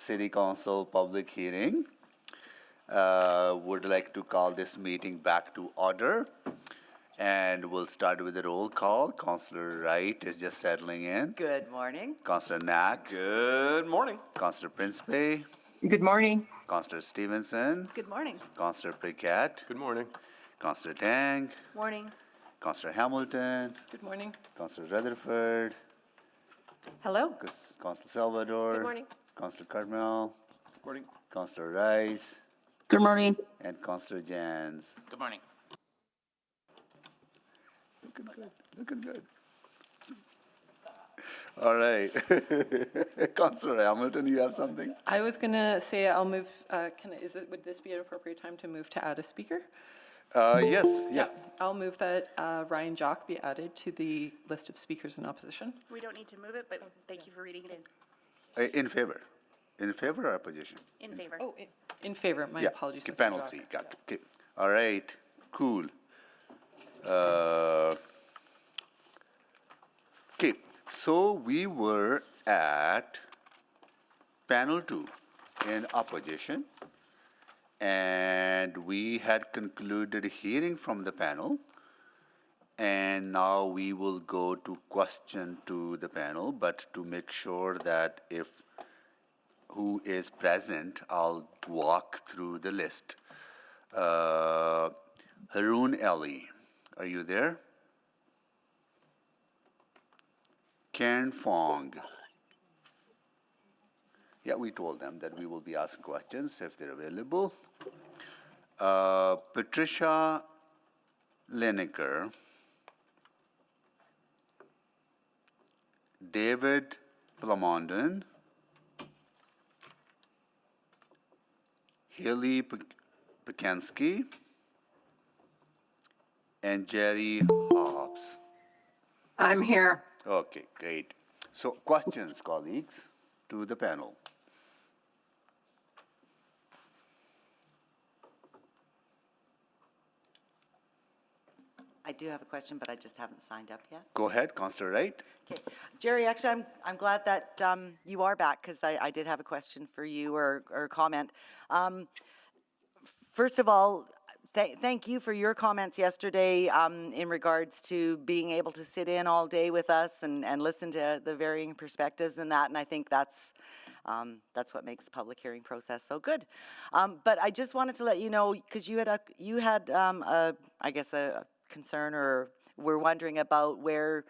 City Council public hearing. Would like to call this meeting back to order. And we'll start with the roll call. Councillor Wright is just settling in. Good morning. Councillor Knack. Good morning. Councillor Principe. Good morning. Councillor Stevenson. Good morning. Councillor Piquet. Good morning. Councillor Tang. Morning. Councillor Hamilton. Good morning. Councillor Rutherford. Hello. Councillor Salvador. Good morning. Councillor Carmel. Morning. Councillor Rice. Good morning. And Councillor Jans. Good morning. Looking good. Looking good. All right. Councillor Hamilton, you have something? I was going to say I'll move, would this be an appropriate time to move to add a speaker? Yes, yeah. I'll move that Ryan Jock be added to the list of speakers in opposition. We don't need to move it, but thank you for reading it in. In favor. In favor or opposition? In favor. Oh, in favor. My apologies. Okay, Mr. panel Jock. 3. Got it. Okay. All right. Cool. Okay. So we were at panel 2 in opposition, and we had concluded hearing from the panel, and now we will go to question to the panel, but to make sure that if who is present, I'll walk through the list. Haroon Ali, are you there? Karen Fong. Yeah, we told them that we will be asking questions if they're available. Patricia Lineker. David Plamondon. Haley Pekanski. And Jerry Hobbs. I'm here. Okay, great. So questions, colleagues, to the panel. I do have a question, but I just haven't signed up yet. Go ahead, Councillor Wright. Okay, Jerry. Actually, I'm glad that you are back because I did have a question for you or a comment. First of all, thank you for your comments yesterday in regards to being able to sit in all day with us and listen to the varying perspectives and that. And I think that's what makes the public hearing process so good. But I just wanted to let you know, because you had I guess a concern, or we're wondering about where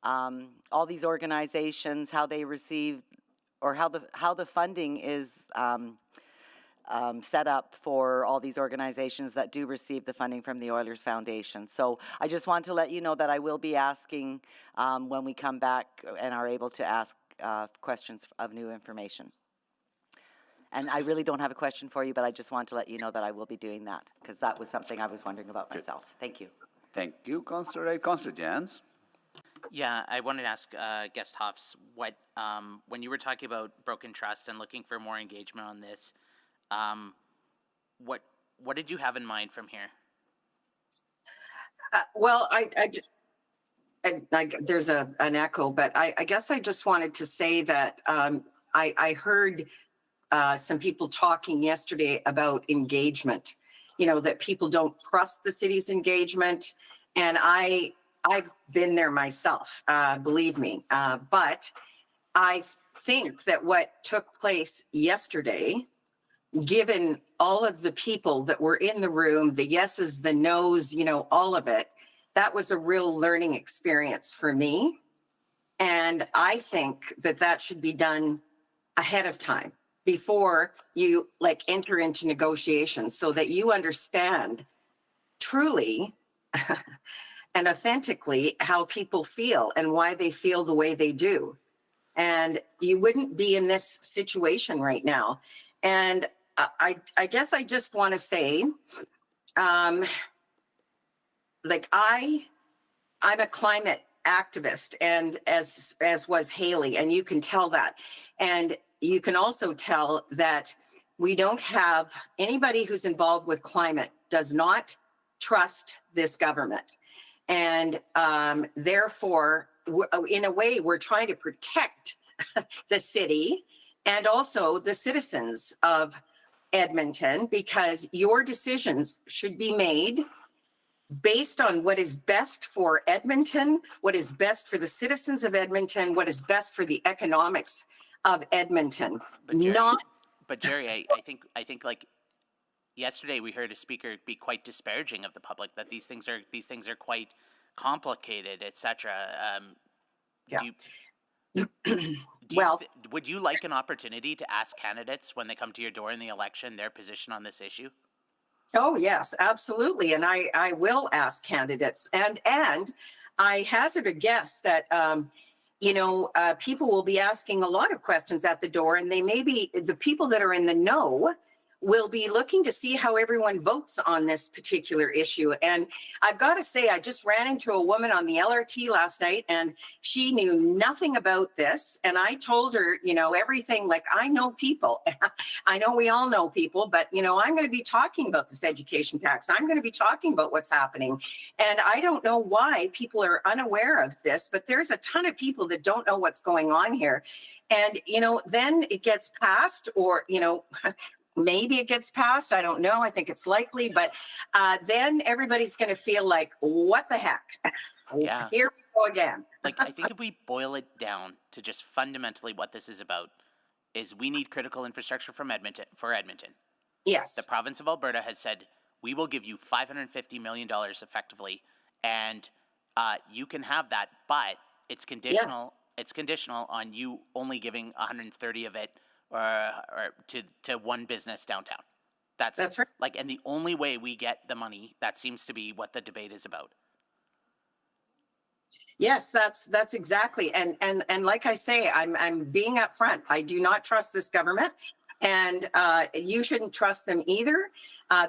all these organizations, how they receive, or how the funding is set up for all these organizations that do receive the funding from the Oilers Foundation. So I just want to let you know that I will be asking when we come back and are able to ask questions of new information. And I really don't have a question for you, but I just want to let you know that I will be doing that, because that was something I was wondering about myself. Thank you. Thank you, Councillor Wright. Councillor Jans. Yeah, I wanted to ask Guest Hoffs what, when you were talking about broken trust and looking for more engagement on this, what did you have in mind from here? Well, there's an echo, but I guess I just wanted to say that I heard some people talking yesterday about engagement, that people don't trust the city's engagement. And I've been there myself, believe me. But I think that what took place yesterday, given all of the people that were in the room, the yeses, the nos, all of it, that was a real learning experience for me. And I think that should be done ahead of time, before you enter into negotiations, so that you understand truly and authentically how people feel and why they feel the way they do. And you wouldn't be in this situation right now. And I guess I just want to say, I'm a climate activist, and as was Haley, and you can tell that. And you can also tell that we don't have anybody who's involved with climate does not trust this government. And therefore, in a way, we're trying to protect the city and also the citizens of Edmonton, because your decisions should be made based on what is best for Edmonton, what is best for the citizens of Edmonton, what is best for the economics of Edmonton. But Jerry, Not I think like yesterday we heard a speaker be quite disparaging of the public, that these things are quite complicated, etc. Yeah. Would you like an opportunity to ask candidates when they come to your door in the election their position on this issue? Oh, yes, absolutely. And I will ask candidates. And I hazard a guess that, people will be asking a lot of questions at the door, and they may be, the people that are in the know will be looking to see how everyone votes on this particular issue. And I've got to say, I just ran into a woman on the LRT last night, and she knew nothing about this. And I told her, everything, like, I know people. I know we all know people, but, I'm going to be talking about this education tax. I'm going to be talking about what's happening. And I don't know why people are unaware of this, but there's a ton of people that don't know what's going on here. And, then it gets passed, or, maybe it gets passed. I don't know. I think it's likely. But then everybody's going to feel like, what the heck? Yeah. Here we go again. Like, I think if we boil it down to just fundamentally what this is about, is we need critical infrastructure for Edmonton. Yes. The province of Alberta has said, we will give you $550 million effectively, and you can have that, but it's conditional. Yeah. It's conditional on you only giving 130 of it or to one business downtown. That's right. Like, and the only way we get the money, that seems to be what the debate is about. Yes, that's exactly. And like I say, I'm being upfront. I do not trust this government, and you shouldn't trust them either.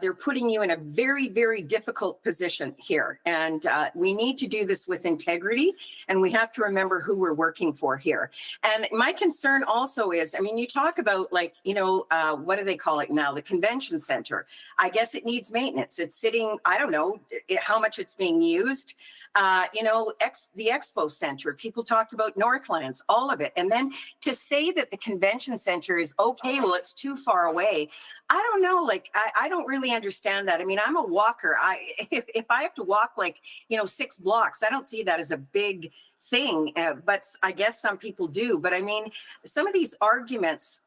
They're putting you in a very, very difficult position here. And we need to do this with integrity, and we have to remember who we're working for here. And my concern also is, you talk about, like, what do they call it now? The convention center. I guess it needs maintenance. It's sitting, I don't know how much it's being used. The Expo Center, people talked about Northlands, all of it. And then to say that the convention center is okay, well, it's too far away. I don't know. Like, I don't really understand that. I'm a walker. If I have to walk 6 blocks, I don't see that as a big thing, but I guess some people do. But some of these arguments,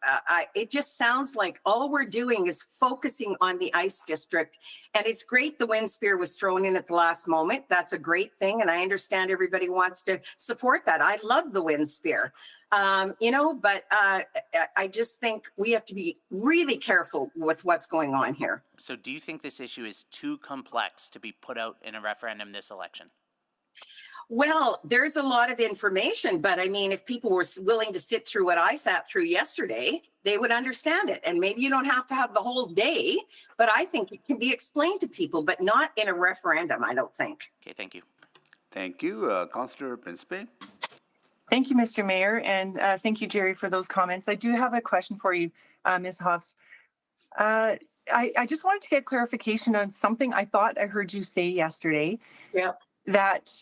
it just sounds like all we're doing is focusing on the ice district. And it's great the wind spear was thrown in at the last moment. That's a great thing. And I understand everybody wants to support that. I love the wind spear. But I just think we have to be really careful with what's going on here. So do you think this issue is too complex to be put out in a referendum this election? Well, there's a lot of information, but if people were willing to sit through what I sat through yesterday, they would understand it. And maybe you don't have to have the whole day, but I think it can be explained to people, but not in a referendum, I don't think. Okay, thank you. Thank you. Councillor Principe. Thank you, Mr. Mayor, and thank you, Jerry, for those comments. I do have a question for you, Ms. Hoffs. I just wanted to get clarification on something I thought I heard you say yesterday. Yeah. That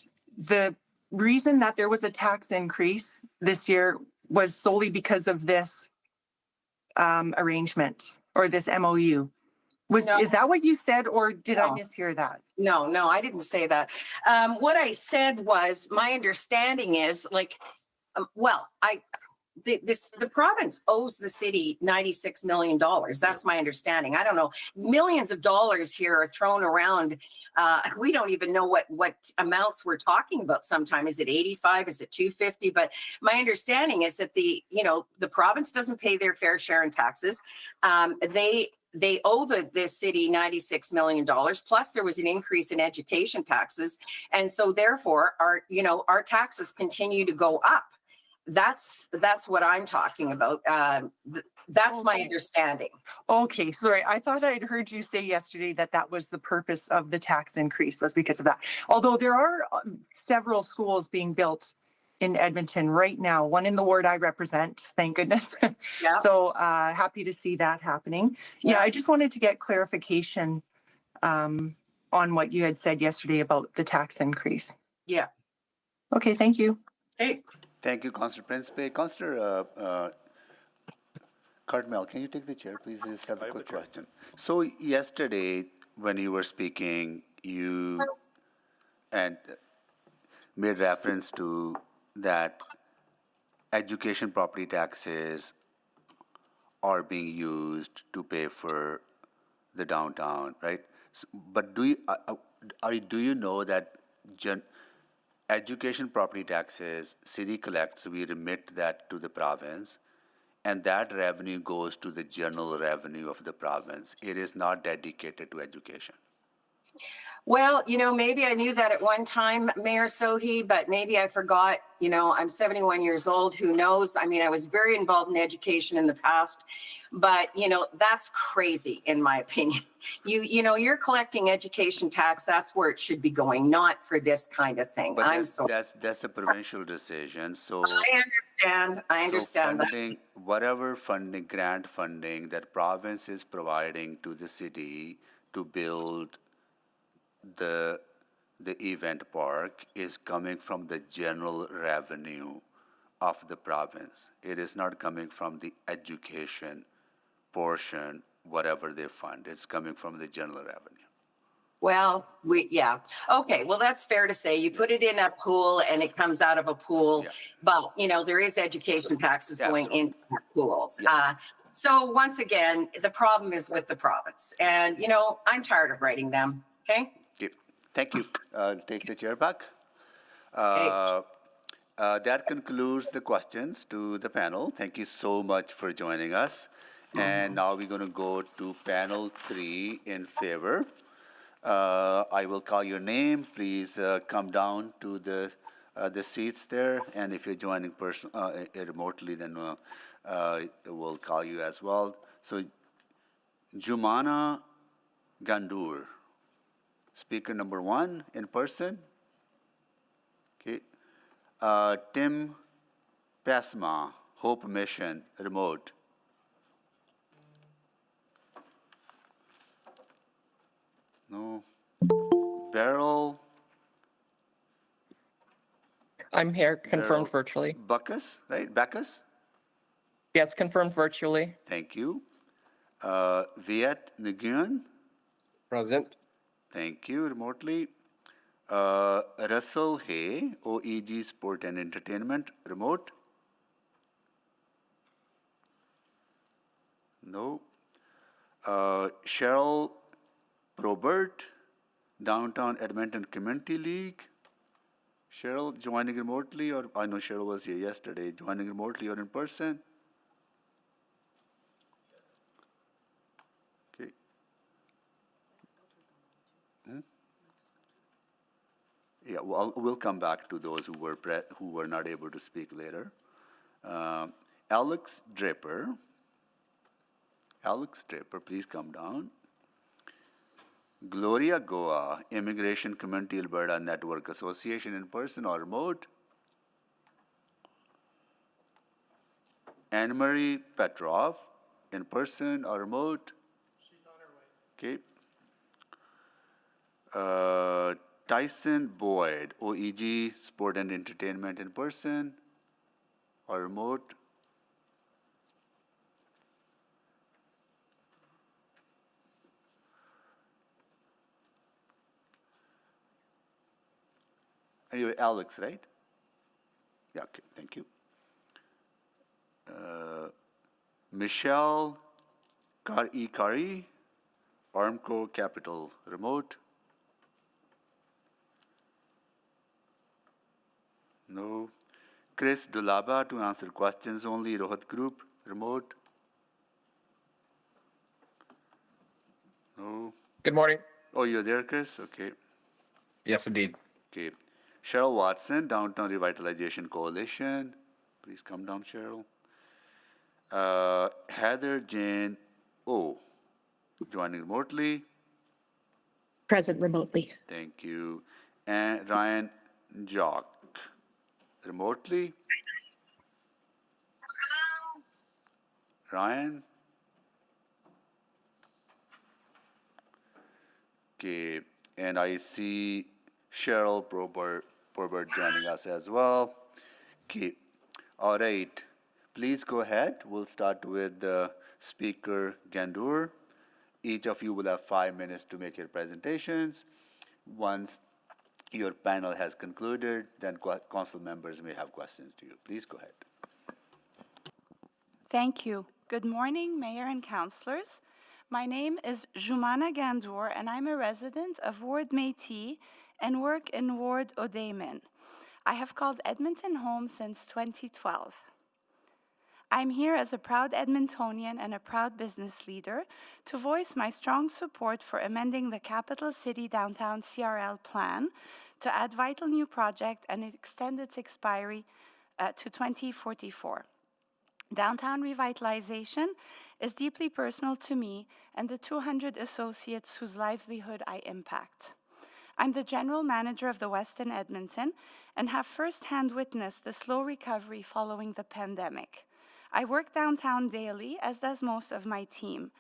the reason that there was a tax increase this year was solely because of this arrangement or this MOU. Is that what you said, or did I mishear that? No, I didn't say that. What I said was, my understanding is, the province owes the city $96 million. That's my understanding. I don't know. Millions of dollars here are thrown around. We don't even know what amounts we're talking about sometimes. Is it 85? Is it 250? But my understanding is that the province doesn't pay their fair share in taxes. They owe the city $96 million. Plus there was an increase in education taxes. And so therefore our taxes continue to go up. That's what I'm talking about. That's my understanding. Okay, sorry. I thought I'd heard you say yesterday that was the purpose of the tax increase, was because of that. Although there are several schools being built in Edmonton right now, one in the ward I represent, thank goodness. Yeah. So happy to see that happening. Yeah, I just wanted to get clarification on what you had said yesterday about the tax increase. Yeah. Okay, thank you. Hey. Thank you, Councillor Principe. Councillor Cartmel, can you take the chair, please? I just have a quick question. So yesterday, when you were speaking, you made reference to that education property taxes are being used to pay for the downtown, right? But do you know that education property taxes, city collects, we remit that to the province, and that revenue goes to the general revenue of the province. It is not dedicated to education. Well, maybe I knew that at one time, Mayor Sohi, but maybe I forgot. I'm 71 years old. Who knows? I mean, I was very involved in education in the past, but that's crazy in my opinion. You're collecting education tax. That's where it should be going, not for this kind of thing. But I'm sorry. that's a provincial decision. So I understand that. funding, whatever funding, grant funding that province is providing to the city to build the event park is coming from the general revenue of the province. It is not coming from the education portion, whatever they fund. It's coming from the general revenue. Well, yeah. Okay, well, that's fair to say. You put it in a pool and it comes out of a pool, Yeah. but, there is education taxes going Absolutely. into that pools. Yeah. So once again, the problem is with the province. And, I'm tired of writing them, okay? Okay. Thank you. I'll take the chair back. Okay. That concludes the questions to the panel. Thank you so much for joining us. And now we're going to go to panel 3 in favor. I will call your name. Please come down to the seats there. And if you're joining remotely, then we'll call you as well. So, Jumana Gandur, speaker number 1 in person. Okay. Tim Pasma, Hope Mission, remote. No. Beryl. I'm here, confirmed Beryl virtually. Bacchus, right? Bacchus? Yes, confirmed virtually. Thank you. Viet Nguyen. Present. Thank you, remotely. Russell Hay, OEG Sport and Entertainment, remote. No. Cheryl Probert, Downtown Edmonton Community League. Cheryl joining remotely, or I know Cheryl was here yesterday, joining remotely or in person? Okay. Yeah, well, we'll come back to those who were not able to speak later. Alex Draper. Alex Draper, please come down. Gloria Goa, Immigration Community Alberta Network Association, in person or remote. Anne-Marie Petrov, in person or remote. She's on her way. Okay. Tyson Boyd, OEG Sport and Entertainment, in person or remote. And you're Alex, right? Yeah, okay, thank you. Michelle Kari, Armco Capital, remote. No. Chris Dulaba to answer questions only, Rohit Group, remote. No. Good morning. Oh, you're there, Chris? Okay. Yes, indeed. Okay. Cheryl Watson, Downtown Revitalization Coalition. Please come down, Cheryl. Heather Jane O, joining remotely. Present remotely. Thank you. And Ryan Jock, remotely. Ryan? Okay, and I see Cheryl Probert joining us as well. Okay, all right. Please go ahead. We'll start with Speaker Gandour. Each of you will have 5 minutes to make your presentations. Once your panel has concluded, then council members may have questions to you. Please go ahead. Thank you. Good morning, Mayor and Councillors. My name is Jumana Gandour, and I'm a resident of Ward Métis and work in Ward Odeyman. I have called Edmonton home since 2012. I'm here as a proud Edmontonian and a proud business leader to voice my strong support for amending the Capital City Downtown CRL plan to add vital new project and extend its expiry to 2044. Downtown revitalization is deeply personal to me and the 200 associates whose livelihood I impact. I'm the general manager of the Westin Edmonton and have firsthand witnessed the slow recovery following the pandemic. I work downtown daily, as does most of my team.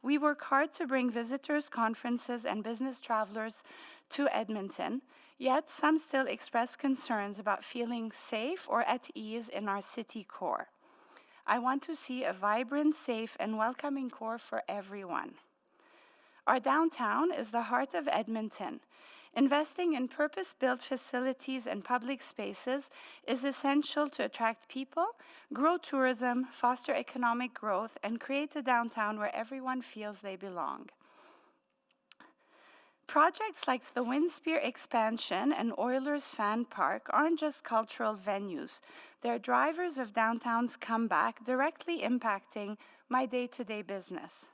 We work hard to bring visitors, conferences, and business travelers to Edmonton, yet some still express concerns about feeling safe or at ease in our city core. I want to see a vibrant, safe, and welcoming core for everyone. Our downtown is the heart of Edmonton. Investing in purpose-built facilities and public spaces is essential to attract people, grow tourism, foster economic growth, and create a downtown where everyone feels they belong. Projects like the Windspear expansion and Oilers Fan Park aren't just cultural venues. They're drivers of downtown's comeback, directly impacting my day-to-day business.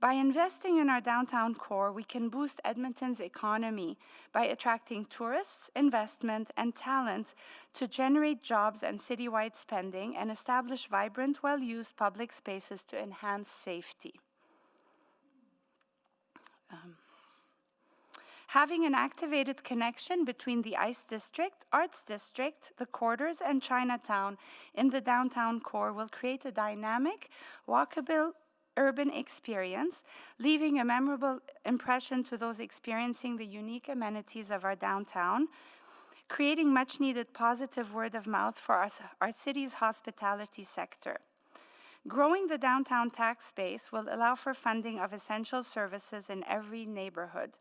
By investing in our downtown core, we can boost Edmonton's economy by attracting tourists, investment, and talent to generate jobs and citywide spending and establish vibrant, well-used public spaces to enhance safety. Having an activated connection between the ICE District, Arts District, the Quarters, and Chinatown in the downtown core will create a dynamic, walkable urban experience, leaving a memorable impression to those experiencing the unique amenities of our downtown, creating much-needed positive word of mouth for our city's hospitality sector. Growing the downtown tax base will allow for funding of essential services in every neighborhood.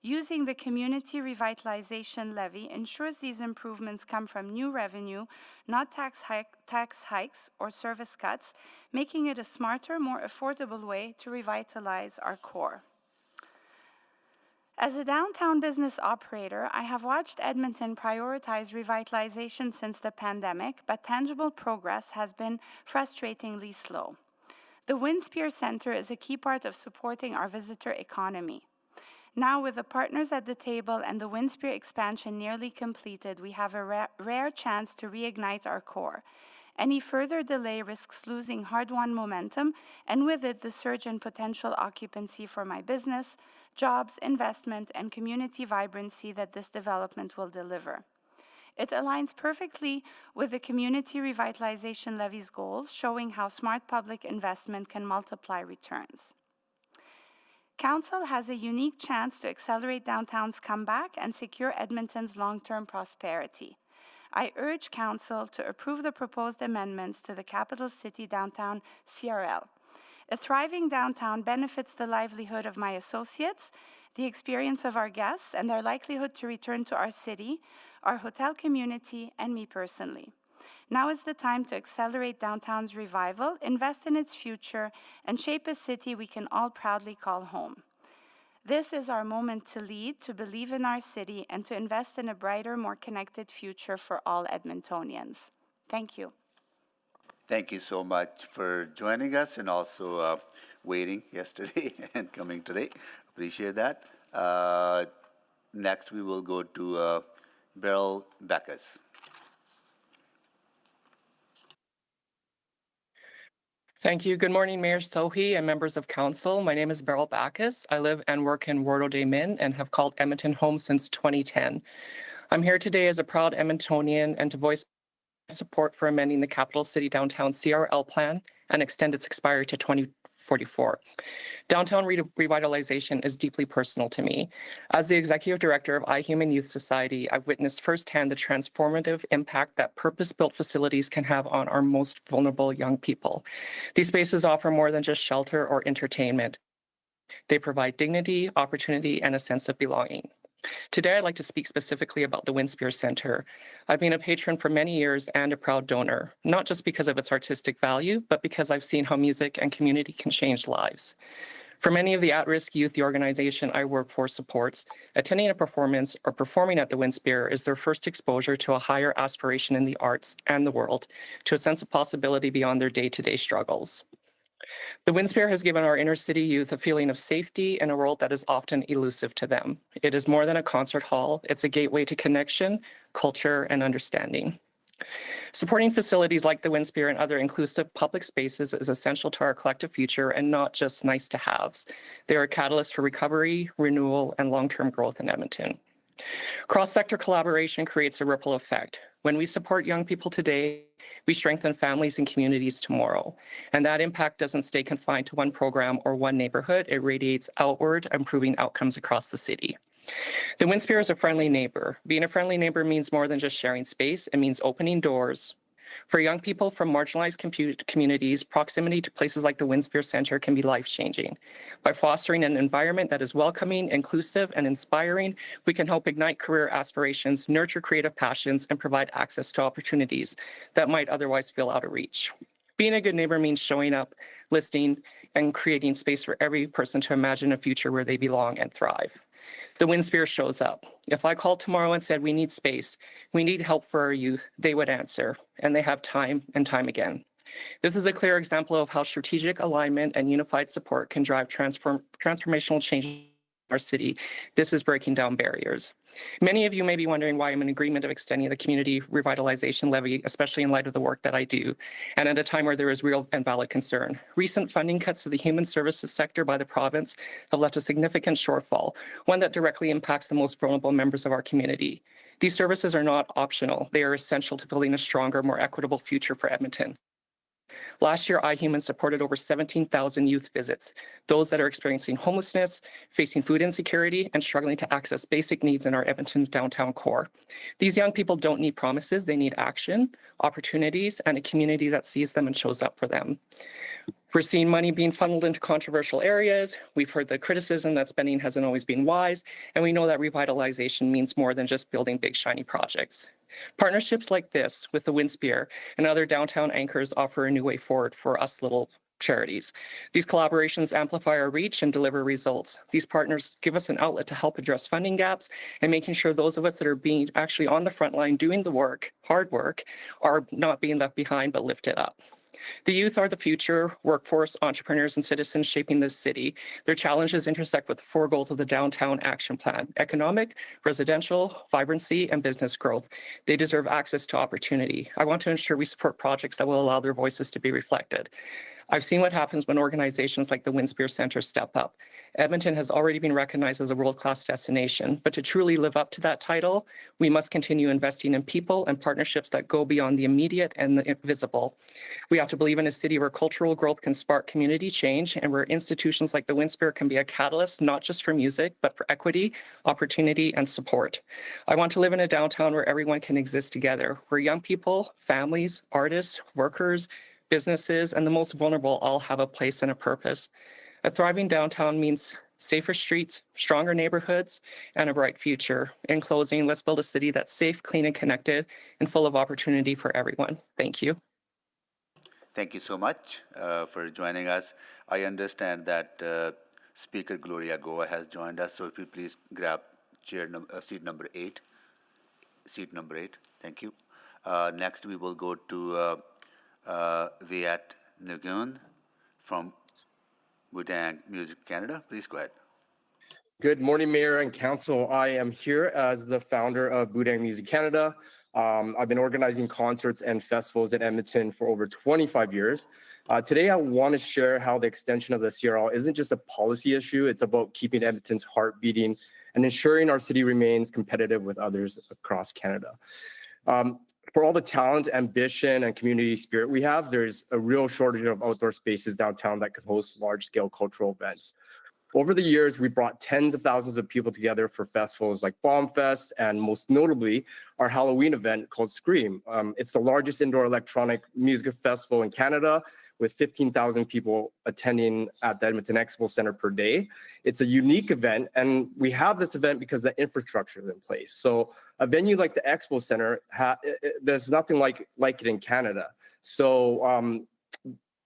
Using the Community Revitalization Levy ensures these improvements come from new revenue, not tax hikes or service cuts, making it a smarter, more affordable way to revitalize our core. As a downtown business operator, I have watched Edmonton prioritize revitalization since the pandemic, but tangible progress has been frustratingly slow. The Windspear Center is a key part of supporting our visitor economy. Now, with the partners at the table and the Windspear expansion nearly completed, we have a rare chance to reignite our core. Any further delay risks losing hard-won momentum, and with it, the surge in potential occupancy for my business, jobs, investment, and community vibrancy that this development will deliver. It aligns perfectly with the Community Revitalization Levy's goals, showing how smart public investment can multiply returns. Council has a unique chance to accelerate downtown's comeback and secure Edmonton's long-term prosperity. I urge Council to approve the proposed amendments to the Capital City Downtown CRL. A thriving downtown benefits the livelihood of my associates, the experience of our guests, and their likelihood to return to our city, our hotel community, and me personally. Now is the time to accelerate downtown's revival, invest in its future, and shape a city we can all proudly call home. This is our moment to lead, to believe in our city, and to invest in a brighter, more connected future for all Edmontonians. Thank you. Thank you so much for joining us and also waiting yesterday and coming today. Appreciate that. Next, we will go to Beryl Backus. Thank you. Good morning, Mayor Sohi and members of council. My name is Beryl Backus. I live and work in Ward Odeyman and have called Edmonton home since 2010. I'm here today as a proud Edmontonian and to voice support for amending the Capital City Downtown CRL plan and extend its expiry to 44. Downtown revitalization is deeply personal to me. As the executive director of iHuman Youth Society, I've witnessed firsthand the transformative impact that purpose-built facilities can have on our most vulnerable young people. These spaces offer more than just shelter or entertainment. They provide dignity, opportunity, and a sense of belonging. Today, I'd like to speak specifically about the Winspear Center. I've been a patron for many years and a proud donor, not just because of its artistic value, but because I've seen how music and community can change lives. For many of the at-risk youth the organization I work for supports, attending a performance or performing at the Winspear is their first exposure to a higher aspiration in the arts and the world, to a sense of possibility beyond their day-to-day struggles. The Winspear has given our inner city youth a feeling of safety in a world that is often elusive to them. It is more than a concert hall. It's a gateway to connection, culture, and understanding. Supporting facilities like the Winspear and other inclusive public spaces is essential to our collective future and not just nice to haves. They are a catalyst for recovery, renewal, and long-term growth in Edmonton. Cross-sector collaboration creates a ripple effect. When we support young people today, we strengthen families and communities tomorrow. And that impact doesn't stay confined to one program or one neighborhood. It radiates outward, improving outcomes across the city. The Winspear is a friendly neighbor. Being a friendly neighbor means more than just sharing space. It means opening doors. For young people from marginalized communities, proximity to places like the Winspear Center can be life-changing. By fostering an environment that is welcoming, inclusive, and inspiring, we can help ignite career aspirations, nurture creative passions, and provide access to opportunities that might otherwise feel out of reach. Being a good neighbor means showing up, listening, and creating space for every person to imagine a future where they belong and thrive. The Winspear shows up. If I called tomorrow and said, we need space, we need help for our youth, they would answer, and they have time and time again. This is a clear example of how strategic alignment and unified support can drive transformational change in our city. This is breaking down barriers. Many of you may be wondering why I'm in agreement of extending the community revitalization levy, especially in light of the work that I do, and at a time where there is real and valid concern. Recent funding cuts to the human services sector by the province have left a significant shortfall, one that directly impacts the most vulnerable members of our community. These services are not optional. They are essential to building a stronger, more equitable future for Edmonton. Last year, iHuman supported over 17,000 youth visits, those that are experiencing homelessness, facing food insecurity, and struggling to access basic needs in our Edmonton downtown core. These young people don't need promises, they need action, opportunities, and a community that sees them and shows up for them. We're seeing money being funneled into controversial areas. We've heard the criticism that spending hasn't always been wise, and we know that revitalization means more than just building big, shiny projects. Partnerships like this with the Winspear and other downtown anchors offer a new way forward for us little charities. These collaborations amplify our reach and deliver results. These partners give us an outlet to help address funding gaps and making sure those of us that are being actually on the front line doing the work, hard work, are not being left behind but lifted up. The youth are the future workforce, entrepreneurs, and citizens shaping this city. Their challenges intersect with the 4 goals of the Downtown Action Plan: economic, residential, vibrancy, and business growth. They deserve access to opportunity. I want to ensure we support projects that will allow their voices to be reflected. I've seen what happens when organizations like the Winspear Center step up. Edmonton has already been recognized as a world-class destination, but to truly live up to that title, we must continue investing in people and partnerships that go beyond the immediate and the invisible. We have to believe in a city where cultural growth can spark community change and where institutions like the Winspear can be a catalyst, not just for music, but for equity, opportunity, and support. I want to live in a downtown where everyone can exist together, where young people, families, artists, workers, businesses, and the most vulnerable all have a place and a purpose. A thriving downtown means safer streets, stronger neighborhoods, and a bright future. In closing, let's build a city that's safe, clean, and connected, and full of opportunity for everyone. Thank you. Thank you so much for joining us. I understand that Speaker Gloria Goa has joined us, so if you please grab seat number 8. Seat number 8. Thank you. Next, we will go to Viet Nguyen from Budang Music Canada. Please go ahead. Good morning, Mayor and Council. I am here as the founder of Budang Music Canada. I've been organizing concerts and festivals in Edmonton for over 25 years. Today, I want to share how the extension of the CRL isn't just a policy issue. It's about keeping Edmonton's heart beating and ensuring our city remains competitive with others across Canada. For all the talent, ambition, and community spirit we have, there's a real shortage of outdoor spaces downtown that can host large-scale cultural events. Over the years, we brought tens of thousands of people together for festivals like Bombfest, and most notably, our Halloween event called Scream. It's the largest indoor electronic music festival in Canada, with 15,000 people attending at the Edmonton Expo Center per day. It's a unique event, and we have this event because the infrastructure is in place. So a venue like the Expo Center, there's nothing like it in Canada. So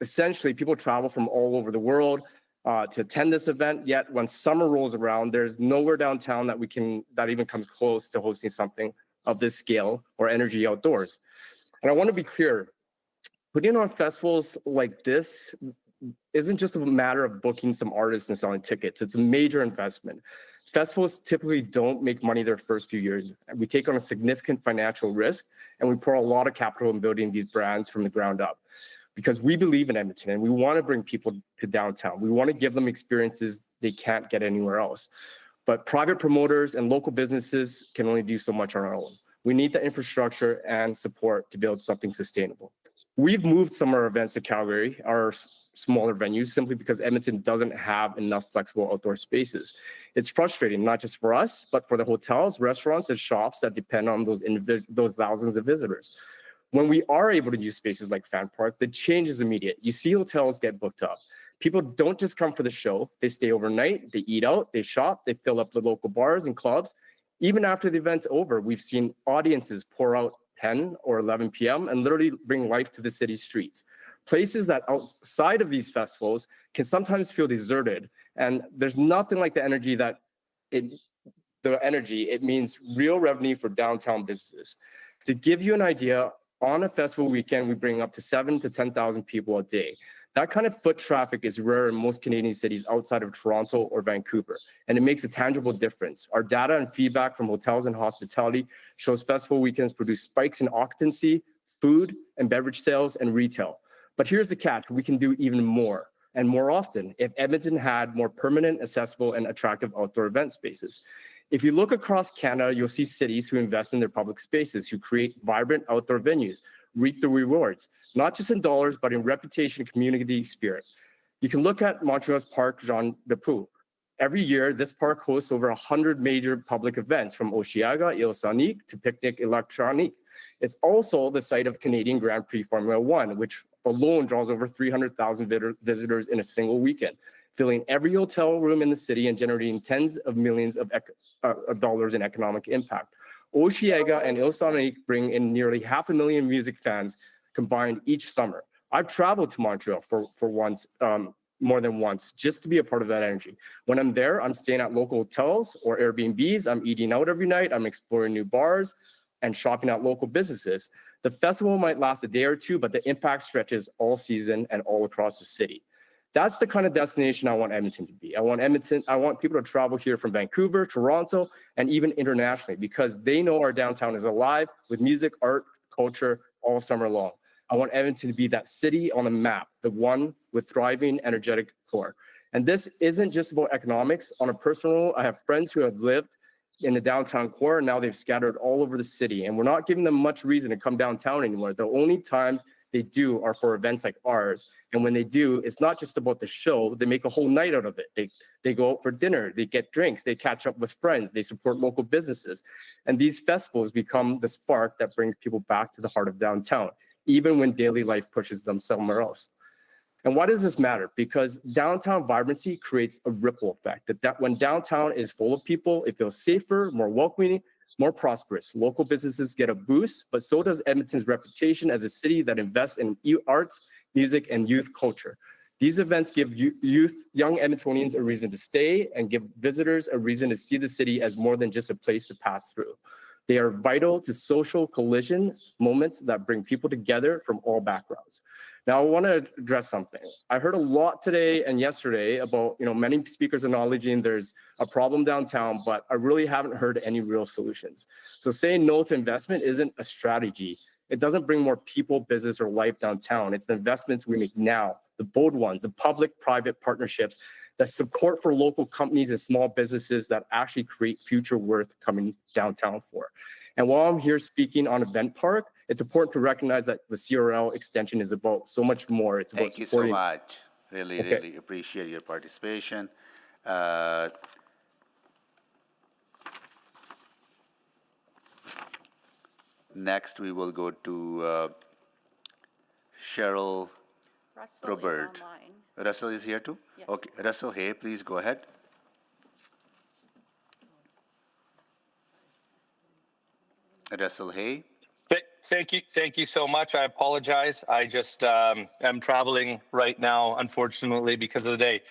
essentially, people travel from all over the world to attend this event. Yet when summer rolls around, there's nowhere downtown that even comes close to hosting something of this scale or energy outdoors. And I want to be clear, putting on festivals like this isn't just a matter of booking some artists and selling tickets. It's a major investment. Festivals typically don't make money their first few years. We take on a significant financial risk, and we pour a lot of capital in building these brands from the ground up, because we believe in Edmonton and we want to bring people to downtown. We want to give them experiences they can't get anywhere else. But private promoters and local businesses can only do so much on our own. We need the infrastructure and support to build something sustainable. We've moved some of our events to Calgary, our smaller venues, simply because Edmonton doesn't have enough flexible outdoor spaces. It's frustrating, not just for us, but for the hotels, restaurants, and shops that depend on those thousands of visitors. When we are able to use spaces like Fan Park, the change is immediate. You see hotels get booked up. People don't just come for the show. They stay overnight, they eat out, they shop, they fill up the local bars and clubs. Even after the event's over, we've seen audiences pour out 10 or 11 p.m. and literally bring life to the city's streets. Places that outside of these festivals can sometimes feel deserted. And there's nothing like the energy it means real revenue for downtown businesses. To give you an idea, on a festival weekend, we bring up to 7,000 to 10,000 people a day. That kind of foot traffic is rare in most Canadian cities outside of Toronto or Vancouver, and it makes a tangible difference. Our data and feedback from hotels and hospitality shows festival weekends produce spikes in occupancy, food and beverage sales, and retail. But here's the catch: we can do even more and more often if Edmonton had more permanent, accessible, and attractive outdoor event spaces. If you look across Canada, you'll see cities who invest in their public spaces, who create vibrant outdoor venues, reap the rewards, not just in dollars, but in reputation and community spirit. You can look at Montreal's Parc Jean Depew. Every year, this park hosts over 100 major public events, from Osheaga, Ile Sonique to Picnic Electronique. It's also the site of Canadian Grand Prix Formula One, which alone draws over 300,000 visitors in a single weekend, filling every hotel room in the city and generating tens of millions of dollars in economic impact. Osheaga and Ile Sonique bring in nearly 500,000 music fans combined each summer. I've traveled to Montreal for once, more than once, just to be a part of that energy. When I'm there, I'm staying at local hotels or Airbnbs. I'm eating out every night. I'm exploring new bars and shopping at local businesses. The festival might last a day or two, but the impact stretches all season and all across the city. That's the kind of destination I want Edmonton to be. I want people to travel here from Vancouver, Toronto, and even internationally, because they know our downtown is alive with music, art, culture all summer long. I want Edmonton to be that city on the map, the one with thriving, energetic core. And this isn't just about economics. On a personal note, I have friends who have lived in the downtown core, and now they've scattered all over the city, and we're not giving them much reason to come downtown anymore. The only times they do are for events like ours. And when they do, it's not just about the show. They make a whole night out of it. They go out for dinner, they get drinks, they catch up with friends, they support local businesses. And these festivals become the spark that brings people back to the heart of downtown, even when daily life pushes them somewhere else. And why does this matter? Because downtown vibrancy creates a ripple effect. That when downtown is full of people, it feels safer, more welcoming, more prosperous. Local businesses get a boost, but so does Edmonton's reputation as a city that invests in arts, music, and youth culture. These events give young Edmontonians a reason to stay and give visitors a reason to see the city as more than just a place to pass through. They are vital to social collision moments that bring people together from all backgrounds. Now, I want to address something. I heard a lot today and yesterday about, many speakers acknowledging there's a problem downtown, but I really haven't heard any real solutions. So saying no to investment isn't a strategy. It doesn't bring more people, business, or life downtown. It's the investments we make now, the bold ones, the public-private partnerships, the support for local companies and small businesses that actually create future worth coming downtown for. And while I'm here speaking on Event Park, it's important to recognize that the CRL extension is about so much more. It's about Thank you so supporting. much. Really, Okay. really appreciate your participation. Next, we will go to Cheryl Russell Robert. is online. Russell is here too? Yes. Okay, Russell, hey, please go ahead. Russell, hey. Thank you so much. I apologize. I just am traveling right now, unfortunately, because of the day.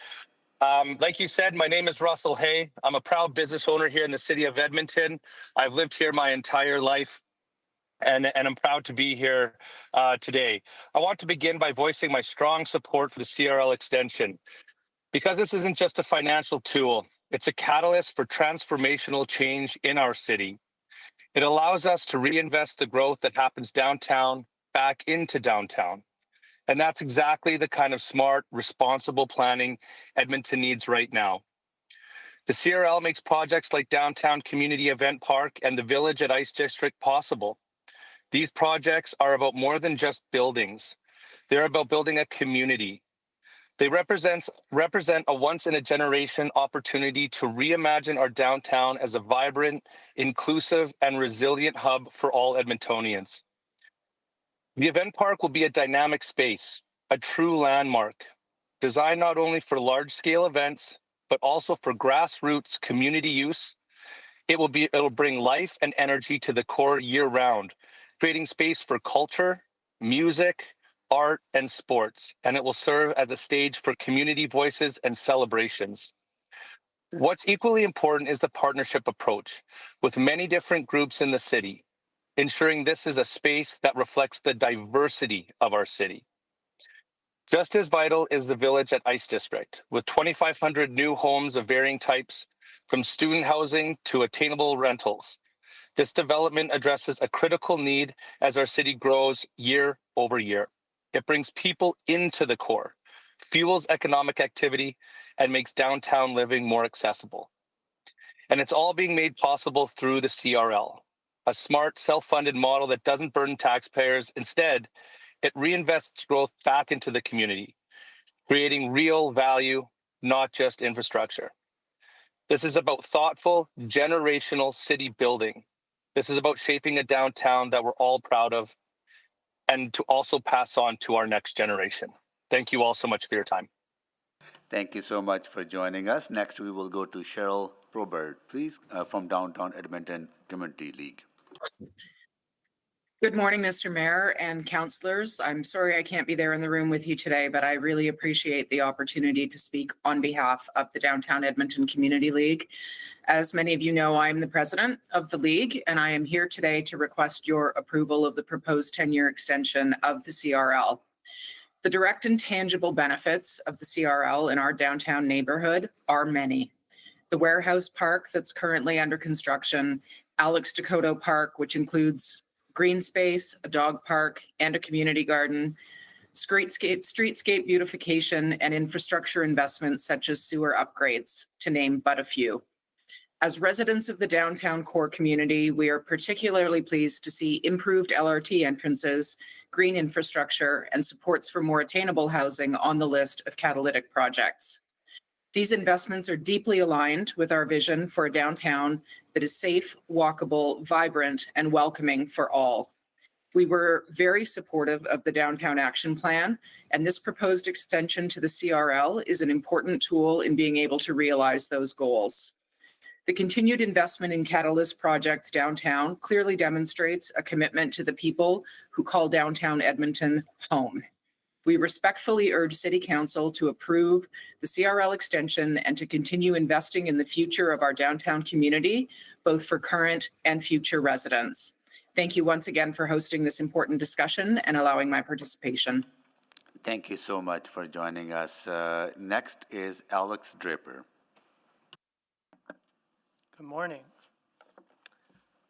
Like you said, my name is Russell Hay. I'm a proud business owner here in the city of Edmonton. I've lived here my entire life, and I'm proud to be here today. I want to begin by voicing my strong support for the CRL extension, because this isn't just a financial tool. It's a catalyst for transformational change in our city. It allows us to reinvest the growth that happens downtown back into downtown. And that's exactly the kind of smart, responsible planning Edmonton needs right now. The CRL makes projects like Downtown Community Event Park and the Village at Ice District possible. These projects are about more than just buildings. They're about building a community. They represent a once-in-a-generation opportunity to reimagine our downtown as a vibrant, inclusive, and resilient hub for all Edmontonians. The event park will be a dynamic space, a true landmark, designed not only for large-scale events, but also for grassroots community use. It'll bring life and energy to the core year-round, creating space for culture, music, art, and sports, and it will serve as a stage for community voices and celebrations. What's equally important is the partnership approach with many different groups in the city, ensuring this is a space that reflects the diversity of our city. Just as vital is the Village at Ice District, with 2,500 new homes of varying types, from student housing to attainable rentals. This development addresses a critical need as our city grows year over year. It brings people into the core, fuels economic activity, and makes downtown living more accessible. And it's all being made possible through the CRL, a smart, self-funded model that doesn't burden taxpayers. Instead, it reinvests growth back into the community, creating real value, not just infrastructure. This is about thoughtful, generational city building. This is about shaping a downtown that we're all proud of, and to also pass on to our next generation. Thank you all so much for your time. Thank you so much for joining us. Next, we will go to Cheryl Probert, please, from Downtown Edmonton Community League. Good morning, Mr. Mayor and councillors. I'm sorry I can't be there in the room with you today, but I really appreciate the opportunity to speak on behalf of the Downtown Edmonton Community League. As many of you know, I'm the president of the league, and I am here today to request your approval of the proposed 10-year extension of the CRL. The direct and tangible benefits of the CRL in our downtown neighborhood are many. The warehouse park that's currently under construction, Alex Dakota Park, which includes green space, a dog park, and a community garden, streetscape beautification, and infrastructure investments such as sewer upgrades, to name but a few. As residents of the downtown core community, we are particularly pleased to see improved LRT entrances, green infrastructure, and supports for more attainable housing on the list of catalytic projects. These investments are deeply aligned with our vision for a downtown that is safe, walkable, vibrant, and welcoming for all. We were very supportive of the Downtown Action Plan, and this proposed extension to the CRL is an important tool in being able to realize those goals. The continued investment in catalyst projects downtown clearly demonstrates a commitment to the people who call downtown Edmonton home. We respectfully urge City Council to approve the CRL extension and to continue investing in the future of our downtown community, both for current and future residents. Thank you once again for hosting this important discussion and allowing my participation. Thank you so much for joining us. Next is Alex Draper. Good morning.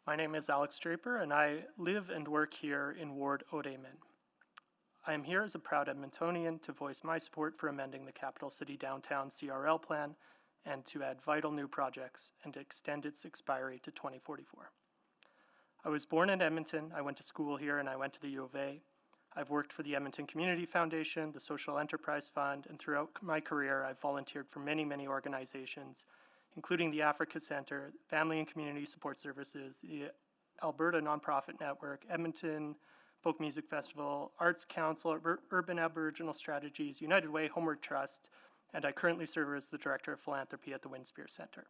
My name is Alex Draper, and I live and work here in Ward Odemin. I am here as a proud Edmontonian to voice my support for amending the Capital City Downtown CRL plan and to add vital new projects and to extend its expiry to 2044. I was born in Edmonton, I went to school here, and I went to the U of A. I've worked for the Edmonton Community Foundation, the Social Enterprise Fund, and throughout my career, I've volunteered for many, many organizations, including the Africa Center, Family and Community Support Services, the Alberta Nonprofit Network, Edmonton Folk Music Festival, Arts Council, Urban Aboriginal Strategies, United Way, Homeward Trust, and I currently serve as the Director of Philanthropy at the Winspear Center.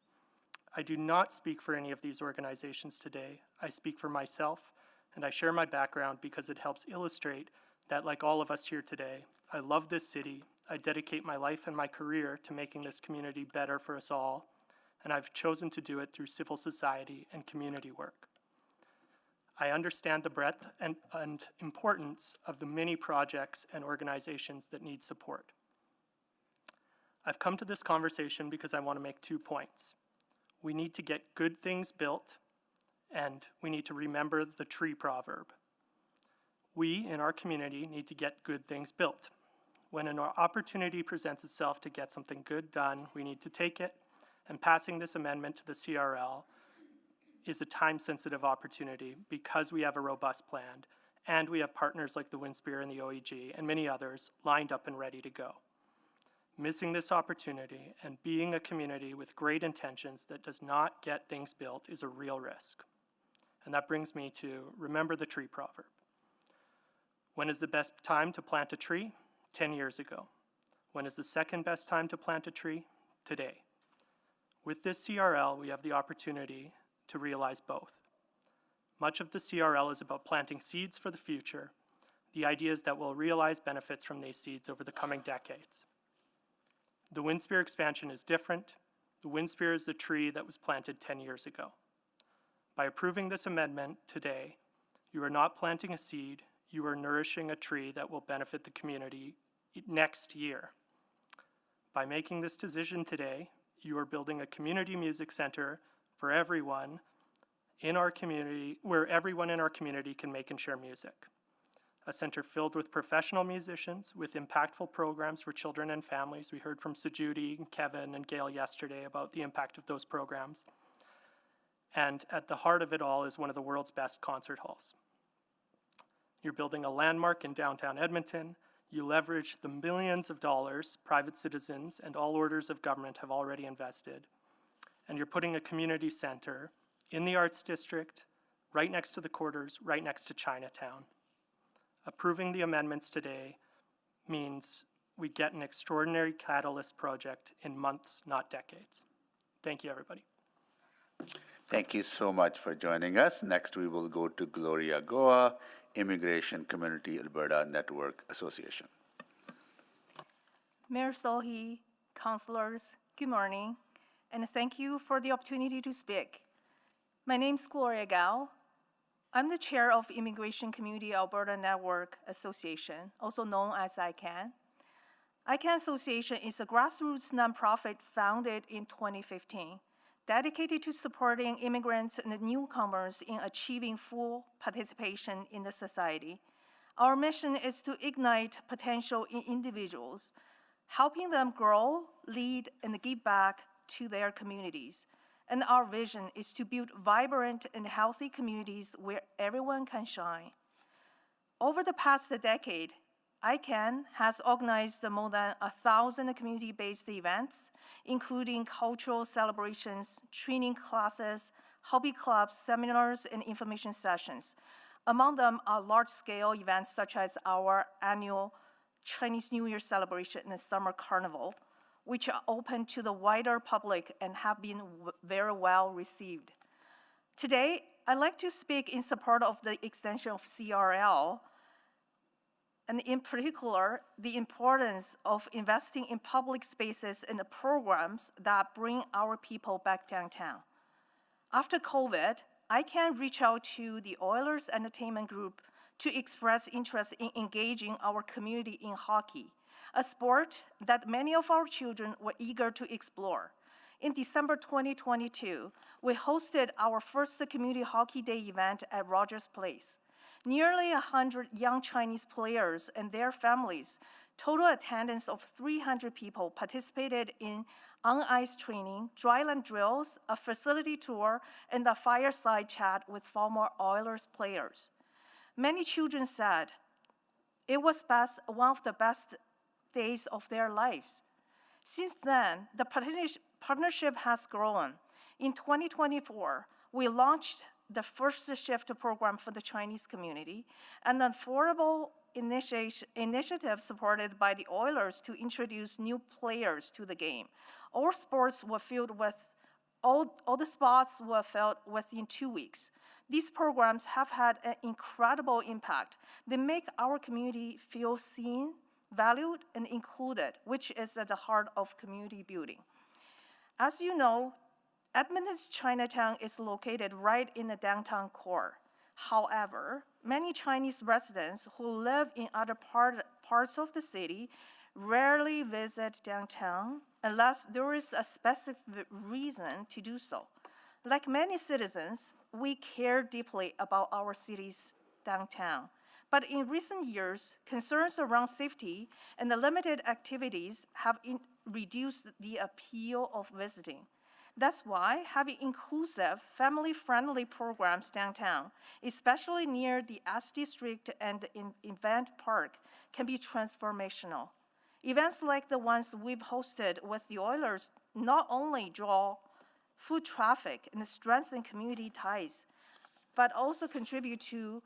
I do not speak for any of these organizations today. I speak for myself, and I share my background because it helps illustrate that, like all of us here today, I love this city, I dedicate my life and my career to making this community better for us all, and I've chosen to do it through civil society and community work. I understand the breadth and importance of the many projects and organizations that need support. I've come to this conversation because I want to make 2 points. We need to get good things built, and we need to remember the tree proverb. We in our community need to get good things built. When an opportunity presents itself to get something good done, we need to take it, and passing this amendment to the CRL is a time-sensitive opportunity because we have a robust plan, and we have partners like the Winspear and the OEG and many others lined up and ready to go. Missing this opportunity and being a community with great intentions that does not get things built is a real risk. And that brings me to remember the tree proverb. When is the best time to plant a tree? 10 years ago. When is the second best time to plant a tree? Today. With this CRL, we have the opportunity to realize both. Much of the CRL is about planting seeds for the future, the ideas that will realize benefits from these seeds over the coming decades. The Winspear expansion is different. The Winspear is the tree that was planted 10 years ago. By approving this amendment today, you are not planting a seed, you are nourishing a tree that will benefit the community next year. By making this decision today, you are building a community music center for everyone in our community, where everyone in our community can make and share music. A center filled with professional musicians, with impactful programs for children and families. We heard from Sajudi, Kevin, and Gail yesterday about the impact of those programs. And at the heart of it all is one of the world's best concert halls. You're building a landmark in downtown Edmonton. You leverage the millions of dollars private citizens and all orders of government have already invested. And you're putting a community center in the Arts District, right next to the quarters, right next to Chinatown. Approving the amendments today means we get an extraordinary catalyst project in months, not decades. Thank you, everybody. Thank you so much for joining us. Next, we will go to Gloria Goa, Immigration Community Alberta Network Association. Mayor Sohi, councillors, good morning, and thank you for the opportunity to speak. My name is Gloria Gao. I'm the chair of Immigration Community Alberta Network Association, also known as ICANN. ICANN Association is a grassroots nonprofit founded in 2015, dedicated to supporting immigrants and newcomers in achieving full participation in the society. Our mission is to ignite potential in individuals, helping them grow, lead, and give back to their communities. And our vision is to build vibrant and healthy communities where everyone can shine. Over the past decade, ICANN has organized more than 1,000 community-based events, including cultural celebrations, training classes, hobby clubs, seminars, and information sessions. Among them are large-scale events such as our annual Chinese New Year celebration and Summer Carnival, which are open to the wider public and have been very well received. Today, I'd like to speak in support of the extension of CRL, and in particular, the importance of investing in public spaces and programs that bring our people back downtown. After COVID, I can reach out to the Oilers Entertainment Group to express interest in engaging our community in hockey, a sport that many of our children were eager to explore. In December 2022, we hosted our first Community Hockey Day event at Rogers Place. Nearly 100 young Chinese players and their families, total attendance of 300 people participated in on-ice training, dryland drills, a facility tour, and a fireside chat with former Oilers players. Many children said it was one of the best days of their lives. Since then, the partnership has grown. In 2024, we launched the First Shift program for the Chinese community, an affordable initiative supported by the Oilers to introduce new players to the game. All the spots were filled within 2 weeks. These programs have had an incredible impact. They make our community feel seen, valued, and included, which is at the heart of community building. As you know, Edmonton's Chinatown is located right in the downtown core. However, many Chinese residents who live in other parts of the city rarely visit downtown unless there is a specific reason to do so. Like many citizens, we care deeply about our city's downtown. But in recent years, concerns around safety and the limited activities have reduced the appeal of visiting. That's why having inclusive, family-friendly programs downtown, especially near the S District and the event park, can be transformational. Events like the ones we've hosted with the Oilers not only draw foot traffic and strengthen community ties, but also contribute to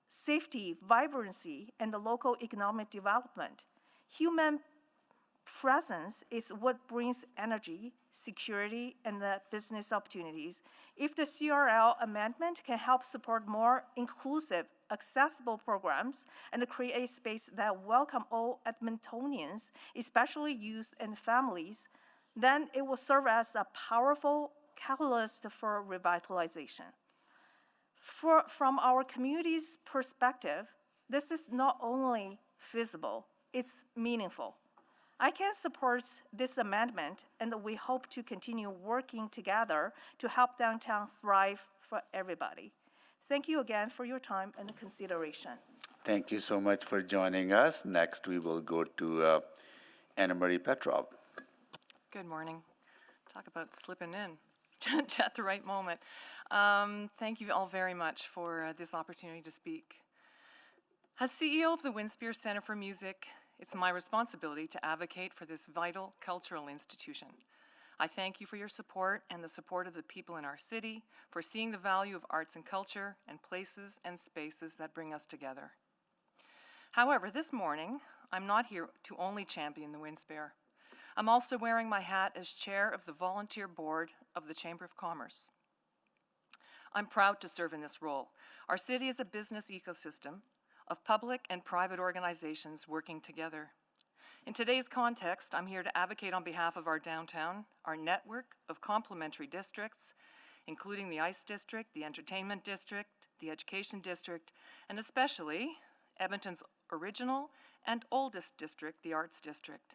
safety, vibrancy, and the local economic development. Human presence is what brings energy, security, and the business opportunities. If the CRL amendment can help support more inclusive, accessible programs and create a space that welcome all Edmontonians, especially youth and families, then it will serve as a powerful catalyst for revitalization. From our community's perspective, this is not only feasible, it's meaningful. I can support this amendment, and we hope to continue working together to help downtown thrive for everybody. Thank you again for your time and consideration. Thank you so much for joining us. Next, we will go to Anna Marie Petrov. Good morning. Talk about slipping in at the right moment. Thank you all very much for this opportunity to speak. As CEO of the Winspear Center for Music, it's my responsibility to advocate for this vital cultural institution. I thank you for your support and the support of the people in our city for seeing the value of arts and culture and places and spaces that bring us together. However, this morning, I'm not here to only champion the Winspear. I'm also wearing my hat as chair of the volunteer board of the Chamber of Commerce. I'm proud to serve in this role. Our city is a business ecosystem of public and private organizations working together. In today's context, I'm here to advocate on behalf of our downtown, our network of complementary districts, including the ICE District, the Entertainment District, the Education District, and especially Edmonton's original and oldest district, the Arts District.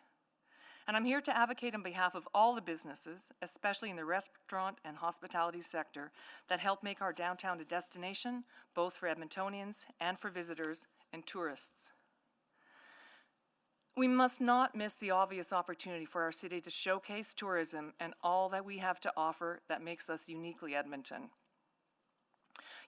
And I'm here to advocate on behalf of all the businesses, especially in the restaurant and hospitality sector, that help make our downtown a destination, both for Edmontonians and for visitors and tourists. We must not miss the obvious opportunity for our city to showcase tourism and all that we have to offer that makes us uniquely Edmonton.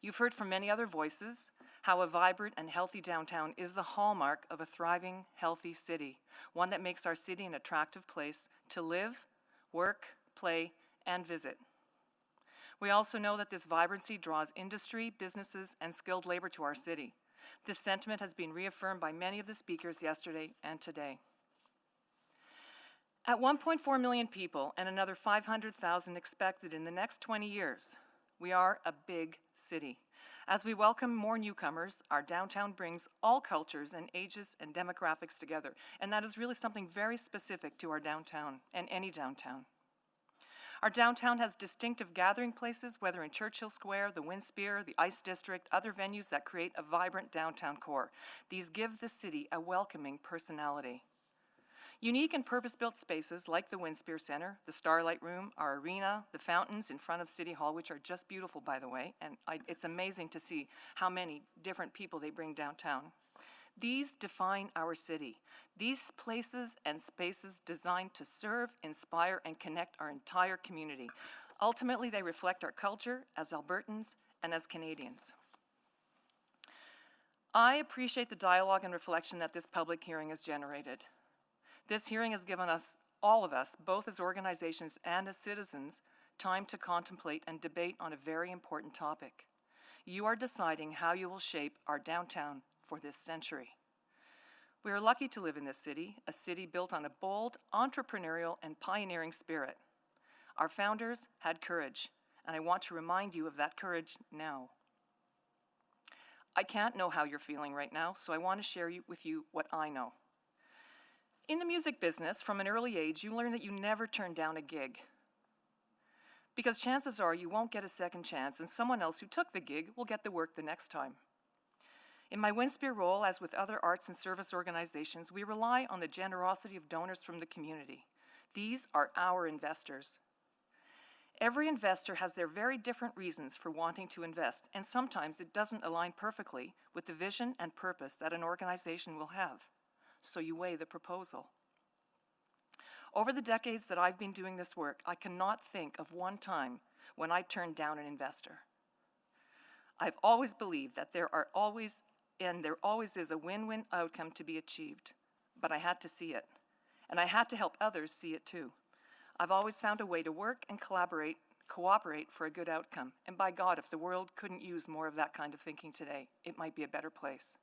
You've heard from many other voices how a vibrant and healthy downtown is the hallmark of a thriving, healthy city, one that makes our city an attractive place to live, work, play, and visit. We also know that this vibrancy draws industry, businesses, and skilled labor to our city. This sentiment has been reaffirmed by many of the speakers yesterday and today. At 1.4 million people and another 500,000 expected in the next 20 years, we are a big city. As we welcome more newcomers, our downtown brings all cultures and ages and demographics together, and that is really something very specific to our downtown and any downtown. Our downtown has distinctive gathering places, whether in Churchill Square, the Winspear, the ICE District, other venues that create a vibrant downtown core. These give the city a welcoming personality. Unique and purpose-built spaces like the Winspear Center, the Starlight Room, our arena, the fountains in front of City Hall, which are just beautiful, by the way, and it's amazing to see how many different people they bring downtown. These define our city. These places and spaces designed to serve, inspire, and connect our entire community. Ultimately, they reflect our culture as Albertans and as Canadians. I appreciate the dialogue and reflection that this public hearing has generated. This hearing has given us, all of us, both as organizations and as citizens, time to contemplate and debate on a very important topic. You are deciding how you will shape our downtown for this century. We are lucky to live in this city, a city built on a bold, entrepreneurial, and pioneering spirit. Our founders had courage, and I want to remind you of that courage now. I can't know how you're feeling right now, so I want to share with you what I know. In the music business, from an early age, you learn that you never turn down a gig. Because chances are you won't get a second chance, and someone else who took the gig will get the work the next time. In my WinSpear role, as with other arts and service organizations, we rely on the generosity of donors from the community. These are our investors. Every investor has their very different reasons for wanting to invest, and sometimes it doesn't align perfectly with the vision and purpose that an organization will have. So you weigh the proposal. Over the decades that I've been doing this work, I cannot think of one time when I turned down an investor. I've always believed that there always is a win-win outcome to be achieved, but I had to see it, and I had to help others see it too. I've always found a way to work and cooperate for a good outcome, and by God, if the world couldn't use more of that kind of thinking today, it might be a better place.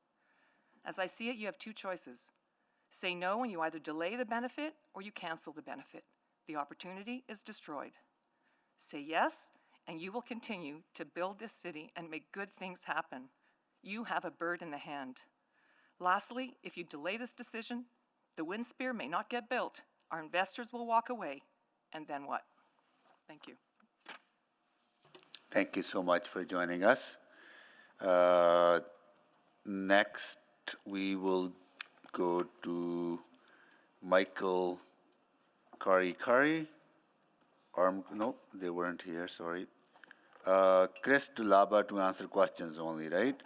As I see it, you have two choices. Say no and you either delay the benefit or you cancel the benefit. The opportunity is destroyed. Say yes, and you will continue to build this city and make good things happen. You have a bird in the hand. Lastly, if you delay this decision, the WinSpear may not get built, our investors will walk away, and then what? Thank you. Thank you so much for joining us. Next, we will go to Michael Kari. No, they weren't here, sorry. Chris Dulaba to answer questions only, right?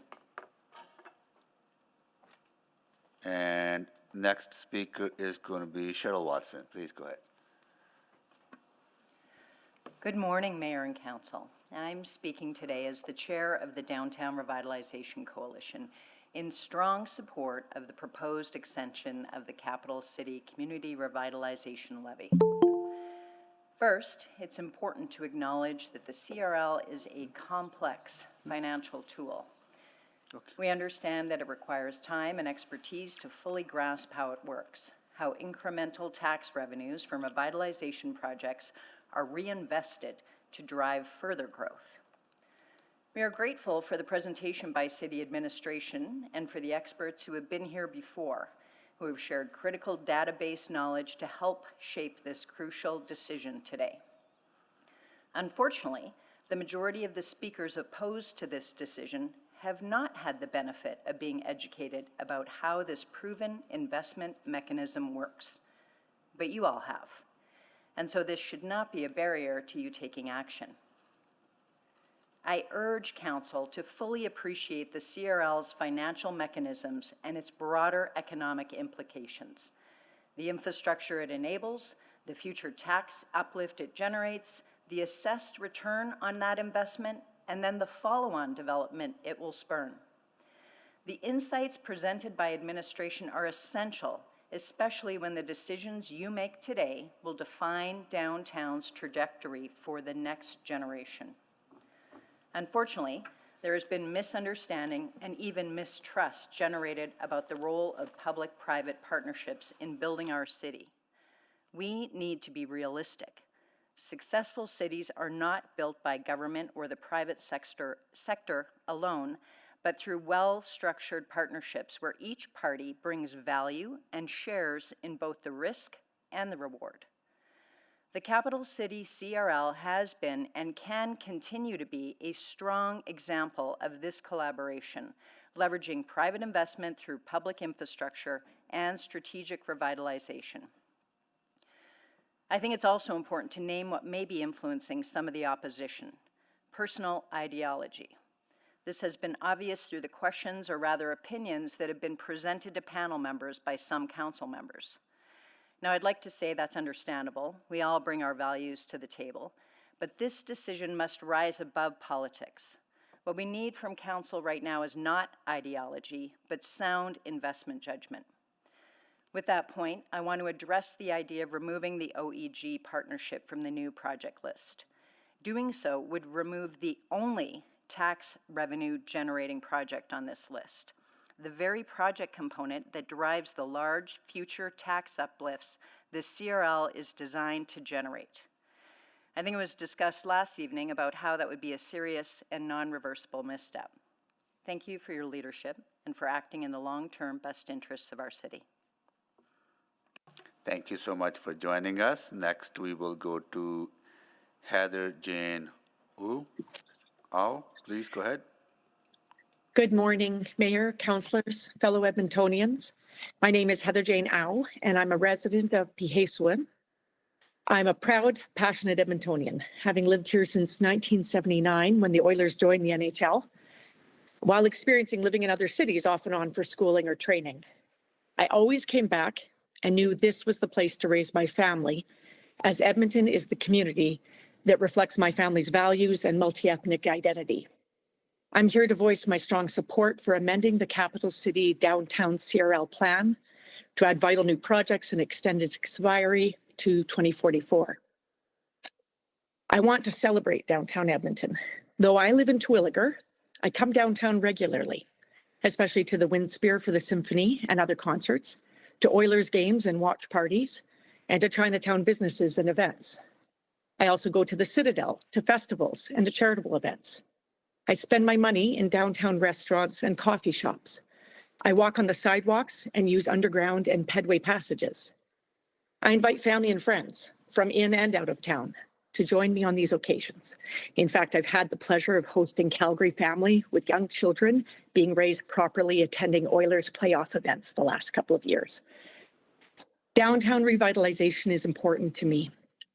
And next speaker is going to be Cheryl Watson. Please go ahead. Good morning, Mayor and Council. I'm speaking today as the chair of the Downtown Revitalization Coalition in strong support of the proposed extension of the Capital City Community Revitalization Levy. First, it's important to acknowledge that the CRL is a complex financial tool. Okay. We understand that it requires time and expertise to fully grasp how it works, how incremental tax revenues from revitalization projects are reinvested to drive further growth. We are grateful for the presentation by City Administration and for the experts who have been here before, who have shared critical database knowledge to help shape this crucial decision today. Unfortunately, the majority of the speakers opposed to this decision have not had the benefit of being educated about how this proven investment mechanism works. But you all have. And so this should not be a barrier to you taking action. I urge Council to fully appreciate the CRL's financial mechanisms and its broader economic implications, the infrastructure it enables, the future tax uplift it generates, the assessed return on that investment, and then the follow-on development it will spurn. The insights presented by administration are essential, especially when the decisions you make today will define downtown's trajectory for the next generation. Unfortunately, there has been misunderstanding and even mistrust generated about the role of public-private partnerships in building our city. We need to be realistic. Successful cities are not built by government or the private sector alone, but through well-structured partnerships where each party brings value and shares in both the risk and the reward. The Capital City CRL has been and can continue to be a strong example of this collaboration, leveraging private investment through public infrastructure and strategic revitalization. I think it's also important to name what may be influencing some of the opposition: personal ideology. The This has been obvious through the questions, or rather opinions, that have been presented to panel members by some council members. Now, I'd like to say that's understandable. We all bring our values to the table, but this decision must rise above politics. What we need from council right now is not ideology, but sound investment judgment. With that point, I want to address the idea of removing the OEG partnership from the new project list. Doing so would remove the only tax revenue generating project on this list, the very project component that drives the large future tax uplifts the CRL is designed to generate. I think it was discussed last evening about how that would be a serious and non-reversible misstep. Thank you for your leadership and for acting in the long-term best interests of our city. Thank you so much for joining us. Next, we will go to Heather Jane Au. Please go ahead. Good morning, Mayor, councillors, fellow Edmontonians. My name is Heather Jane Au, and I'm a resident of Piheswin. I'm a proud, passionate Edmontonian, having lived here since 1979 when the Oilers joined the NHL, while experiencing living in other cities off and on for schooling or training. I always came back and knew this was the place to raise my family, as Edmonton is the community that reflects my family's values and multi-ethnic identity. I'm here to voice my strong support for amending the capital city downtown CRL plan to add vital new projects and extend its expiry to 2044. I want to celebrate downtown Edmonton. Though I live in Terwillegar, I come downtown regularly, especially to the Windspear for the symphony and other concerts, to Oilers games and watch parties, and to Chinatown businesses and events. I also go to the Citadel, to festivals and to charitable events. I spend my money in downtown restaurants and coffee shops. I walk on the sidewalks and use underground and pedway passages. I invite family and friends from in and out of town to join me on these occasions. In fact, I've had the pleasure of hosting Calgary family with young children being raised properly attending Oilers playoff events the last couple of years. Downtown revitalization is important to me.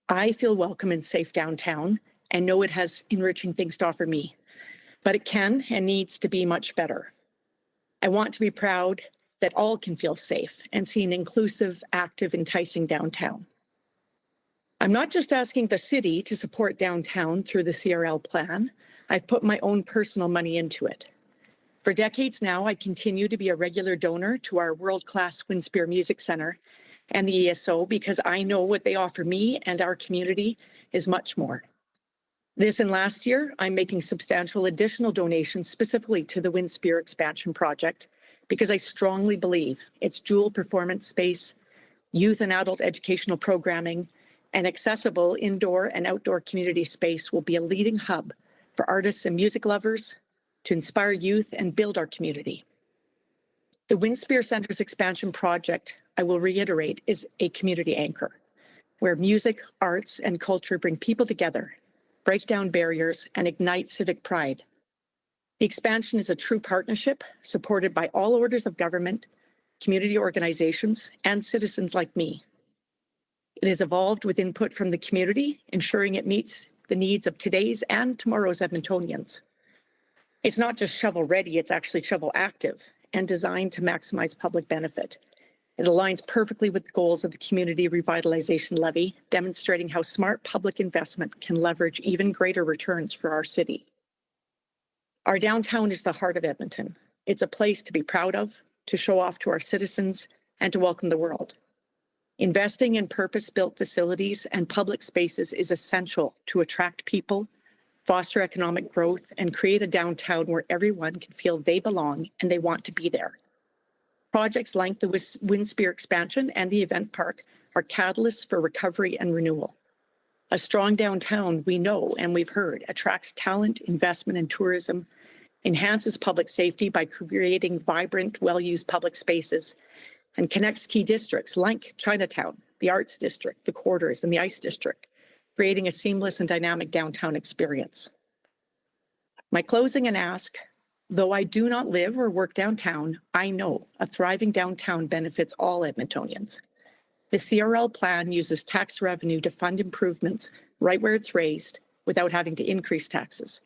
I feel welcome and safe downtown and know it has enriching things to offer me, but it can and needs to be much better. I want to be proud that all can feel safe and see an inclusive, active, enticing downtown. I'm not just asking the city to support downtown through the CRL plan. I've put my own personal money into it. For decades now, I continue to be a regular donor to our world-class Windspear Music Centre and the ESO because I know what they offer me and our community is much more. This and last year, I'm making substantial additional donations specifically to the Windspear expansion project because I strongly believe its dual performance space, youth and adult educational programming, and accessible indoor and outdoor community space will be a leading hub for artists and music lovers to inspire youth and build our community. The Windspear Centre's expansion project, I will reiterate, is a community anchor where music, arts, and culture bring people together, break down barriers, and ignite civic pride. The expansion is a true partnership supported by all orders of government, community organizations, and citizens like me. It has evolved with input from the community, ensuring it meets the needs of today's and tomorrow's Edmontonians. It's not just shovel-ready, it's actually shovel-active and designed to maximize public benefit. It aligns perfectly with the goals of the Community Revitalization Levy, demonstrating how smart public investment can leverage even greater returns for our city. Our downtown is the heart of Edmonton. It's a place to be proud of, to show off to our citizens, and to welcome the world. Investing in purpose-built facilities and public spaces is essential to attract people, foster economic growth, and create a downtown where everyone can feel they belong and they want to be there. Projects like the Windspear expansion and the event park are catalysts for recovery and renewal. A strong downtown, we know and we've heard, attracts talent, investment, and tourism, enhances public safety by creating vibrant, well-used public spaces, and connects key districts like Chinatown, the Arts District, the Quarters, and the Ice District, creating a seamless and dynamic downtown experience. My closing and ask, though I do not live or work downtown, I know a thriving downtown benefits all Edmontonians. The CRL plan uses tax revenue to fund improvements right where it's raised without having to increase taxes.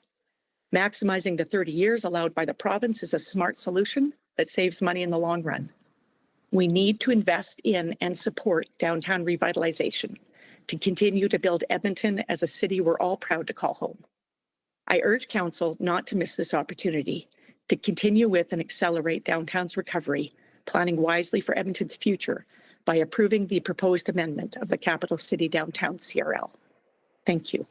Maximizing the 30 years allowed by the province is a smart solution that saves money in the long run. We need to invest in and support downtown revitalization to continue to build Edmonton as a city we're all proud to call home. I urge Council not to miss this opportunity to continue with and accelerate downtown's recovery, planning wisely for Edmonton's future by approving the proposed amendment of the Capital City Downtown CRL. Thank you.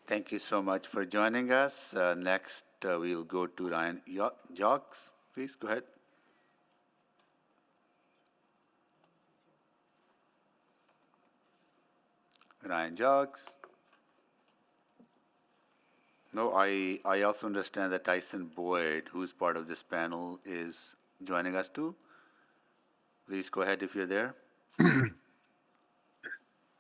Thank you so much for joining us. Next, we'll go to Ryan Jocks. Please go ahead. Ryan Jocks. No, I also understand that Tyson Boyd, who's part of this panel, is joining us too. Please go ahead if you're there.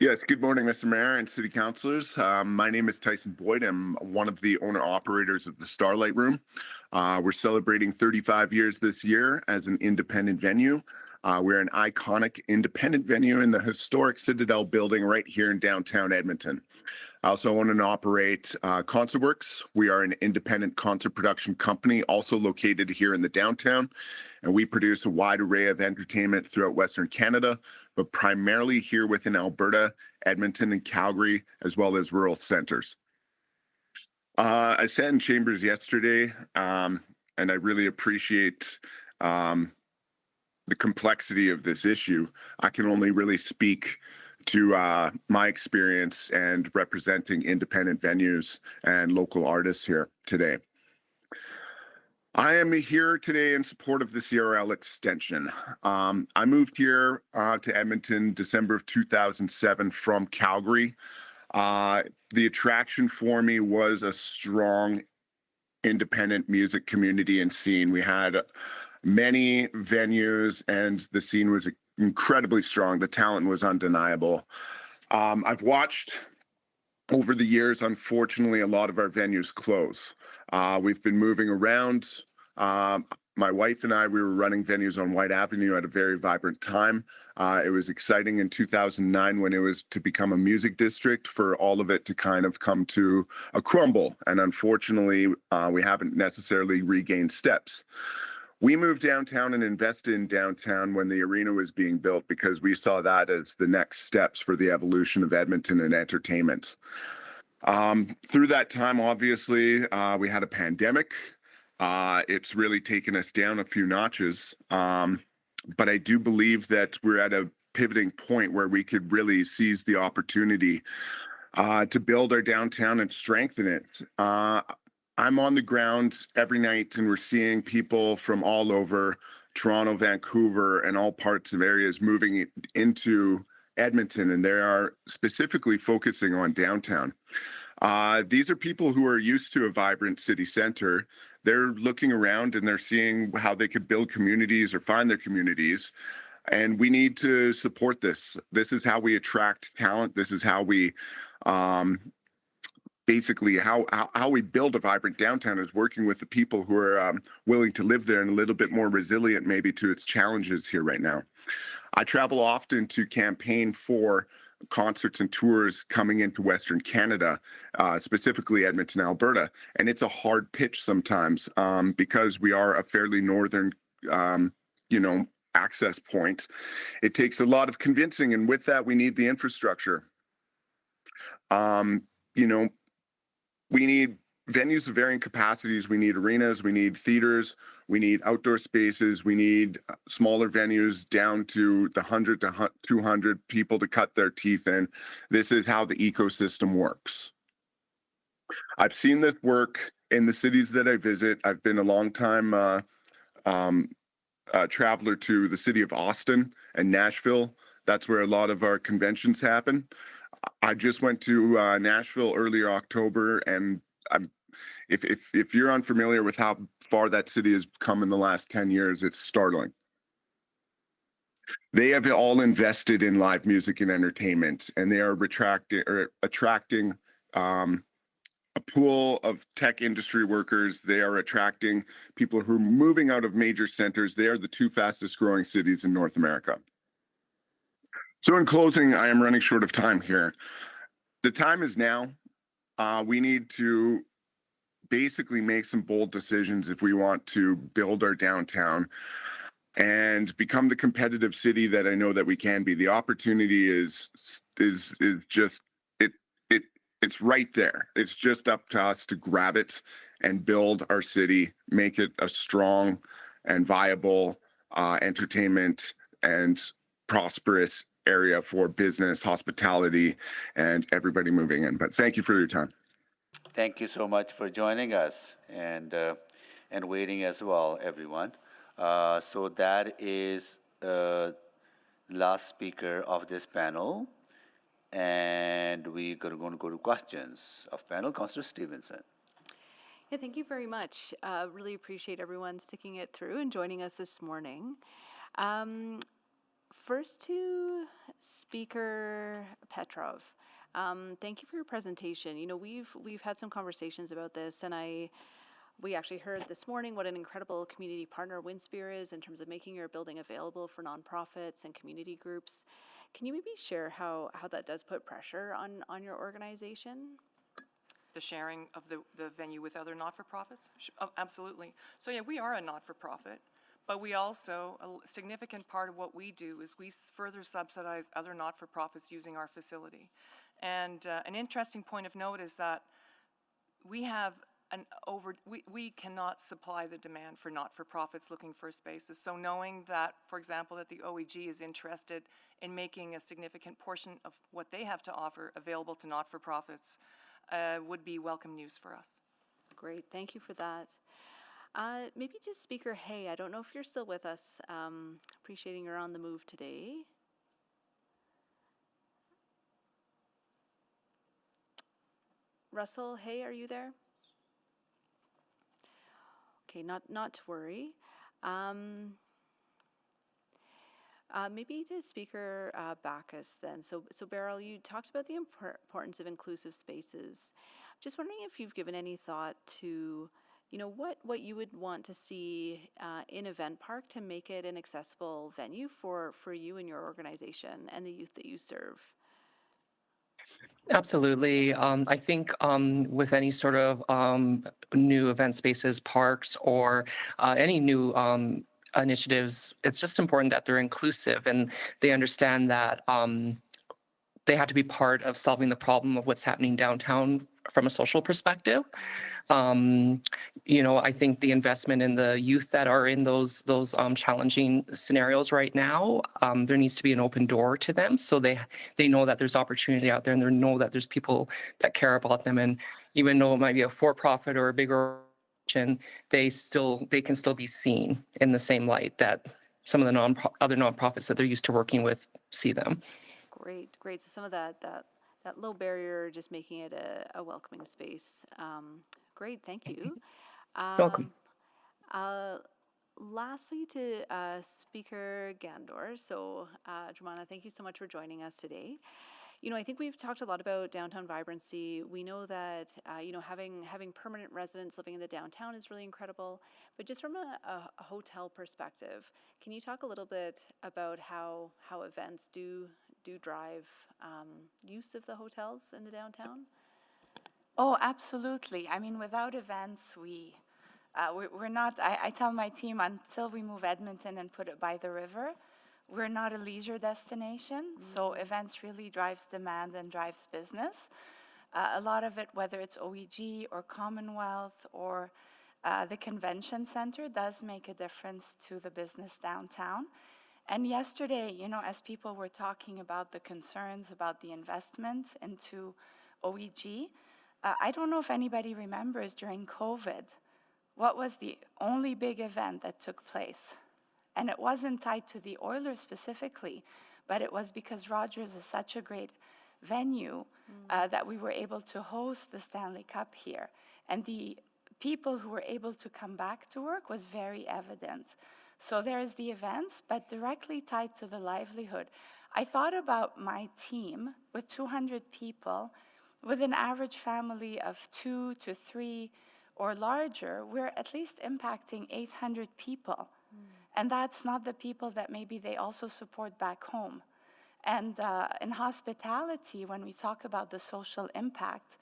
Yes, good morning, Mr. Mayor and City Councilors. My name is Tyson Boyd. I'm one of the owner-operators of the Starlight Room. We're celebrating 35 years this year as an independent venue. We're an iconic independent venue in the historic Citadel building right here in downtown Edmonton. I also own and operate ConcertWorks. We are an independent concert production company also located here in the downtown, and we produce a wide array of entertainment throughout Western Canada, but primarily here within Alberta, Edmonton, and Calgary, as well as rural centers. I sat in chambers yesterday, and I really appreciate the complexity of this issue. I can only really speak to my experience and representing independent venues and local artists here today. I am here today in support of the CRL extension. I moved here to Edmonton December of 2007 from Calgary. The attraction for me was a strong independent music community and scene. We had many venues and the scene was incredibly strong. The talent was undeniable. I've watched over the years, unfortunately, a lot of our venues close. We've been moving around. My wife and I, we were running venues on White Avenue at a very vibrant time. It was exciting in 2009 when it was to become a music district for all of it to kind of come to a crumble. And unfortunately, we haven't necessarily regained steps. We moved downtown and invested in downtown when the arena was being built because we saw that as the next steps for the evolution of Edmonton and entertainment. Through that time, obviously, we had a pandemic. It's really taken us down a few notches. But I do believe that we're at a pivoting point where we could really seize the opportunity to build our downtown and strengthen it. I'm on the ground every night and we're seeing people from all over Toronto, Vancouver, and all parts of areas moving into Edmonton, and they are specifically focusing on downtown. These are people who are used to a vibrant city center. They're looking around and they're seeing how they could build communities or find their communities. And we need to support this. This is how we attract talent. This is how we basically how we build a vibrant downtown is working with the people who are willing to live there and a little bit more resilient maybe to its challenges here right now. I travel often to campaign for concerts and tours coming into Western Canada, specifically Edmonton, Alberta. And it's a hard pitch sometimes because we are a fairly northern, access point. It takes a lot of convincing. And with that, we need the infrastructure. We need venues of varying capacities. We need arenas, we need theaters, we need outdoor spaces, we need smaller venues down to the 100 to 200 people to cut their teeth in. This is how the ecosystem works. I've seen this work in the cities that I visit. I've been a long time traveler to the city of Austin and Nashville. That's where a lot of our conventions happen. I just went to Nashville earlier October, and if you're unfamiliar with how far that city has come in the last 10 years, it's startling. They have all invested in live music and entertainment, and they are attracting a pool of tech industry workers. They are attracting people who are moving out of major centers. They are the two fastest growing cities in North America. So in closing, I am running short of time here. The time is now. We need to basically make some bold decisions if we want to build our downtown and become the competitive city that I know that we can be. The opportunity is just it's right there. It's just up to us to grab it and build our city, make it a strong and viable entertainment and prosperous area for business, hospitality, and everybody moving in. But thank you for your time. Thank you so much for joining us and waiting as well, everyone. So that is last speaker of this panel. And we're going to go to questions of panel. Councillor Stevenson. Yeah, thank you very much. Really appreciate everyone sticking it through and joining us this morning. First to Speaker Petrov. Thank you for your presentation. You know, we've had some conversations about this, and we actually heard this morning what an incredible community partner WinSpear is in terms of making your building available for nonprofits and community groups. Can you maybe share how that does put pressure on your organization? The sharing of the venue with other not-for-profits? Oh, absolutely. So yeah, we are a not-for-profit, but we also, a significant part of what we do is we further subsidize other not-for-profits using our facility. And an interesting point of note is that we have we cannot supply the demand for not-for-profits looking for spaces. So knowing that, for example, that the OEG is interested in making a significant portion of what they have to offer available to not-for-profits would be welcome news for us. Great, thank you for that. Maybe to Speaker Hay, I don't know if you're still with us. Appreciating you're on the move today. Russell Hay, are you there? Okay, not to worry. Maybe to Speaker Bacchus then. So Beryl, you talked about the importance of inclusive spaces. Just wondering if you've given any thought to, you know, what you would want to see in Event Park to make it an accessible venue for you and your organization and the youth that you serve. Absolutely. I think with any sort of new event spaces, parks, or any new initiatives, it's just important that they're inclusive and they understand that they have to be part of solving the problem of what's happening downtown from a social perspective. You know, I think the investment in the youth that are in those challenging scenarios right now, there needs to be an open door to them, so they know that there's opportunity out there, and they know that there's people that care about them. And even though it might be a for-profit or a bigger organization, they can still be seen in the same light that some of the other nonprofits that they're used to working with see them. Great. So some of that low barrier, just making it a welcoming space. Great, thank you. Welcome. Lastly, to Speaker Gandor. So, Jumana, thank you so much for joining us today. You know, I think we've talked a lot about downtown vibrancy. We know that, you know, having permanent residents living in the downtown is really incredible. But just from a hotel perspective, can you talk a little bit about how events do drive use of the hotels in the downtown? Oh, absolutely. I mean, without events, we're not, I tell my team, until we move Edmonton and put it by the river, we're not a leisure destination. So events really drives demand and drives business. A lot of it, whether it's OEG or Commonwealth or the convention center, does make a difference to the business downtown. And yesterday, you know, as people were talking about the concerns about the investments into OEG, I don't know if anybody remembers during COVID, what was the only big event that took place? And it wasn't tied to the Oilers specifically, but it was because Rogers is such a great venue that we were able to host the Stanley Cup here. And the people who were able to come back to work was very evident. So there's the events, but directly tied to the livelihood. I thought about my team with 200 people, with an average family of 2 to 3 or larger, we're at least impacting 800 people. And that's not the people that maybe they also support back home. And in hospitality, when we talk about the social impact,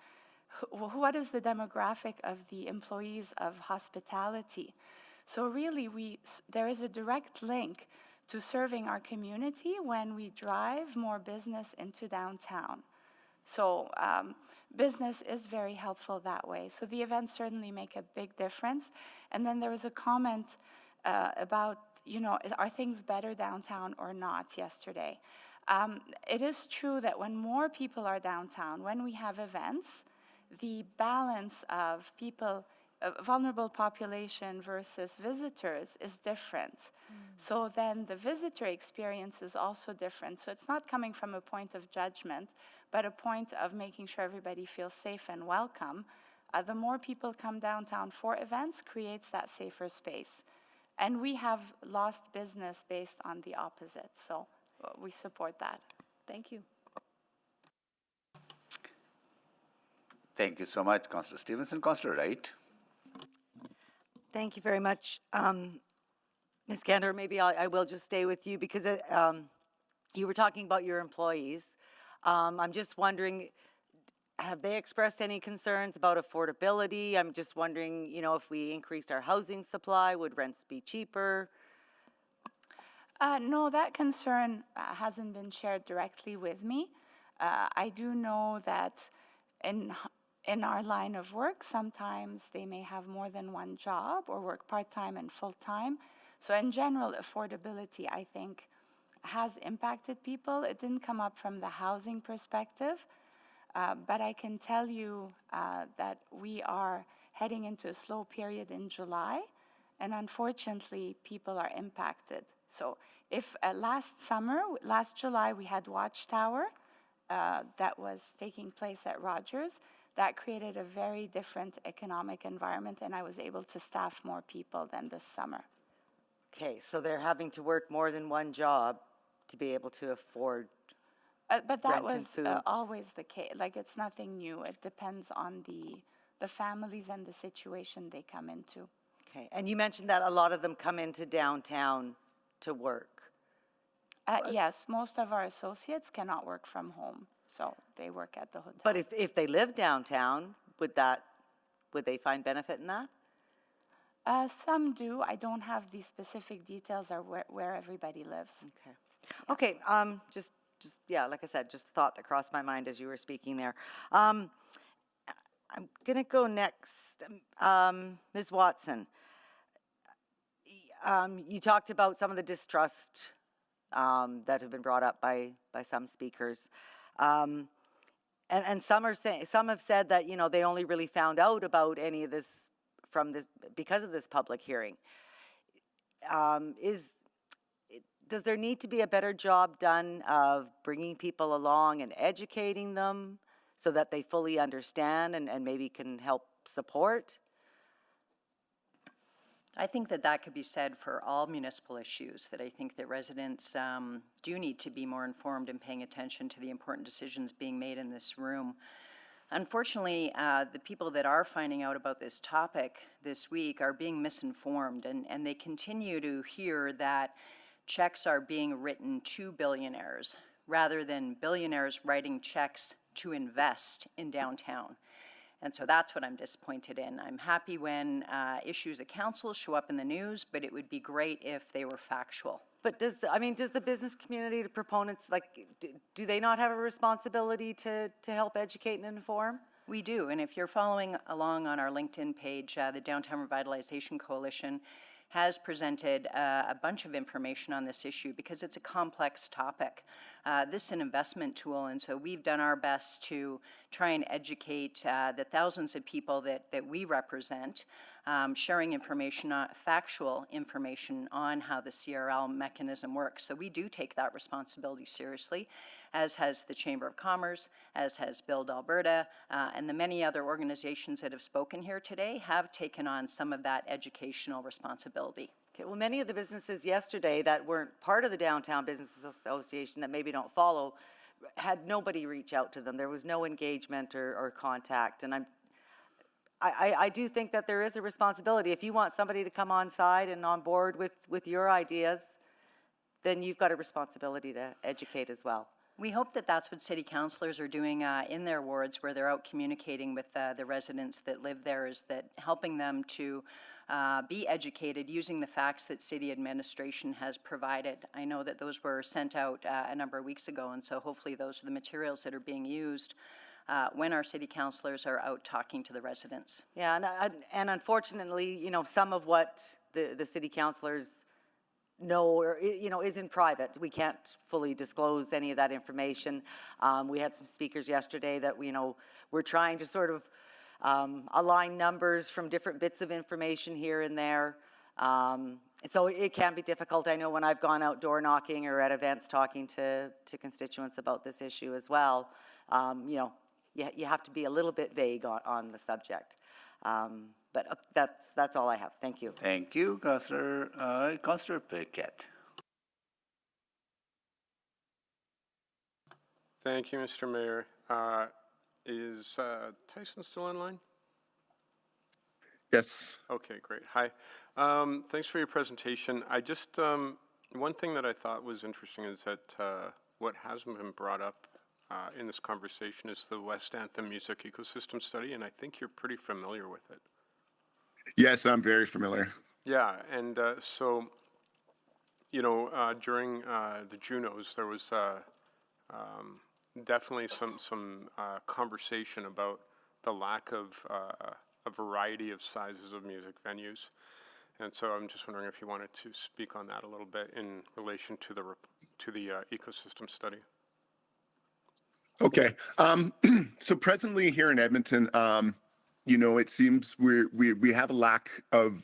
what is the demographic of the employees of hospitality? So really, there is a direct link to serving our community when we drive more business into downtown. So business is very helpful that way. So the events certainly make a big difference. And then there was a comment about, are things better downtown or not yesterday? It is true that when more people are downtown, when we have events, the balance of people, vulnerable population versus visitors is different. So then the visitor experience is also different. So it's not coming from a point of judgment, but a point of making sure everybody feels safe and welcome. The more people come downtown for events creates that safer space. And we have lost business based on the opposite. So we support that. Thank you. Thank you so much, Councillor Stevenson. Councillor Wright. Thank you very much. Ms. Gander, maybe I will just stay with you because you were talking about your employees. I'm just wondering, have they expressed any concerns about affordability? I'm just wondering, if we increased our housing supply, would rents be cheaper? No, that concern hasn't been shared directly with me. I do know that in our line of work, sometimes they may have more than one job or work part-time and full-time. So in general, affordability, I think, has impacted people. It didn't come up from the housing perspective, but I can tell you that we are heading into a slow period in July, and unfortunately, people are impacted. So if last July, we had Watchtower that was taking place at Rogers, that created a very different economic environment, and I was able to staff more people than this summer. Okay, so they're having to work more than one job to be able to afford but that rent and was food. Always the case. Like, it's nothing new. It depends on the families and the situation they come into. Okay, and you mentioned that a lot of them come into downtown to work. Yes, most of our associates cannot work from home, so they work at the hotel. But if they live downtown, would they find benefit in that? Some do. I don't have the specific details or where everybody lives. Okay. Okay. Just yeah. Like I said, just a thought that crossed my mind as you were speaking there. I'm gonna go next, Ms. Watson. You talked about some of the distrust that have been brought up by some speakers, and some have said that they only really found out about any of this because of this public hearing. Does there need to be a better job done of bringing people along and educating them so that they fully understand and maybe can help support? I think that could be said for all municipal issues, that I think that residents do need to be more informed and paying attention to the important decisions being made in this room. Unfortunately, the people that are finding out about this topic this week are being misinformed, and they continue to hear that checks are being written to billionaires rather than billionaires writing checks to invest in downtown. And so that's what I'm disappointed in. I'm happy when issues at council show up in the news, but it would be great if they were factual. But does the business community, the proponents, do they not have a responsibility to help educate and inform? We do, and if you're following along on our LinkedIn page, the Downtown Revitalization Coalition has presented a bunch of information on this issue because it's a complex topic. This is an investment tool, and so we've done our best to try and educate the thousands of people that we represent, sharing information, factual information on how the CRL mechanism works. So we do take that responsibility seriously, as has the Chamber of Commerce, as has Build Alberta, and the many other organizations that have spoken here today have taken on some of that educational responsibility. Okay, well, many of the businesses yesterday that weren't part of the Downtown Business Association, that maybe don't follow, had nobody reach out to them. There was no engagement or contact, and I do think that there is a responsibility. If you want somebody to come on side and on board with your ideas, then you've got a responsibility to educate as well. We hope that that's what city councillors are doing in their wards, where they're out communicating with the residents that live there, is that helping them to be educated using the facts that city administration has provided. I know that those were sent out a number of weeks ago, and so hopefully those are the materials that are being used when our city councillors are out talking to the residents. Yeah, and unfortunately, you know, some of what the city councillors know, or, you know, is in private. We can't fully disclose any of that information. We had some speakers yesterday that, you know, we're trying to sort of align numbers from different bits of information here and there. So it can be difficult. I know when I've gone out door knocking or at events talking to constituents about this issue as well, you know, you have to be a little bit vague on the subject. But that's all I have. Thank you. Thank you, Councillor. Councillor Pickett. Thank you, Mr. Mayor. Is Tyson still online? Yes. Okay, great. Hi. Thanks for your presentation. I just, one thing that I thought was interesting is that what hasn't been brought up in this conversation is the West Anthem Music Ecosystem Study, and I think you're pretty familiar with it. Yes, I'm very familiar. Yeah, and so, you know, during the Junos, there was definitely some conversation about the lack of a variety of sizes of music venues. And so I'm just wondering if you wanted to speak on that a little bit in relation to the ecosystem study. Okay. So presently here in Edmonton, you know, it seems we have a lack of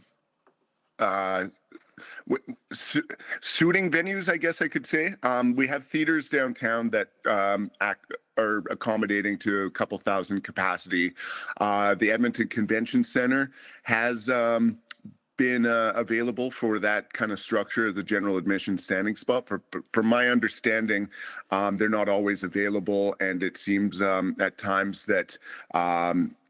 suiting venues, I guess I could say. We have theaters downtown that are accommodating to a couple thousand capacity. The Edmonton Convention Center has been available for that kind of structure as a general admission standing spot. From my understanding, they're not always available, and it seems at times that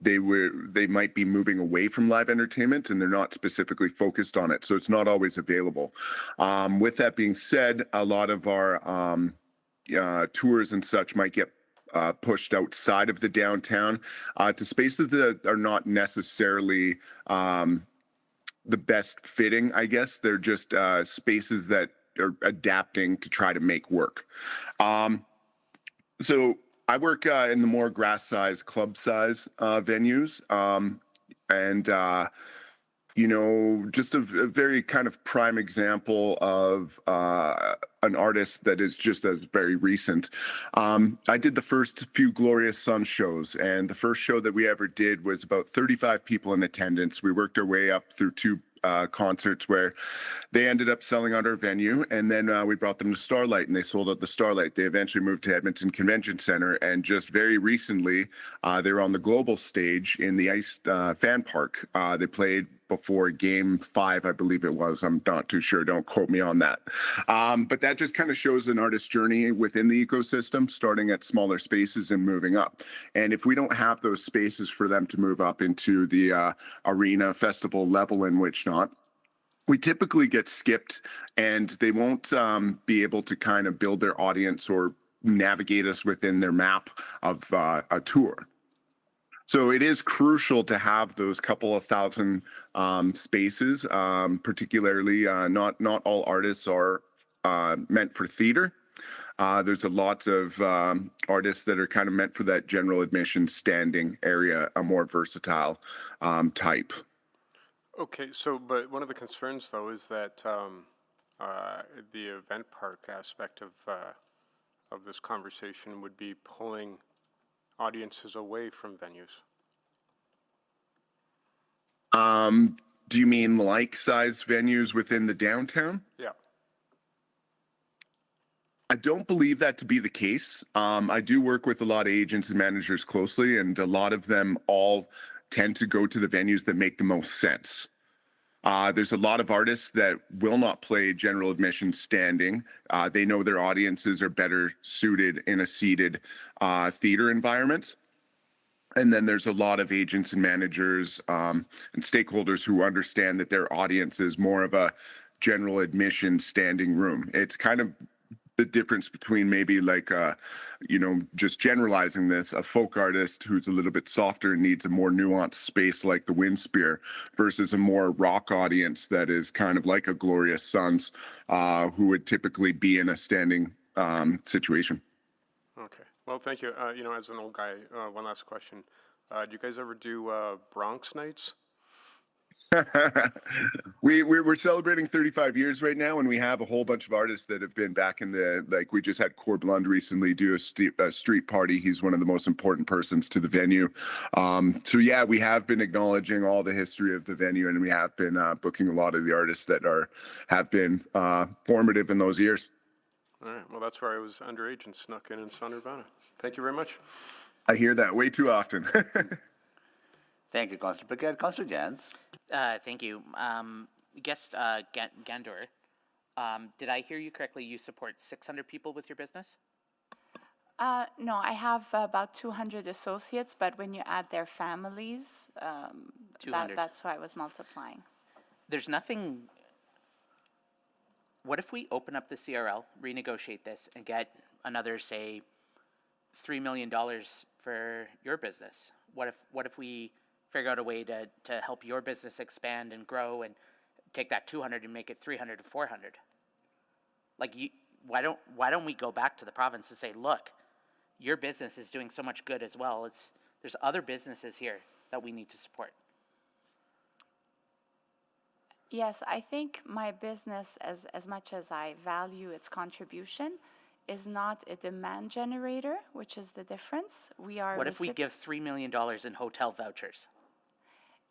they might be moving away from live entertainment, and they're not specifically focused on it, so it's not always available. With that being said, a lot of our tours and such might get pushed outside of the downtown to spaces that are not necessarily the best fitting, I guess. They're just spaces that are adapting to try to make work. So I work in the more grass size, club size venues. And you know, just a very kind of prime example of an artist that is just as very recent. I did the first few Glorious Sun shows, and the first show that we ever did was about 35 people in attendance. We worked our way up through two concerts where they ended up selling out our venue, and then we brought them to Starlight, and they sold out the Starlight. They eventually moved to Edmonton Convention Center, and just very recently they were on the global stage in the Ice Fan Park. They played before Game 5, I believe it was. I'm not too sure. Don't quote me on that. But that just kind of shows an artist's journey within the ecosystem, starting at smaller spaces and moving up. And if we don't have those spaces for them to move up into the arena, festival level and which not, we typically get skipped, and they won't be able to kind of build their audience or navigate us within their map of a tour. So it is crucial to have those couple of thousand spaces, particularly not all artists are meant for theater. There's a lot of artists that are kind of meant for that general admission standing area, a more versatile type. Okay, so but one of the concerns though is that the event park aspect of this conversation would be pulling audiences away from venues. Do you mean like size venues within the downtown? Yeah. I don't believe that to be the case. I do work with a lot of agents and managers closely, and a lot of them all tend to go to the venues that make the most sense. There's a lot of artists that will not play general admission standing. They know their audiences are better suited in a seated theater environment. And then there's a lot of agents and managers and stakeholders who understand that their audience is more of a general admission standing room. It's kind of the difference between maybe like just generalizing this, a folk artist who's a little bit softer and needs a more nuanced space like the Wind Spear versus a more rock audience that is kind of like a Glorious Sons, who would typically be in a standing situation. Okay. Well, thank you. As an old guy, one last question. Do you guys ever do Bronx nights? We're celebrating 35 years right now, and we have a whole bunch of artists that have been back in we just had Cord Blund recently do a street party. He's one of the most important persons to the venue. So yeah, we have been acknowledging all the history of the venue, and we have been booking a lot of the artists that have been formative in those years. All right. Well, that's where I was underage and snuck in Sun Urbana. Thank you very much. I hear that way too often. Thank you, Councillor Pickett. Councillor Jans. Thank you. Guest Gandor, did I hear you correctly? You support 600 people with your business? No, I have about 200 associates, but when you add their families, 200. That's why I was multiplying. There's nothing. What if we open up the CRL, renegotiate this, and get another, say, $3 million for your business? What if we figure out a way to help your business expand and grow and take that 200 and make it 300 to 400? Why don't we go back to the province and say, look, your business is doing so much good as well. There's other businesses here that we need to support. Yes, I think my business, as much as I value its contribution, is not a demand generator, which is the difference. We are. What if we give $3 million in hotel vouchers?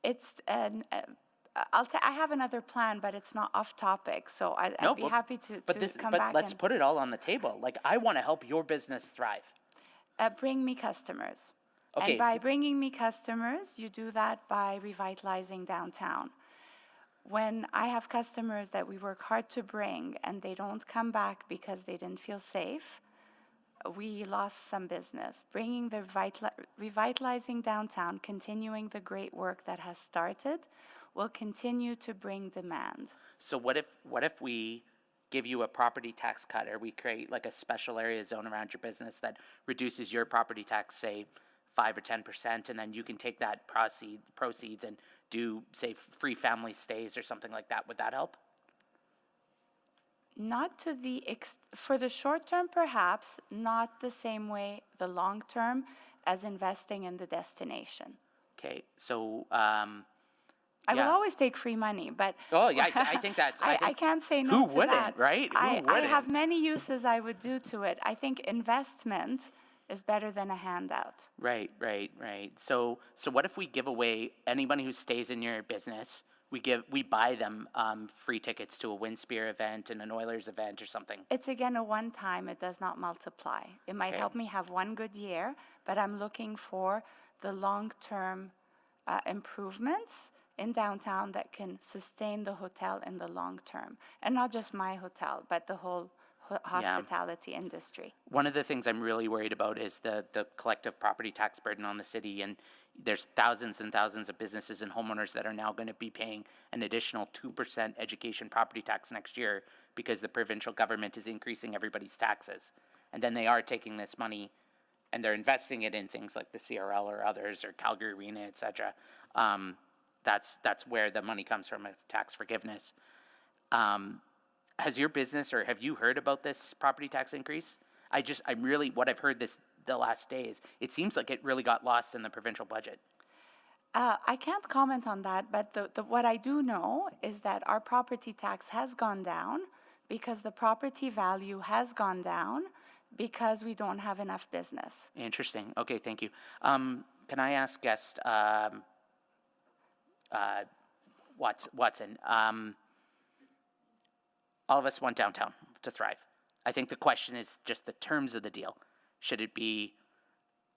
It's an. I have another plan, but it's not off topic. So I'd be happy to come back. But let's put it all on the table. I want to help your business thrive. Bring me customers. Okay. And by bringing me customers, you do that by revitalizing downtown. When I have customers that we work hard to bring and they don't come back because they didn't feel safe, we lost some business. Bringing the revitalizing downtown, continuing the great work that has started, will continue to bring demand. So what if we give you a property tax cut, or we create a special area zone around your business that reduces your property tax, say 5 or 10%, and then you can take that proceeds and do, say, free family stays or something like that? Would that help? Not to the for the short term, perhaps, not the same way the long term as investing in the destination. Okay, so I will always take free money, but I think that's. I can't say no who to wouldn't, that. right? Who I wouldn't? have many uses I would do to it. I think investment is better than a handout. Right. So what if we give away anybody who stays in your business? We buy them free tickets to a Wind Spear event and an Oilers event or something. It's again a one time. It does not multiply. It might help me have one good year, but I'm looking for the long term improvements in downtown that can sustain the hotel in the long term, and not just my hotel, but the whole hospitality industry. One of the things I'm really worried about is the collective property tax burden on the city, and there's thousands and thousands of businesses and homeowners that are now going to be paying an additional 2% education property tax next year because the provincial government is increasing everybody's taxes. And then they are taking this money and they're investing it in things like the CRL or others or Calgary Arena, et cetera. That's where the money comes from, tax forgiveness. Has your business, or have you heard about this property tax increase? What I've heard the last days, it seems like it really got lost in the provincial budget. I can't comment on that, but what I do know is that our property tax has gone down because the property value has gone down because we don't have enough business. Interesting. Okay, thank you. Can I ask guest Watson? All of us want downtown to thrive. I think the question is just the terms of the deal. Should it be,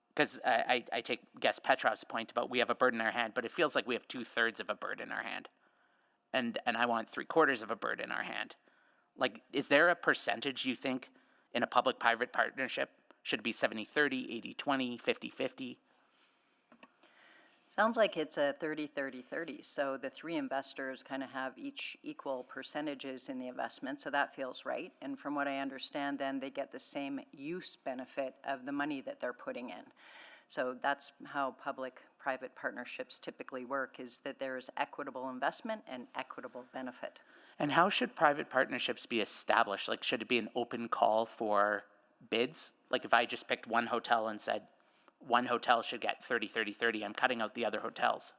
because I take guest Petrov's point about we have a bird in our hand, but it feels like we have 2/3 of a bird in our hand. And I want 3/4 of a bird in our hand. Is there a percentage you think in a public-private partnership? Should it be 70-30, 80-20, 50-50? Sounds like it's a 30-30-30. So the three investors kind of have each equal percentages in the investment. So that feels right. And from what I understand, then they get the same use benefit of the money that they're putting in. So that's how public-private partnerships typically work, is that there is equitable investment and equitable benefit. And how should private partnerships be established? Like, should it be an open call for bids? Like, if I just picked one hotel and said, one hotel should get 30-30-30, I'm cutting out the other hotels.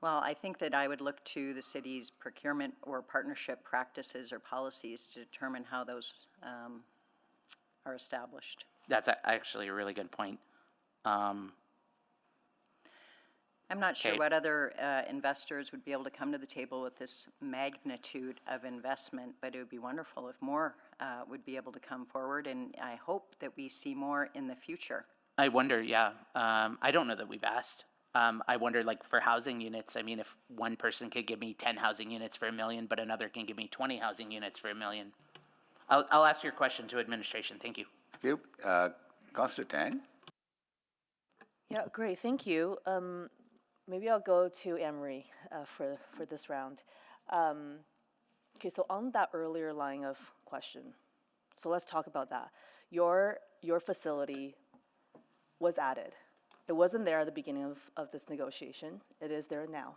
Well, I think that I would look to the city's procurement or partnership practices or policies to determine how those are established. That's actually a really good point. I'm not sure Okay. what other investors would be able to come to the table with this magnitude of investment, but it would be wonderful if more would be able to come forward, and I hope that we see more in the future. I wonder, yeah. I don't know that we've asked. I wonder, like, for housing units, I mean, if one person could give me 10 housing units for $1 million, but another can give me 20 housing units for $1 million. I'll ask your question to administration. Thank you. Okay, Councillor Tang? Yeah, great, thank you. Maybe I'll go to Anne-Marie for this round. Okay, so on that earlier line of question, so let's talk about that. Your facility was added. It wasn't there at the beginning of this negotiation. It is there now.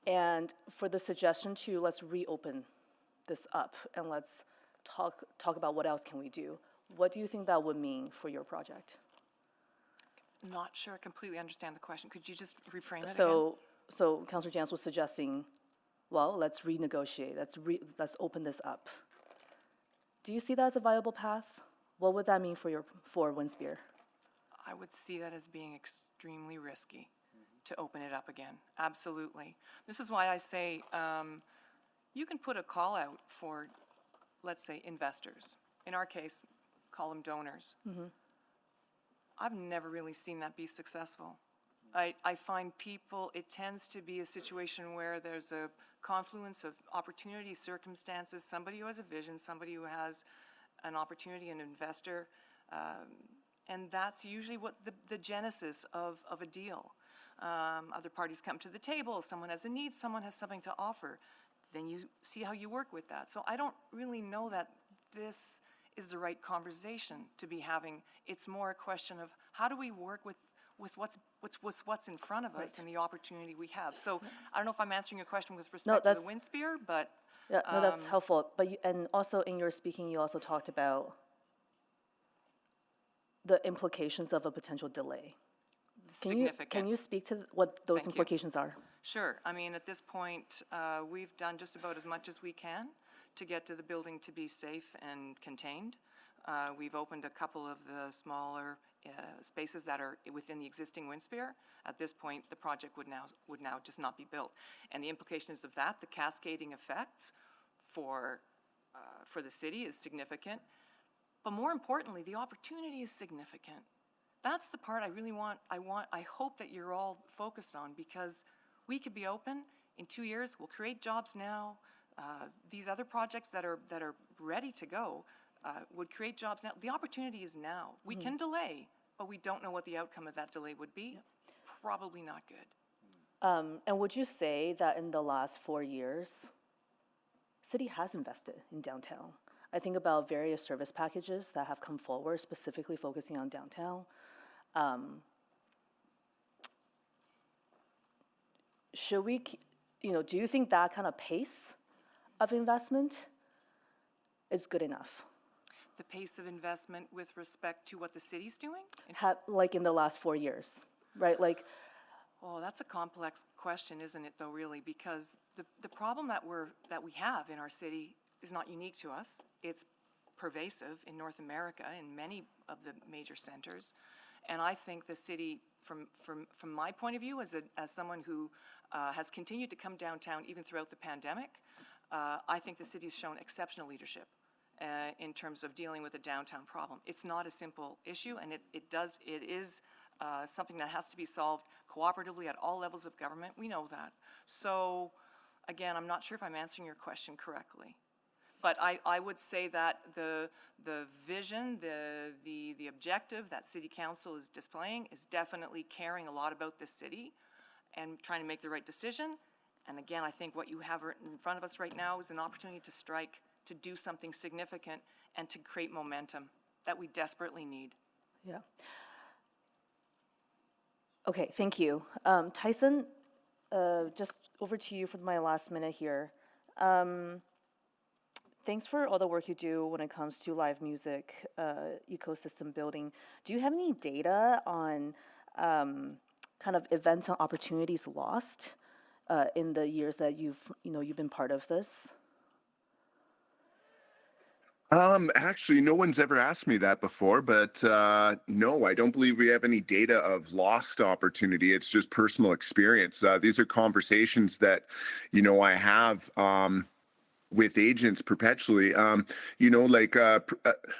And for the suggestion to let's reopen this up and let's talk about what else can we do. What do you think that would mean for your project? Not sure I completely understand the question. Could you just reframe it again? So Councillor Jans was suggesting, well, let's renegotiate, let's open this up. Do you see that as a viable path? What would that mean for Windspear? I would see that as being extremely risky to open it up again. Absolutely. This is why I say you can put a call out for, let's say, investors. In our case, call them donors. Mm-hmm. I've never really seen that be successful. I find people, it tends to be a situation where there's a confluence of opportunity, circumstances, somebody who has a vision, somebody who has an opportunity, an investor, and that's usually what the genesis of a deal. Other parties come to the table, someone has a need, someone has something to offer. Then you see how you work with that. So I don't really know that this is the right conversation to be having. It's more a question of how do we work with what's in front of us and the opportunity we have. So I don't know if I'm answering your question with respect to the Windspear, but yeah, no, that's helpful. But and also in your speaking, you also talked about the implications of a potential delay. Significant. Can you speak to what those implications are? Sure. I mean, at this point, we've done just about as much as we can to get to the building to be safe and contained. We've opened a couple of the smaller spaces that are within the existing Windspear. At this point, the project would now just not be built. And the implications of that, the cascading effects for the city is significant. But more importantly, the opportunity is significant. That's the part I really I hope that you're all focused on, because we could be open in 2 years. We'll create jobs now. These other projects that are ready to go would create jobs now. The opportunity is now. We can delay, but we don't know what the outcome of that delay would be. Probably not good. And would you say that in the last 4 years, city has invested in downtown? I think about various service packages that have come forward, specifically focusing on downtown. Should we, do you think that kind of pace of investment is good enough? The pace of investment with respect to what the city's doing? Like in the last 4 years, right? Like, oh, that's a complex question, isn't it, though, really? Because the problem that we have in our city is not unique to us. It's pervasive in North America, in many of the major centers. And I think the city, from my point of view, as someone who has continued to come downtown even throughout the pandemic, I think the city's shown exceptional leadership in terms of dealing with the downtown problem. It's not a simple issue, and it is something that has to be solved cooperatively at all levels of government. We know that. So, again, I'm not sure if I'm answering your question correctly. But I would say that the vision, the objective that City Council is displaying is definitely caring a lot about this city and trying to make the right decision. And again, I think what you have in front of us right now is an opportunity to strike, to do something significant, and to create momentum that we desperately need. Yeah. Okay, thank you. Tyson, just over to you for my last minute here. Thanks for all the work you do when it comes to live music ecosystem building. Do you have any data on kind of events and opportunities lost in the years that you've been part of this? Actually, no one's ever asked me that before, but no, I don't believe we have any data of lost opportunity. It's just personal experience. These are conversations that, I have with agents perpetually.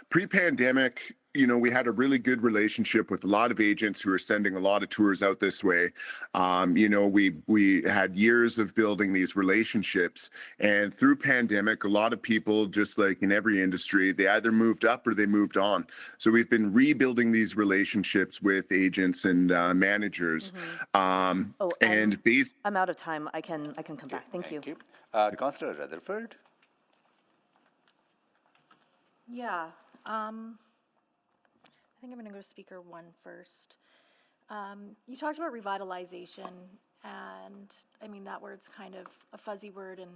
Pre-pandemic, we had a really good relationship with a lot of agents who are sending a lot of tours out this way. We had years of building these relationships, and through pandemic, a lot of people, just like in every industry, they either moved up or they moved on. So we've been rebuilding these relationships with agents and managers. I'm out of time. I can come back. Thank you. Councillor Rutherford? Yeah. I think I'm going to go to speaker one first. You talked about revitalization, and I mean, that word's kind of a fuzzy word and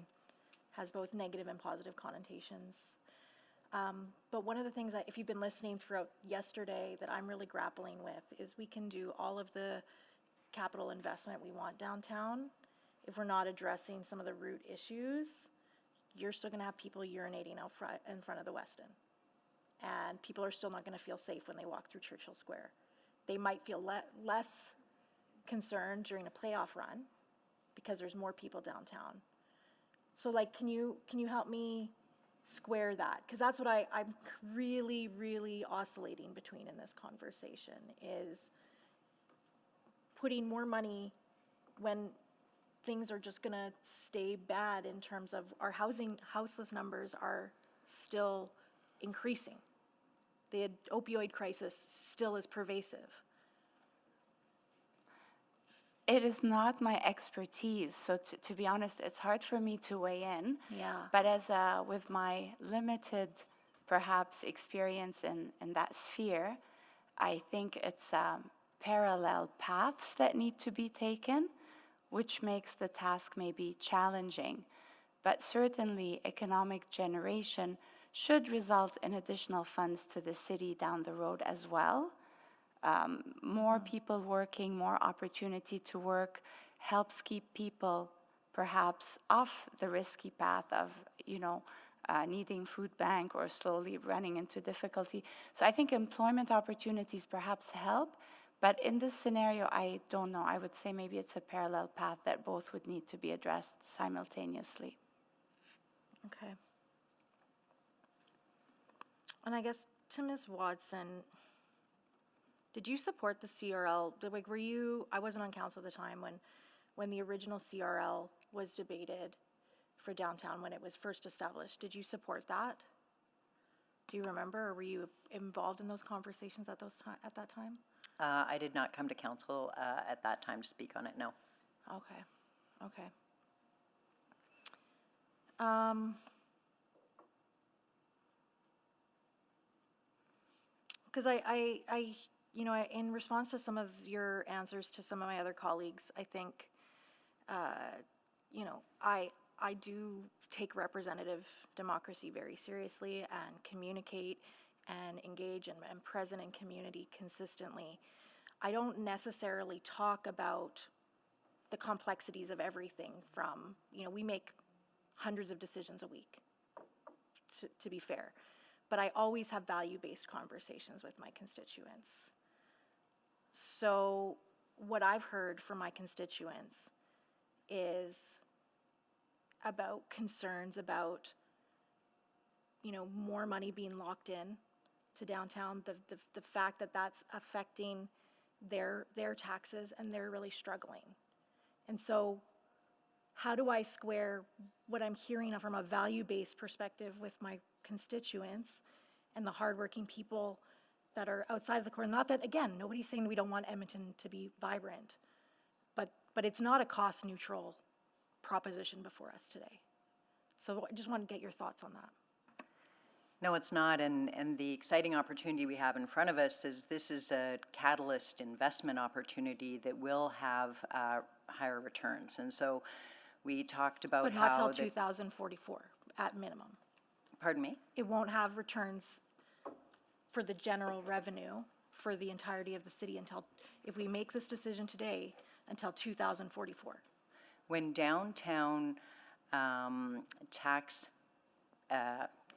has both negative and positive connotations. But one of the things if you've been listening throughout yesterday that I'm really grappling with is we can do all of the capital investment we want downtown. If we're not addressing some of the root issues, you're still going to have people urinating out front in front of the Westin. And people are still not going to feel safe when they walk through Churchill Square. They might feel less concerned during a playoff run because there's more people downtown. So can you help me square that? Because that's what I'm really, really oscillating between in this conversation is putting more money when things are just going to stay bad in terms of our houseless numbers are still increasing. The opioid crisis still is pervasive. It is not my expertise, so to be honest, it's hard for me to weigh in. Yeah. But with my limited, perhaps, experience in that sphere, I think it's parallel paths that need to be taken, which makes the task maybe challenging. But certainly economic generation should result in additional funds to the city down the road as well. More people working, more opportunity to work helps keep people perhaps off the risky path of, needing food bank or slowly running into difficulty. So I think employment opportunities perhaps help, but in this scenario, I don't know. I would say maybe it's a parallel path that both would need to be addressed simultaneously. Okay. And I guess to Ms. Watson, did you support the CRL? Were you, I wasn't on council at the time when the original CRL was debated for downtown when it was first established. Did you support that? Do you remember, or were you involved in those conversations at that time? I did not come to council at that time to speak on it, no. Okay. Because in response to some of your answers to some of my other colleagues, I think, I do take representative democracy very seriously and communicate and engage and present in community consistently. I don't necessarily talk about the complexities of everything from, we make hundreds of decisions a week, to be fair. But I always have value-based conversations with my constituents. So what I've heard from my constituents is about concerns about, more money being locked in to downtown, the fact that that's affecting their taxes and they're really struggling. And so how do I square what I'm hearing from a value-based perspective with my constituents and the hardworking people that are outside of the core? Not that, again, nobody's saying we don't want Edmonton to be vibrant, but it's not a cost-neutral proposition before us today. So I just want to get your thoughts on that. No, it's not, and the exciting opportunity we have in front of us is this is a catalyst investment opportunity that will have higher returns. And so we talked about But not till 2044, at minimum. Pardon me? It won't have returns for the general revenue for the entirety of the city until, if we make this decision today, until 2044. When downtown tax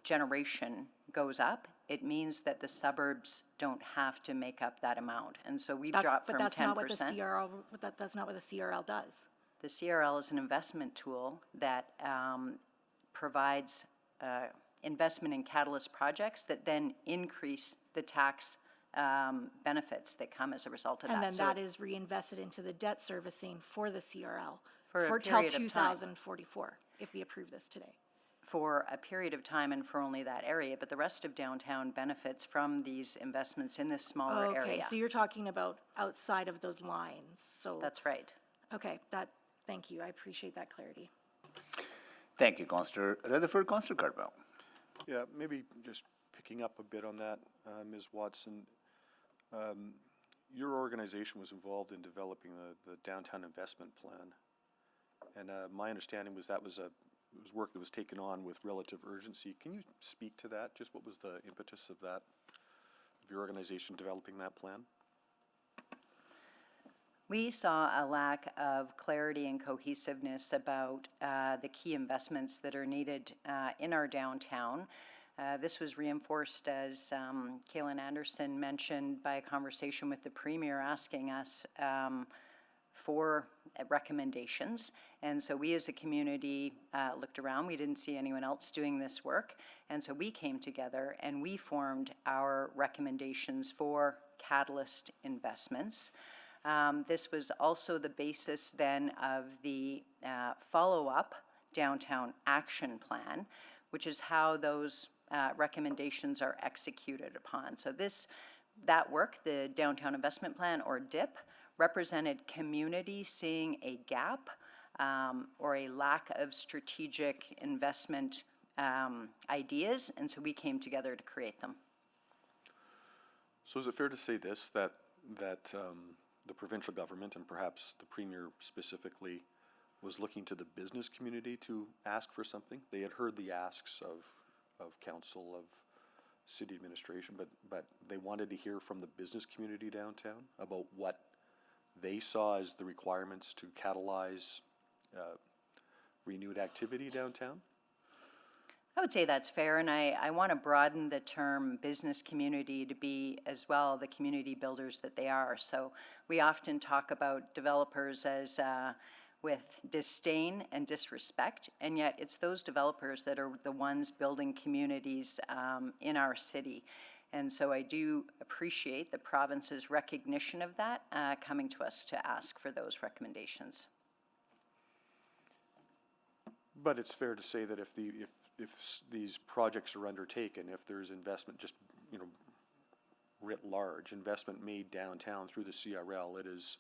generation goes up, it means that the suburbs don't have to make up that amount. And so we've dropped from 10%. But that's not what the CRL, that's not what the CRL does. The CRL is an investment tool that provides investment in catalyst projects that then increase the tax benefits that come as a result of that. And then So that is reinvested into the debt servicing for the CRL For a till period of time. 2044, if we approve this today. for a period of time and for only that area, but the rest of downtown benefits from these investments in this smaller Okay, area. so you're talking about outside of those lines, so. That's right. Okay, thank you, I appreciate that clarity. Thank you, Councillor Rutherford. Councillor Cardwell. Yeah, maybe just picking up a bit on that, Ms. Watson. Your organization was involved in developing the downtown investment plan. And my understanding was that was work that was taken on with relative urgency. Can you speak to that? Just what was the impetus of that, of your organization developing that plan? We saw a lack of clarity and cohesiveness about the key investments that are needed in our downtown. This was reinforced, as Kaylin Anderson mentioned, by a conversation with the Premier asking us for recommendations. And so we as a community looked around. We didn't see anyone else doing this work. And so we came together and we formed our recommendations for catalyst investments. This was also the basis then of the follow-up downtown action plan, which is how those recommendations are executed upon. So that work, the Downtown Investment Plan, or DIP, represented community seeing a gap or a lack of strategic investment ideas, and so we came together to create them. So is it fair to say this, that the provincial government, and perhaps the Premier specifically, was looking to the business community to ask for something? They had heard the asks of council, of city administration, but they wanted to hear from the business community downtown about what they saw as the requirements to catalyze renewed activity downtown? I would say that's fair, and I want to broaden the term business community to be as well the community builders that they are. So we often talk about developers as with disdain and disrespect, and yet it's those developers that are the ones building communities in our city. And so I do appreciate the province's recognition of that, coming to us to ask for those recommendations. But it's fair to say that if these projects are undertaken, if there's investment, just writ large, investment made downtown through the CRL, it is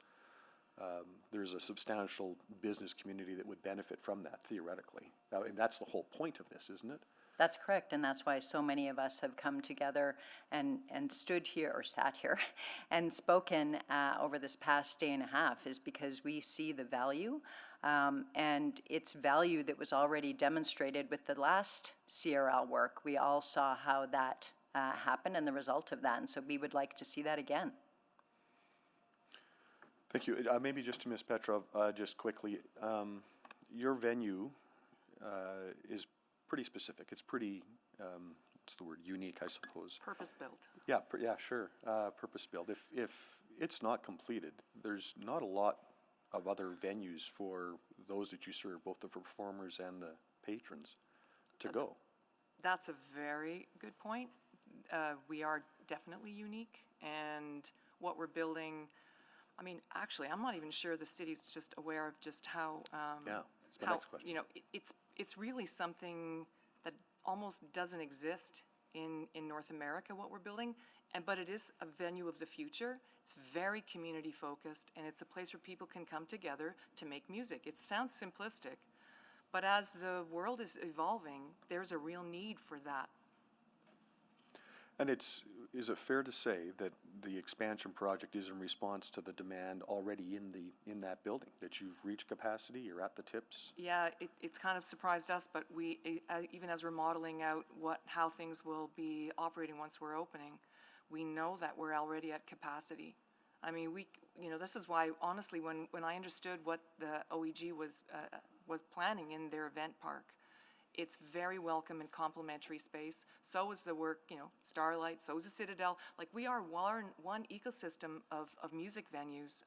there's a substantial business community that would benefit from that theoretically. And that's the whole point of this, isn't it? That's correct, and that's why so many of us have come together and stood here, or sat here, and spoken over this past day and a half, is because we see the value, and its value that was already demonstrated with the last CRL work. We all saw how that happened and the result of that, and so we would like to see that again. Thank you. Maybe just to Ms. Petrov, just quickly, your venue is pretty specific. It's pretty, what's the word, unique, I suppose. Purpose-built. Yeah, sure, purpose-built. If it's not completed, there's not a lot of other venues for those that you serve, both the performers and the patrons, to go. That's a very good point. We are definitely unique, and what we're building I mean, actually, I'm not even sure the city's just aware of just how, Yeah, that's my how, next question. you know, it's really something that almost doesn't exist in North America, what we're building, but it is a venue of the future. It's very community focused, and it's a place where people can come together to make music. It sounds simplistic, but as the world is evolving, there's a real need for that. And is it fair to say that the expansion project is in response to the demand already in that building, that you've reached capacity, you're at the tips? Yeah, it's kind of surprised us, but we, even as we're modeling out how things will be operating once we're opening, we know that we're already at capacity. I mean, this is why, honestly, when I understood what the OEG was planning in their event park, it's very welcome and complementary space. So is the work, Starlight, so is the Citadel. Like, we are one ecosystem of music venues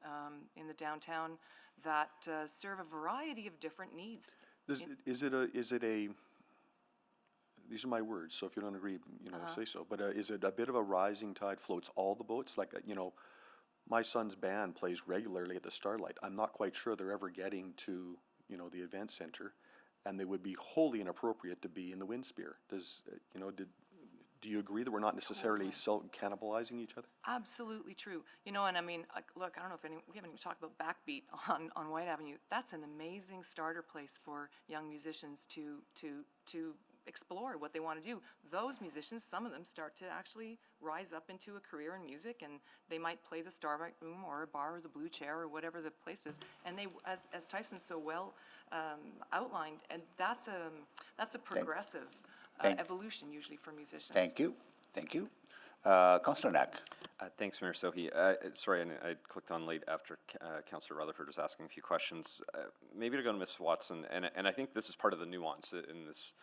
in the downtown that serve a variety of different needs. Is it a, these are my words, so if you don't agree, say so, but is it a bit of a rising tide floats all the boats? Like, my son's band plays regularly at the Starlight. I'm not quite sure they're ever getting to, the event center, and they would be wholly inappropriate to be in the Windsphere. Do you agree that we're not necessarily cannibalizing each other? Absolutely true. And I mean, look, I don't know if we haven't even talked about Backbeat on White Avenue. That's an amazing starter place for young musicians to explore what they want to do. Those musicians, some of them start to actually rise up into a career in music, and they might play the Starlight Room or a bar or the Blue Chair or whatever the place is. And they, as Tyson so well outlined, and that's a progressive evolution usually for musicians. Thank you. Councillor Knack. Thanks, Mayor Sohi. Sorry, I clicked on late after Councillor Rutherford was asking a few questions. Maybe to go to Ms. Watson, and I think this is part of the nuance in this.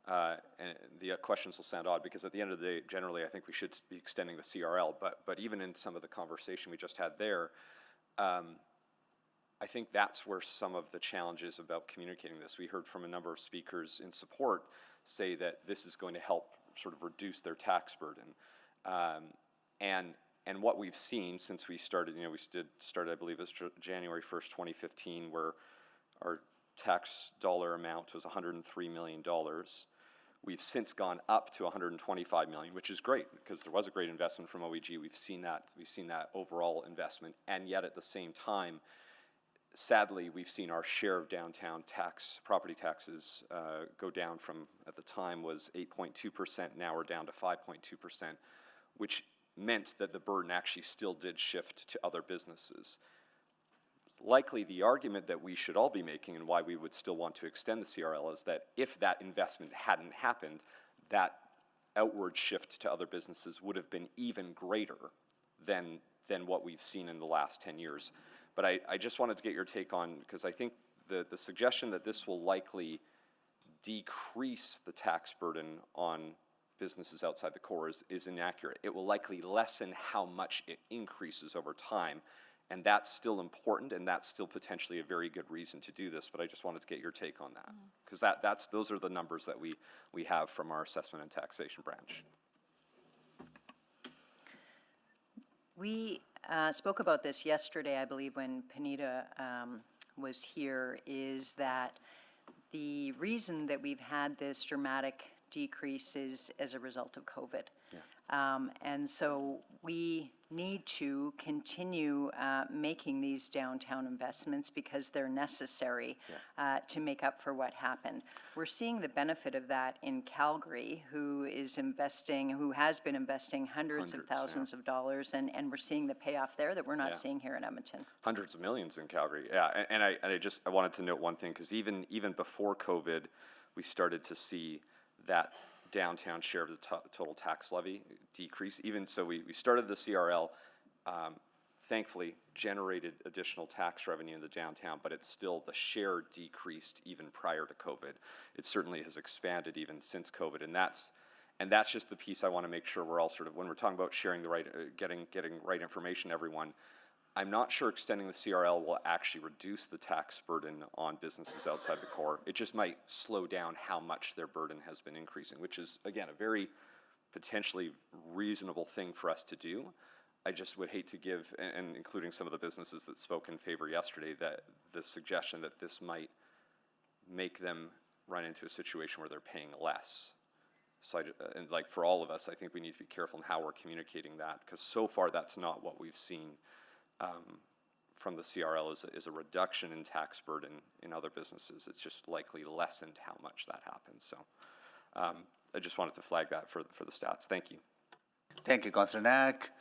And the questions will sound odd because at the end of the day, generally, I think we should be extending the CRL. But even in some of the conversation we just had there, I think that's where some of the challenges about communicating this. We heard from a number of speakers in support say that this is going to help sort of reduce their tax burden. And what we've seen since we started, we started, I believe it was January 1st, 2015, where our tax dollar amount was $103 million. We've since gone up to $125 million, which is great because there was a great investment from OEG. We've seen that overall investment, and yet at the same time, sadly, we've seen our share of downtown property taxes go down from, at the time was 8.2%, now we're down to 5.2%, which meant that the burden actually still did shift to other businesses. Likely the argument that we should all be making and why we would still want to extend the CRL is that if that investment hadn't happened, that outward shift to other businesses would have been even greater than what we've seen in the last 10 years. But I just wanted to get your take on, because I think the suggestion that this will likely decrease the tax burden on businesses outside the core is inaccurate. It will likely lessen how much it increases over time. And that's still important, and that's still potentially a very good reason to do this. But I just wanted to get your take on that, because those are the numbers that we have from our assessment and taxation branch. We spoke about this yesterday, I believe, when Panita was here, is that the reason that we've had this dramatic decrease is as a result of COVID. Yeah. And so we need to continue making these downtown investments because they're necessary to make up for what happened. We're seeing the benefit of that in Calgary, who has been investing hundreds of thousands of dollars, and we're seeing the payoff there that we're not seeing here in Edmonton. Hundreds of millions in Calgary, yeah. And I wanted to note one thing, because even before COVID, we started to see that downtown share of the total tax levy decrease. Even so, we started the CRL, thankfully generated additional tax revenue in the downtown, but it's still, the share decreased even prior to COVID. It certainly has expanded even since COVID, and that's just the piece I want to make sure we're all sort of, when we're talking about sharing the right, getting right information to everyone, I'm not sure extending the CRL will actually reduce the tax burden on businesses outside the core. It just might slow down how much their burden has been increasing, which is, again, a very potentially reasonable thing for us to do. I just would hate to give, and including some of the businesses that spoke in favor yesterday, that the suggestion that this might make them run into a situation where they're paying less. So, and like for all of us, I think we need to be careful in how we're communicating that, because so far that's not what we've seen from the CRL is a reduction in tax burden in other businesses. It's just likely lessened how much that happens. So I just wanted to flag that for the stats. Thank you. Thank you, Councillor Knack.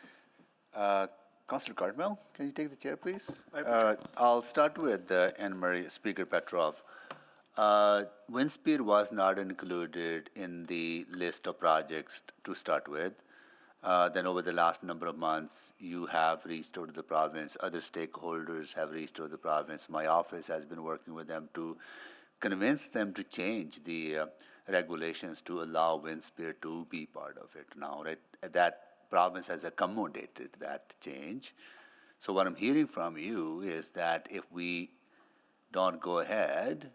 Councillor Cartmel, can you take the chair, please? I'll start with Anne Marie, Speaker Petrov. Windspear was not included in the list of projects to start with. Then over the last number of months, you have reached out to the province. Other stakeholders have reached out to the province. My office has been working with them to convince them to change the regulations to allow Windspear to be part of it now, right? That province has accommodated that change. So what I'm hearing from you is that if we don't go ahead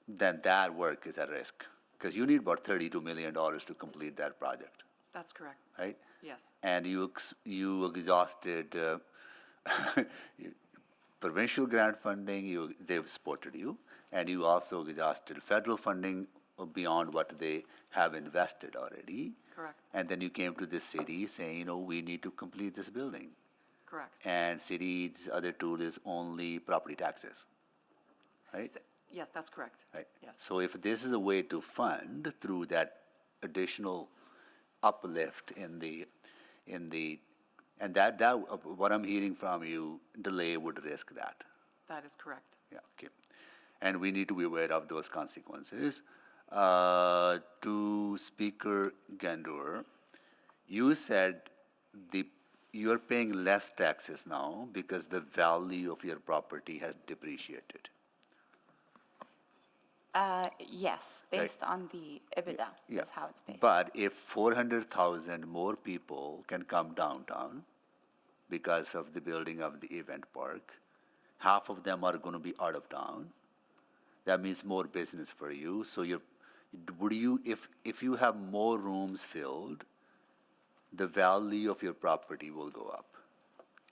then that work is at risk, because you need about $32 million to complete that project, That's correct. right? Yes. And you exhausted provincial grant funding, they've supported you, and you also exhausted federal funding beyond what they have invested already. Correct. And then you came to this city saying, we need to complete this building. Correct. And city's other tool is only property taxes, right? Yes, that's correct. Right. Yes. So if this is a way to fund through that additional uplift in the and that what I'm hearing from you, delay would risk that. That is correct. Yeah, okay. And we need to be aware of those consequences. To Speaker Gandour, you said you're paying less taxes now because the value of your property has depreciated. Yes, based on the EBITDA is how it's based. But if 400,000 more people can come downtown because of the building of the event park, half of them are going to be out of town. That means more business for you. So if you have more rooms filled, the value of your property will go up.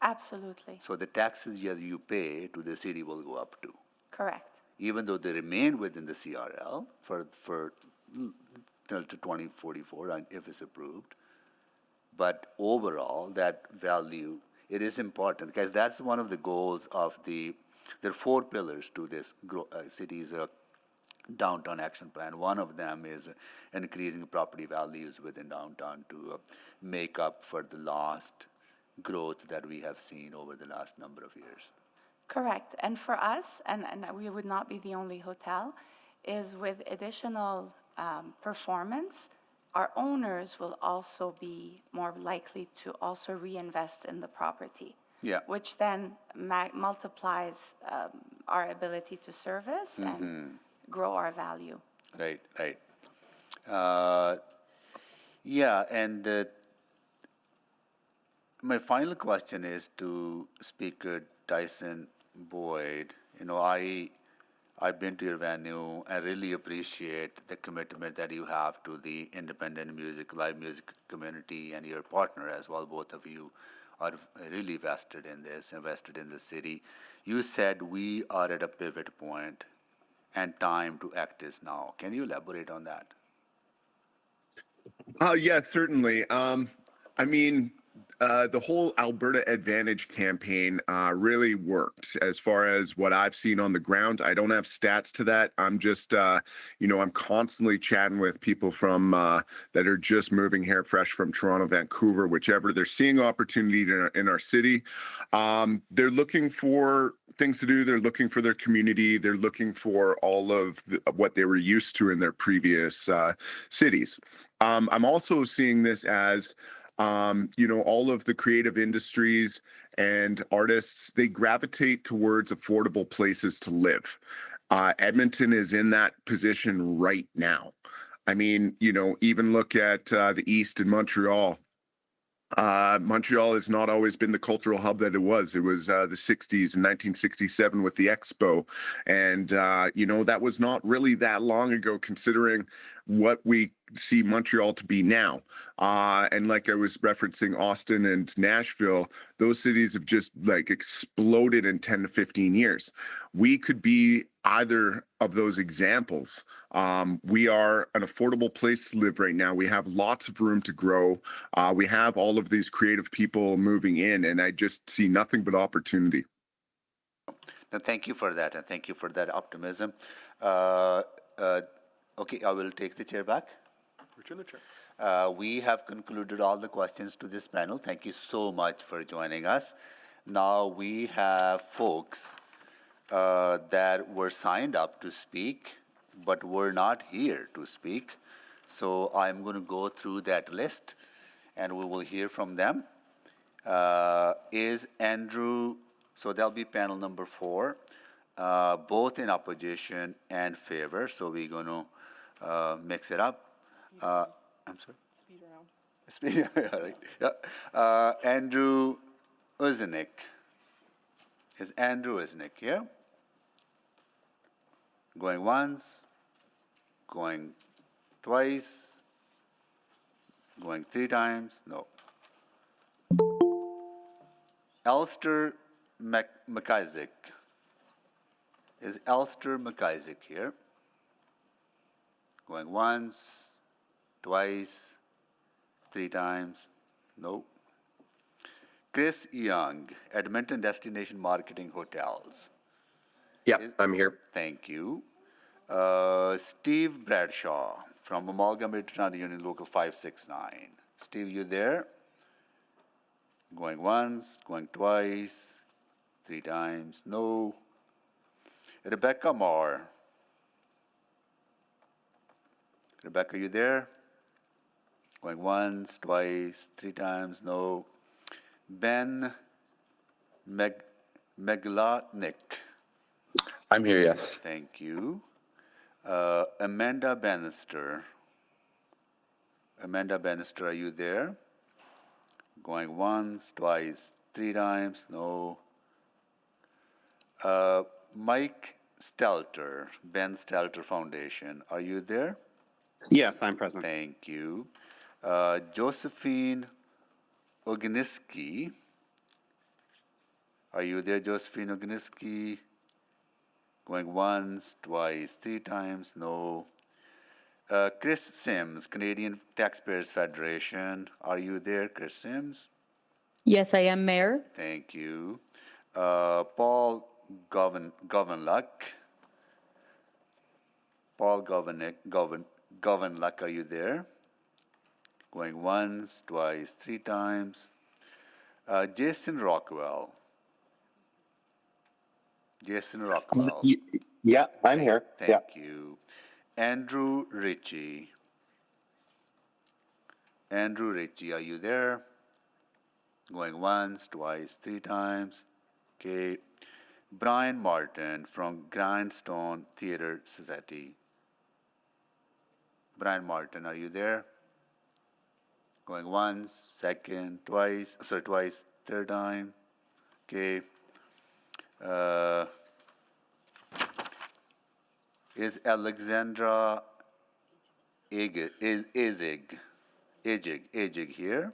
Absolutely. So the taxes you pay to the city will go up too. Correct. Even though they remain within the CRL for till to 2044 if it's approved. But overall, that value, it is important because that's one of the goals of there are 4 pillars to this city's downtown action plan. One of them is increasing property values within downtown to make up for the lost growth that we have seen over the last number of years. Correct. And for us, and we would not be the only hotel, is with additional performance, our owners will also be more likely to also reinvest in the property. Yeah. Which then multiplies our ability to service and grow our value. Right. Yeah, and my final question is to Speaker Tyson Boyd. I've been to your venue. I really appreciate the commitment that you have to the independent music, live music community, and your partner as well. Both of you are really invested in the city. You said we are at a pivot point and time to act is now. Can you elaborate on that? Yeah, certainly. The whole Alberta Advantage campaign really worked as far as what I've seen on the ground. I don't have stats to that. I'm just, I'm constantly chatting with people from that are just moving here fresh from Toronto, Vancouver, whichever. They're seeing opportunity in our city. They're looking for things to do. They're looking for their community. They're looking for all of what they were used to in their previous cities. I'm also seeing this as all of the creative industries and artists, they gravitate towards affordable places to live. Edmonton is in that position right now. Even look at the East and Montreal. Montreal has not always been the cultural hub that it was. It was the 60s and 1967 with the Expo. And, that was not really that long ago, considering what we see Montreal to be now. And like I was referencing Austin and Nashville, those cities have just like exploded in 10 to 15 years. We could be either of those examples. We are an affordable place to live right now. We have lots of room to grow. We have all of these creative people moving in, and I just see nothing but opportunity. No, thank you for that, and thank you for that optimism. Okay, I will take the chair back. Return the chair. We have concluded all the questions to this panel. Thank you so much for joining us. Now we have folks that were signed up to speak, but were not here to speak. So I'm going to go through that list, and we will hear from them. Is Andrew, so that'll be panel number 4, both in opposition and favor. So we're going to mix it up. I'm sorry? Speed around. Speed, right. Yeah. Andrew Uzinick. Is Andrew Uzinick here? Going once, going twice, going 3 times, no. Elster McIsaac. Is Elster McIsaac here? Going once, twice, 3 times, no. Chris Young, Edmonton Destination Marketing Hotels. Yeah, I'm here. Thank you. Steve Bradshaw from Amalgamated Toronto Union Local 569. Steve, you there? Going once, going twice, 3 times, no. Rebecca Moore. Rebecca, you there? Going once, twice, 3 times, no. Ben Meglatnik. I'm here, yes. Thank you. Amanda Bannister. Amanda Bannister, are you there? Going once, twice, 3 times, no. Mike Stelter, Ben Stelter Foundation, are you there? Yes, I'm present. Thank you. Josephine Ogniski, are you there, Josephine Ogniski? Going once, twice, 3 times, no. Chris Sims, Canadian Taxpayers Federation, are you there, Chris Sims? Yes, I am, Mayor. Thank you. Paul Govenluck. Paul Govenluck, are you there? Going once, twice, 3 times. Jason Rockwell. Jason Rockwell. Yeah, I'm here. Thank you. Andrew Ritchie. Andrew Ritchie, are you there? Going once, twice, 3 times. Okay. Brian Martin from Grindstone Theatre Society. Brian Martin, are you there? Going once, second, twice, twice, 3rd time. Okay. Is Alexandra Ejig here?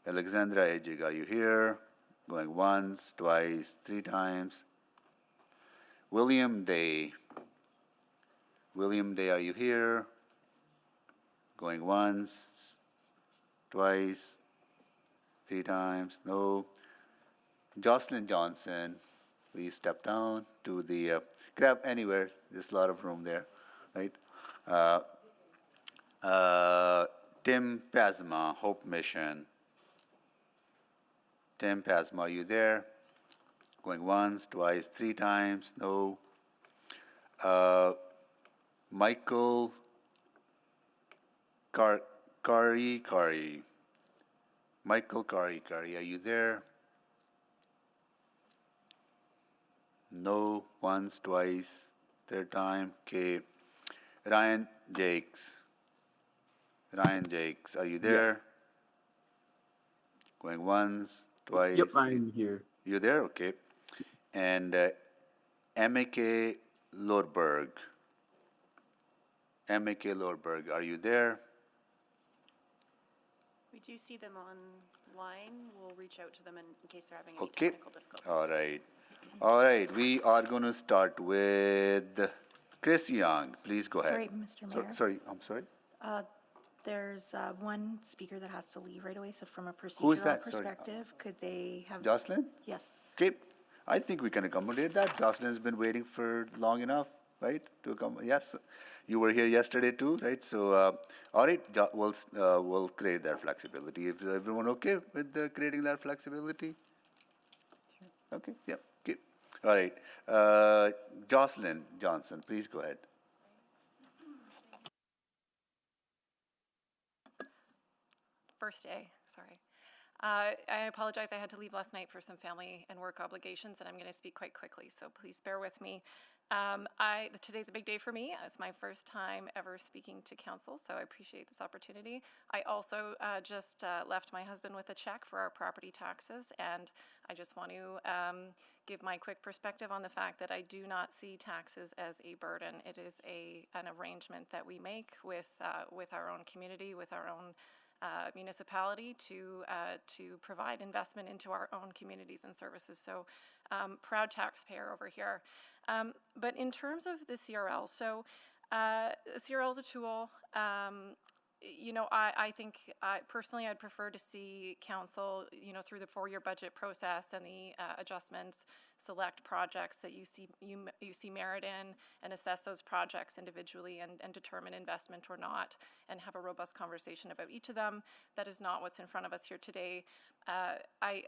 Alexandra Ejig, are you here? Going once, twice, 3 times. William Day. William Day, are you here? Going once, twice, 3 times. No. Jocelyn Johnson, please step down to the, grab anywhere. There's a lot of room there, right? Tim Pasma, Hope Mission. Tim Pasma, are you there? Going once, twice, 3 times. No. Michael Kari. Michael Kari, are you there? No. Once, twice, 3rd time. Okay. Ryan Jakes. Ryan Jakes, are you there? Yeah. Going once, twice. Yep, I'm here. You there? Okay. And M.A.K. Lorberg. M.A.K. Lorberg, are you there? We do see them online. We'll reach out to them in case they're having any Okay. technical difficulties. All right. All right. We are going to start with Chris Young. Please go ahead. Sorry, Mr. Mayor. Sorry, I'm sorry. There's one speaker that has to leave right away, so from a Who is procedural that? Sorry. perspective, could they have? Jocelyn? Yes. Okay. I think we can accommodate that. Jocelyn's been waiting for long enough, right? To accommodate. Yes. You were here yesterday too, right? So, all right, we'll create that flexibility. Is everyone okay with creating that flexibility? Okay, yeah, okay. All right. Jocelyn Johnson, please go ahead. First day, sorry. I apologize, I had to leave last night for some family and work obligations, and I'm going to speak quite quickly, so please bear with me. Today's a big day for me. It's my first time ever speaking to council, so I appreciate this opportunity. I also just left my husband with a check for our property taxes, and I just want to give my quick perspective on the fact that I do not see taxes as a burden. It is an arrangement that we make with our own community, with our own municipality to provide investment into our own communities and services. So proud taxpayer over here. But in terms of the CRL, so CRL is a tool. I think personally I'd prefer to see council, through the 4-year budget process and the adjustments, select projects that you see merit in and assess those projects individually and determine investment or not and have a robust conversation about each of them. That is not what's in front of us here today. I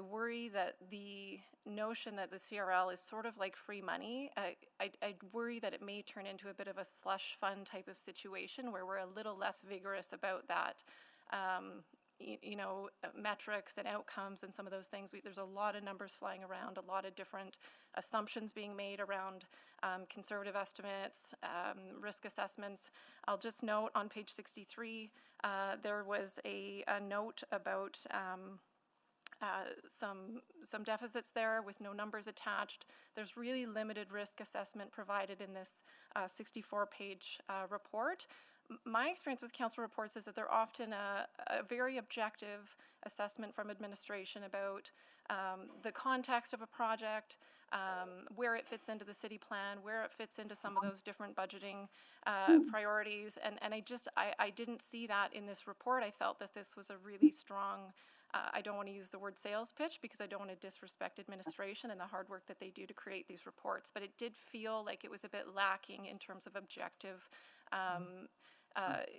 worry that the notion that the CRL is sort of like free money, I worry that it may turn into a bit of a slush fund type of situation where we're a little less vigorous about that, metrics and outcomes and some of those things. There's a lot of numbers flying around, a lot of different assumptions being made around conservative estimates, risk assessments. I'll just note on page 63, there was a note about some deficits there with no numbers attached. There's really limited risk assessment provided in this 64-page report. My experience with council reports is that they're often a very objective assessment from administration about the context of a project, where it fits into the city plan, where it fits into some of those different budgeting priorities. And I didn't see that in this report. I felt that this was a really strong, I don't want to use the word sales pitch because I don't want to disrespect administration and the hard work that they do to create these reports, but it did feel like it was a bit lacking in terms of objective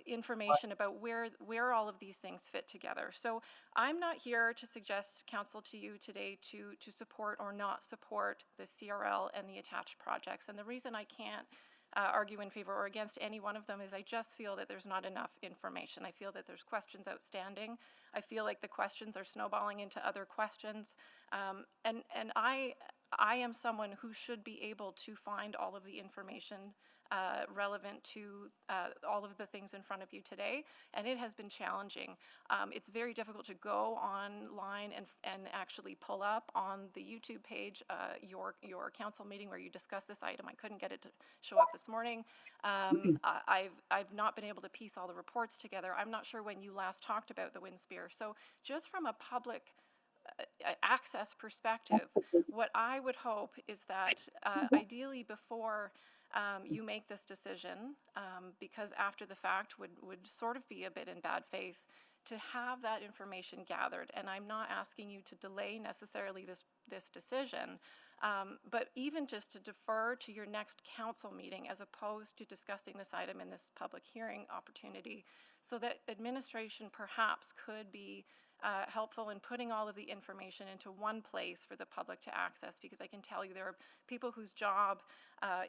information about where all of these things fit together. So I'm not here to suggest council to you today to support or not support the CRL and the attached projects. And the reason I can't argue in favor or against any one of them is I just feel that there's not enough information. I feel that there's questions outstanding. I feel like the questions are snowballing into other questions. And I am someone who should be able to find all of the information relevant to all of the things in front of you today, and it has been challenging. It's very difficult to go online and actually pull up on the YouTube page your council meeting where you discuss this item. I couldn't get it to show up this morning. I've not been able to piece all the reports together. I'm not sure when you last talked about the wind spear. So just from a public access perspective, what I would hope is that ideally before you make this decision, because after the fact would sort of be a bit in bad faith, to have that information gathered. And I'm not asking you to delay necessarily this decision, but even just to defer to your next council meeting as opposed to discussing this item in this public hearing opportunity, so that administration perhaps could be helpful in putting all of the information into one place for the public to access, because I can tell you there are people whose job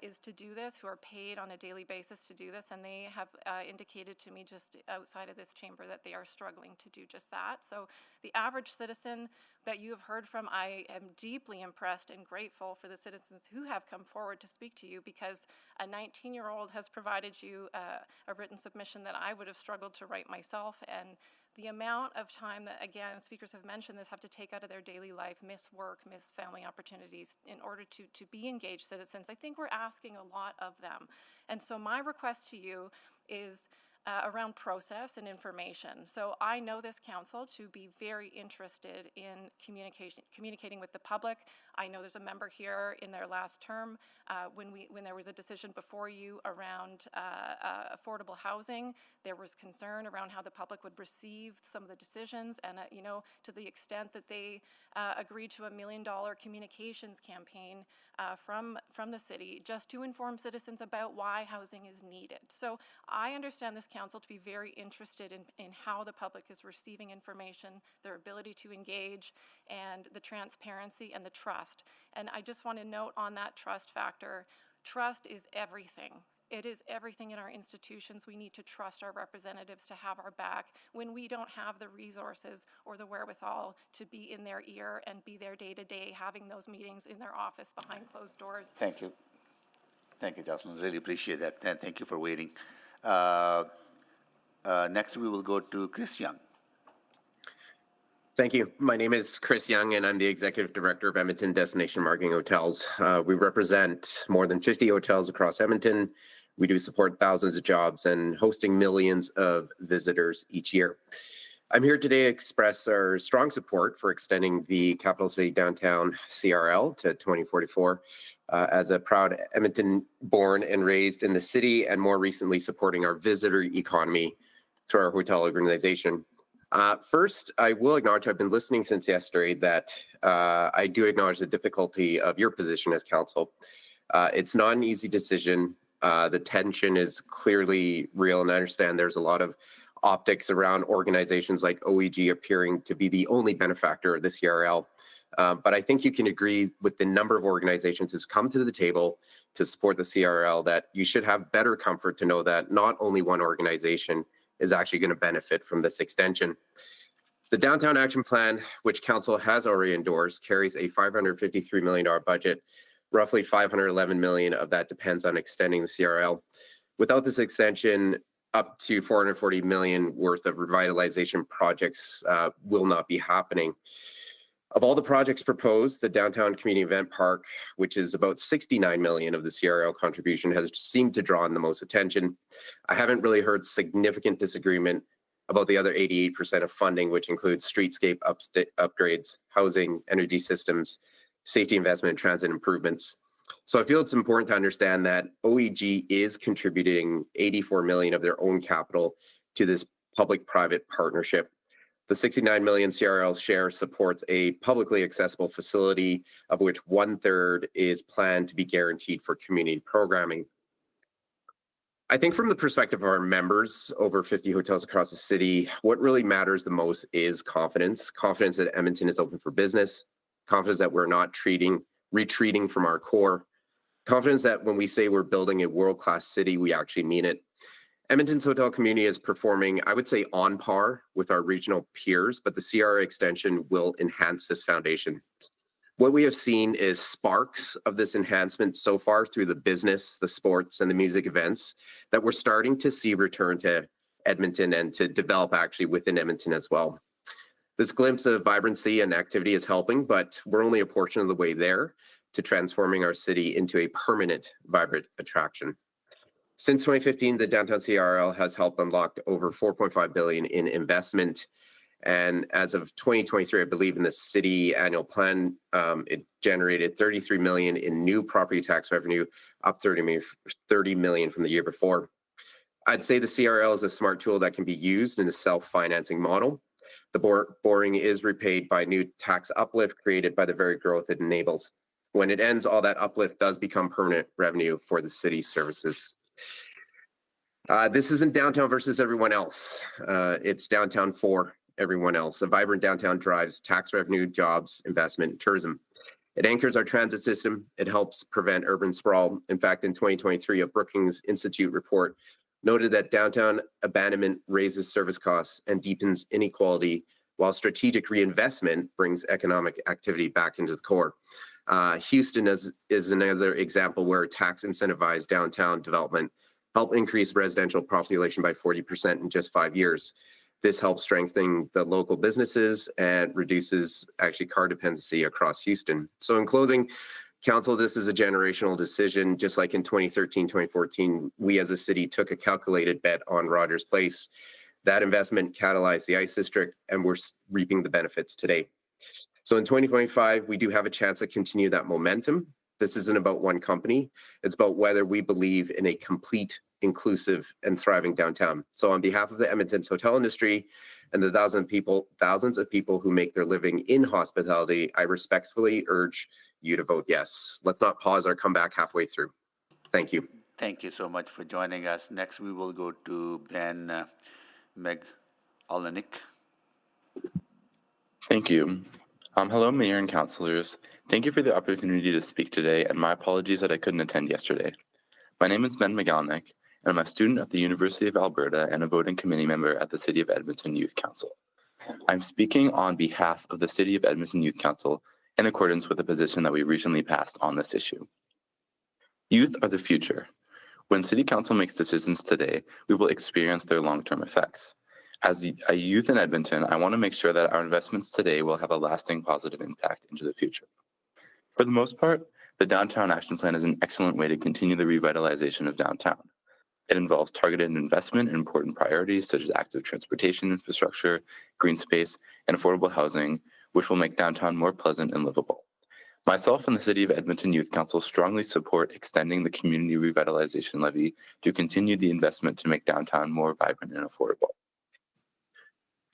is to do this, who are paid on a daily basis to do this, and they have indicated to me just outside of this chamber that they are struggling to do just that. So the average citizen that you have heard from, I am deeply impressed and grateful for the citizens who have come forward to speak to you, because a 19-year-old has provided you a written submission that I would have struggled to write myself, and the amount of time that, again, speakers have mentioned this, have to take out of their daily life, miss work, miss family opportunities in order to be engaged citizens, I think we're asking a lot of them. And so my request to you is around process and information. So I know this council to be very interested in communicating with the public. I know there's a member here in their last term when there was a decision before you around affordable housing. There was concern around how the public would receive some of the decisions, and you know, to the extent that they agreed to $1 million communications campaign from the city just to inform citizens about why housing is needed. So I understand this council to be very interested in how the public is receiving information, their ability to engage, and the transparency and the trust. And I just want to note on that trust factor, trust is everything. It is everything in our institutions. We need to trust our representatives to have our back when we don't have the resources or the wherewithal to be in their ear and be there day to day, having those meetings in their office behind closed doors. Thank you. Thank you, Jocelyn. Really appreciate that. And thank you for waiting. Next, we will go to Chris Young. Thank you. My name is Chris Young, and I'm the Executive Director of Edmonton Destination Marketing Hotels. We represent more than 50 hotels across Edmonton. We do support thousands of jobs and hosting millions of visitors each year. I'm here today to express our strong support for extending the Capital City Downtown CRL to 2044. As a proud Edmonton born and raised in the city, and more recently supporting our visitor economy through our hotel organization. First, I will acknowledge I've been listening since yesterday that I do acknowledge the difficulty of your position as council. It's not an easy decision. The tension is clearly real, and I understand there's a lot of optics around organizations like OEG appearing to be the only benefactor of the CRL. But I think you can agree with the number of organizations who've come to the table to support the CRL that you should have better comfort to know that not only one organization is actually going to benefit from this extension. The Downtown Action Plan, which Council has already endorsed, carries a $553 million budget. Roughly $511 million of that depends on extending the CRL. Without this extension, up to $440 million worth of revitalization projects will not be happening. Of all the projects proposed, the Downtown Community Event Park, which is about $69 million of the CRL contribution, has seemed to draw in the most attention. I haven't really heard significant disagreement about the other 88% of funding, which includes streetscape upgrades, housing, energy systems, safety investment, and transit improvements. So I feel it's important to understand that OEG is contributing $84 million of their own capital to this public-private partnership. The $69 million CRL share supports a publicly accessible facility, of which 1/3 is planned to be guaranteed for community programming. I think from the perspective of our members, over 50 hotels across the city, what really matters the most is confidence. Confidence that Edmonton is open for business, confidence that we're not retreating from our core, confidence that when we say we're building a world-class city, we actually mean it. Edmonton's hotel community is performing, I would say, on par with our regional peers, but the CRL extension will enhance this foundation. What we have seen is sparks of this enhancement so far through the business, the sports, and the music events that we're starting to see return to Edmonton and to develop actually within Edmonton as well. This glimpse of vibrancy and activity is helping, but we're only a portion of the way there to transforming our city into a permanent, vibrant attraction. Since 2015, the Downtown CRL has helped unlock over $4.5 billion in investment. And as of 2023, I believe in the city annual plan, it generated $33 million in new property tax revenue, up $30 million from the year before. I'd say the CRL is a smart tool that can be used in a self-financing model. The borrowing is repaid by new tax uplift created by the very growth it enables. When it ends, all that uplift does become permanent revenue for the city's services. This isn't downtown versus everyone else. It's downtown for everyone else. A vibrant downtown drives tax revenue, jobs, investment, tourism. It anchors our transit system. It helps prevent urban sprawl. In fact, in 2023, a Brookings Institute report noted that downtown abandonment raises service costs and deepens inequality, while strategic reinvestment brings economic activity back into the core. Houston is another example where tax incentivized downtown development helped increase residential population by 40% in just 5 years. This helps strengthen the local businesses and reduces actually car dependency across Houston. So in closing, Council, this is a generational decision. Just like in 2013, 2014, we as a city took a calculated bet on Rogers Place. That investment catalyzed the ICE district, and we're reaping the benefits today. So in 2025, we do have a chance to continue that momentum. This isn't about one company. It's about whether we believe in a complete, inclusive, and thriving downtown. So on behalf of the Edmonton's hotel industry and the thousands of people who make their living in hospitality, I respectfully urge you to vote yes. Let's not pause or come back halfway through. Thank you. Thank you so much for joining us. Next, we will go to Ben Meg-Olenek. Thank you. Hello, Mayor and councillors. Thank you for the opportunity to speak today, and my apologies that I couldn't attend yesterday. My name is Ben Meg-Olenek, and I'm a student at the University of Alberta and a voting committee member at the City of Edmonton Youth Council. I'm speaking on behalf of the City of Edmonton Youth Council in accordance with the position that we recently passed on this issue. Youth are the future. When City Council makes decisions today, we will experience their long-term effects. As a youth in Edmonton, I want to make sure that our investments today will have a lasting positive impact into the future. For the most part, the Downtown Action Plan is an excellent way to continue the revitalization of downtown. It involves targeted investment in important priorities such as active transportation infrastructure, green space, and affordable housing, which will make downtown more pleasant and livable. Myself and the City of Edmonton Youth Council strongly support extending the Community Revitalization Levy to continue the investment to make downtown more vibrant and affordable.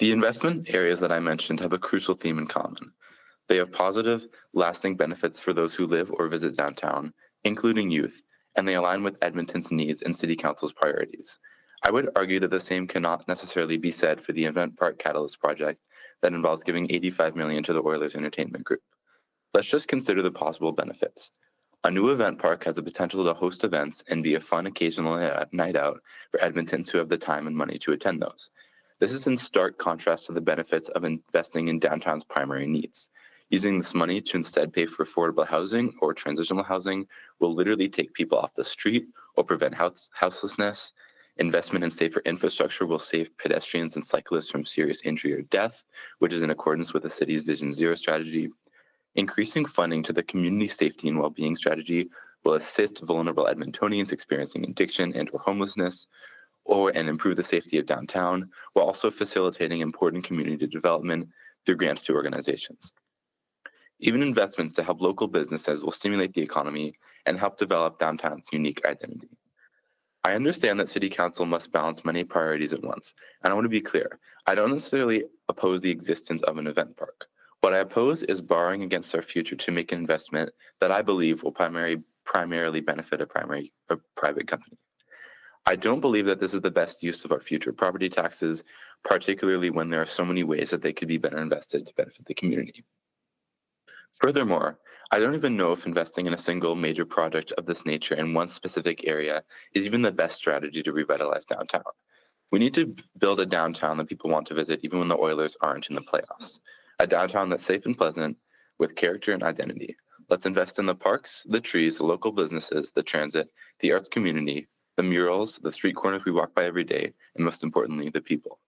The investment areas that I mentioned have a crucial theme in common. They have positive, lasting benefits for those who live or visit downtown, including youth, and they align with Edmonton's needs and City Council's priorities. I would argue that the same cannot necessarily be said for the Event Park Catalyst project that involves giving $85 million to the Oilers Entertainment Group. Let's just consider the possible benefits. A new event park has the potential to host events and be a fun occasional night out for Edmontons who have the time and money to attend those. This is in stark contrast to the benefits of investing in downtown's primary needs. Using this money to instead pay for affordable housing or transitional housing will literally take people off the street or prevent houselessness. Investment in safer infrastructure will save pedestrians and cyclists from serious injury or death, which is in accordance with the city's Vision Zero strategy. Increasing funding to the community safety and well-being strategy will assist vulnerable Edmontonians experiencing addiction and/or homelessness, and improve the safety of downtown, while also facilitating important community development through grants to organizations. Even investments to help local businesses will stimulate the economy and help develop downtown's unique identity. I understand that City Council must balance many priorities at once, and I want to be clear, I don't necessarily oppose the existence of an event park. What I oppose is borrowing against our future to make an investment that I believe will primarily benefit a private company. I don't believe that this is the best use of our future property taxes, particularly when there are so many ways that they could be better invested to benefit the community. Furthermore, I don't even know if investing in a single major project of this nature in one specific area is even the best strategy to revitalize downtown. We need to build a downtown that people want to visit even when the Oilers aren't in the playoffs. A downtown that's safe and pleasant, with character and identity. Let's invest in the parks, the trees, the local businesses, the transit, the arts community, the murals, the street corners we walk by every day, and most importantly, the people.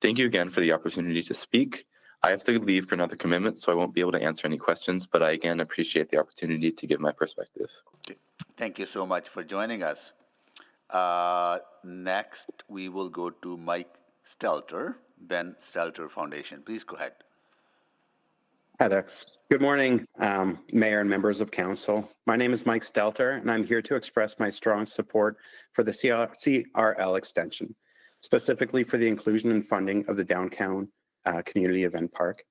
Thank you again for the opportunity to speak. I have to leave for another commitment, so I won't be able to answer any questions, but I again appreciate the opportunity to give my perspective. Thank you so much for joining us. Next, we will go to Mike Stelter, Ben Stelter Foundation. Please go ahead. Hi there. Good morning, Mayor and members of Council. My name is Mike Stelter, and I'm here to express my strong support for the CRL extension, specifically for the inclusion and funding of the Downtown Community Event Park.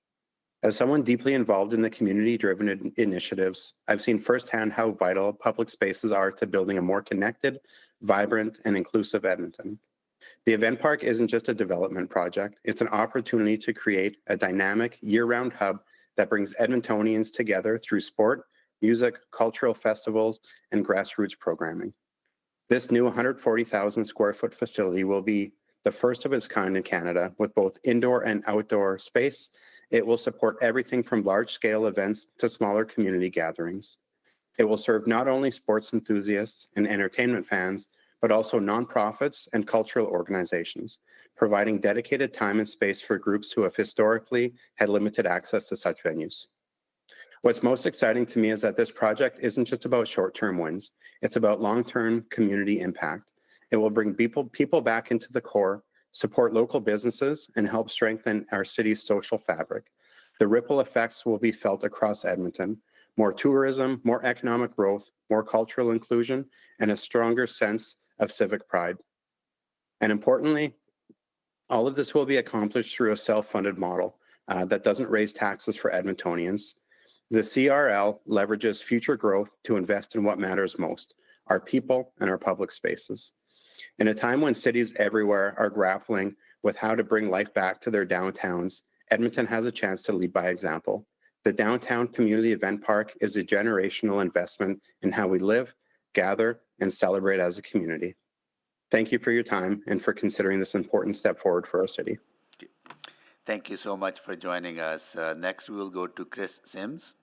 As someone deeply involved in the community-driven initiatives, I've seen firsthand how vital public spaces are to building a more connected, vibrant, and inclusive Edmonton. The event park isn't just a development project, it's an opportunity to create a dynamic, year-round hub that brings Edmontonians together through sport, music, cultural festivals, and grassroots programming. This new 140,000 square foot facility will be the first of its kind in Canada with both indoor and outdoor space. It will support everything from large-scale events to smaller community gatherings. It will serve not only sports enthusiasts and entertainment fans, but also nonprofits and cultural organizations, providing dedicated time and space for groups who have historically had limited access to such venues. What's most exciting to me is that this project isn't just about short-term wins, it's about long-term community impact. It will bring people back into the core, support local businesses, and help strengthen our city's social fabric. The ripple effects will be felt across Edmonton: more tourism, more economic growth, more cultural inclusion, and a stronger sense of civic pride. And importantly, all of this will be accomplished through a self-funded model that doesn't raise taxes for Edmontonians. The CRL leverages future growth to invest in what matters most: our people and our public spaces. In a time when cities everywhere are grappling with how to bring life back to their downtowns, Edmonton has a chance to lead by example. The Downtown Community Event Park is a generational investment in how we live, gather, and celebrate as a community. Thank you for your time and for considering this important step forward for our city. Thank you so much for joining us. Next, we will go to Chris Sims.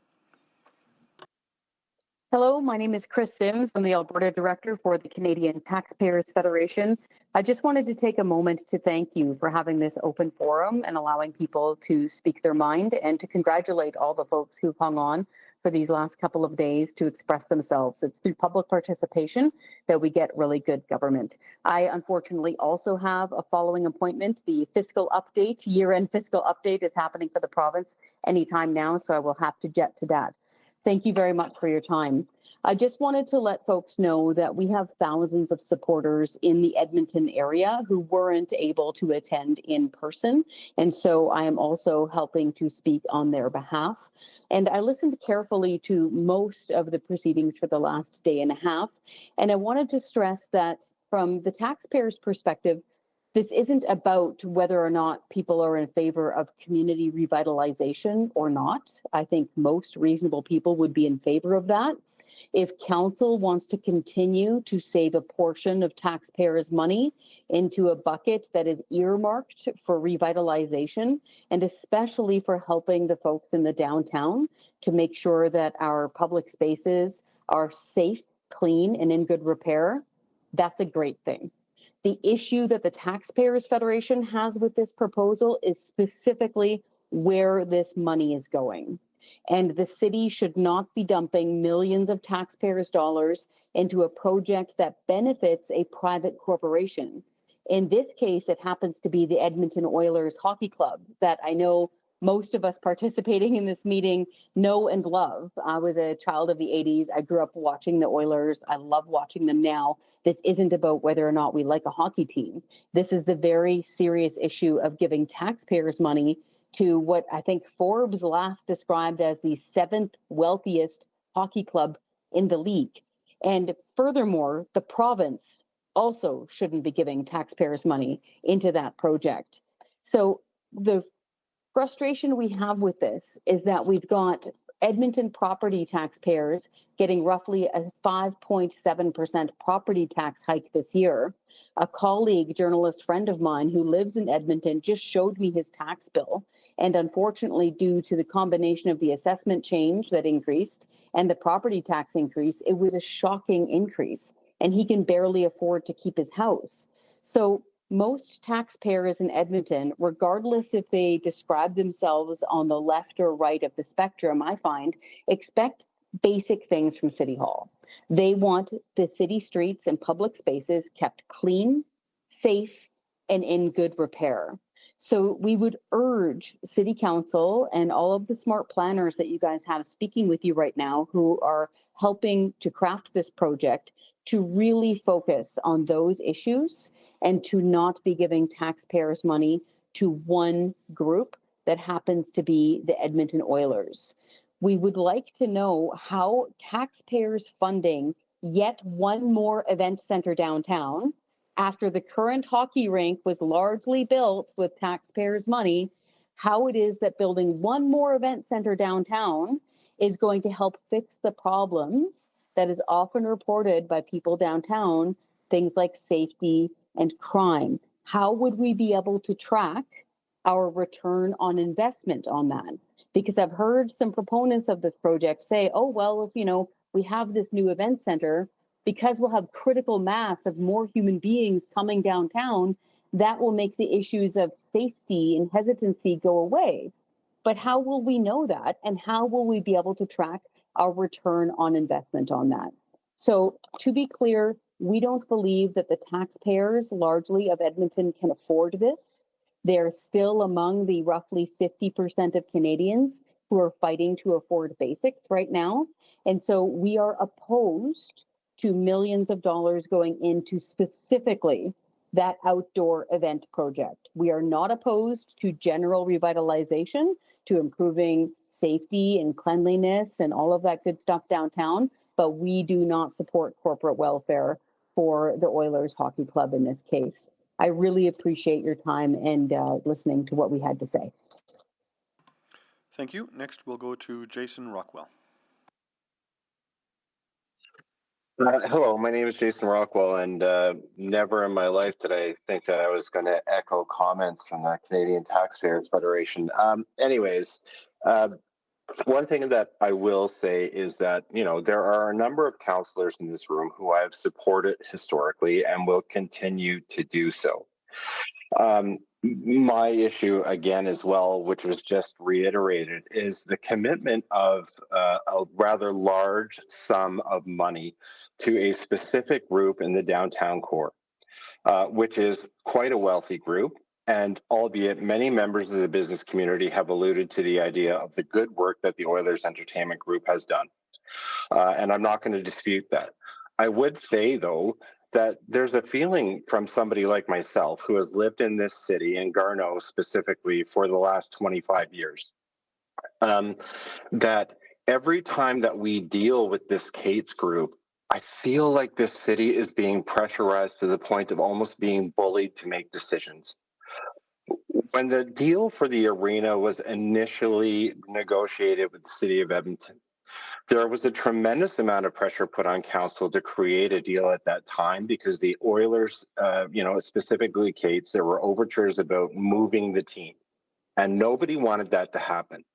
Hello, my name is Chris Sims. I'm the Alberta Director for the Canadian Taxpayers Federation. I just wanted to take a moment to thank you for having this open forum and allowing people to speak their mind, and to congratulate all the folks who've hung on for these last couple of days to express themselves. It's through public participation that we get really good government. I unfortunately also have a following appointment. The fiscal update, year-end fiscal update, is happening for the province anytime now, so I will have to jet to that. Thank you very much for your time. I just wanted to let folks know that we have thousands of supporters in the Edmonton area who weren't able to attend in person. And so I am also helping to speak on their behalf. And I listened carefully to most of the proceedings for the last day and a half. And I wanted to stress that from the taxpayer's perspective, this isn't about whether or not people are in favor of community revitalization or not. I think most reasonable people would be in favor of that. If council wants to continue to save a portion of taxpayers' money into a bucket that is earmarked for revitalization, and especially for helping the folks in the downtown to make sure that our public spaces are safe, clean, and in good repair, that's a great thing. The issue that the Taxpayers Federation has with this proposal is specifically where this money is going. And the city should not be dumping millions of taxpayers' dollars into a project that benefits a private corporation. In this case, it happens to be the Edmonton Oilers Hockey Club that I know most of us participating in this meeting know and love. I was a child of the 80s. I grew up watching the Oilers. I love watching them now. This isn't about whether or not we like a hockey team. This is the very serious issue of giving taxpayers money to what I think Forbes last described as the 7th wealthiest hockey club in the league. And furthermore, the province also shouldn't be giving taxpayers money into that project. So the frustration we have with this is that we've got Edmonton property taxpayers getting roughly a 5.7% property tax hike this year. A colleague, journalist friend of mine who lives in Edmonton just showed me his tax bill. And unfortunately, due to the combination of the assessment change that increased and the property tax increase, it was a shocking increase. And he can barely afford to keep his house. So most taxpayers in Edmonton, regardless if they describe themselves on the left or right of the spectrum, I find, expect basic things from City Hall. They want the city streets and public spaces kept clean, safe, and in good repair. So we would urge City Council and all of the smart planners that you guys have speaking with you right now who are helping to craft this project to really focus on those issues and to not be giving taxpayers money to one group that happens to be the Edmonton Oilers. We would like to know how taxpayers funding yet one more event center downtown after the current hockey rink was largely built with taxpayers' money, how it is that building one more event center downtown is going to help fix the problems that is often reported by people downtown, things like safety and crime. How would we be able to track our return on investment on that? Because I've heard some proponents of this project say, oh, well, if, we have this new event center, because we'll have critical mass of more human beings coming downtown, that will make the issues of safety and hesitancy go away. But how will we know that? And how will we be able to track our return on investment on that? So to be clear, we don't believe that the taxpayers largely of Edmonton can afford this. They're still among the roughly 50% of Canadians who are fighting to afford basics right now. And so we are opposed to millions of dollars going into specifically that outdoor event project. We are not opposed to general revitalization, to improving safety and cleanliness and all of that good stuff downtown, but we do not support corporate welfare for the Oilers Hockey Club in this case. I really appreciate your time and listening to what we had to say. Thank you. Next, we'll go to Jason Rockwell. Hello, my name is Jason Rockwell, and never in my life did I think that I was going to echo comments from the Canadian Taxpayers Federation. One thing that I will say is that, you know, there are a number of councillors in this room who I have supported historically and will continue to do so. My issue, again, as well, which was just reiterated, is the commitment of a rather large sum of money to a specific group in the downtown core, which is quite a wealthy group. And albeit many members of the business community have alluded to the idea of the good work that the Oilers Entertainment Group has done. And I'm not going to dispute that. I would say, though, that there's a feeling from somebody like myself who has lived in this city, in Garneau specifically, for the last 25 years, that every time that we deal with this Kate's group, I feel like this city is being pressurized to the point of almost being bullied to make decisions. When the deal for the arena was initially negotiated with the city of Edmonton, there was a tremendous amount of pressure put on council to create a deal at that time because the Oilers, specifically Kate's, there were overtures about moving the team, and nobody wanted that to happen.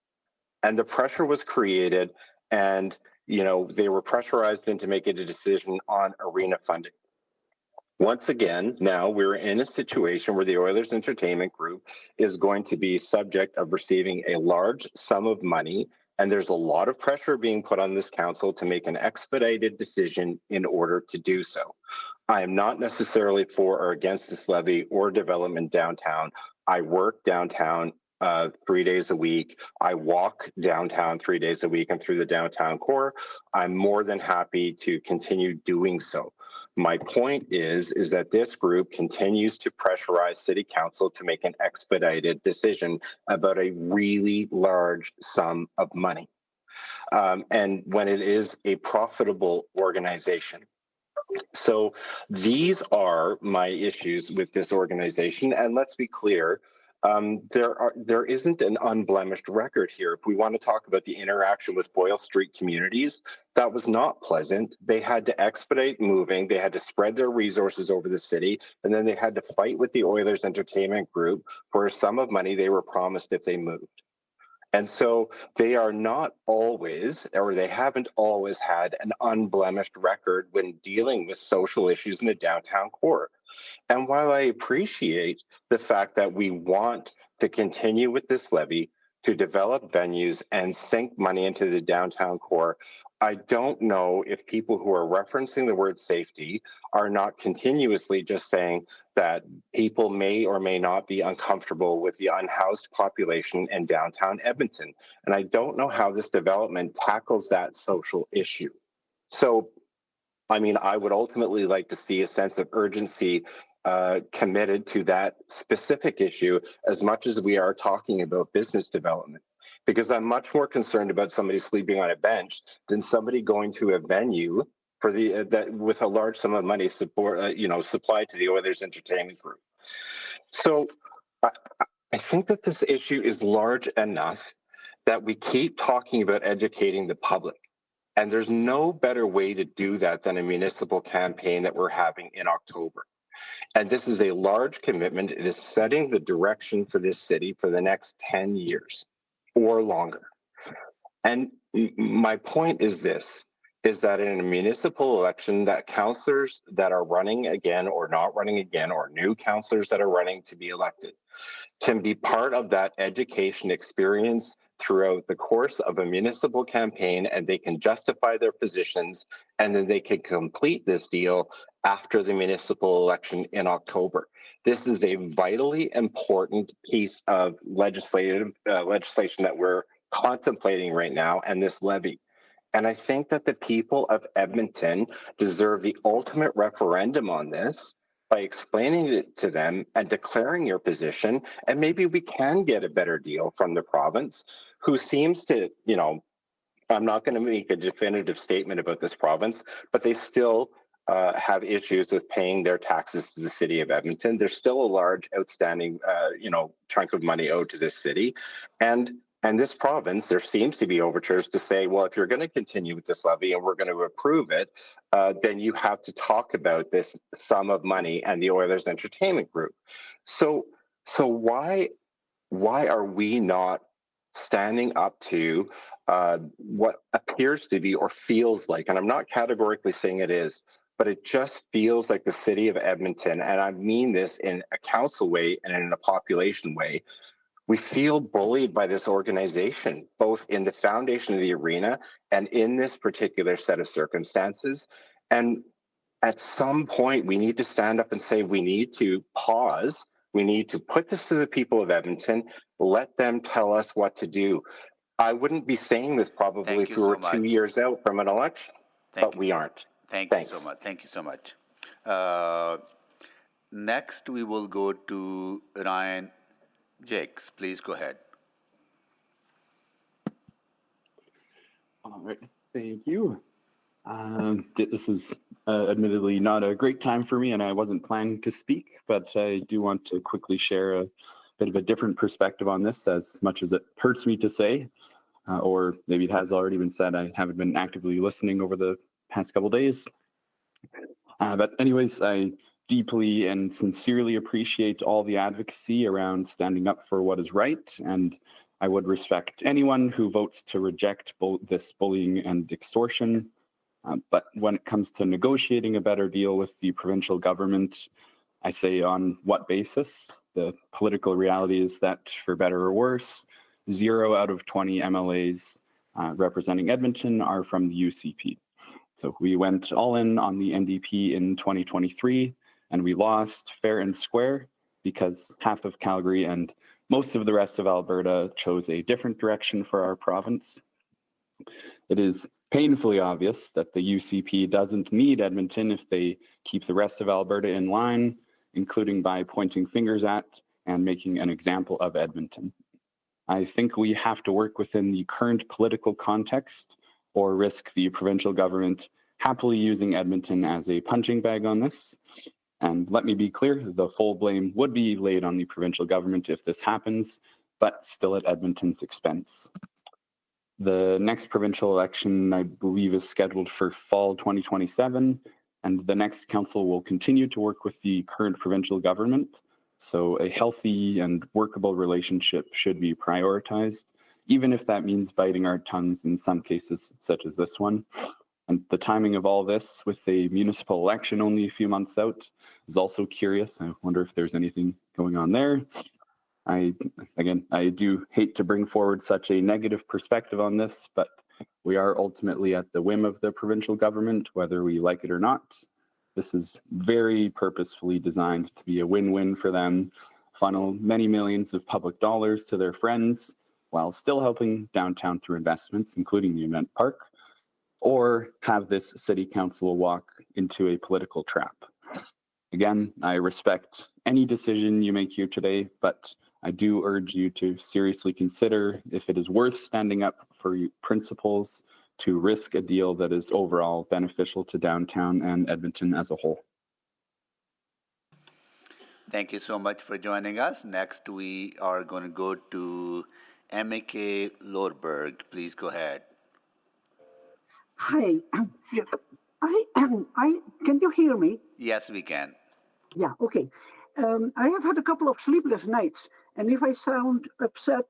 And the pressure was created, and they were pressurized into making a decision on arena funding. Once again, now we're in a situation where the Oilers Entertainment Group is going to be subject of receiving a large sum of money, and there's a lot of pressure being put on this council to make an expedited decision in order to do so. I am not necessarily for or against this levy or development downtown. I work downtown 3 days a week. I walk downtown 3 days a week and through the downtown core. I'm more than happy to continue doing so. My point is that this group continues to pressurize City Council to make an expedited decision about a really large sum of money. And when it is a profitable organization. So these are my issues with this organization. And let's be clear, there isn't an unblemished record here. If we want to talk about the interaction with Boyle Street communities, that was not pleasant. They had to expedite moving, they had to spread their resources over the city, and then they had to fight with the Oilers Entertainment Group for a sum of money they were promised if they moved. And so they are not always, or they haven't always had an unblemished record when dealing with social issues in the downtown core. And while I appreciate the fact that we want to continue with this levy to develop venues and sink money into the downtown core, I don't know if people who are referencing the word safety are not continuously just saying that people may or may not be uncomfortable with the unhoused population in downtown Edmonton. And I don't know how this development tackles that social issue. So, I mean, I would ultimately like to see a sense of urgency committed to that specific issue as much as we are talking about business development. Because I'm much more concerned about somebody sleeping on a bench than somebody going to a venue for that with a large sum of money supplied to the Oilers Entertainment Group. So I think that this issue is large enough that we keep talking about educating the public. And there's no better way to do that than a municipal campaign that we're having in October. And this is a large commitment. It is setting the direction for this city for the next 10 years or longer. And my point is this, is that in a municipal election, that councillors that are running again or not running again, or new councillors that are running to be elected, can be part of that education experience throughout the course of a municipal campaign, and they can justify their positions, and then they can complete this deal after the municipal election in October. This is a vitally important piece of legislation that we're contemplating right now, and this levy. And I think that the people of Edmonton deserve the ultimate referendum on this by explaining it to them and declaring your position. And maybe we can get a better deal from the province, who seems to, I'm not going to make a definitive statement about this province, but they still have issues with paying their taxes to the city of Edmonton. There's still a large outstanding, chunk of money owed to this city. And this province, there seems to be overtures to say, well, if you're going to continue with this levy and we're going to approve it, then you have to talk about this sum of money and the Oilers Entertainment Group. So why are we not standing up to what appears to be or feels like, and I'm not categorically saying it is, but it just feels like the city of Edmonton, and I mean this in a council way and in a population way, we feel bullied by this organization, both in the foundation of the arena and in this particular set of circumstances. And at some point, we need to stand up and say, we need to pause. We need to put this to the people of Edmonton, let them tell us what to do. I wouldn't be saying this probably if we were 2 years out from an election, but we aren't. Thank you so much. Thank you so much. Next, we will go to Ryan Jakes. Please go ahead. All right, thank you. This is admittedly not a great time for me, and I wasn't planning to speak, but I do want to quickly share a bit of a different perspective on this, as much as it hurts me to say, or maybe it has already been said. I haven't been actively listening over the past couple days. But anyways, I deeply and sincerely appreciate all the advocacy around standing up for what is right, and I would respect anyone who votes to reject this bullying and extortion. But when it comes to negotiating a better deal with the provincial government, I say, on what basis? The political reality is that, for better or worse, 0 out of 20 MLAs representing Edmonton are from the UCP. So we went all in on the NDP in 2023, and we lost fair and square because half of Calgary and most of the rest of Alberta chose a different direction for our province. It is painfully obvious that the UCP doesn't need Edmonton if they keep the rest of Alberta in line, including by pointing fingers at and making an example of Edmonton. I think we have to work within the current political context or risk the provincial government happily using Edmonton as a punching bag on this. And let me be clear, the full blame would be laid on the provincial government if this happens, but still at Edmonton's expense. The next provincial election, I believe, is scheduled for fall 2027, and the next council will continue to work with the current provincial government. So a healthy and workable relationship should be prioritized, even if that means biting our tongues in some cases, such as this one. And the timing of all this, with a municipal election only a few months out, is also curious. I wonder if there's anything going on there. I do hate to bring forward such a negative perspective on this, but we are ultimately at the whim of the provincial government, whether we like it or not. This is very purposefully designed to be a win-win for them, funnel many millions of public dollars to their friends, while still helping downtown through investments, including the event park, or have this city council walk into a political trap. Again, I respect any decision you make here today, but I do urge you to seriously consider if it is worth standing up for principles to risk a deal that is overall beneficial to downtown and Edmonton as a whole. Thank you so much for joining us. Next, we are going to go to Emeke Lorberg. Please go ahead. Hi, can you hear me? Yes, we can. Yeah, okay. I have had a couple of sleepless nights, and if I sound upset,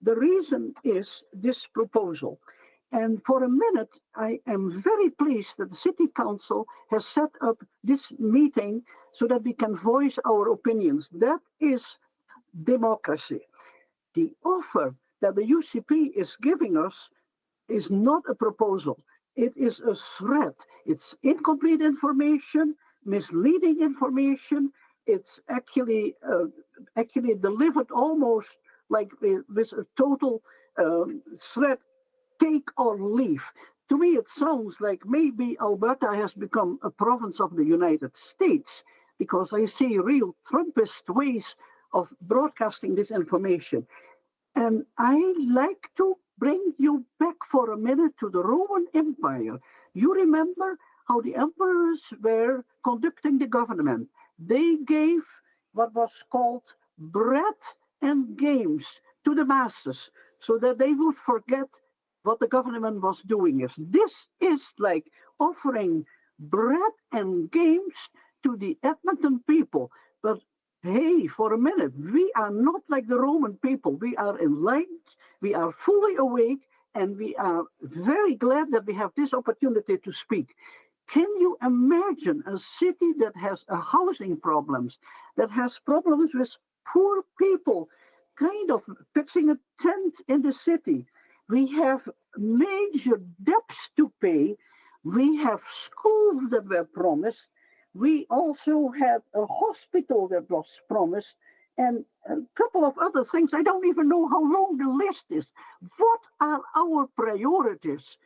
the reason is this proposal. And for a minute, I am very pleased that the City Council has set up this meeting so that we can voice our opinions. That is democracy. The offer that the UCP is giving us is not a proposal. It is a threat. It's incomplete information, misleading information. It's actually delivered almost like with a total threat, take or leave. To me, it sounds like maybe Alberta has become a province of the United States because I see real Trumpist ways of broadcasting this information. And I like to bring you back for a minute to the Roman Empire. You remember how the emperors were conducting the government. They gave what was called bread and games to the masses so that they would forget what the government was doing. This is like offering bread and games to the Edmonton people. But hey, for a minute, we are not like the Roman people. We are enlightened, we are fully awake, and we are very glad that we have this opportunity to speak. Can you imagine a city that has housing problems, that has problems with poor people, kind of pitching a tent in the city? We have major debts to pay. We have schools that were promised. We also had a hospital that was promised and a couple of other things. I don't even know how long the list is. What are our priorities?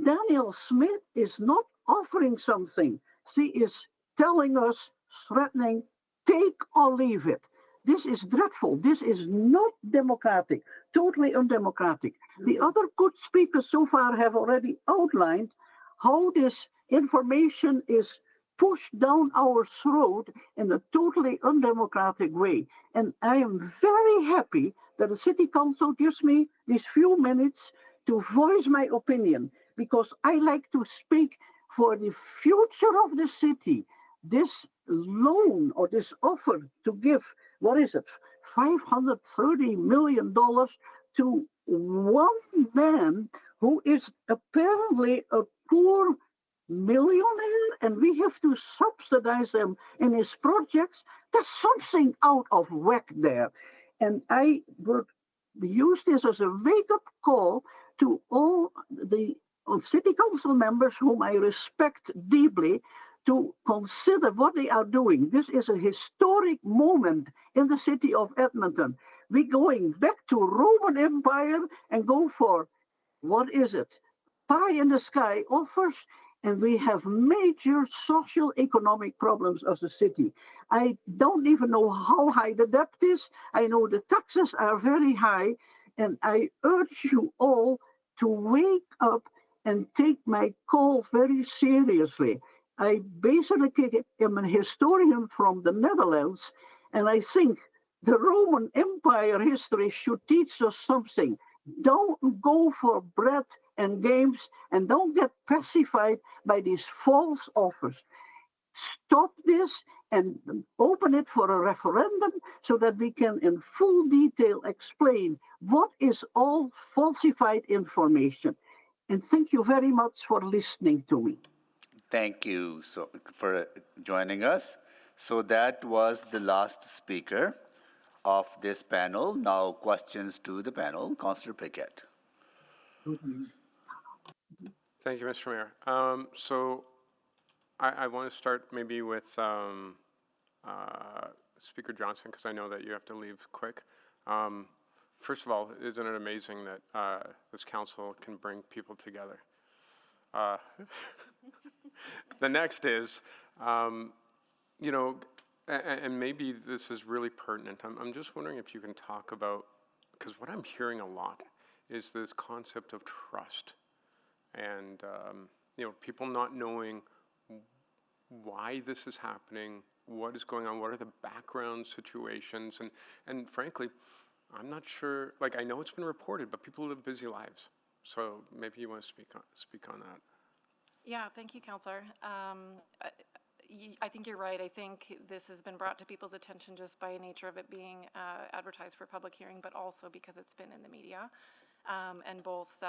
Danielle Smith is not offering something. She is telling us, threatening, take or leave it. This is dreadful. This is not democratic, totally undemocratic. The other good speakers so far have already outlined how this information is pushed down our throat in a totally undemocratic way. And I am very happy that the City Council gives me these few minutes to voice my opinion, because I like to speak for the future of the city. This loan or this offer to give, what is it, $530 million to one man who is apparently a poor millionaire, and we have to subsidize him in his projects. There's something out of whack there. And I would use this as a wake-up call to all the city council members whom I respect deeply to consider what they are doing. This is a historic moment in the city of Edmonton. We're going back to Roman Empire and go for, what is it, pie in the sky offers, and we have major social economic problems as a city. I don't even know how high the debt is. I know the taxes are very high, and I urge you all to wake up and take my call very seriously. I basically am a historian from the Netherlands, and I think the Roman Empire history should teach us something. Don't go for bread and games, and don't get pacified by these false offers. Stop this and open it for a referendum so that we can in full detail explain what is all falsified information. And thank you very much for listening to me. Thank you for joining us. So that was the last speaker of this panel. Now questions to the panel. Councillor Pickett. Thank you, Mr. Mayor. So I want to start maybe with Speaker Johnson, because I know that you have to leave quick. First of all, isn't it amazing that this council can bring people together? The next is, you know, and maybe this is really pertinent. I'm just wondering if you can talk about, because what I'm hearing a lot is this concept of trust. And, you know, people not knowing why this is happening, what is going on, what are the background situations, and frankly, I'm not sure, like I know it's been reported, but people live busy lives. So maybe you want to speak on that. Yeah, thank you, Councillor. I think you're right. I think this has been brought to people's attention just by nature of it being advertised for public hearing, but also because it's been in the media. and both,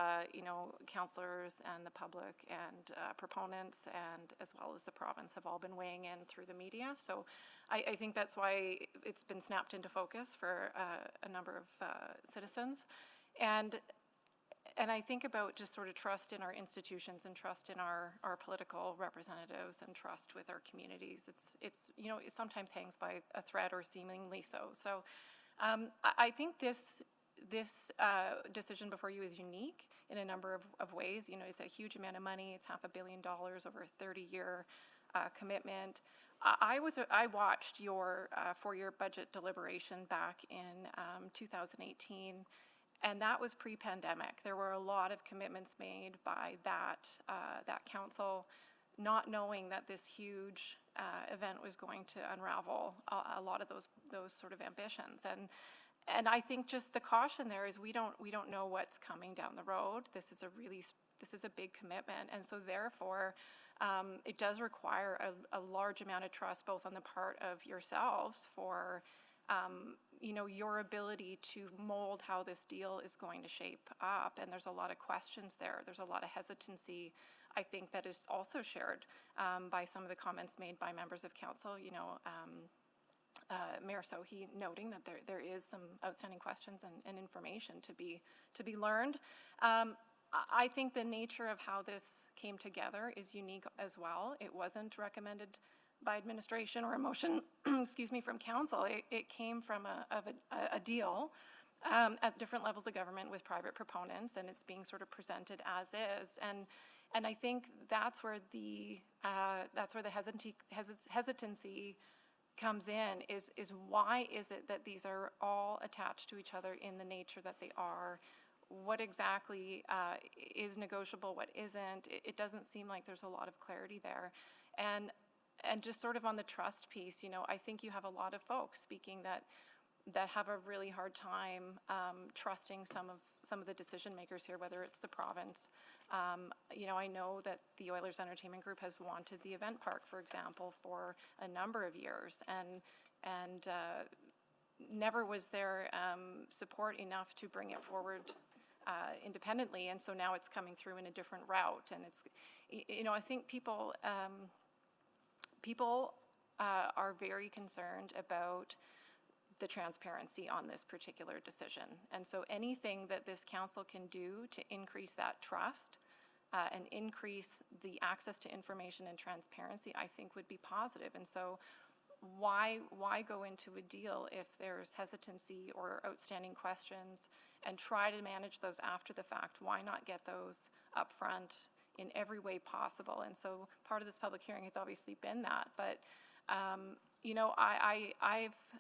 councillors and the public and proponents and as well as the province have all been weighing in through the media. So I think that's why it's been snapped into focus for a number of citizens. And I think about just sort of trust in our institutions and trust in our political representatives and trust with our communities. It's it sometimes hangs by a thread or seemingly so. So I think this decision before you is unique in a number of ways. It's a huge amount of money. It's $500 million over a 30-year commitment. I watched your 4-year budget deliberation back in 2018. And that was pre-pandemic. There were a lot of commitments made by that council, not knowing that this huge event was going to unravel a lot of those sort of ambitions. And I think just the caution there is we don't know what's coming down the road. This is a big commitment, and so therefore it does require a large amount of trust, both on the part of yourselves for. Your ability to mold how this deal is going to shape up. And there's a lot of questions there. There's a lot of hesitancy, I think, that is also shared by some of the comments made by members of council. Mayor Sohi noting that there is some outstanding questions and information to be learned. I think the nature of how this came together is unique as well. It wasn't recommended by administration or a motion, from council. It came from a deal at different levels of government with private proponents, and it's being sort of presented as is. And I think that's where the hesitancy comes in. Is why is it that these are all attached to each other in the nature that they are? What exactly is negotiable? What isn't? It doesn't seem like there's a lot of clarity there, and just sort of on the trust piece, I think you have a lot of folks speaking that have a really hard time trusting some of the decision makers here, whether it's the province. I know that the Oilers Entertainment Group has wanted the event park, for example, for a number of years, and never was there support enough to bring it forward independently, and so now it's coming through in a different route, and it's, I think people are very concerned about the transparency on this particular decision. And so anything that this council can do to increase that trust and increase the access to information and transparency, I think would be positive. And so why go into a deal if there's hesitancy or outstanding questions and try to manage those after the fact? Why not get those up front in every way possible? And so part of this public hearing has obviously been that, but I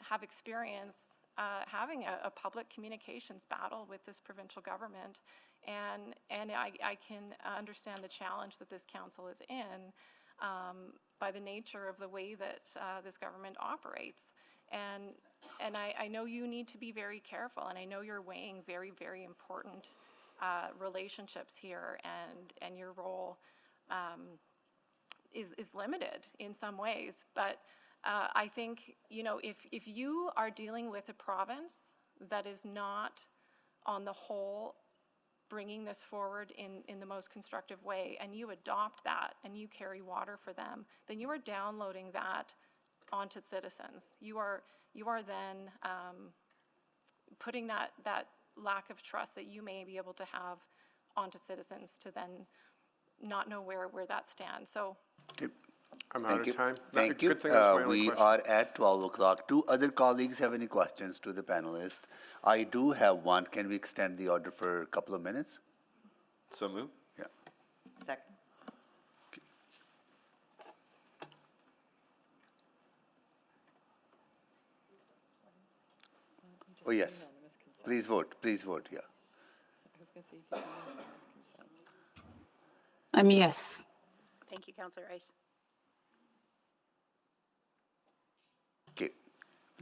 have experience having a public communications battle with this provincial government, and I can understand the challenge that this council is in by the nature of the way that this government operates. And I know you need to be very careful, and I know you're weighing very, very important relationships here, and your role is limited in some ways. But I think, if you are dealing with a province that is not, on the whole, bringing this forward in the most constructive way, and you adopt that and you carry water for them, then you are downloading that onto citizens. You are then putting that lack of trust that you may be able to have onto citizens to then not know where that stands. So I'm out of time. Thank you. Good thing that's my only We question. are at 12 o'clock. Do other colleagues have any questions to the panelists? I do have one. Can we extend the order for a couple of minutes? So move. Yeah. Second. Oh, yes. Please vote. Please vote, yeah. I'm yes. Thank you, Councillor Rice. Okay.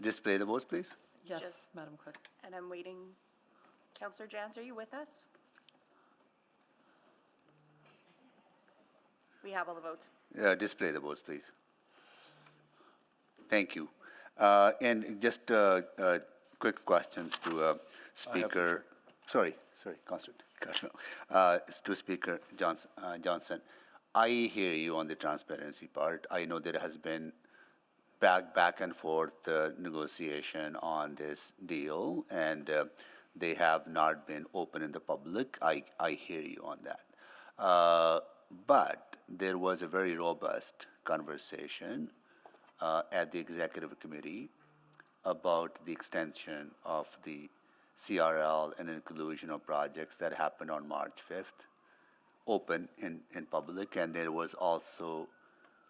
Display the votes, please. Yes, Madam Clerk. And I'm waiting. Councillor Jans, are you with us? We have all the votes. Display the votes, please. Thank you. And just quick questions to Speaker. Constant. To Speaker Johnson, I hear you on the transparency part. I know there has been back and forth negotiation on this deal, and they have not been open in the public. I hear you on that. But there was a very robust conversation at the executive committee about the extension of the CRL and inclusion of projects that happened on March 5th, open in public, and there was also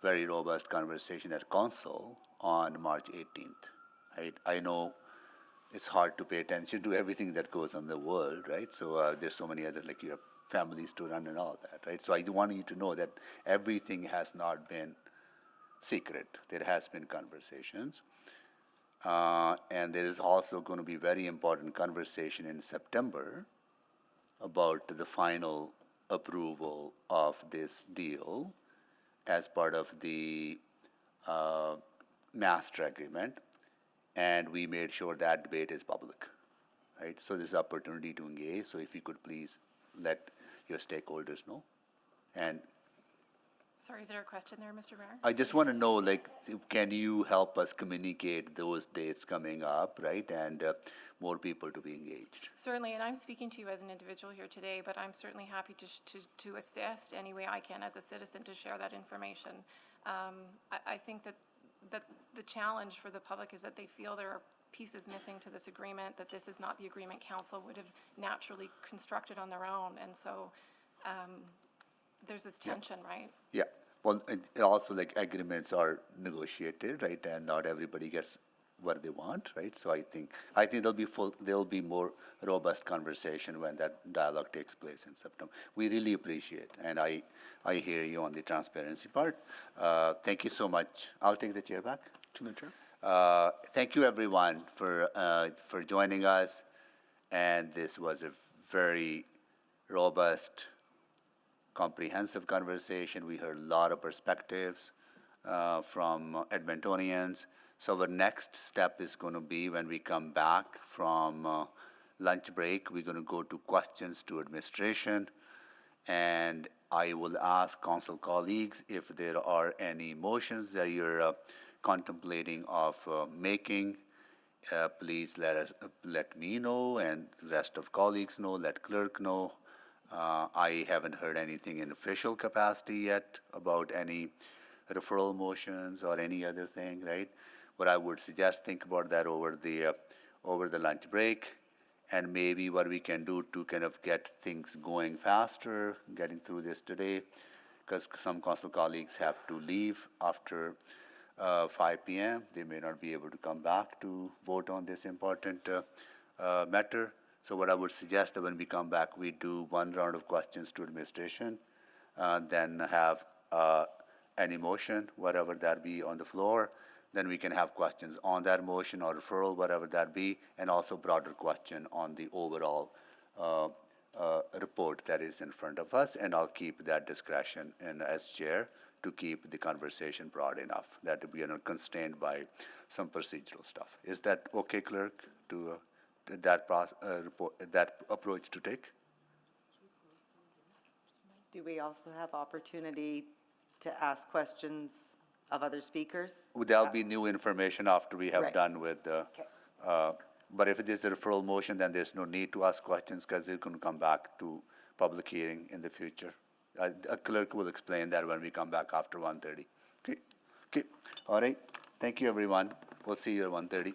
very robust conversation at council on March 18th. I know it's hard to pay attention to everything that goes on in the world, right? So there's so many other, like you have families to run and all that, right? So I want you to know that everything has not been secret. There has been conversations. And there is also going to be very important conversation in September about the final approval of this deal as part of the master agreement, and we made sure that debate is public, right? So this is opportunity to engage. So if you could please let your stakeholders know. And Sorry, is there a question there, Mr. Mayor? I just want to know, like, can you help us communicate those dates coming up, right, and more people to be engaged? Certainly, and I'm speaking to you as an individual here today, but I'm certainly happy to assist any way I can as a citizen to share that information. I think that the challenge for the public is that they feel there are pieces missing to this agreement, that this is not the agreement council would have naturally constructed on their own, and so there's this tension, right? Yeah. Well, and also, like, agreements are negotiated, right, and not everybody gets what they want, right? So I think there'll be more robust conversation when that dialogue takes place in September. We really appreciate, and I hear you on the transparency part. Thank you so much. I'll take the chair back. To the chair. Thank you, everyone, for joining us, and this was a very robust, comprehensive conversation. We heard a lot of perspectives from Edmontonians. So our next step is going to be when we come back from lunch break, we're going to go to questions to administration. And I will ask council colleagues if there are any motions that you're contemplating of making. Please let me know, and the rest of colleagues know, let clerk know. I haven't heard anything in official capacity yet about any referral motions or any other thing, right? But I would suggest think about that over the lunch break, and maybe what we can do to kind of get things going faster, getting through this today, because some council colleagues have to leave after 5 p.m. They may not be able to come back to vote on this important matter. So what I would suggest that when we come back, we do one round of questions to administration, then have any motion, whatever that be on the floor. Then we can have questions on that motion or referral, whatever that be, and also broader question on the overall report that is in front of us. And I'll keep that discretion and as chair to keep the conversation broad enough that we are not constrained by some procedural stuff. Is that okay, clerk, to that approach to take? Do we also have opportunity to ask questions of other speakers? There'll be new information after we have Right. done with the, but if it is a referral motion, then there's no need to ask questions because it can come back to public hearing in the future. A clerk will explain that when we come back after 1:30. Okay, all right. Thank you, everyone. We'll see you at 1:30.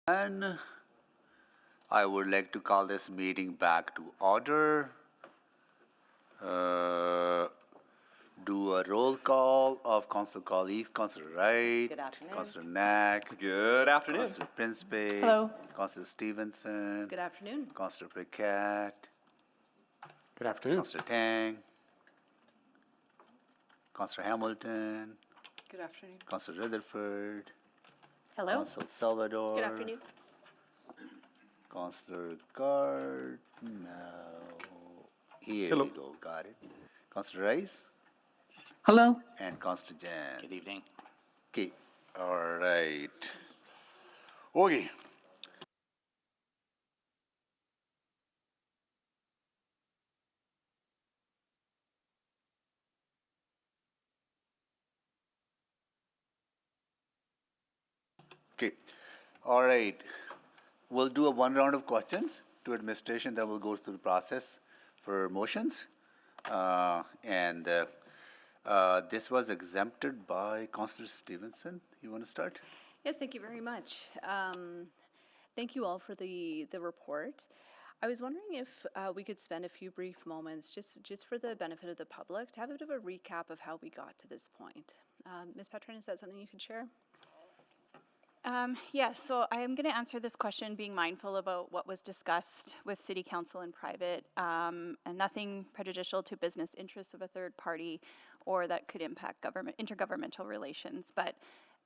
And I would like to call this meeting back to order. Do a roll call of council colleagues. Councillor Wright. Good afternoon. Councillor Knack. Good afternoon. Councillor Principe. Hello. Councillor Stevenson. Good afternoon. Councillor Pricat. Good afternoon. Councillor Tang. Councillor Hamilton. Good afternoon. Councillor Rutherford. Hello. Councillor Salvador. Good afternoon. Councillor Cardinal. Here Hello. we go, got it. Councillor Rice Hello. and Councillor Jan. Good evening. Okay, all right. Okay. Okay, all right. We'll do a one round of questions to administration, then we'll go through the process for motions. This was exempted by Councillor Stevenson. You want to start? Yes, thank you very much. Thank you all for the report. I was wondering if we could spend a few brief moments just for the benefit of the public to have a bit of a recap of how we got to this point. Ms. Petrin, is that something you could share? Yes, so I am going to answer this question being mindful about what was discussed with City Council in private, and nothing prejudicial to business interests of a third party or that could impact intergovernmental relations. But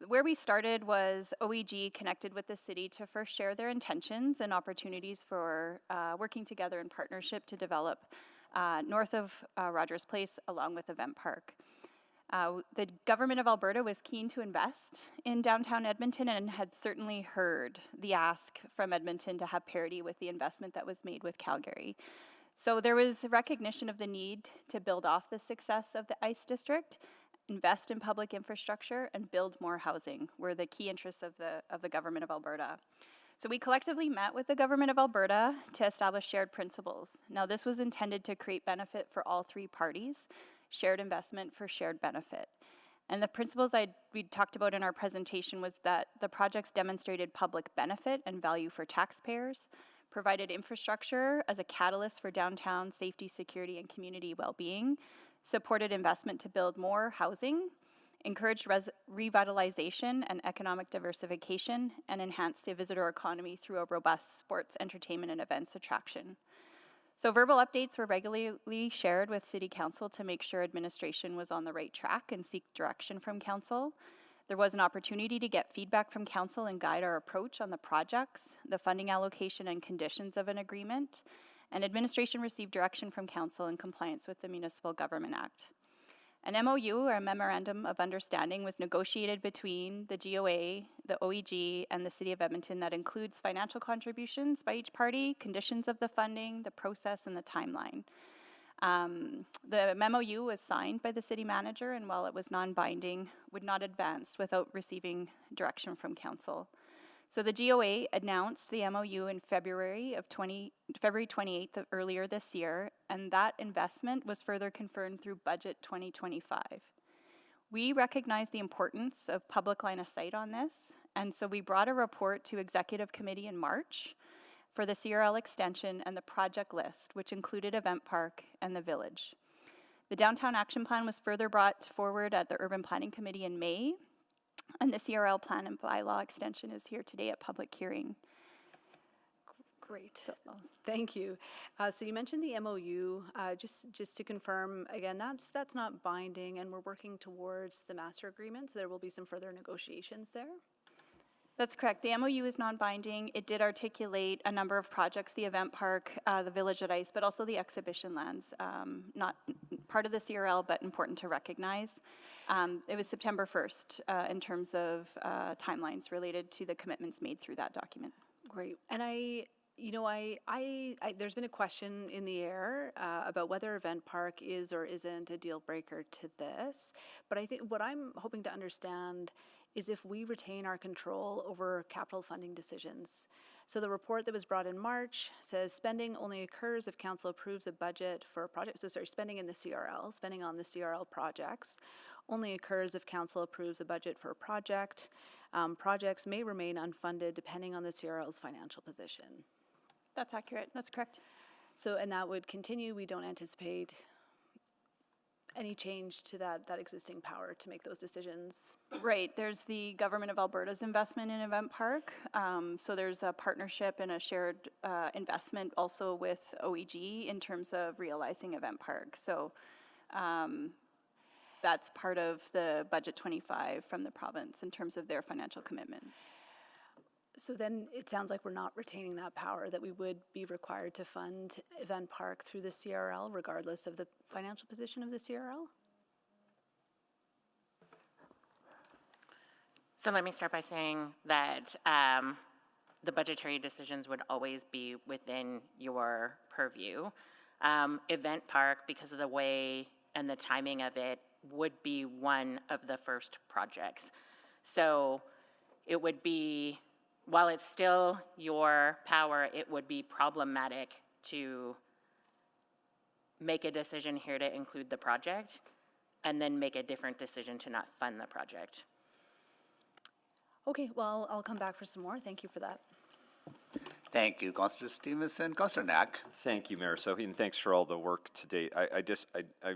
where we started was OEG connected with the city to first share their intentions and opportunities for working together in partnership to develop north of Rogers Place along with Event Park. The government of Alberta was keen to invest in downtown Edmonton and had certainly heard the ask from Edmonton to have parity with the investment that was made with Calgary. So there was recognition of the need to build off the success of the ICE district, invest in public infrastructure, and build more housing were the key interests of the government of Alberta. So we collectively met with the government of Alberta to establish shared principles. Now this was intended to create benefit for all three parties, shared investment for shared benefit. And the principles we talked about in our presentation was that the projects demonstrated public benefit and value for taxpayers, provided infrastructure as a catalyst for downtown safety, security, and community well-being, supported investment to build more housing, encouraged revitalization and economic diversification, and enhanced the visitor economy through a robust sports, entertainment, and events attraction. So verbal updates were regularly shared with City Council to make sure administration was on the right track and seek direction from Council. There was an opportunity to get feedback from Council and guide our approach on the projects, the funding allocation and conditions of an agreement, and administration received direction from Council in compliance with the Municipal Government Act. An MOU, or a Memorandum of Understanding, was negotiated between the GOA, the OEG, and the City of Edmonton that includes financial contributions by each party, conditions of the funding, the process, and the timeline. The MOU was signed by the City Manager, and while it was non-binding, would not advance without receiving direction from Council. So the GOA announced the MOU in February 28th of earlier this year, and that investment was further confirmed through Budget 2025. We recognize the importance of public line of sight on this, and so we brought a report to Executive Committee in March for the CRL extension and the project list, which included Event Park and the Village. The Downtown Action Plan was further brought forward at the Urban Planning Committee in May, and the CRL plan and bylaw extension is here today at public hearing. Great, thank you. So you mentioned the MOU, just to confirm, again, that's not binding, and we're working towards the master agreement, so there will be some further negotiations there? That's correct. The MOU is non-binding. It did articulate a number of projects, the Event Park, the Village at Ice, but also the exhibition lands, not part of the CRL, but important to recognize. It was September 1st in terms of timelines related to the commitments made through that document. Great. And there's been a question in the air about whether Event Park is or isn't a deal breaker to this. But I think what I'm hoping to understand is if we retain our control over capital funding decisions. So the report that was brought in March says spending only occurs if council approves a budget for a project. So sorry, spending in the CRL, spending on the CRL projects only occurs if council approves a budget for a project. Projects may remain unfunded depending on the CRL's financial position. That's accurate. That's correct. So, and that would continue. We don't anticipate any change to that existing power to make those decisions. Right. There's the Government of Alberta's investment in Event Park. So there's a partnership and a shared investment also with OEG in terms of realizing Event Park. So that's part of the Budget 25 from the province in terms of their financial commitment. So then it sounds like we're not retaining that power, that we would be required to fund Event Park through the CRL regardless of the financial position of the CRL? So let me start by saying that the budgetary decisions would always be within your purview. Event Park, because of the way and the timing of it, would be one of the first projects. So it would be, while it's still your power, it would be problematic to make a decision here to include the project and then make a different decision to not fund the project. Okay, well, I'll come back for some more. Thank you for that. Thank you, Councillor Stevenson. Councillor Knack. Thank you, Mayor Sohi, and thanks for all the work to date. I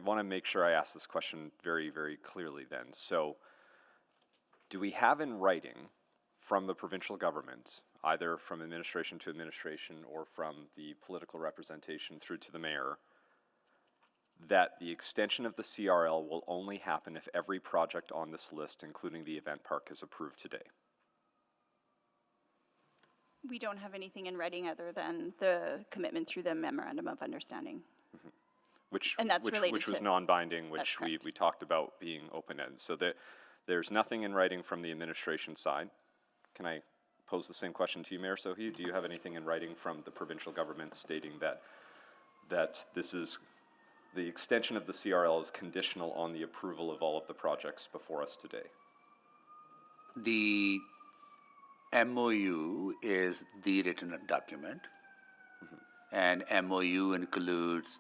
want to make sure I ask this question very, very clearly then. So do we have in writing from the provincial government, either from administration to administration or from the political representation through to the mayor, that the extension of the CRL will only happen if every project on this list, including the event park, is approved today? We don't have anything in writing other than the commitment through the Memorandum of Understanding. Which was to- non-binding, which That's we correct. talked about being open-ended. So there's nothing in writing from the administration side. Can I pose the same question to you, Mayor Sohi? Do you have anything in writing from the provincial government stating that this is, the extension of the CRL is conditional on the approval of all of the projects before us today? The MOU is the written document, and MOU includes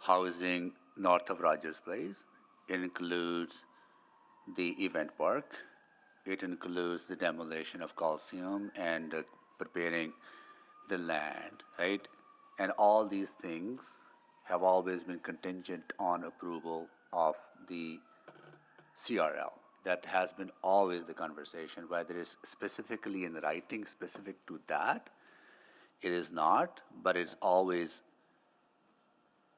housing north of Rogers Place. It includes the event park. It includes the demolition of Coliseum and preparing the land, right? And all these things have always been contingent on approval of the CRL. That has been always the conversation, whether it's specifically in writing specific to that, it is not, but it's always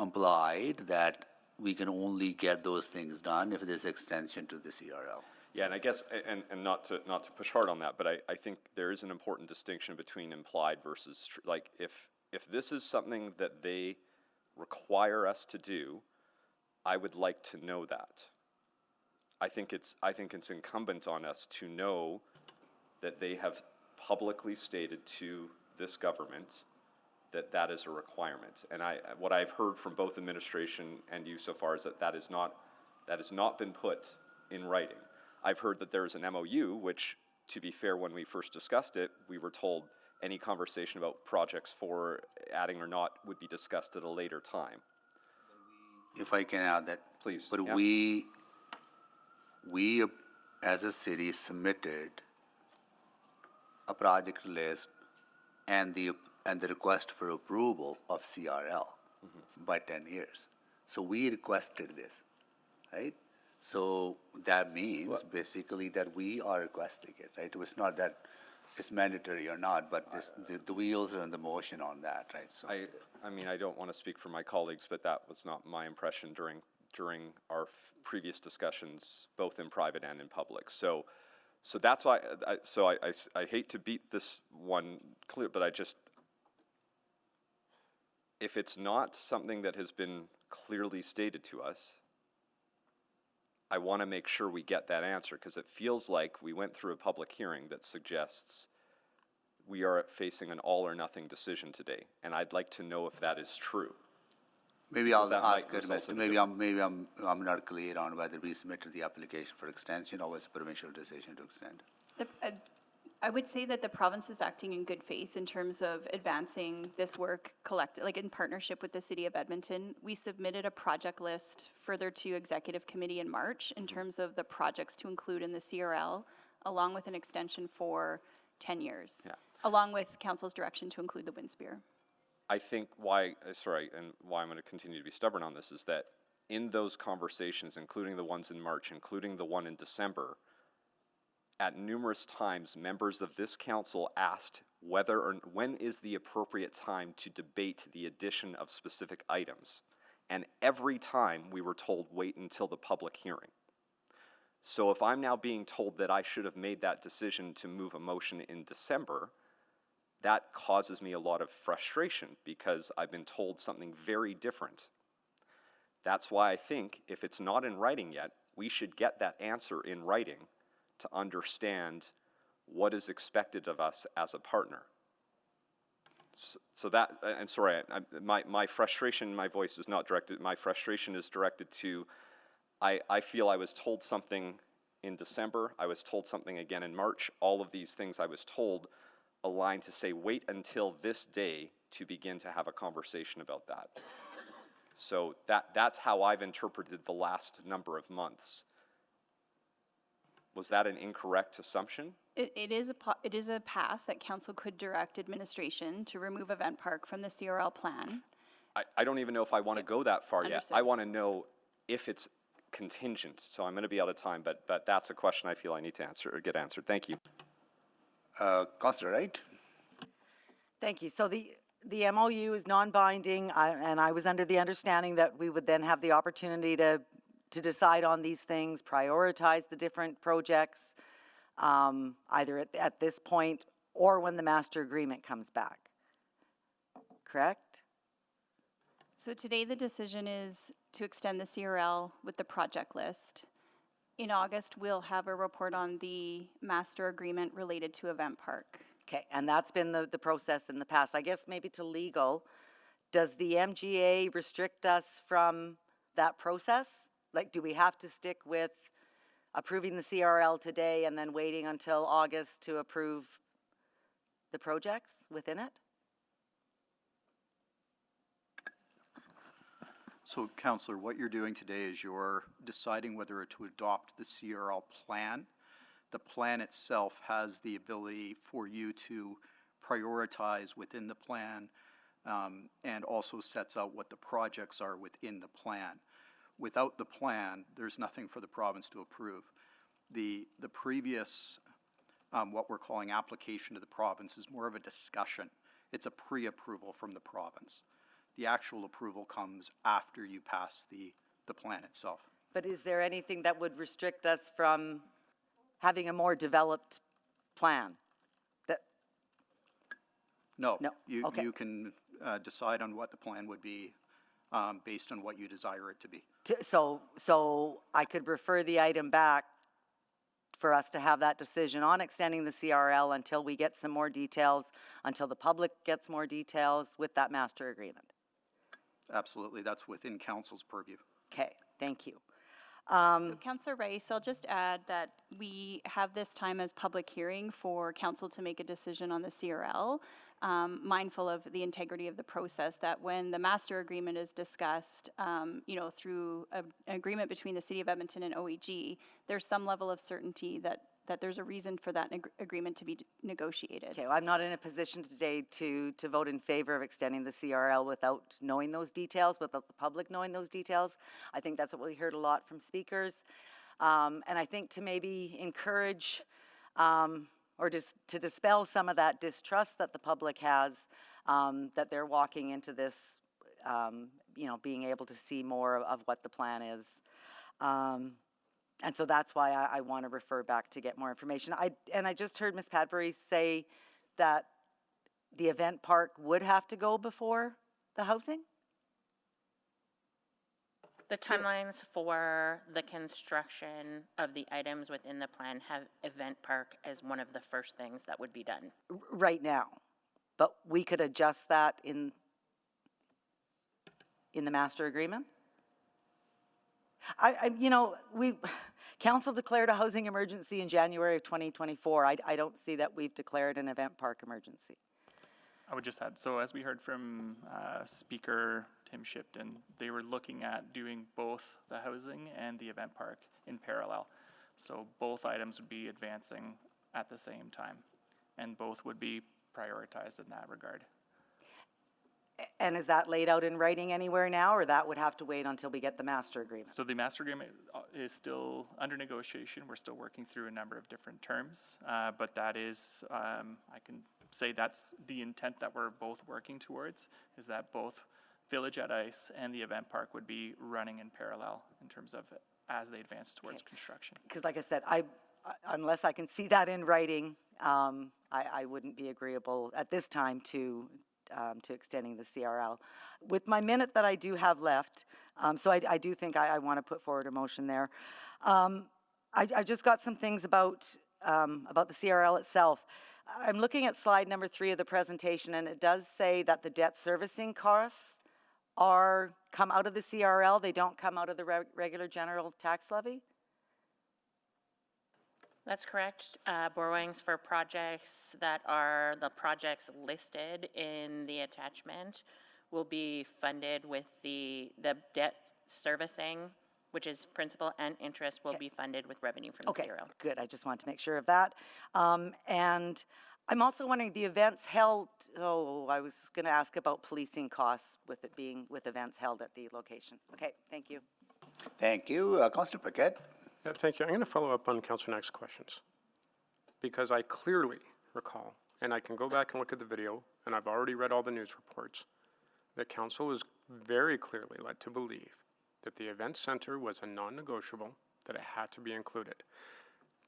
implied that we can only get those things done if there's extension to the CRL. Yeah, and I guess, and not to push hard on that, but I think there is an important distinction between implied versus, like, if this is something that they require us to do, I would like to know that. I think it's incumbent on us to know that they have publicly stated to this government that that is a requirement. And what I've heard from both administration and you so far is that has not been put in writing. I've heard that there is an MOU, which, to be fair, when we first discussed it, we were told any conversation about projects for adding or not would be discussed at a later time. If I can add that. Please. But yeah. we as a city submitted a project list and the request for approval of CRL by 10 years. So we requested this, right? So that means basically that we are requesting it, right? It's not that it's mandatory or not, but the wheels are in the motion on that, right? So I mean, I don't want to speak for my colleagues, but that was not my impression during our previous discussions, both in private and in public. So that's why. I hate to beat this one clear, but if it's not something that has been clearly stated to us, I want to make sure we get that answer, because it feels like we went through a public hearing that suggests we are facing an all or nothing decision today, and I'd like to know if that is true. maybe I'll ask it, maybe I'm not clear on whether we submitted the application for extension or was a provincial decision to extend. I would say that the province is acting in good faith in terms of advancing this work like in partnership with the City of Edmonton. We submitted a project list further to Executive Committee in March in terms of the projects to include in the CRL, along with an extension for 10 years, along with Council's direction to include the wind spear. I think why I'm going to continue to be stubborn on this is that in those conversations, including the ones in March, including the one in December, at numerous times, members of this council asked whether or when is the appropriate time to debate the addition of specific items. And every time we were told, wait until the public hearing. So if I'm now being told that I should have made that decision to move a motion in December, that causes me a lot of frustration because I've been told something very different. That's why I think if it's not in writing yet, we should get that answer in writing to understand what is expected of us as a partner. So that, and sorry, my frustration in my voice is not directed, my frustration is directed to, I feel I was told something in December, I was told something again in March, all of these things I was told align to say, wait until this day to begin to have a conversation about that. So that's how I've interpreted the last number of months. Was that an incorrect assumption? It is a path that council could direct administration to remove Event Park from the CRL plan. I don't even know if I want to go that far Understood. yet. I want to know if it's contingent. So I'm going to be out of time, but that's a question I feel I need to answer or get answered. Thank you. Counselor Wright? Thank you. So the MOU is non-binding, and I was under the understanding that we would then have the opportunity to decide on these things, prioritize the different projects, either at this point or when the master agreement comes back. Correct? So today the decision is to extend the CRL with the project list. In August, we'll have a report on the master agreement related to Event Park. Okay, and that's been the process in the past. I guess maybe to legal, does the MGA restrict us from that process? Like, do we have to stick with approving the CRL today and then waiting until August to approve the projects within it? So, Councillor, what you're doing today is you're deciding whether to adopt the CRL plan. The plan itself has the ability for you to prioritize within the plan and also sets out what the projects are within the plan. Without the plan, there's nothing for the province to approve. The previous, what we're calling application to the province, is more of a discussion. It's a pre-approval from the province. The actual approval comes after you pass the plan itself. But is there anything that would restrict us from having a more developed plan? No. Okay. You can decide on what the plan would be based on what you desire it to be. So I could refer the item back for us to have that decision on extending the CRL until we get some more details, until the public gets more details with that master agreement. Absolutely, that's within council's purview. Okay, thank you. So Councillor Rice, I'll just add that we have this time as public hearing for council to make a decision on the CRL, mindful of the integrity of the process, that when the master agreement is discussed, through an agreement between the City of Edmonton and OEG, there's some level of certainty that there's a reason for that agreement to be negotiated. Okay, well, I'm not in a position today to vote in favor of extending the CRL without knowing those details, without the public knowing those details. I think that's what we heard a lot from speakers. And I think to maybe encourage or just to dispel some of that distrust that the public has, that they're walking into this, being able to see more of what the plan is. And so that's why I want to refer back to get more information. I just heard Ms. Padbury say that the event park would have to go before the housing? The timelines for the construction of the items within the plan have Event Park as one of the first things that would be done. Right now. But we could adjust that in the master agreement? Council declared a housing emergency in January of 2024. I don't see that we've declared an event park emergency. I would just add, so as we heard from Speaker Tim Shipton, they were looking at doing both the housing and the event park in parallel. So both items would be advancing at the same time, and both would be prioritized in that regard. And is that laid out in writing anywhere now, or that would have to wait until we get the master agreement? So the master agreement is still under negotiation. We're still working through a number of different terms, but that is, I can say that's the intent that we're both working towards, is that both Village at Ice and the event park would be running in parallel in terms of as they advance towards construction. Because like I said, unless I can see that in writing, I wouldn't be agreeable at this time to extending the CRL. With my minute that I do have left, so I do think I want to put forward a motion there. I just got some things about the CRL itself. I'm looking at slide number 3 of the presentation, and it does say that the debt servicing costs come out of the CRL. They don't come out of the regular general tax levy? That's correct. Borrowings for projects that are the projects listed in the attachment will be funded with the debt servicing, which is principal and interest, will be funded with revenue from the CRL. Good. I just wanted to make sure of that. And I'm also wondering, the events held, I was going to ask about policing costs with it being with events held at the location. Okay, thank you. Thank you. Councillor Paquette. Yeah, thank you. I'm going to follow up on Councillor Knack's questions, because I clearly recall, and I can go back and look at the video, and I've already read all the news reports, that Council was very clearly led to believe that the event center was a non-negotiable, that it had to be included.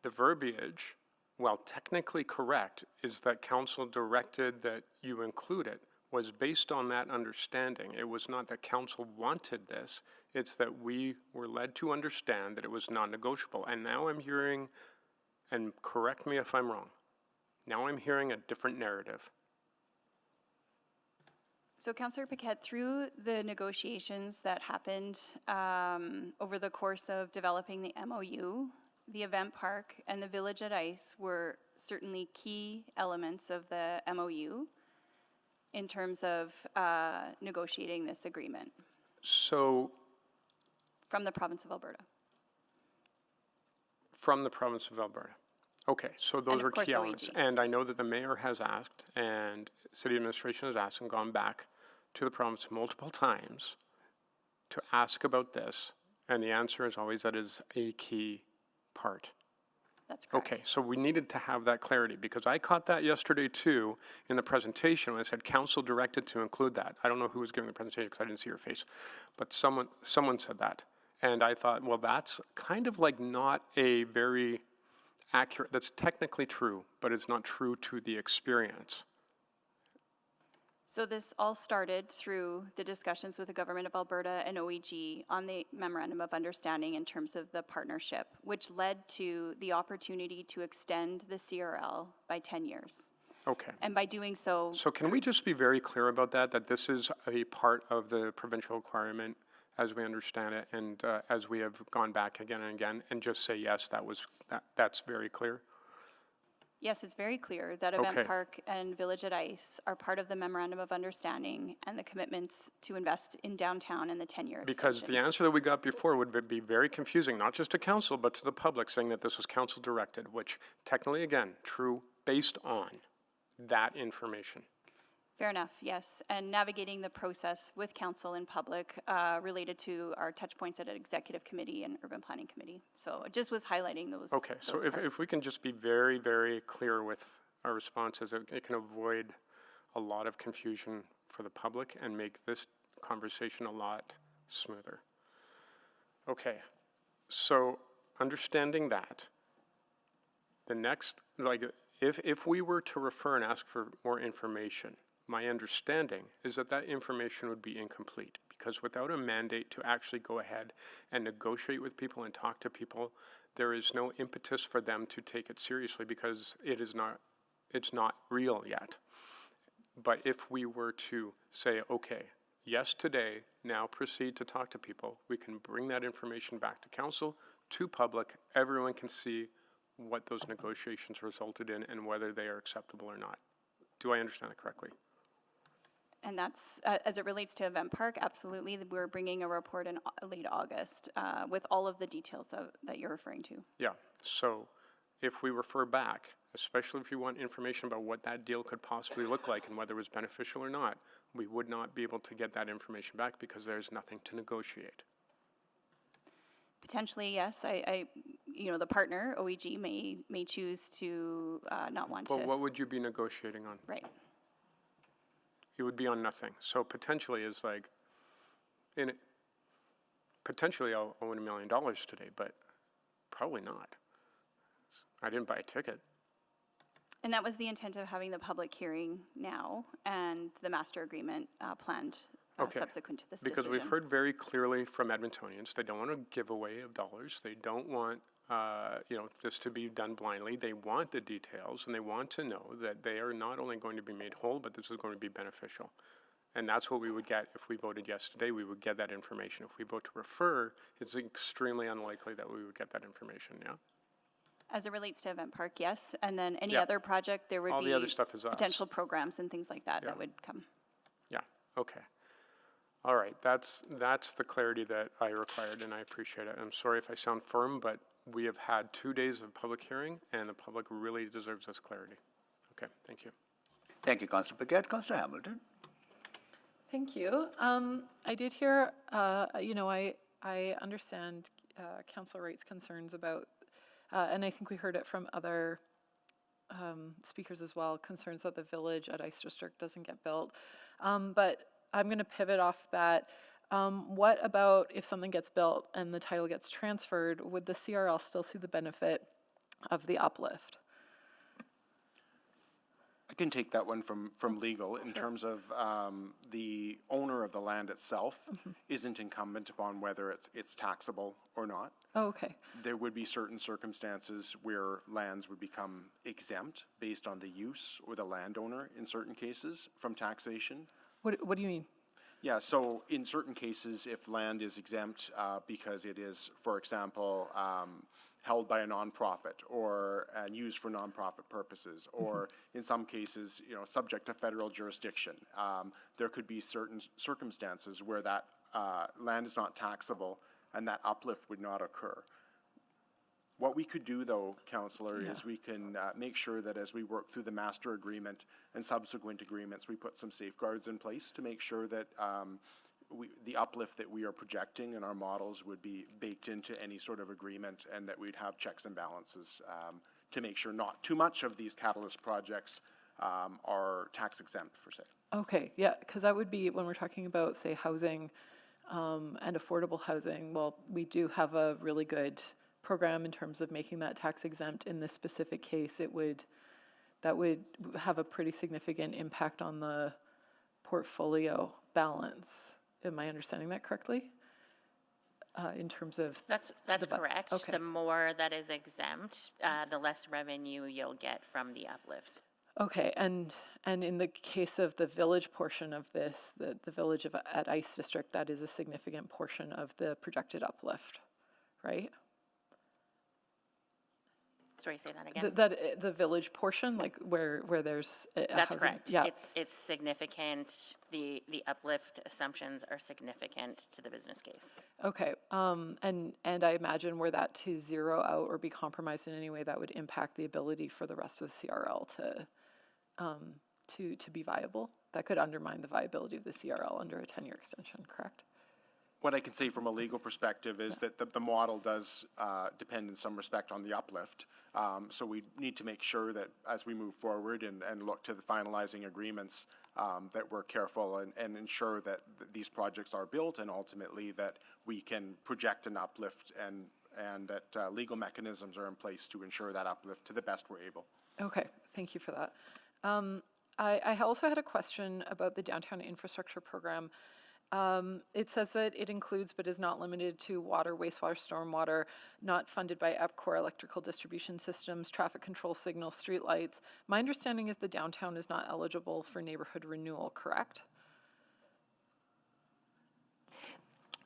The verbiage, while technically correct, is that Council directed that you include it, was based on that understanding. It was not that Council wanted this, it's that we were led to understand that it was non-negotiable. And now I'm hearing, and correct me if I'm wrong, now I'm hearing a different narrative. So Councillor Paquette, through the negotiations that happened over the course of developing the MOU, the event park and the Village at Ice were certainly key elements of the MOU in terms of negotiating this agreement. So, from the province of Alberta. From the province of Alberta. Okay, so those are key elements. And I know that the mayor has asked, and city administration has asked and gone back to the province multiple times to ask about this, and the answer is always that is a key part. That's correct. Okay, so we needed to have that clarity, because I caught that yesterday too in the presentation when I said council directed to include that. I don't know who was giving the presentation because I didn't see your face, but someone said that. And I thought, well, that's kind of like not a very accurate, that's technically true, but it's not true to the experience. So this all started through the discussions with the Government of Alberta and OEG on the Memorandum of Understanding in terms of the partnership, which led to the opportunity to extend the CRL by 10 years. Okay. And by doing so... So can we just be very clear about that, that this is a part of the provincial requirement as we understand it, and as we have gone back again and again, and just say, yes, that's very clear? Yes, it's very clear that Event Park and Village at Ice are part of the Memorandum of Understanding and the commitments to invest in downtown in the 10-year extension. Because the answer that we got before would be very confusing, not just to council, but to the public, saying that this was council directed, which technically, again, true based on that information. Fair enough, yes. And navigating the process with council and public related to our touch points at an executive committee and urban planning committee. So it just was highlighting those. Okay, so if we can just be very, very clear with our responses, it can avoid a lot of confusion for the public and make this conversation a lot smoother. Okay, so understanding that, the next, like, if we were to refer and ask for more information, my understanding is that that information would be incomplete, because without a mandate to actually go ahead and negotiate with people and talk to people, there is no impetus for them to take it seriously, because it's not real yet. But if we were to say, okay, yes today, now proceed to talk to people, we can bring that information back to council, to public. Everyone can see what those negotiations resulted in and whether they are acceptable or not. Do I understand that correctly? And that's, as it relates to Event Park, absolutely. We're bringing a report in late August with all of the details that you're referring to. Yeah, so if we refer back, especially if you want information about what that deal could possibly look like and whether it was beneficial or not, we would not be able to get that information back because there's nothing to negotiate. Potentially, yes. The partner, OEG, may choose to not want to. Well, what would you be negotiating on? Right. It would be on nothing. So potentially is like, potentially I'll win $1 million today, but probably not. I didn't buy a ticket. And that was the intent of having the public hearing now and the master agreement planned subsequent to this decision. Because we've heard very clearly from Edmontonians, they don't want a giveaway of dollars. They don't want this to be done blindly. They want the details, and they want to know that they are not only going to be made whole, but this is going to be beneficial. And that's what we would get if we voted yes today. We would get that information. If we vote to refer, it's extremely unlikely that we would get that information, yeah? As it relates to Event Park, yes. And then any other project, there would All be the other stuff is us. potential programs and things like that that would come. Yeah, okay. All right, that's the clarity that I required, and I appreciate it. I'm sorry if I sound firm, but we have had 2 days of public hearing, and the public really deserves this clarity. Okay, thank you. Thank you, Councillor Paquette. Councillor Hamilton. Thank you. I did hear, I understand Councillor Wright's concerns about, and I think we heard it from other speakers as well, concerns that the village at Ice District doesn't get built. But I'm going to pivot off that. What about if something gets built and the title gets transferred, would the CRL still see the benefit of the uplift? I can take that one from legal in terms of the owner of the land itself isn't incumbent upon whether it's taxable or not. Oh, okay. There would be certain circumstances where lands would become exempt based on the use or the landowner in certain cases from taxation. What do you mean? Yeah, so in certain cases, if land is exempt because it is, for example, held by a nonprofit or used for nonprofit purposes, or in some cases, subject to federal jurisdiction, there could be certain circumstances where that land is not taxable and that uplift would not occur. What we could do, though, Councillor, is we can make sure that as we work through the master agreement and subsequent agreements, we put some safeguards in place to make sure that the uplift that we are projecting in our models would be baked into any sort of agreement, and that we'd have checks and balances to make sure not too much of these catalyst projects are tax exempt, per se. Okay, yeah, because that would be when we're talking about, say, housing and affordable housing. Well, we do have a really good program in terms of making that tax exempt. In this specific case, that would have a pretty significant impact on the portfolio balance. Am I understanding that correctly? In terms of that's correct. Okay. The more that is exempt, the less revenue you'll get from the uplift. Okay, and in the case of the village portion of this, the village at Ice District, that is a significant portion of the projected uplift, right? Sorry, say that again. The village portion, like where there's that's housing. correct. Yeah, it's significant. The uplift assumptions are significant to the business case. Okay, and I imagine were that to zero out or be compromised in any way, that would impact the ability for the rest of the CRL to be viable. That could undermine the viability of the CRL under a 10-year extension. Correct. What I can say from a legal perspective is that the model does depend in some respect on the uplift. So we need to make sure that as we move forward and look to the finalizing agreements, that we're careful and ensure that these projects are built, and ultimately that we can project an uplift and that legal mechanisms are in place to ensure that uplift to the best we're able. Okay, thank you for that. I also had a question about the downtown infrastructure program. It says that it includes but is not limited to water, wastewater, stormwater, not funded by EPCOR, electrical distribution systems, traffic control signals, streetlights. My understanding is the downtown is not eligible for neighborhood renewal, correct?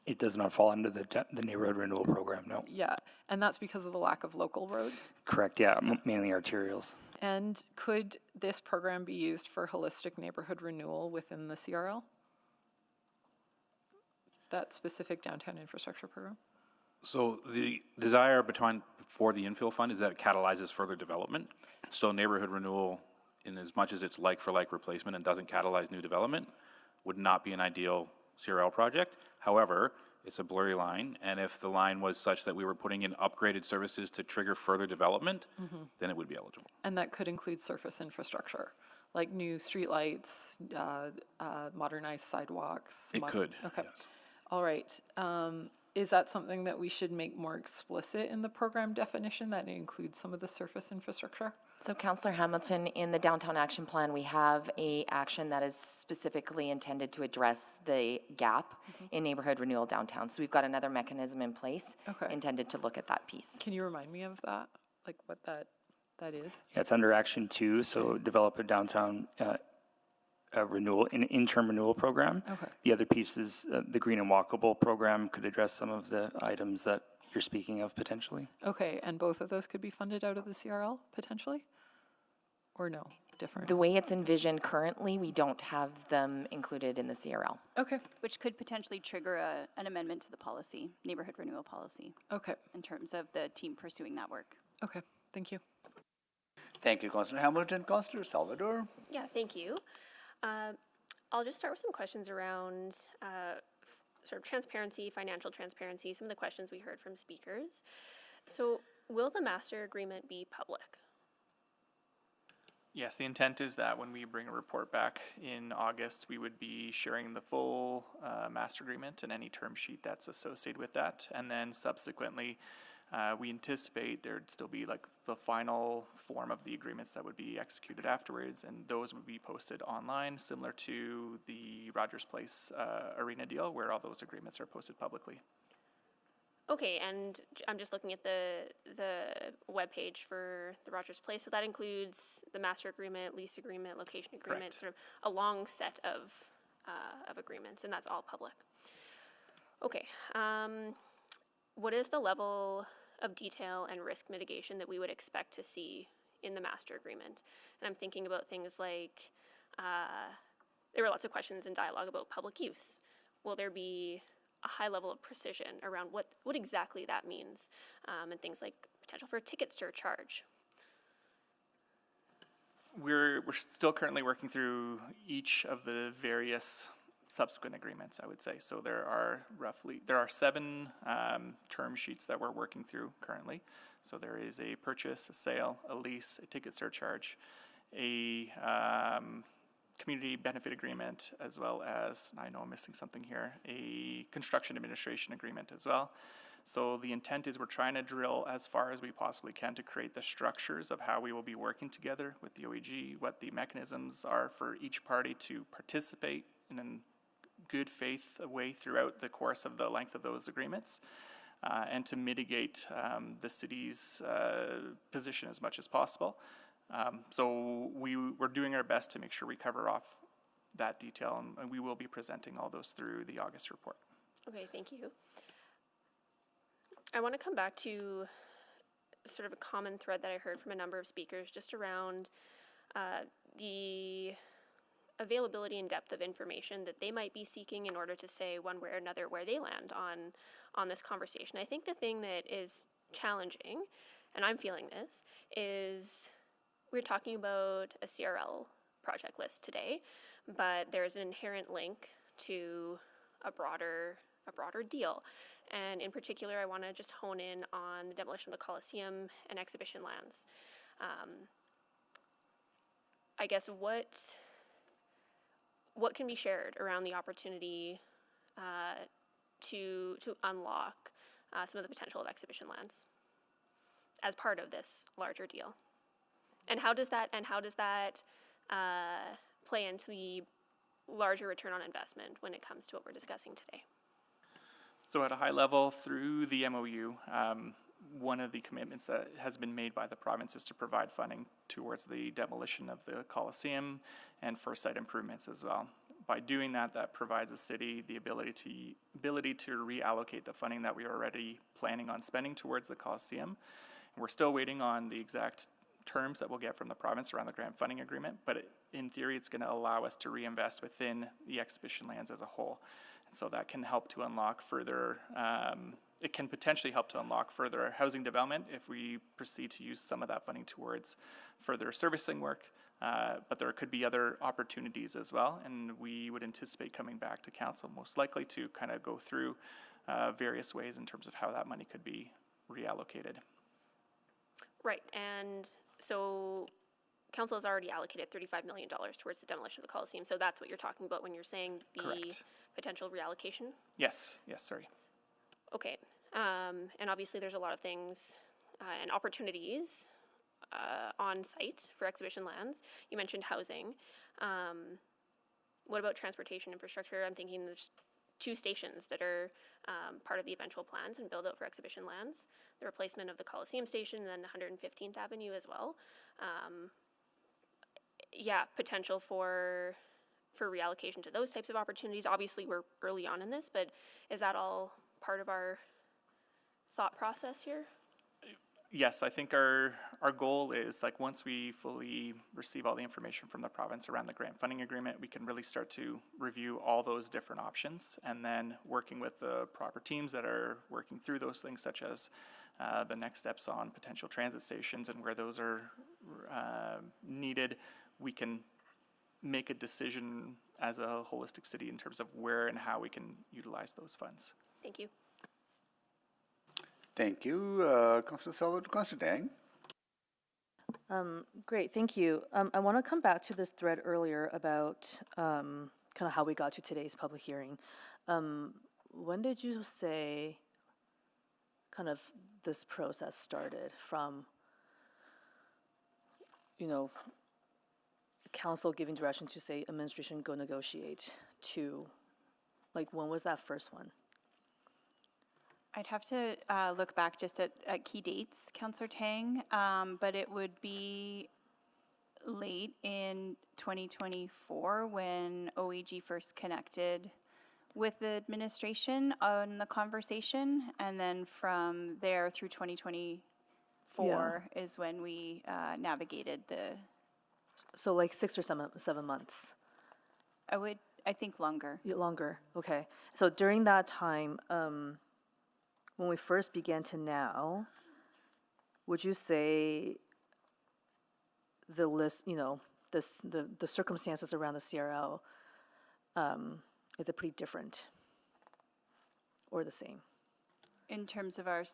It does not fall under the neighborhood renewal program, no. Yeah, and that's because of the lack of local roads. Correct, yeah, mainly arterials. And could this program be used for holistic neighborhood renewal within the CRL? That specific downtown infrastructure program? So the desire for the infill fund is that it catalyzes further development. So neighborhood renewal, in as much as it's like for like replacement and doesn't catalyze new development, would not be an ideal CRL project. However, it's a blurry line, and if the line was such that we were putting in upgraded services to trigger further development, then it would be eligible. And that could include surface infrastructure, like new streetlights, modernized sidewalks. It could, Okay. yes. All right. Is that something that we should make more explicit in the program definition, that it includes some of the surface infrastructure? So Councillor Hamilton, in the Downtown Action Plan, we have a action that is specifically intended to address the gap in neighborhood renewal downtown. So we've got another mechanism in place intended to look at that piece. Can you remind me of that, like what that is? Yeah, it's under Action 2, so develop a downtown renewal, an interim renewal program. Okay. The other piece is the Green and Walkable program could address some of the items that you're speaking of potentially. Okay, and both of those could be funded out of the CRL potentially? Or no, different? The way it's envisioned currently, we don't have them included in the CRL. Okay. Which could potentially trigger an amendment to the policy, neighborhood renewal policy. Okay. In terms of the team pursuing that work. Okay, thank you. Thank you, Councillor Hamilton. Councillor Salvador. Yeah, thank you. I'll just start with some questions around sort of transparency, financial transparency, some of the questions we heard from speakers. So will the master agreement be public? Yes, the intent is that when we bring a report back in August, we would be sharing the full master agreement and any term sheet that's associated with that. And then subsequently, we anticipate there'd still be like the final form of the agreements that would be executed afterwards, and those would be posted online, similar to the Rogers Place arena deal, where all those agreements are posted publicly. Okay, and I'm just looking at the webpage for the Rogers Place, so that includes the master agreement, lease agreement, location agreement, Correct. Sort of a long set of agreements, and that's all public. Okay, what is the level of detail and risk mitigation that we would expect to see in the master agreement? And I'm thinking about things like, there were lots of questions and dialogue about public use. Will there be a high level of precision around what exactly that means, and things like potential for a ticket surcharge? We're still currently working through each of the various subsequent agreements, I would say. So there are 7 term sheets that we're working through currently. So there is a purchase, a sale, a lease, a ticket surcharge, a community benefit agreement, as well as, I know I'm missing something here, a construction administration agreement as well. So the intent is we're trying to drill as far as we possibly can to create the structures of how we will be working together with the OEG, what the mechanisms are for each party to participate in a good faith way throughout the course of the length of those agreements, and to mitigate the city's position as much as possible. So we're doing our best to make sure we cover off that detail, and we will be presenting all those through the August report. Okay, thank you. I want to come back to sort of a common thread that I heard from a number of speakers just around the availability and depth of information that they might be seeking in order to say one way or another where they land on this conversation. I think the thing that is challenging, and I'm feeling this, is we're talking about a CRL project list today, but there's an inherent link to a broader deal. And in particular, I want to just hone in on the demolition of the Coliseum and exhibition lands. I guess what can be shared around the opportunity to unlock some of the potential of exhibition lands as part of this larger deal? And how does that play into the larger return on investment when it comes to what we're discussing today? So at a high level, through the MOU, one of the commitments that has been made by the province is to provide funding towards the demolition of the Coliseum and for site improvements as well. by doing that, that provides the city the ability to reallocate the funding that we are already planning on spending towards the Coliseum. We're still waiting on the exact terms that we'll get from the province around the grant funding agreement, but in theory, it's going to allow us to reinvest within the exhibition lands as a whole. And so that can help to unlock further, it can potentially help to unlock further housing development if we proceed to use some of that funding towards further servicing work. But there could be other opportunities as well, and we would anticipate coming back to council most likely to kind of go through various ways in terms of how that money could be reallocated. Right, and so council has already allocated $35 million towards the demolition of the Coliseum, so that's what you're talking about when you're saying the Correct. potential reallocation? Yes, sorry. Okay, and obviously there's a lot of things and opportunities on site for exhibition lands. You mentioned housing. What about transportation infrastructure? I'm thinking there's 2 stations that are part of the eventual plans and build out for exhibition lands. The replacement of the Coliseum station and then 115th Avenue as well. Yeah, potential for reallocation to those types of opportunities. Obviously, we're early on in this, but is that all part of our thought process here? Yes, I think our goal is, like, once we fully receive all the information from the province around the grant funding agreement, we can really start to review all those different options, and then working with the proper teams that are working through those things, such as the next steps on potential transit stations and where those are needed, we can make a decision as a holistic city in terms of where and how we can utilize those funds. Thank you. Thank you, Councillor Salvador Considine. Great, thank you. I want to come back to this thread earlier about kind of how we got to today's public hearing. When did you say kind of this process started from, council giving direction to say administration go negotiate to, like, when was that first one? I'd have to look back just at key dates, Councillor Tang, but it would be late in 2024 when OEG first connected with the administration on the conversation, and then from there through 2024 is when we navigated the... So like 6 or 7 months? I think longer. Longer, okay. So during that time, when we first began to now, would you say the list, the circumstances around the CRL, is it pretty different or the same? In terms of our,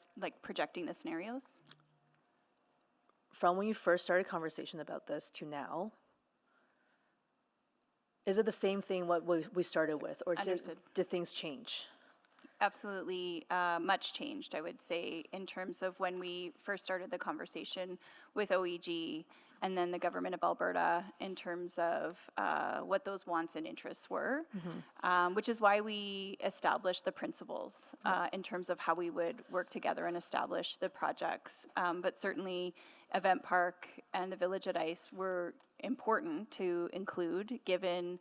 projecting the scenarios? From when you first started conversation about this to now, is it the same thing what we started with, or did things change? Absolutely, much changed, I would say, in terms of when we first started the conversation with OEG and then the government of Alberta in terms of what those wants and interests were, which is why we established the principles in terms of how we would work together and establish the projects. But certainly, Event Park and the Village at Ice were important to include, given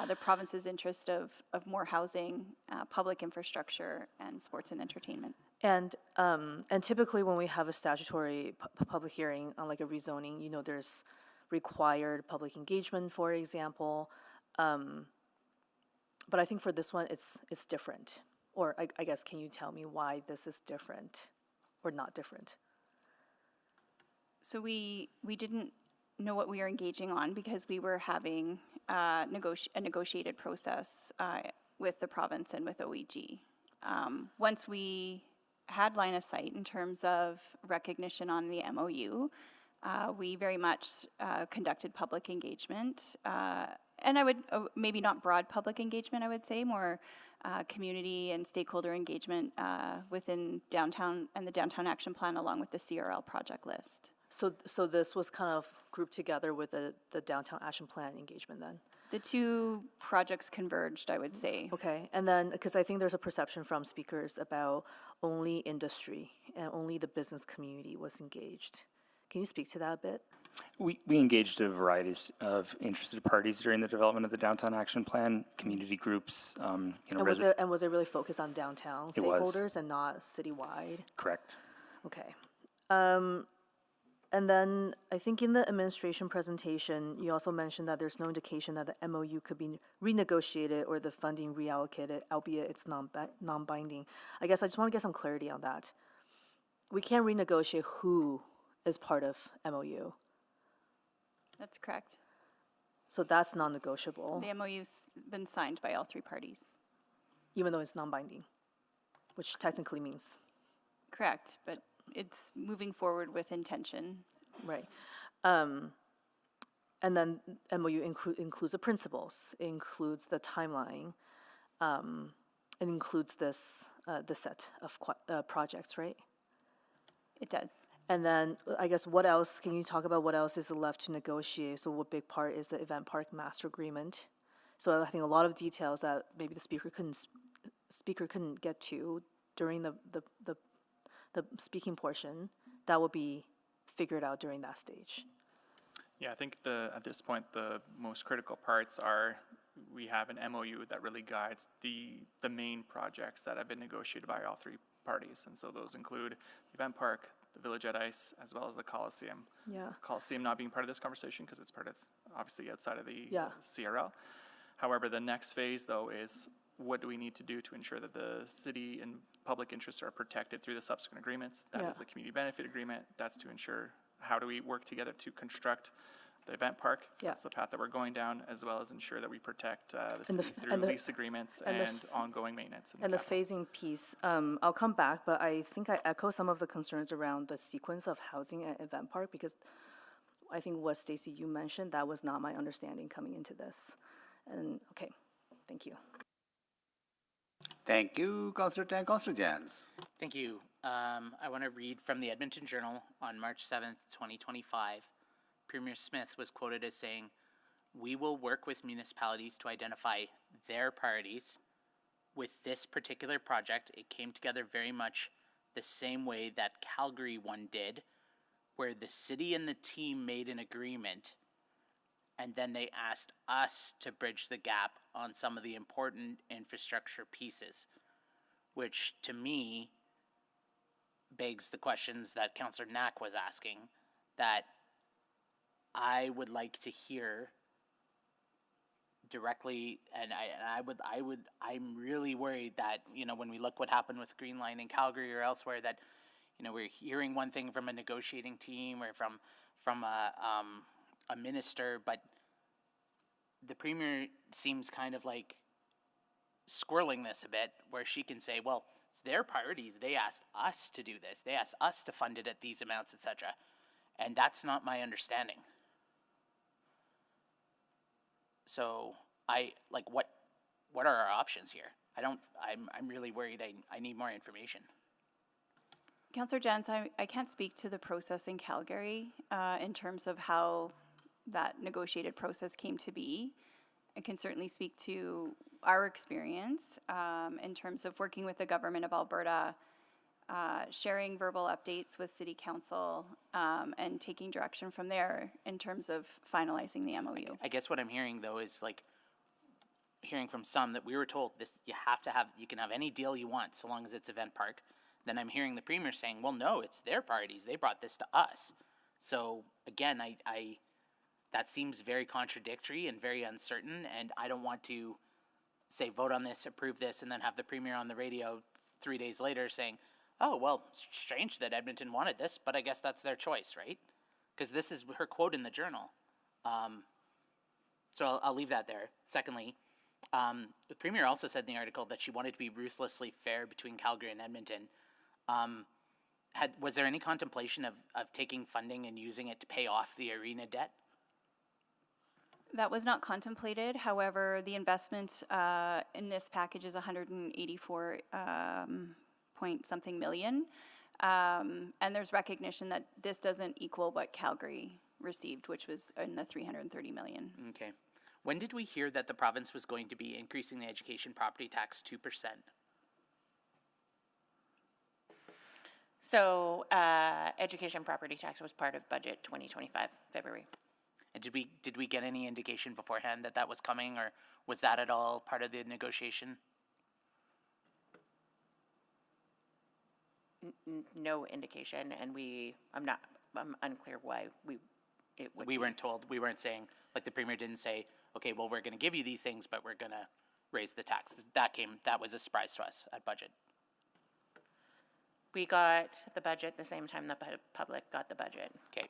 the province's interest of more housing, public infrastructure, and sports and entertainment. And typically when we have a statutory public hearing on like a rezoning, there's required public engagement, for example. But I think for this one, it's different. Or I guess, can you tell me why this is different or not different? So we didn't know what we were engaging on because we were having a negotiated process with the province and with OEG. Once we had line of sight in terms of recognition on the MOU, we very much conducted public engagement. And I would, maybe not broad public engagement, I would say, more community and stakeholder engagement within downtown and the Downtown Action Plan along with the CRL project list. So this was kind of grouped together with the Downtown Action Plan engagement then? The two projects converged, I would say. Okay, and then, because I think there's a perception from speakers about only industry and only the business community was engaged. Can you speak to that a bit? We engaged a variety of interested parties during the development of the Downtown Action Plan, community groups, And was it really focused on downtown It was. stakeholders and not citywide? Correct. Okay. And then I think in the administration presentation, you also mentioned that there's no indication that the MOU could be renegotiated or the funding reallocated, albeit it's non-binding. I guess I just want to get some clarity on that. We can't renegotiate who is part of MOU. That's correct. So that's non-negotiable, The MOU's been signed by all three parties. even though it's non-binding, which technically means. Correct, but it's moving forward with intention. Right. And then MOU includes the principles, it includes the timeline, it includes this set of projects, right? It does. And then I guess what else, can you talk about what else is left to negotiate? So what big part is the event park master agreement? So I think a lot of details that maybe the speaker couldn't get to during the speaking portion, that will be figured out during that stage. Yeah, I think at this point, the most critical parts are we have an MOU that really guides the main projects that have been negotiated by all three parties. And so those include the event park, the Village at Ice, as well as the Coliseum. Yeah. Coliseum not being part of this conversation because it's part of, obviously, outside of the Yeah. CRL. However, the next phase, though, is what do we need to do to ensure that the city and public interests are protected through the subsequent agreements? That is Yeah. the community benefit agreement. That's to ensure how do we work together to construct the event park. Yeah. That's the path that we're going down, as well as ensure that we protect the And city the- through and the- lease agreements and and, the ongoing maintenance. in And the capital. phasing piece, I'll come back, but I think I echo some of the concerns around the sequence of housing at Event Park, because I think what Stacy, you mentioned, that was not my understanding coming into this. And, okay, thank you. Thank you, Councillor Tang. Councillor Jans. Thank you. I want to read from the Edmonton Journal on March 7th, 2025. Premier Smith was quoted as saying, "We will work with municipalities to identify their priorities. With this particular project, it came together very much the same way that Calgary one did, where the city and the team made an agreement, and then they asked us to bridge the gap on some of the important infrastructure pieces," which to me begs the questions that Councillor Knack was asking, that I would like to hear directly, and I'm really worried that, when we look what happened with Green Line in Calgary or elsewhere, that, we're hearing one thing from a negotiating team or from a minister, but the Premier seems kind of like squirreling this a bit, where she can say, well, it's their priorities. They asked us to do this. They asked us to fund it at these amounts, etc. And that's not my understanding. So what are our options here? I'm really worried. I need more information. Councillor Jans, I can't speak to the process in Calgary in terms of how that negotiated process came to be. I can certainly speak to our experience in terms of working with the government of Alberta, sharing verbal updates with City Council, and taking direction from there in terms of finalizing the MOU. I guess what I'm hearing, though, is hearing from some that we were told this, you can have any deal you want so long as it's event park. Then I'm hearing the Premier saying, well, no, it's their priorities. They brought this to us. So again, that seems very contradictory and very uncertain, and I don't want to say vote on this, approve this, and then have the Premier on the radio 3 days later saying, oh, well, it's strange that Edmonton wanted this, but I guess that's their choice, right? Because this is her quote in the Journal. So I'll leave that there. Secondly, the Premier also said in the article that she wanted to be ruthlessly fair between Calgary and Edmonton. Was there any contemplation of taking funding and using it to pay off the arena debt? That was not contemplated. However, the investment in this package is 184 point something million. And there's recognition that this doesn't equal what Calgary received, which was in the 330 million. Okay. When did we hear that the province was going to be increasing the education property tax 2%? So, education property tax was part of budget 2025, February. And did we get any indication beforehand that that was coming, or was that at all part of the negotiation? No indication, and I'm unclear why it would We be. weren't told, we weren't saying, like the Premier didn't say, okay, well, we're gonna give you these things, but we're gonna raise the tax. That was a surprise to us at budget. We got the budget the same time the public got the budget. Okay.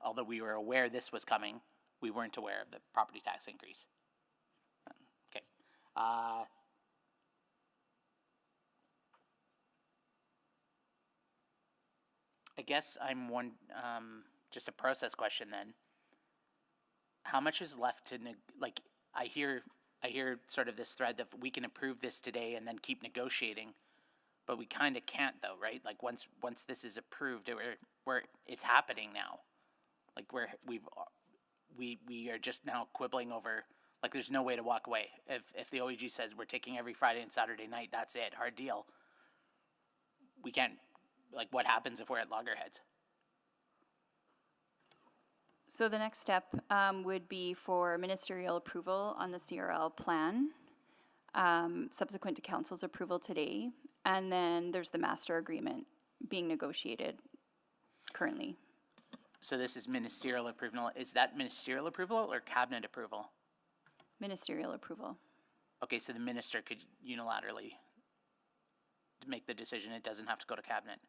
Although we were aware this was coming, we weren't aware of the property tax increase. Okay. I guess I'm just a process question then. How much is left to, I hear sort of this thread that we can approve this today and then keep negotiating, but we kind of can't though, right? Like once this is approved, it's happening now. Like we are just now quibbling over, like there's no way to walk away. If the OEG says we're taking every Friday and Saturday night, that's it, hard deal. We can't, like what happens if we're at loggerheads? So the next step would be for ministerial approval on the CRL plan, subsequent to council's approval today. And then there's the master agreement being negotiated currently. So this is ministerial approval. Is that ministerial approval or cabinet approval? Ministerial approval. Okay, so the minister could unilaterally make the decision. It doesn't have to go to cabinet.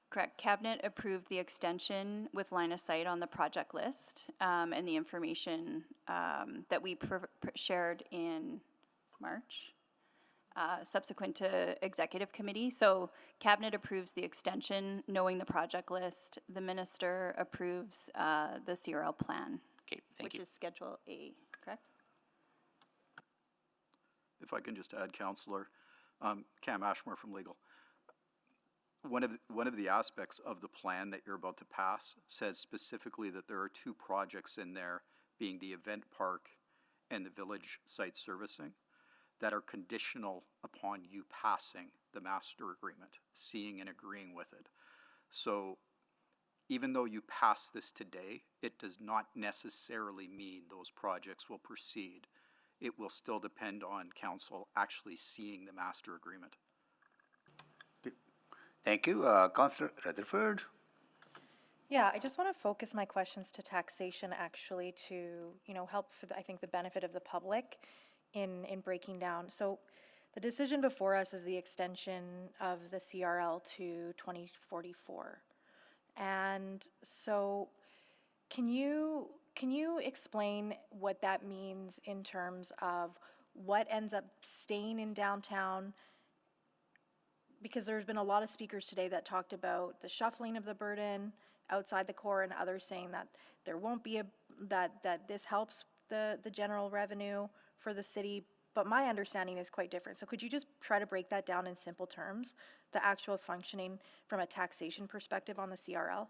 Correct. Cabinet approved the extension with line of sight on the project list and the information that we shared in March, subsequent to executive committee. So cabinet approves the extension, knowing the project list. The minister approves the CRL plan, Okay, thank you. which is Schedule A, correct? If I can just add, Councillor, Cam Ashmore from Legal. One of the aspects of the plan that you're about to pass says specifically that there are two projects in there, being the event park and the village site servicing, that are conditional upon you passing the master agreement, seeing and agreeing with it. So even though you pass this today, it does not necessarily mean those projects will proceed. It will still depend on council actually seeing the master agreement. Thank you. Councillor Rutherford. Yeah, I just want to focus my questions to taxation actually to, help for, I think, the benefit of the public in breaking down. So the decision before us is the extension of the CRL to 2044. And so can you explain what that means in terms of what ends up staying in downtown? Because there's been a lot of speakers today that talked about the shuffling of the burden outside the core, and others saying that there won't be that this helps the general revenue for the city, but my understanding is quite different. So could you just try to break that down in simple terms, the actual functioning from a taxation perspective on the CRL?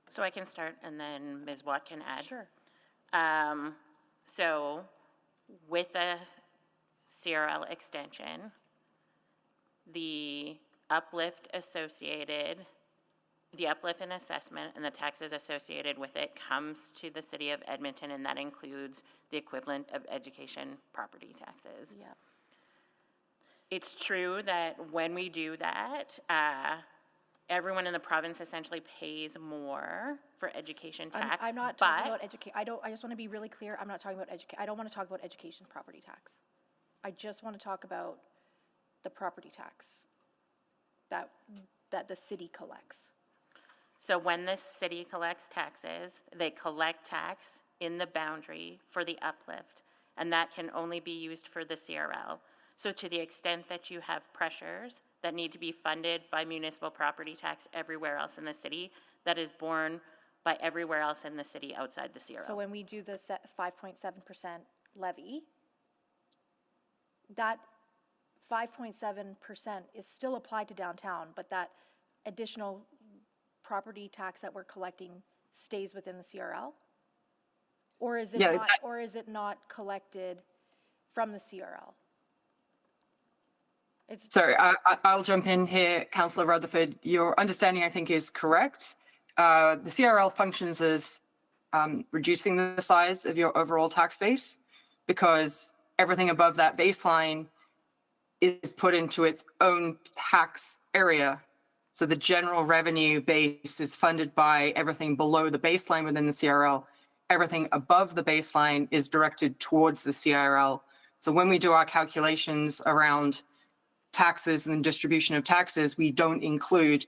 So I can start and then Ms. Watt can add. Sure. So with a CRL extension, the uplift in assessment and the taxes associated with it comes to the city of Edmonton, and that includes the equivalent of education property taxes. Yeah. It's true that when we do that, everyone in the province essentially pays more for education tax. I'm not talking about education. I just want to be really clear. I'm not talking about I don't want to talk about education property tax. I just want to talk about the property tax that the city collects. So when the city collects taxes, they collect tax in the boundary for the uplift, and that can only be used for the CRL. So to the extent that you have pressures that need to be funded by municipal property tax everywhere else in the city, that is borne by everywhere else in the city outside the CRL. So when we do the 5.7% levy, that 5.7% is still applied to downtown, but that additional property tax that we're collecting stays within the CRL? Or is it not collected from the CRL? Sorry, I'll jump in here, Councillor Rutherford. Your understanding, I think, is correct. The CRL functions as reducing the size of your overall tax base because everything above that baseline is put into its own tax area. So the general revenue base is funded by everything below the baseline within the CRL. Everything above the baseline is directed towards the CRL. So when we do our calculations around taxes and the distribution of taxes, we don't include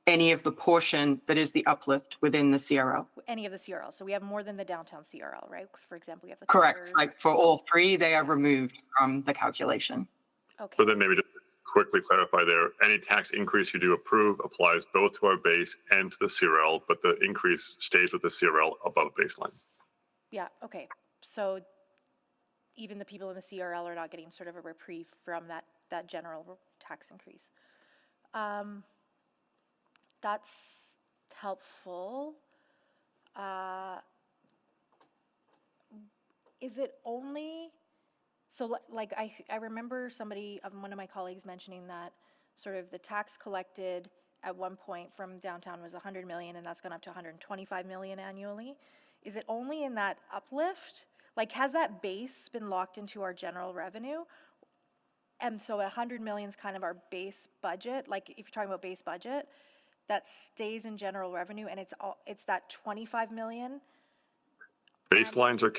any of the portion that is the uplift within the CRL. Any of the CRL. So we have more than the downtown CRL, right? For example, we have the Correct. cars. Like for all three, they are removed from the calculation. Okay. So then maybe just quickly clarify there, any tax increase you do approve applies both to our base and to the CRL, but the increase stays with the CRL above baseline. Yeah, okay. So even the people in the CRL are not getting sort of a reprieve from that general tax increase. That's helpful. Is it only, so like I remember one of my colleagues mentioning that sort of the tax collected at one point from downtown was 100 million and that's gone up to 125 million annually. Is it only in that uplift? Like, has that base been locked into our general revenue? And so 100 million is kind of our base budget. Like, if you're talking about base budget, that stays in general revenue, and it's that 25 million. Baselines are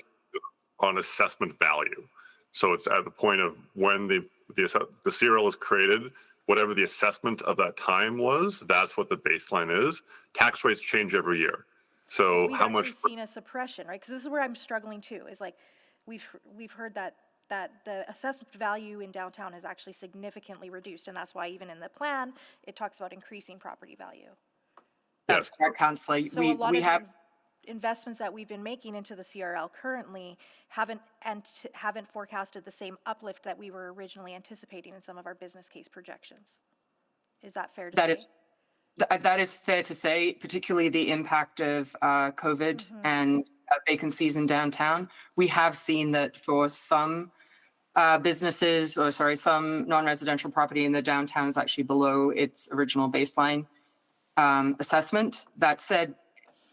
on assessment value. So it's at the point of when the CRL is created, whatever the assessment of that time was, that's what the baseline is. Tax rates change every year. So how much? We've seen a suppression, right? Because this is where I'm struggling too. Is like we've heard that the assessment value in downtown is actually significantly reduced, and that's why even in the plan it talks about increasing property value. That's correct, Councillor. So a lot of investments that we've been making into the CRL currently haven't forecasted the same uplift that we were originally anticipating in some of our business case projections. Is that fair to say? That is fair to say, particularly the impact of COVID and vacancies in downtown. We have seen that for some businesses, some non-residential property in the downtown is actually below its original baseline assessment. That said,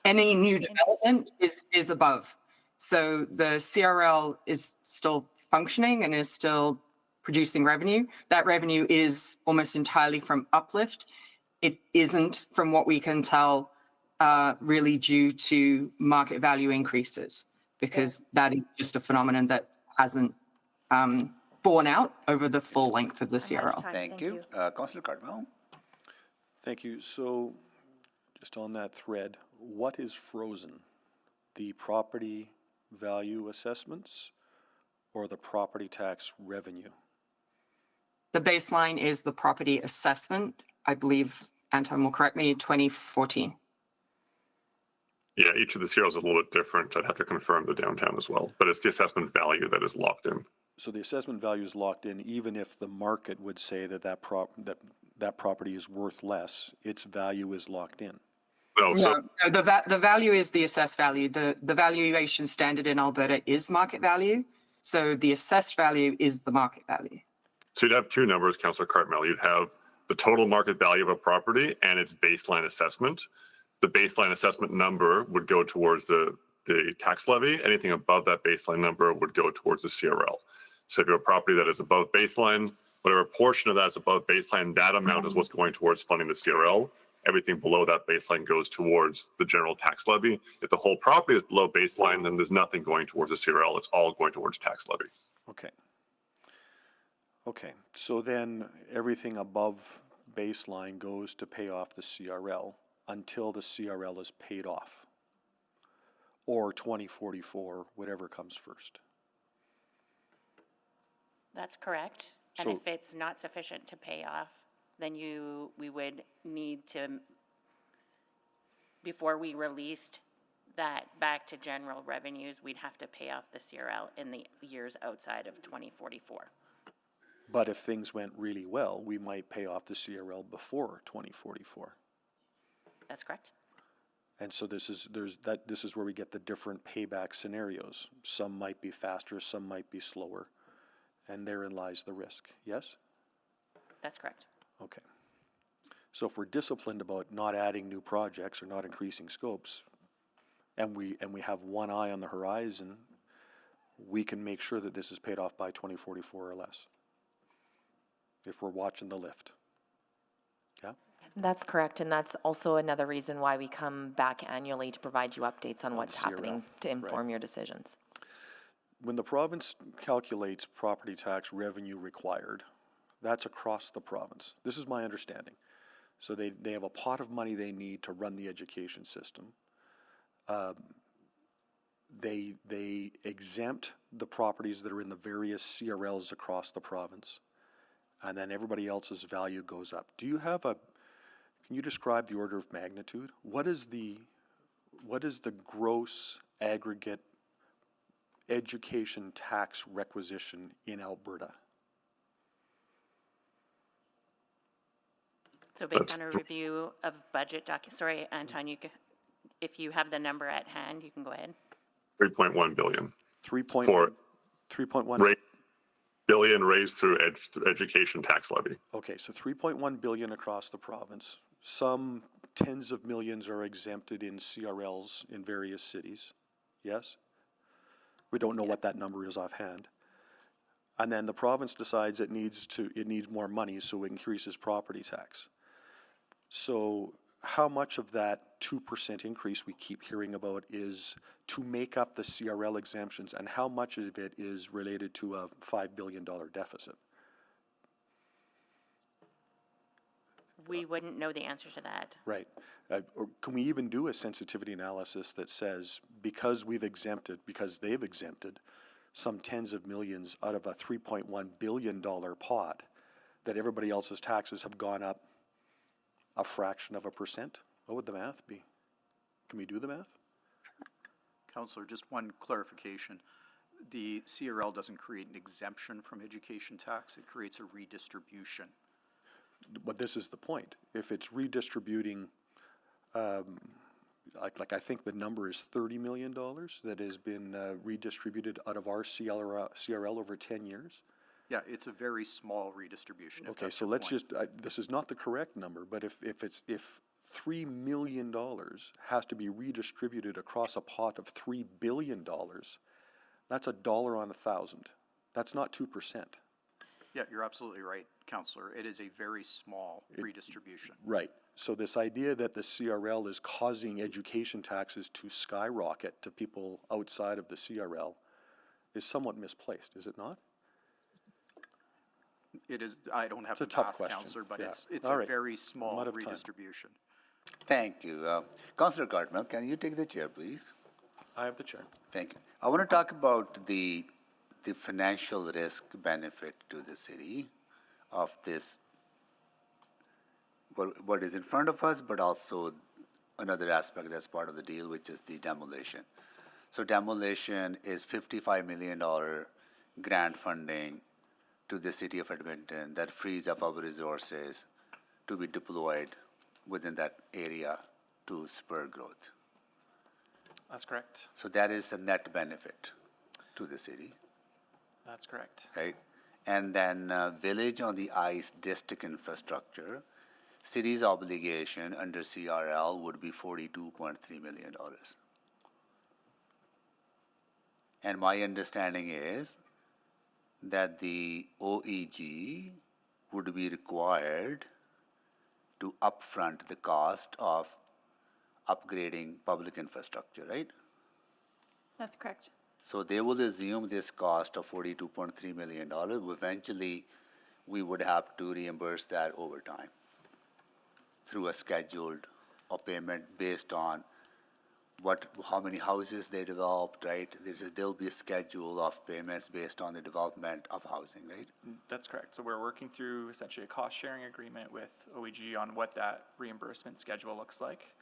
any new development is above. So the CRL is still functioning and is still producing revenue. That revenue is almost entirely from uplift. It isn't, from what we can tell, really due to market value increases, because that is just a phenomenon that hasn't borne out over the full length of the CRL. Thank you. Councillor Cardwell. Thank you. So just on that thread, what is frozen? The property value assessments or the property tax revenue? The baseline is the property assessment. I believe, Anton will correct me, 2014. Yeah, each of the CRLs is a little bit different. I'd have to confirm the downtown as well, but it's the assessment value that is locked in. So the assessment value is locked in, even if the market would say that property is worth less, its value is locked in. No, the value is the assessed value. The valuation standard in Alberta is market value. So the assessed value is the market value. So you'd have two numbers, Councillor Cartmel. You'd have the total market value of a property and its baseline assessment. The baseline assessment number would go towards the tax levy. Anything above that baseline number would go towards the CRL. So if you have a property that is above baseline, whatever portion of that is above baseline, that amount is what's going towards funding the CRL. Everything below that baseline goes towards the general tax levy. If the whole property is below baseline, then there's nothing going towards the CRL. It's all going towards tax levy. Okay. Okay, so then everything above baseline goes to pay off the CRL until the CRL is paid off, or 2044, whatever comes first. That's correct. And So- if it's not sufficient to pay off, then we would need to, before we released that back to general revenues, we'd have to pay off the CRL in the years outside of 2044. But if things went really well, we might pay off the CRL before 2044. That's correct. And so this is where we get the different payback scenarios. Some might be faster, some might be slower, and therein lies the risk. Yes? That's correct. Okay. So if we're disciplined about not adding new projects or not increasing scopes, and we have one eye on the horizon, we can make sure that this is paid off by 2044 or less, if we're watching the lift. Yeah? That's correct, and that's also another reason why we come back annually to provide you updates on what's CRL. happening to inform your decisions. When the province calculates property tax revenue required, that's across the province. This is my understanding. So they have a pot of money they need to run the education system. They exempt the properties that are in the various CRLs across the province, and then everybody else's value goes up. Do you have can you describe the order of magnitude? What is the gross aggregate education tax requisition in Alberta? So based on a review of budget sorry, Anton, if you have the number at hand, you can go ahead. 3.1 billion. 3.1 billion raised through education tax levy. Okay, so 3.1 billion across the province. Some tens of millions are exempted in CRLs in various cities. Yes? We don't know what that number is offhand. And then the province decides it needs more money, so it increases property tax. So how much of that 2% increase we keep hearing about is to make up the CRL exemptions, and how much of it is related to a $5 billion deficit? We wouldn't know the answer to that. Right. Or can we even do a sensitivity analysis that says, because they've exempted some tens of millions out of a $3.1 billion pot, that everybody else's taxes have gone up a fraction of a percent? What would the math be? Can we do the math? Councillor, just one clarification. The CRL doesn't create an exemption from education tax, it creates a redistribution. But this is the point. If it's redistributing, like I think the number is $30 million that has been redistributed out of our CRL over 10 years. Yeah, it's a very small redistribution. Okay, so let's just, this is not the correct number, but if $3 million has to be redistributed across a pot of $3 billion, that's $1 on 1,000. That's not 2%. Yeah, you're absolutely right, Councillor. It is a very small redistribution. Right. So this idea that the CRL is causing education taxes to skyrocket to people outside of the CRL is somewhat misplaced, is it not? It is, I don't have It's a the tough math, question. Councillor, but Yeah. it's All a right. very I'm small out of time. redistribution. Thank you. Councillor Cartmel, can you take the chair, please? I have the chair. Thank you. I want to talk about the financial risk benefit to the city of this, what is in front of us, but also another aspect that's part of the deal, which is the demolition. So demolition is $55 million grant funding to the city of Edmonton that frees up our resources to be deployed within that area to spur growth. That's correct. So that is a net benefit to the city, That's correct. right? And then village on the ice district infrastructure, city's obligation under CRL would be $42.3 million. And my understanding is that the OEG would be required to upfront the cost of upgrading public infrastructure, right? That's correct. So they will assume this cost of $42.3 million. Eventually, we would have to reimburse that over time through a scheduled payment based on how many houses they developed, right? There'll be a schedule of payments based on the development of housing, right? That's correct. So we're working through essentially a cost-sharing agreement with OEG on what that reimbursement schedule looks like.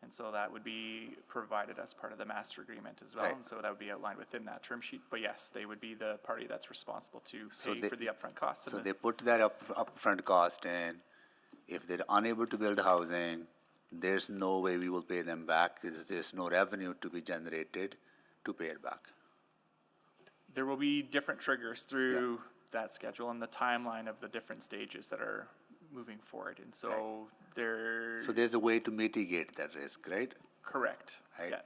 And so that would be provided as part of the master agreement as well. Right. And so that would be outlined within that term sheet. But yes, they would be the party that's responsible to So pay for the upfront costs. So they put that upfront cost in. If they're unable to build housing, there's no way we will pay them back. There's no revenue to be generated to pay it back. There will be different triggers through that schedule and the timeline of the different stages that are moving forward. And so So there's a way to mitigate that risk, right? correct. Right. Yeah.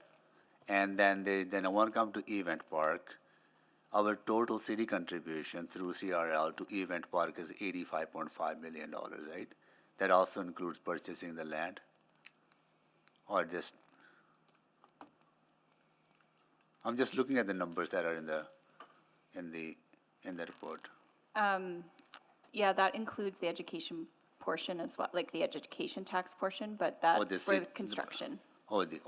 And then I want to come to Event Park. Our total city contribution through CRL to Event Park is $85.5 million, right? That also includes purchasing the land? Or just, I'm just looking at the numbers that are in the report. Yeah, that includes the education portion as well, like the education tax portion, but the that's for cit- construction. Okay,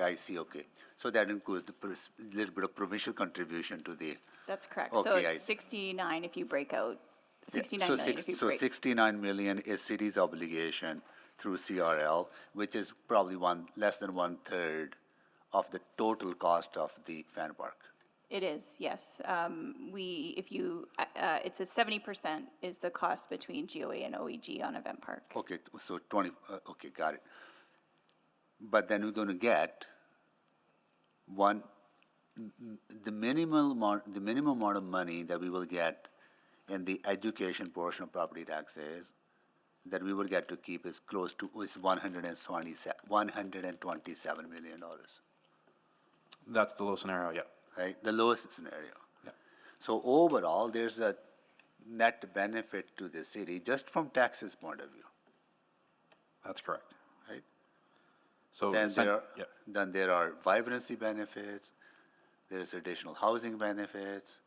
I see, okay. So that includes the little bit of provincial contribution to the, That's correct. So Okay, I it's see. 69 if you break out, Yeah, 69 so million if you break. 69 million is city's obligation through CRL, which is probably less than 1/3 of the total cost of the fan park. It is, yes. It's a 70% is the cost between GOA and OEG on Event Park. Okay, so 20, okay, got it. But then we're going to get the minimum amount of money that we will get in the education portion of property taxes that we will get to keep is close to $127 million, That's the low scenario, yeah. right? The lowest scenario. Yeah. So overall, there's a net benefit to the city just from taxes point of view, That's correct. right? So Then yeah. there are vibrancy benefits, there's additional housing benefits,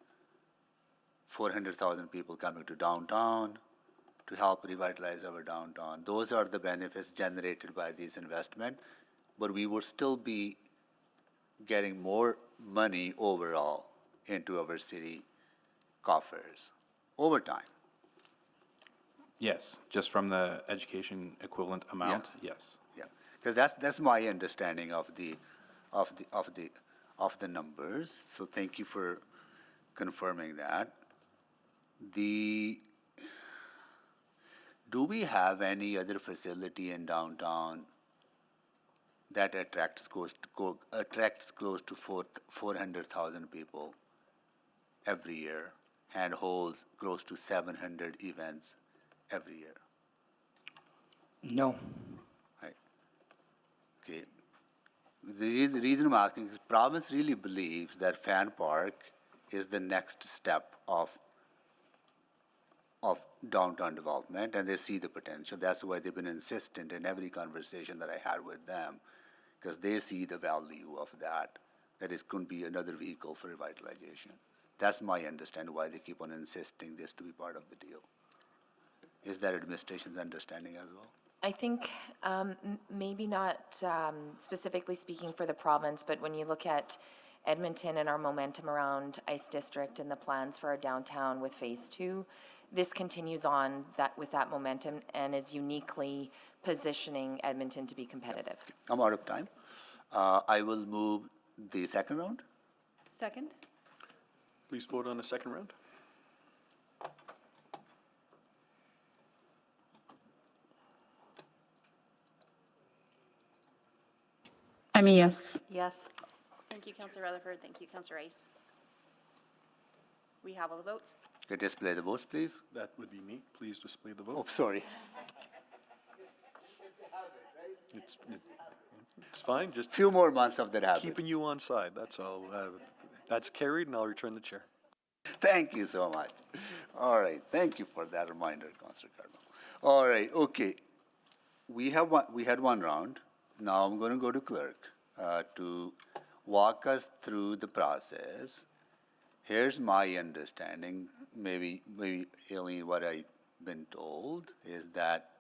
400,000 people coming to downtown to help revitalize our downtown. Those are the benefits generated by these investment, but we would still be getting more money overall into our city coffers over time. Yes, just from the education equivalent amount, yes. Yeah, because that's my understanding of the numbers. So thank you for confirming that. Do we have any other facility in downtown that attracts close to 400,000 people every year and holds close to 700 events every year? No. Right. Okay. The reason I'm asking is province really believes that Fan Park is the next step of downtown development, and they see the potential. That's why they've been insistent in every conversation that I had with them, because they see the value of that is going to be another vehicle for revitalization. That's my understanding why they keep on insisting this to be part of the deal. Is that administration's understanding as well? I think maybe not specifically speaking for the province, but when you look at Edmonton and our momentum around Ice District and the plans for our downtown with Phase 2, this continues on with that momentum and is uniquely positioning Edmonton to be competitive. I'm out of time. I will move the second round. Second? Please vote on the second round. I'm a yes. Yes. Thank you, Councillor Rutherford. Thank you, Councillor Rice. We have all the votes. Okay, display the votes, please. That would be me. Please display the vote. Oh, sorry. It's fine, just Few more months of that habit. keeping you on side, that's all. That's carried, and I'll return the chair. Thank you so much. All right, thank you for that reminder, Councillor Cardinal. All right, okay. We had one round. Now I'm going to go to clerk to walk us through the process. Here's my understanding, maybe Aileen, what I've been told is that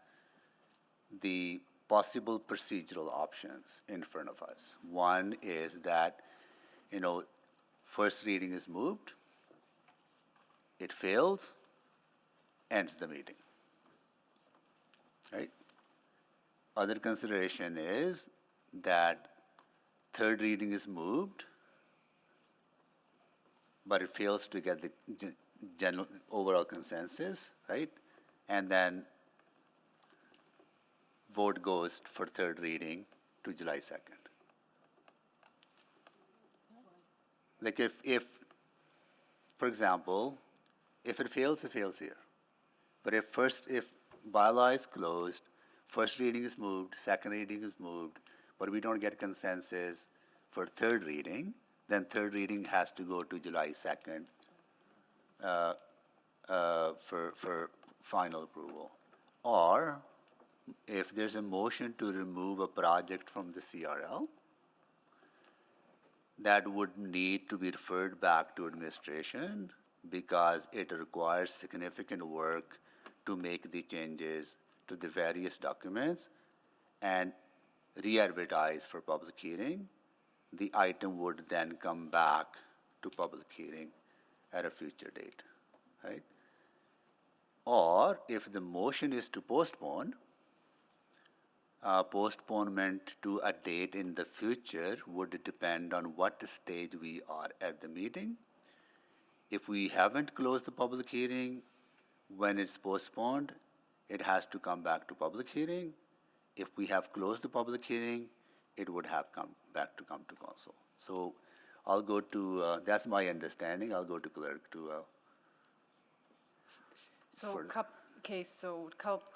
the possible procedural options in front of us. One is that, first reading is moved, it fails, ends the meeting. Right? Other consideration is that third reading is moved, but it fails to get the general overall consensus, right? And then vote goes for third reading to July 2nd. Like if, for example, If it fails here. But if bylaw is closed, first reading is moved, second reading is moved, but we don't get consensus for third reading, then third reading has to go to July 2nd for final approval. Or if there's a motion to remove a project from the CRL, that would need to be referred back to administration because it requires significant work to make the changes to the various documents and re-advertise for public hearing. The item would then come back to public hearing at a future date, right? Or if the motion is to postpone, postponement to a date in the future would depend on what stage we are at the meeting. If we haven't closed the public hearing, when it's postponed, it has to come back to public hearing. If we have closed the public hearing, it would have come to council. So I'll go to, that's my understanding, I'll go to clerk to. So,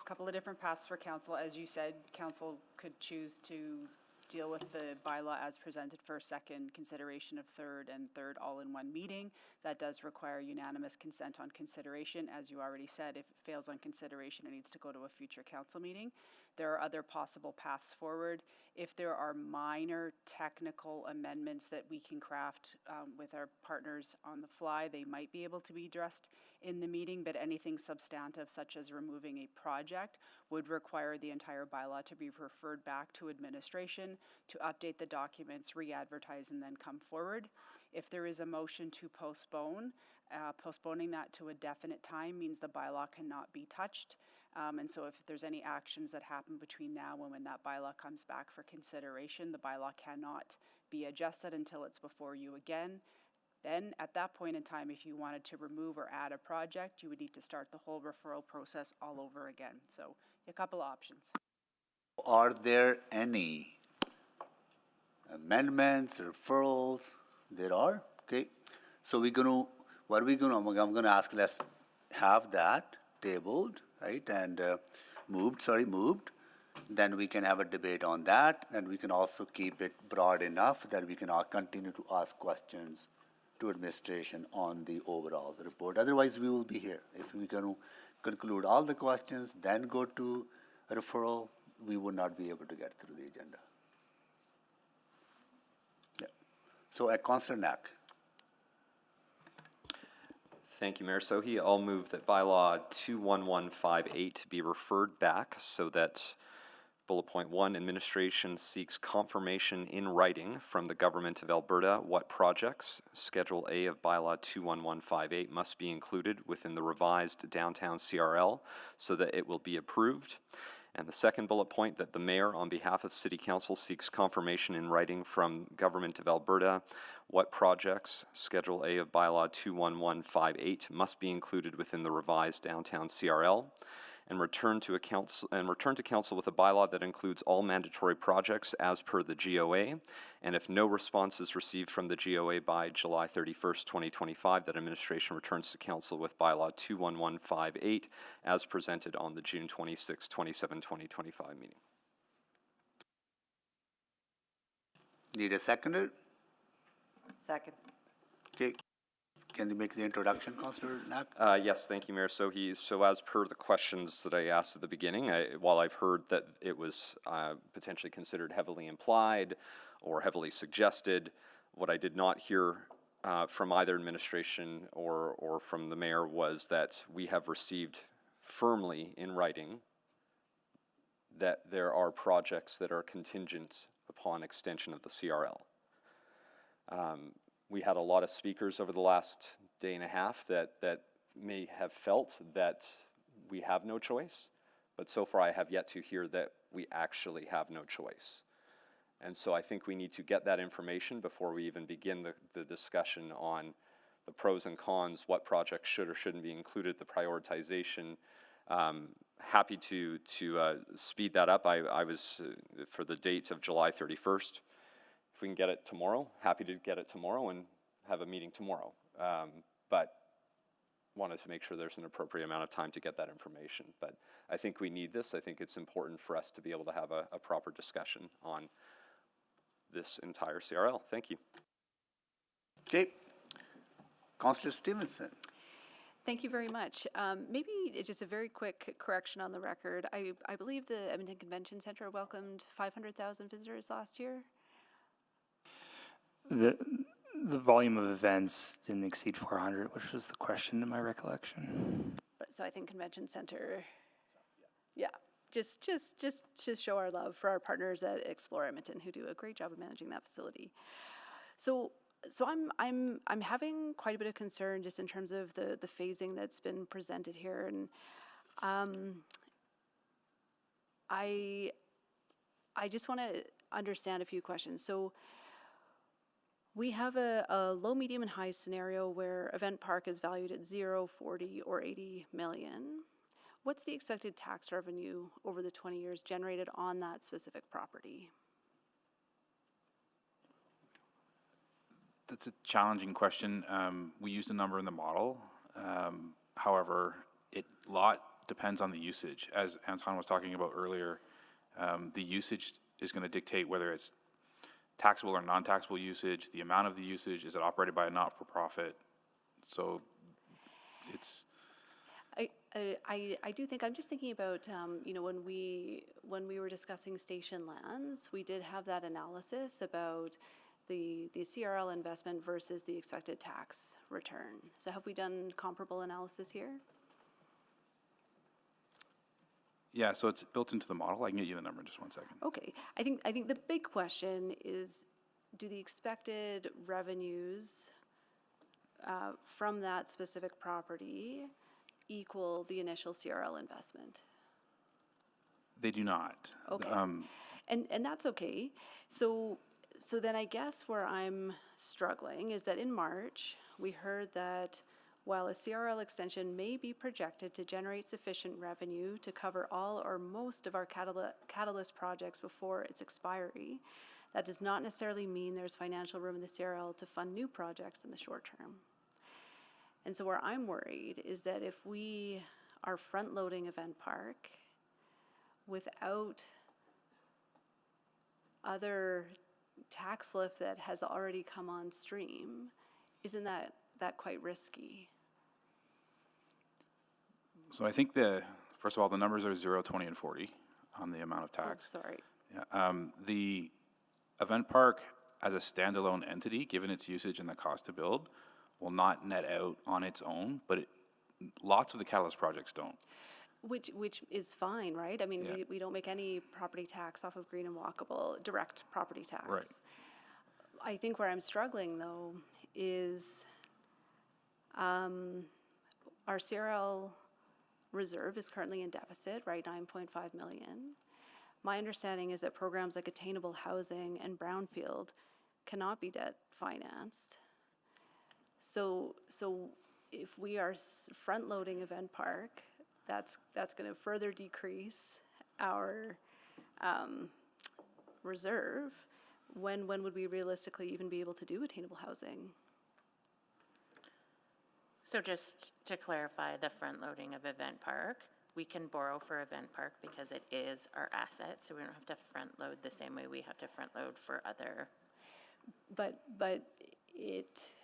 couple of different paths for council. As you said, council could choose to deal with the bylaw as presented for second consideration of third and third all in one meeting. That does require unanimous consent on consideration. As you already said, if it fails on consideration, it needs to go to a future council meeting. There are other possible paths forward. If there are minor technical amendments that we can craft with our partners on the fly, they might be able to be addressed in the meeting, but anything substantive such as removing a project would require the entire bylaw to be referred back to administration to update the documents, re-advertise, and then come forward. If there is a motion to postpone, postponing that to a definite time means the bylaw cannot be touched. And so if there's any actions that happen between now and when that bylaw comes back for consideration, the bylaw cannot be adjusted until it's before you again. Then at that point in time, if you wanted to remove or add a project, you would need to start the whole referral process all over again. So a couple options. Are there any amendments, referrals? There are, okay. So I'm gonna ask, let's have that tabled, right, and moved. Then we can have a debate on that, and we can also keep it broad enough that we can continue to ask questions to administration on the overall report. Otherwise, we will be here. If we can conclude all the questions, then go to a referral, we would not be able to get through the agenda. Yeah. So, Councillor Knack. Thank you, Mayor Sohi. I'll move that bylaw 21158 be referred back so that bullet point 1, administration seeks confirmation in writing from the Government of Alberta what projects, Schedule A of bylaw 21158, must be included within the revised downtown CRL so that it will be approved. And the second bullet point, that the mayor, on behalf of City Council, seeks confirmation in writing from Government of Alberta what projects, Schedule A of bylaw 21158, must be included within the revised downtown CRL, and return to council with a bylaw that includes all mandatory projects as per the GOA, and if no response is received from the GOA by July 31st, 2025, that administration returns to council with bylaw 21158 as presented on the June 26, 27, 2025 meeting. Need a seconder? Second. Okay. Can you make the introduction, Councillor Knack? Yes, thank you, Mayor Sohi. So as per the questions that I asked at the beginning, while I've heard that it was potentially considered heavily implied or heavily suggested, what I did not hear from either administration or from the mayor was that we have received firmly in writing that there are projects that are contingent upon extension of the CRL. We had a lot of speakers over the last day and a half that may have felt that we have no choice, but so far I have yet to hear that we actually have no choice. And so I think we need to get that information before we even begin the discussion on the pros and cons, what projects should or shouldn't be included, the prioritization. Happy to speed that up. I was for the date of July 31st. If we can get it tomorrow, happy to get it tomorrow and have a meeting tomorrow. But wanted to make sure there's an appropriate amount of time to get that information. But I think we need this. I think it's important for us to be able to have a proper discussion on this entire CRL. Thank you. Okay. Councillor Stevenson. Thank you very much. Maybe just a very quick correction on the record. I believe the Edmonton Convention Centre welcomed 500,000 visitors last year. The volume of events didn't exceed 400, which was the question to my recollection. So I think Convention Centre, yeah, just to show our love for our partners at Explore Edmonton, who do a great job of managing that facility. So I'm having quite a bit of concern just in terms of the phasing that's been presented here, and I just want to understand a few questions. So we have a low, medium, and high scenario where Event Park is valued at 0, 40, or 80 million. What's the expected tax revenue over the 20 years generated on that specific property? That's a challenging question. We used a number in the model. However, a lot depends on the usage. As Anton was talking about earlier, the usage is going to dictate whether it's taxable or non-taxable usage, the amount of the usage, is it operated by a not-for-profit? So it's... I do think, I'm just thinking about, when we were discussing station lands, we did have that analysis about the CRL investment versus the expected tax return. So have we done comparable analysis here? Yeah, so it's built into the model. I can get you the number in just 1 second. Okay, I think the big question is, do the expected revenues from that specific property equal the initial CRL investment? They do not. Okay, and that's okay. So then I guess where I'm struggling is that in March, we heard that while a CRL extension may be projected to generate sufficient revenue to cover all or most of our catalyst projects before its expiry, that does not necessarily mean there's financial room in the CRL to fund new projects in the short term. And so where I'm worried is that if we are front-loading Event Park without other tax lift that has already come on stream, isn't that quite risky? So I think first of all, the numbers are 0, 20, and 40 on the amount of tax. Oh, sorry. Yeah. The Event Park as a standalone entity, given its usage and the cost to build, will not net out on its own, but lots of the catalyst projects don't. Which is fine, right? I mean, Yeah. we don't make any property tax off of green and walkable, direct property tax. Right. I think where I'm struggling, though, is our CRL reserve is currently in deficit, right, 9.5 million. My understanding is that programs like attainable housing and brownfield cannot be debt financed. So if we are front-loading Event Park, that's going to further decrease our reserve. When would we realistically even be able to do attainable housing? So just to clarify, the front loading of Event Park, we can borrow for Event Park because it is our asset, so we don't have to front load the same way we have to front load for other. But it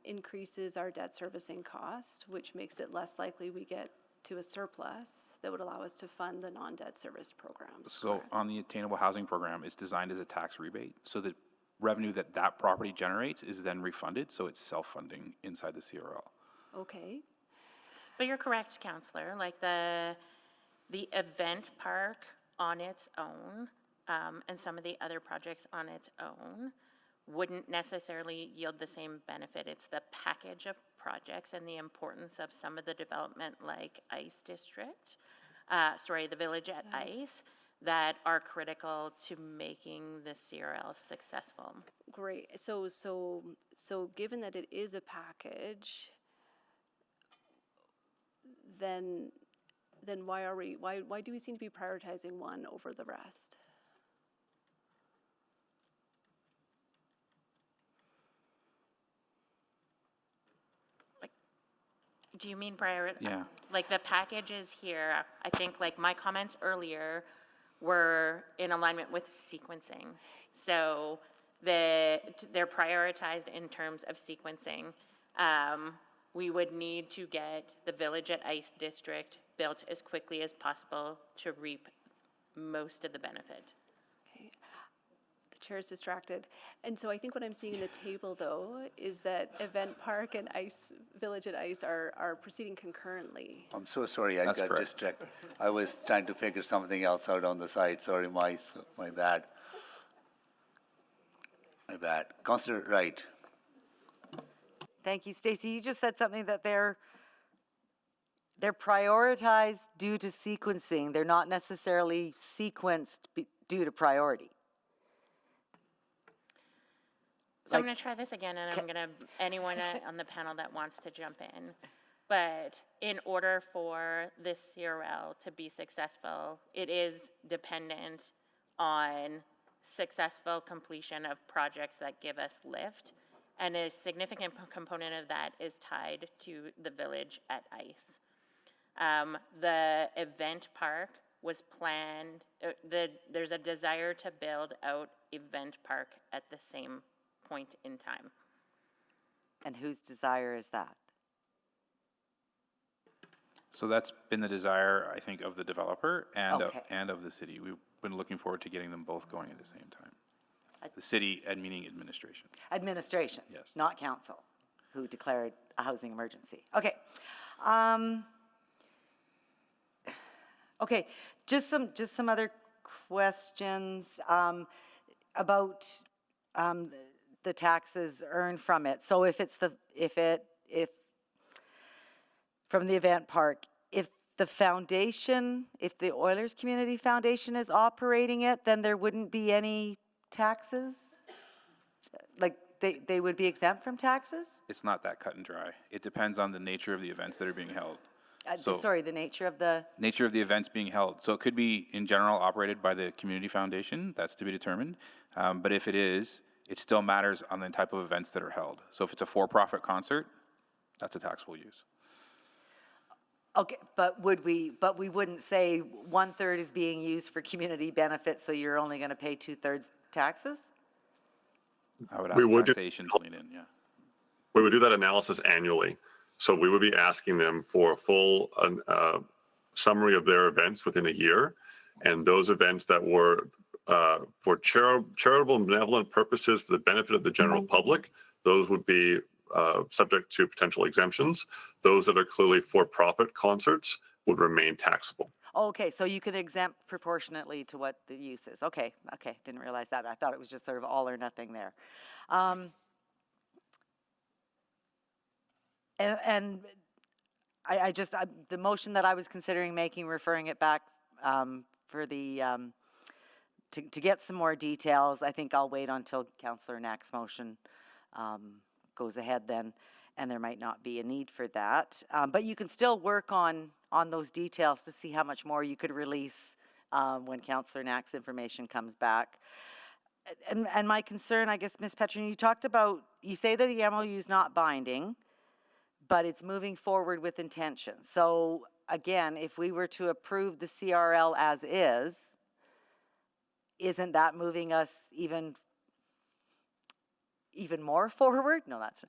increases our debt servicing cost, which makes it less likely we get to a surplus that would allow us to fund the non-debt service programs. So correct? on the attainable housing program, it's designed as a tax rebate. So the revenue that property generates is then refunded, so it's self-funding inside the CRL. Okay. But you're correct, Councillor, like the Event Park on its own, and some of the other projects on its own wouldn't necessarily yield the same benefit. It's the package of projects and the importance of some of the development like Ice District, the Village at Ice, that are critical to making the CRL successful. Great. So given that it is a package, then why do we seem to be prioritizing one over the rest? Do you mean prior? Yeah. Like the package is here, I think like my comments earlier were in alignment with sequencing. So they're prioritized in terms of sequencing. We would need to get the Village at Ice District built as quickly as possible to reap most of the benefit. The chair is distracted. And so I think what I'm seeing in the table, though, is that Event Park and Village at Ice are proceeding concurrently. I'm so sorry, I That's got correct. distracted. I was trying to figure something else out on the side. Sorry, my bad. My bad. Councillor Wright. Thank you, Stacey. You just said something that they're prioritized due to sequencing. They're not necessarily sequenced due to priority. So I'm going to try this again, and I'm going to, anyone on the panel that wants to jump in. But in order for this CRL to be successful, it is dependent on successful completion of projects that give us lift. And a significant component of that is tied to the Village at Ice. The event park was planned, there's a desire to build out event park at the same point in time. And whose desire is that? So that's been the desire, I think, of the developer and Okay. of the city. We've been looking forward to getting them both going at the same time. The city, meaning administration. Administration, Yes. not council, who declared a housing emergency. Okay. Okay, just some other questions about the taxes earned from it. So if from the event park, if the foundation, if the Oilers Community Foundation is operating it, then there wouldn't be any taxes? Like they would be exempt from taxes? It's not that cut and dry. It depends on the nature of the events that are being held. Sorry, the nature of the... Nature of the events being held. So it could be, in general, operated by the community foundation. That's to be determined. But if it is, it still matters on the type of events that are held. So if it's a for-profit concert, that's a taxable use. Okay, but we wouldn't say 1/3 is being used for community benefits, so you're only going to pay 2/3 taxes? I would We ask would do- taxation to lean in, yeah. We would do that analysis annually. So we would be asking them for a full summary of their events within a year. And those events that were for charitable and benevolent purposes for the benefit of the general public, those would be subject to potential exemptions. Those that are clearly for-profit concerts would remain taxable. Okay, so you can exempt proportionately to what the use is. Okay, didn't realize that. I thought it was just sort of all or nothing there. And the motion that I was considering making, referring it back for the, to get some more details, I think I'll wait until Councillor Knack's motion goes ahead then, and there might not be a need for that. But you can still work on those details to see how much more you could release when Councillor Knack's information comes back. And my concern, I guess, Ms. Petrin, you talked about, you say that the MOU is not binding, but it's moving forward with intention. So again, if we were to approve the CRL as is, isn't that moving us even more forward? No, that's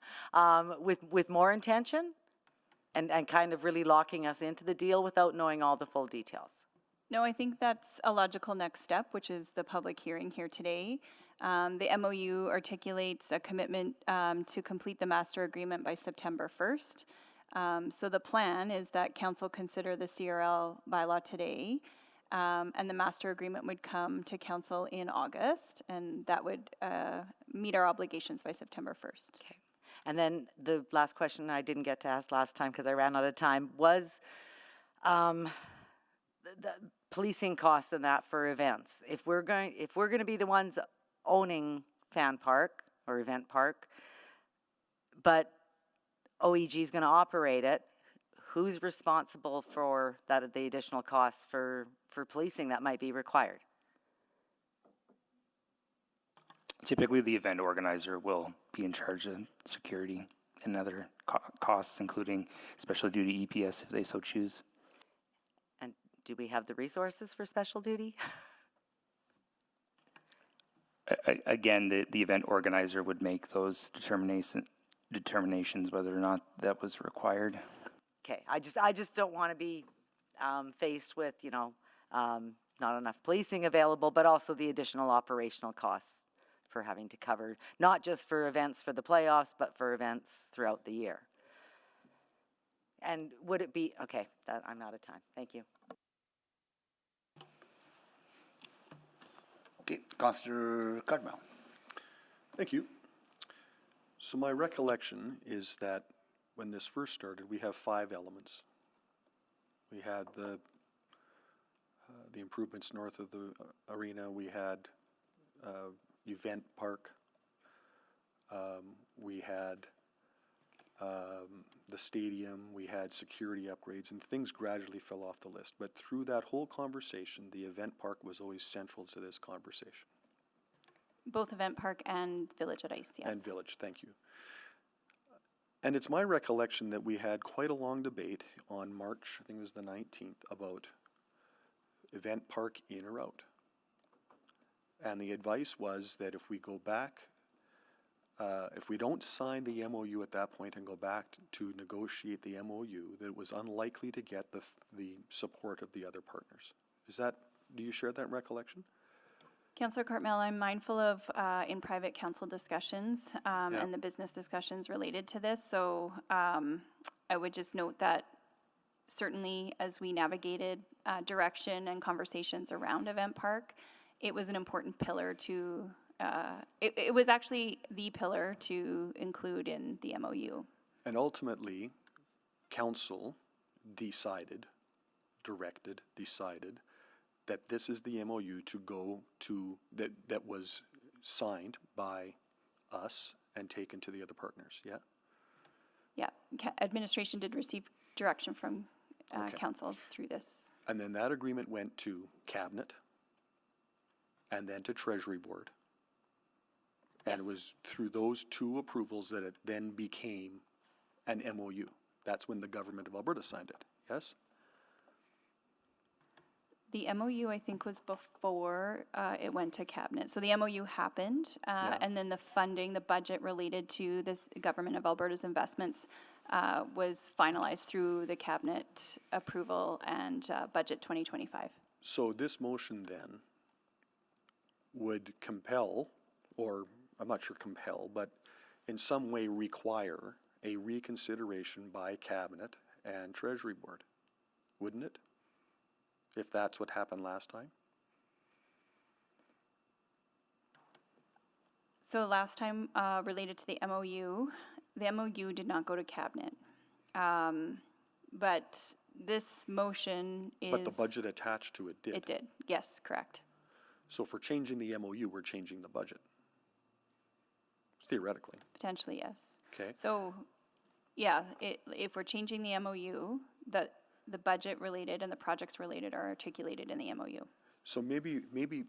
with more intention and kind of really locking us into the deal without knowing all the full details. No, I think that's a logical next step, which is the public hearing here today. The MOU articulates a commitment to complete the master agreement by September 1st. So the plan is that council consider the CRL bylaw today, and the master agreement would come to council in August, and that would meet our obligations by September 1st. Okay. And then the last question I didn't get to ask last time because I ran out of time was the policing costs and that for events. If we're going to be the ones owning Fan Park or Event Park, but OEG is going to operate it, who's responsible for the additional costs for policing that might be required? Typically, the event organizer will be in charge of security and other costs, including special duty EPS if they so choose. And do we have the resources for special duty? Again, the event organizer would make those determinations whether or not that was required. Okay, I just don't want to be faced with, not enough policing available, but also the additional operational costs for having to cover, not just for events for the playoffs, but for events throughout the year. And would it be, okay, I'm out of time. Thank you. Okay, Councillor Cartmel. Thank you. So my recollection is that when this first started, we have 5 elements. We had the improvements north of the arena. We had event park. We had the stadium. We had security upgrades, and things gradually fell off the list. But through that whole conversation, the event park was always central to this conversation. Both Event Park and Village at Ice, yes. And Village, thank you. And it's my recollection that we had quite a long debate on March, I think it was the 19th, about event park in or out. And the advice was that if we go back, if we don't sign the MOU at that point and go back to negotiate the MOU, that it was unlikely to get the support of the other partners. Do you share that recollection? Councillor Cartmel, I'm mindful of in private council discussions and the business discussions related to this. So I would just note that certainly as we navigated direction and conversations around Event Park, it was an important pillar to, it was actually the pillar to include in the MOU. And ultimately, council decided that this is the MOU to go to, that was signed by us and taken to the other partners, yeah? Yeah, administration did receive direction from council through this. And then that agreement went to cabinet and then to Treasury Board. And it was through those 2 approvals that it then became an MOU. That's when the government of Alberta signed it, yes? The MOU, I think, was before it went to cabinet. So the MOU happened, and then the funding, the budget related to this Government of Alberta's investments was finalized through the cabinet approval and budget 2025. So this motion then would compel, or I'm not sure compel, but in some way require a reconsideration by cabinet and Treasury Board, wouldn't it? If that's what happened last time? So last time related to the MOU did not go to cabinet. But this motion is... But the budget attached to it did. It did, yes, correct. So for changing the MOU, we're changing the budget. Theoretically. Potentially, yes. Okay. So, yeah, if we're changing the MOU, the budget related and the projects related are articulated in the MOU. So maybe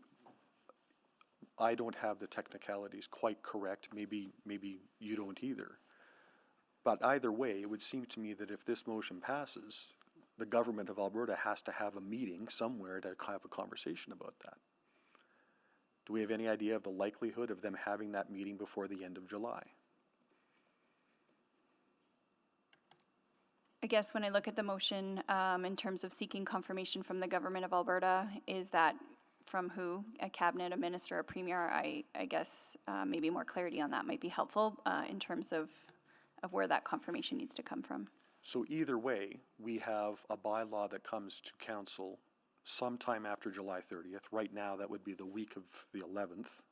I don't have the technicalities quite correct. Maybe you don't either. But either way, it would seem to me that if this motion passes, the government of Alberta has to have a meeting somewhere to have a conversation about that. Do we have any idea of the likelihood of them having that meeting before the end of July? I guess when I look at the motion in terms of seeking confirmation from the Government of Alberta, is that from who? A cabinet, a minister, a premier? I guess maybe more clarity on that might be helpful in terms of where that confirmation needs to come from. So either way, we have a bylaw that comes to council sometime after July 30th. Right now, that would be the week of the 11th,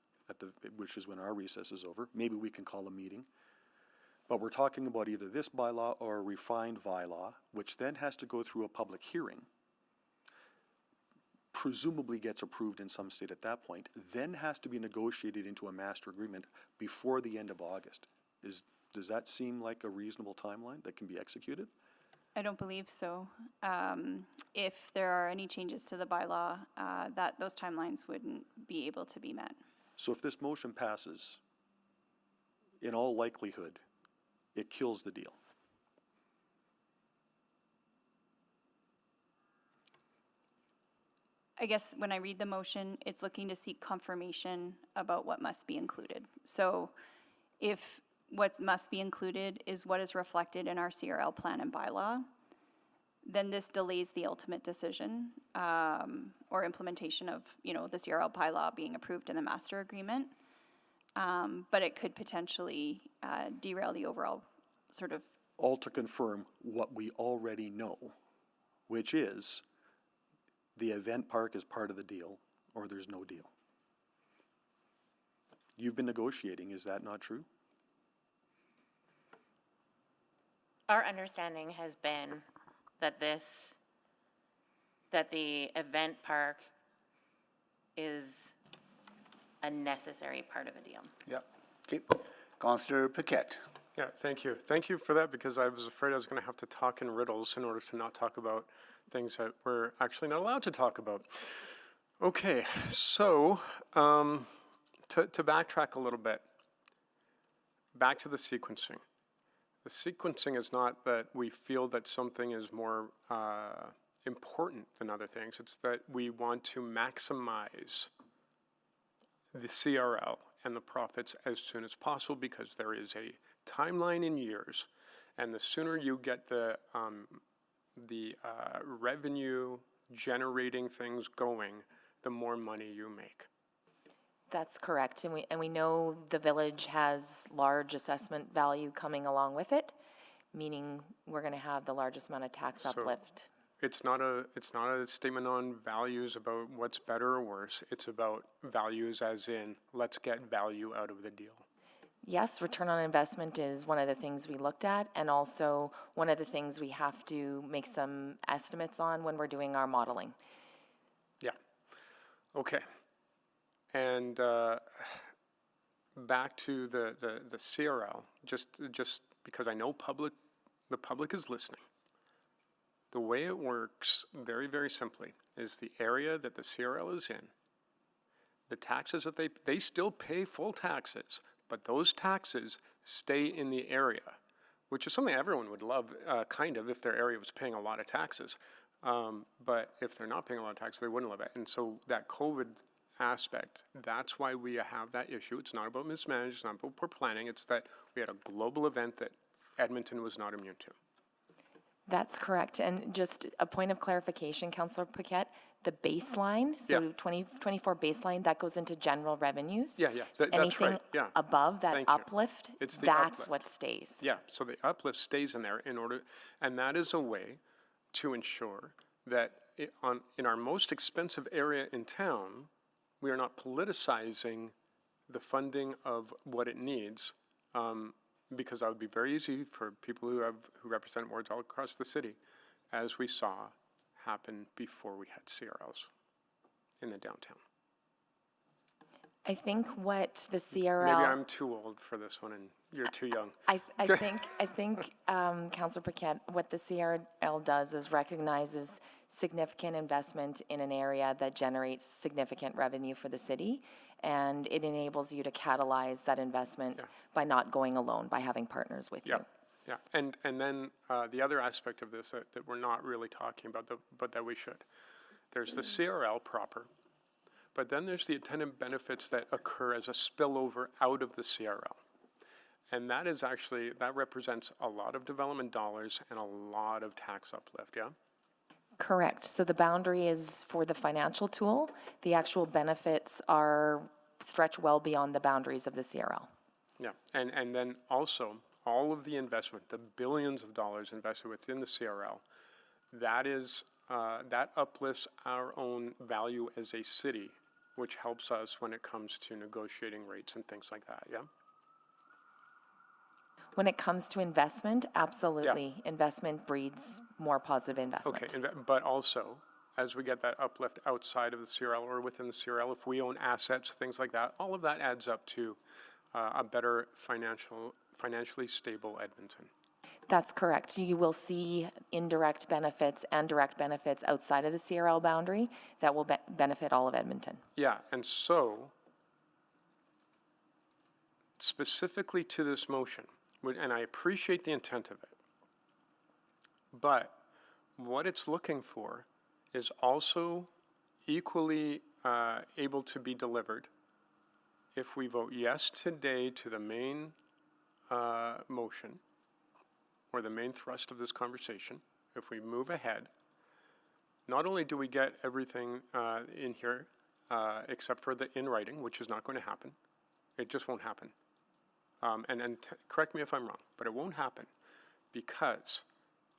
which is when our recess is over. Maybe we can call a meeting. But we're talking about either this bylaw or a refined bylaw, which then has to go through a public hearing, presumably gets approved in some state at that point, then has to be negotiated into a master agreement before the end of August. Does that seem like a reasonable timeline that can be executed? I don't believe so. If there are any changes to the bylaw, those timelines wouldn't be able to be met. So if this motion passes, in all likelihood, it kills the deal. I guess when I read the motion, it's looking to seek confirmation about what must be included. So if what must be included is what is reflected in our CRL plan and bylaw, then this delays the ultimate decision or implementation of, the CRL bylaw being approved in the master agreement. But it could potentially derail the overall sort of. All to confirm what we already know, which is the event park is part of the deal or there's no deal. You've been negotiating, is that not true? Our understanding has been that the event park is a necessary part of a deal. Yep. Okay. Councillor Paquette. Yeah, thank you. Thank you for that, because I was afraid I was going to have to talk in riddles in order to not talk about things that we're actually not allowed to talk about. Okay, so to backtrack a little bit, back to the sequencing. The sequencing is not that we feel that something is more important than other things. It's that we want to maximize the CRL and the profits as soon as possible, because there is a timeline in years, and the sooner you get the revenue generating things going, the more money you make. That's correct, and we know the village has large assessment value coming along with it, meaning we're going to have the largest amount of tax uplift. It's not a statement on values about what's better or worse. It's about values as in, let's get value out of the deal. Yes, return on investment is one of the things we looked at, and also one of the things we have to make some estimates on when we're doing our modeling. Yeah. Okay. And back to the CRL, just because I know the public is listening. The way it works, very, very simply, is the area that the CRL is in, the taxes that they still pay full taxes, but those taxes stay in the area, which is something everyone would love, kind of, if their area was paying a lot of taxes. But if they're not paying a lot of taxes, they wouldn't love it. And so that COVID aspect, that's why we have that issue. It's not about mismanagement, it's not about poor planning, it's that we had a global event that Edmonton was not immune to. That's correct. And just a point of clarification, Councillor Paquette, the baseline, so 2024 baseline, that goes into general revenues. Yeah, that's Anything right. Yeah. above that Thank you. uplift, It's the that's uplift. what stays. Yeah, so the uplift stays in there in order, and that is a way to ensure that in our most expensive area in town, we are not politicizing the funding of what it needs, because that would be very easy for people who represent wards all across the city, as we saw happen before we had CRLs in the downtown. I think what the CRL... Maybe I'm too old for this one and you're too young. I think Councillor Paquette, what the CRL does is recognizes significant investment in an area that generates significant revenue for the city, and it enables you to catalyze that investment by not going alone, by having partners with you. Yeah, and then the other aspect of this that we're not really talking about, but that we should. There's the CRL proper, but then there's the attendant benefits that occur as a spillover out of the CRL. And that is actually, that represents a lot of development dollars and a lot of tax uplift, yeah? Correct. So the boundary is for the financial tool. The actual benefits stretch well beyond the boundaries of the CRL. Yeah, and then also, all of the investment, the billions of dollars invested within the CRL, that uplifts our own value as a city, which helps us when it comes to negotiating rates and things like that, yeah? When it comes to investment, absolutely. Yeah. Investment breeds more positive investment. Okay, but also, as we get that uplift outside of the CRL or within the CRL, if we own assets, things like that, all of that adds up to a better financially stable Edmonton. That's correct. You will see indirect benefits and direct benefits outside of the CRL boundary that will benefit all of Edmonton. Yeah, and so, specifically to this motion, And I appreciate the intent of it. But what it's looking for is also equally able to be delivered if we vote yes today to the main motion, or the main thrust of this conversation. If we move ahead, not only do we get everything in here, except for the in writing, which is not going to happen. It just won't happen. Correct me if I'm wrong, but it won't happen because,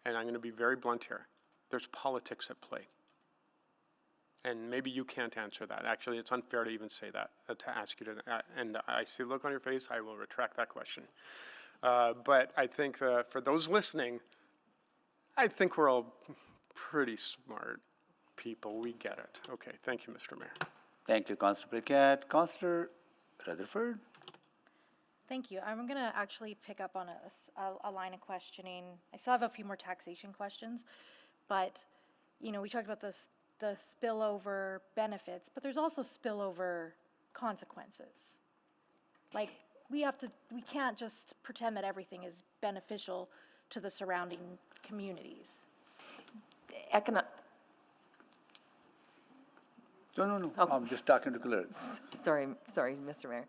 and I'm going to be very blunt here, there's politics at play. And maybe you can't answer that. Actually, it's unfair to even say that, to ask you to, and I see the look on your face, I will retract that question. But I think for those listening, I think we're all pretty smart people. We get it. Okay, thank you, Mr. Mayor. Thank you, Councillor Briquette. Councillor Rutherford? Thank you. I'm going to actually pick up on a line of questioning. I still have a few more taxation questions, but, you know, we talked about the spillover benefits, but there's also spillover consequences. Like, we can't just pretend that everything is beneficial to the surrounding communities. No. I'm just talking to clerk. Sorry, Mr. Mayor.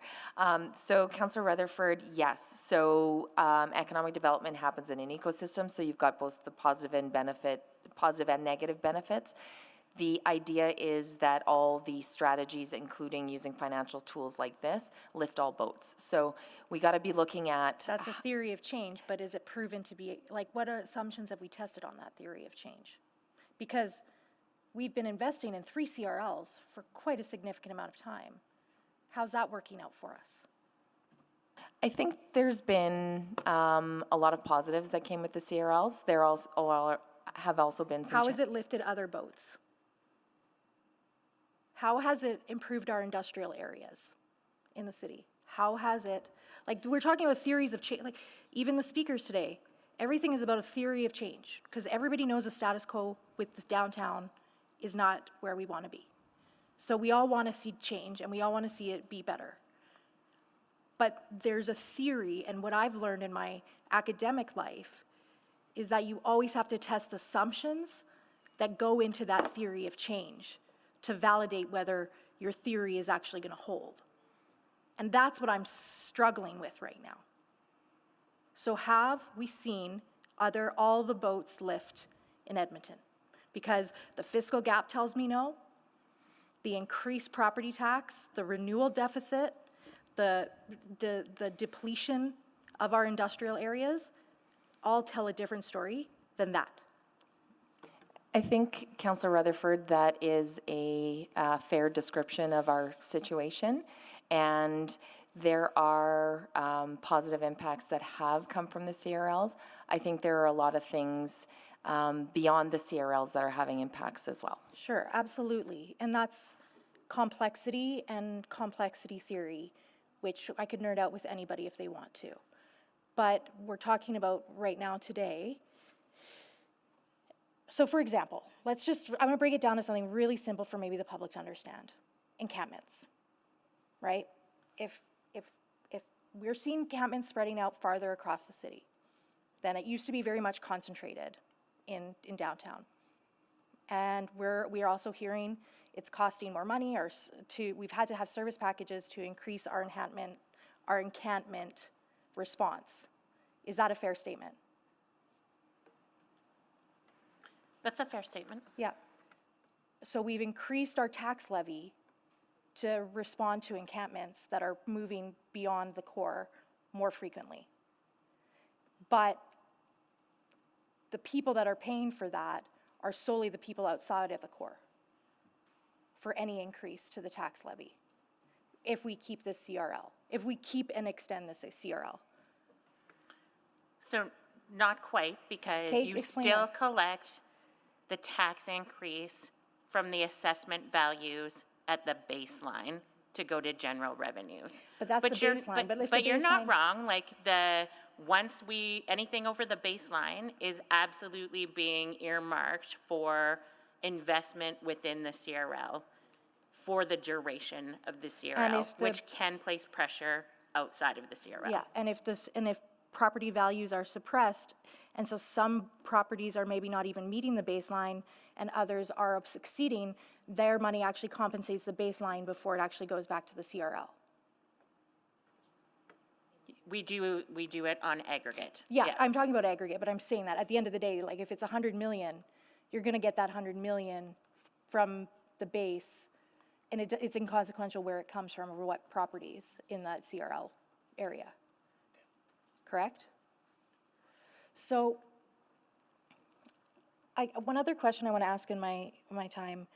So Councillor Rutherford, yes. So economic development happens in an ecosystem, so you've got both the positive and negative benefits. The idea is that all the strategies, including using financial tools like this, lift all boats. So we got to be looking at... That's a theory of change, but is it proven to be, like, what assumptions have we tested on that theory of change? Because we've been investing in 3 CRLs for quite a significant amount of time. How's that working out for us? I think there's been a lot of positives that came with the CRLs. There also have also been some... How has it lifted other boats? How has it improved our industrial areas in the city? How has it, like, we're talking about theories of change, like, even the speakers today, everything is about a theory of change, because everybody knows the status quo with the downtown is not where we want to be. So we all want to see change, and we all want to see it be better. But there's a theory, and what I've learned in my academic life is that you always have to test the assumptions that go into that theory of change to validate whether your theory is actually going to hold. And that's what I'm struggling with right now. So have we seen all the boats lift in Edmonton? Because the fiscal gap tells me no, the increased property tax, the renewal deficit, the depletion of our industrial areas, all tell a different story than that. I think, Councillor Rutherford, that is a fair description of our situation. And there are positive impacts that have come from the CRLs. I think there are a lot of things beyond the CRLs that are having impacts as well. Sure, absolutely. And that's complexity and complexity theory, which I could nerd out with anybody if they want to. But we're talking about right now today. So for example, I'm gonna break it down to something really simple for maybe the public to understand. Encampments, right? If we're seeing encampments spreading out farther across the city, then it used to be very much concentrated in downtown. And we are also hearing it's costing more money, we've had to have service packages to increase our encampment response. Is that a fair statement? That's a fair statement. Yeah. So we've increased our tax levy to respond to encampments that are moving beyond the core more frequently. But the people that are paying for that are solely the people outside of the core for any increase to the tax levy if we keep this CRL, if we keep and extend this CRL. So not quite, because you still collect the tax increase from the assessment values at the baseline to go to general revenues. But that's the baseline. But you're not wrong. Like anything over the baseline is absolutely being earmarked for investment within the CRL for the duration of the CRL, which can place pressure outside of the CRL. Yeah, and if property values are suppressed, and so some properties are maybe not even meeting the baseline and others are succeeding, their money actually compensates the baseline before it actually goes back to the CRL. We do it on aggregate. Yeah, I'm talking about aggregate, but I'm saying that at the end of the day, like if it's 100 million, you're gonna get that 100 million from the base, and it's inconsequential where it comes from or what properties in that CRL area. Correct? So, one other question I want to ask in my time.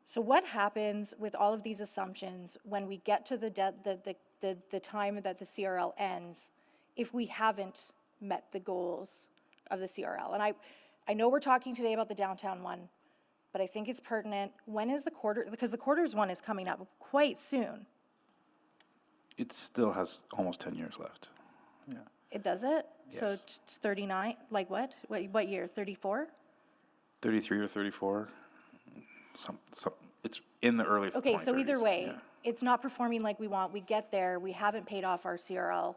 So what happens with all of these assumptions when we get to the time that the CRL ends if we haven't met the goals of the CRL? And I know we're talking today about the downtown one, but I think it's pertinent. When is the quarter, because the quarters one is coming up quite soon. It still has almost 10 years left. Yeah. It does it? So Yes. it's 39, like what? What year, 34? 33 or 34. It's in the early 2030s. Okay, so either way, yeah. it's not performing like we want. We get there, we haven't paid off our CRL.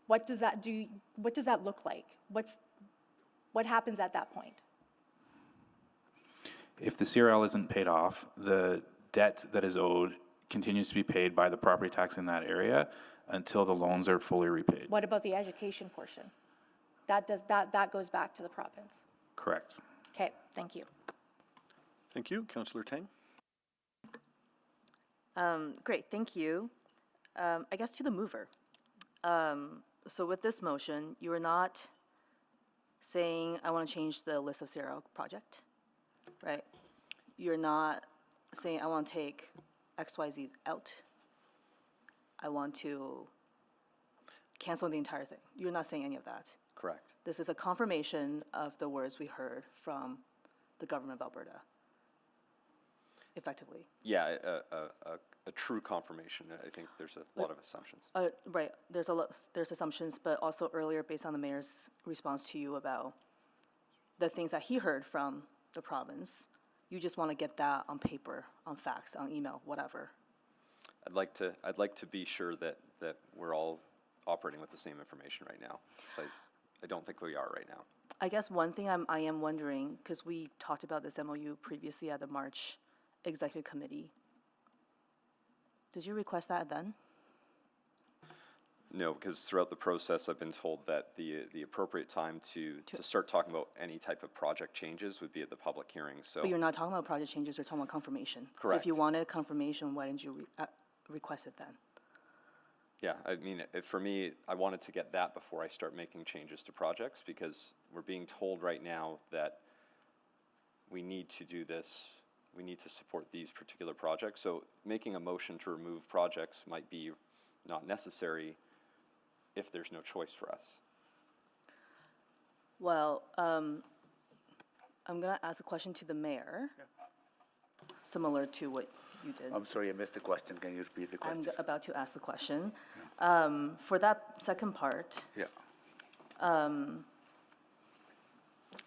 What does that do? What does that look like? What happens at that point? If the CRL isn't paid off, the debt that is owed continues to be paid by the property tax in that area until the loans are fully repaid. What about the education portion? That goes back to the province. Correct. Okay, thank you. Thank you. Councillor Tang? Great, thank you. I guess to the mover. So with this motion, you are not saying, I want to change the list of CRL project, right? You're not saying, I want to take XYZ out. I want to cancel the entire thing. You're not saying any of that. Correct. This is a confirmation of the words we heard from the government of Alberta, effectively. Yeah, a true confirmation. I think there's a lot of assumptions. Right, there's assumptions, but also earlier, based on the mayor's response to you about the things that he heard from the province, you just want to get that on paper, on fax, on email, whatever. I'd like to be sure that we're all operating with the same information right now. So I don't think we are right now. I guess one thing I am wondering, because we talked about this MOU previously at the March Executive Committee. Did you request that then? No, because throughout the process, I've been told that the appropriate time to start talking about any type of project changes would be at the public hearing, so. But you're not talking about project changes, you're talking about confirmation. Correct. So if you wanted confirmation, why didn't you request it then? Yeah, I mean, for me, I wanted to get that before I start making changes to projects, because we're being told right now that we need to do this, we need to support these particular projects. So making a motion to remove projects might be not necessary if there's no choice for us. Well, I'm gonna ask a question to the mayor, similar to what you did. I'm sorry, I missed the question. Can you repeat the question? I'm about to ask the question. For that second part, Yeah.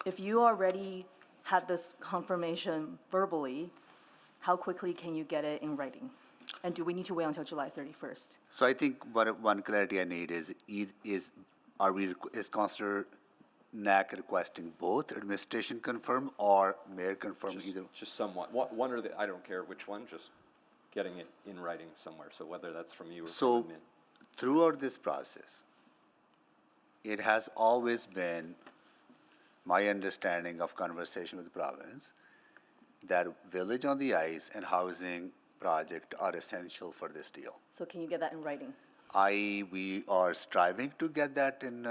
if you already had this confirmation verbally, how quickly can you get it in writing? And do we need to wait until July 31st? So I think one clarity I need is Councillor Knack requesting both administration confirm or mayor confirm either? Just somewhat. One or the, I don't care which one, just getting it in writing somewhere. So whether that's from you or So from admin. throughout this process, it has always been my understanding of conversation with the province that Village on the Ice and housing project are essential for this deal. So can you get that in writing? We are striving to get that in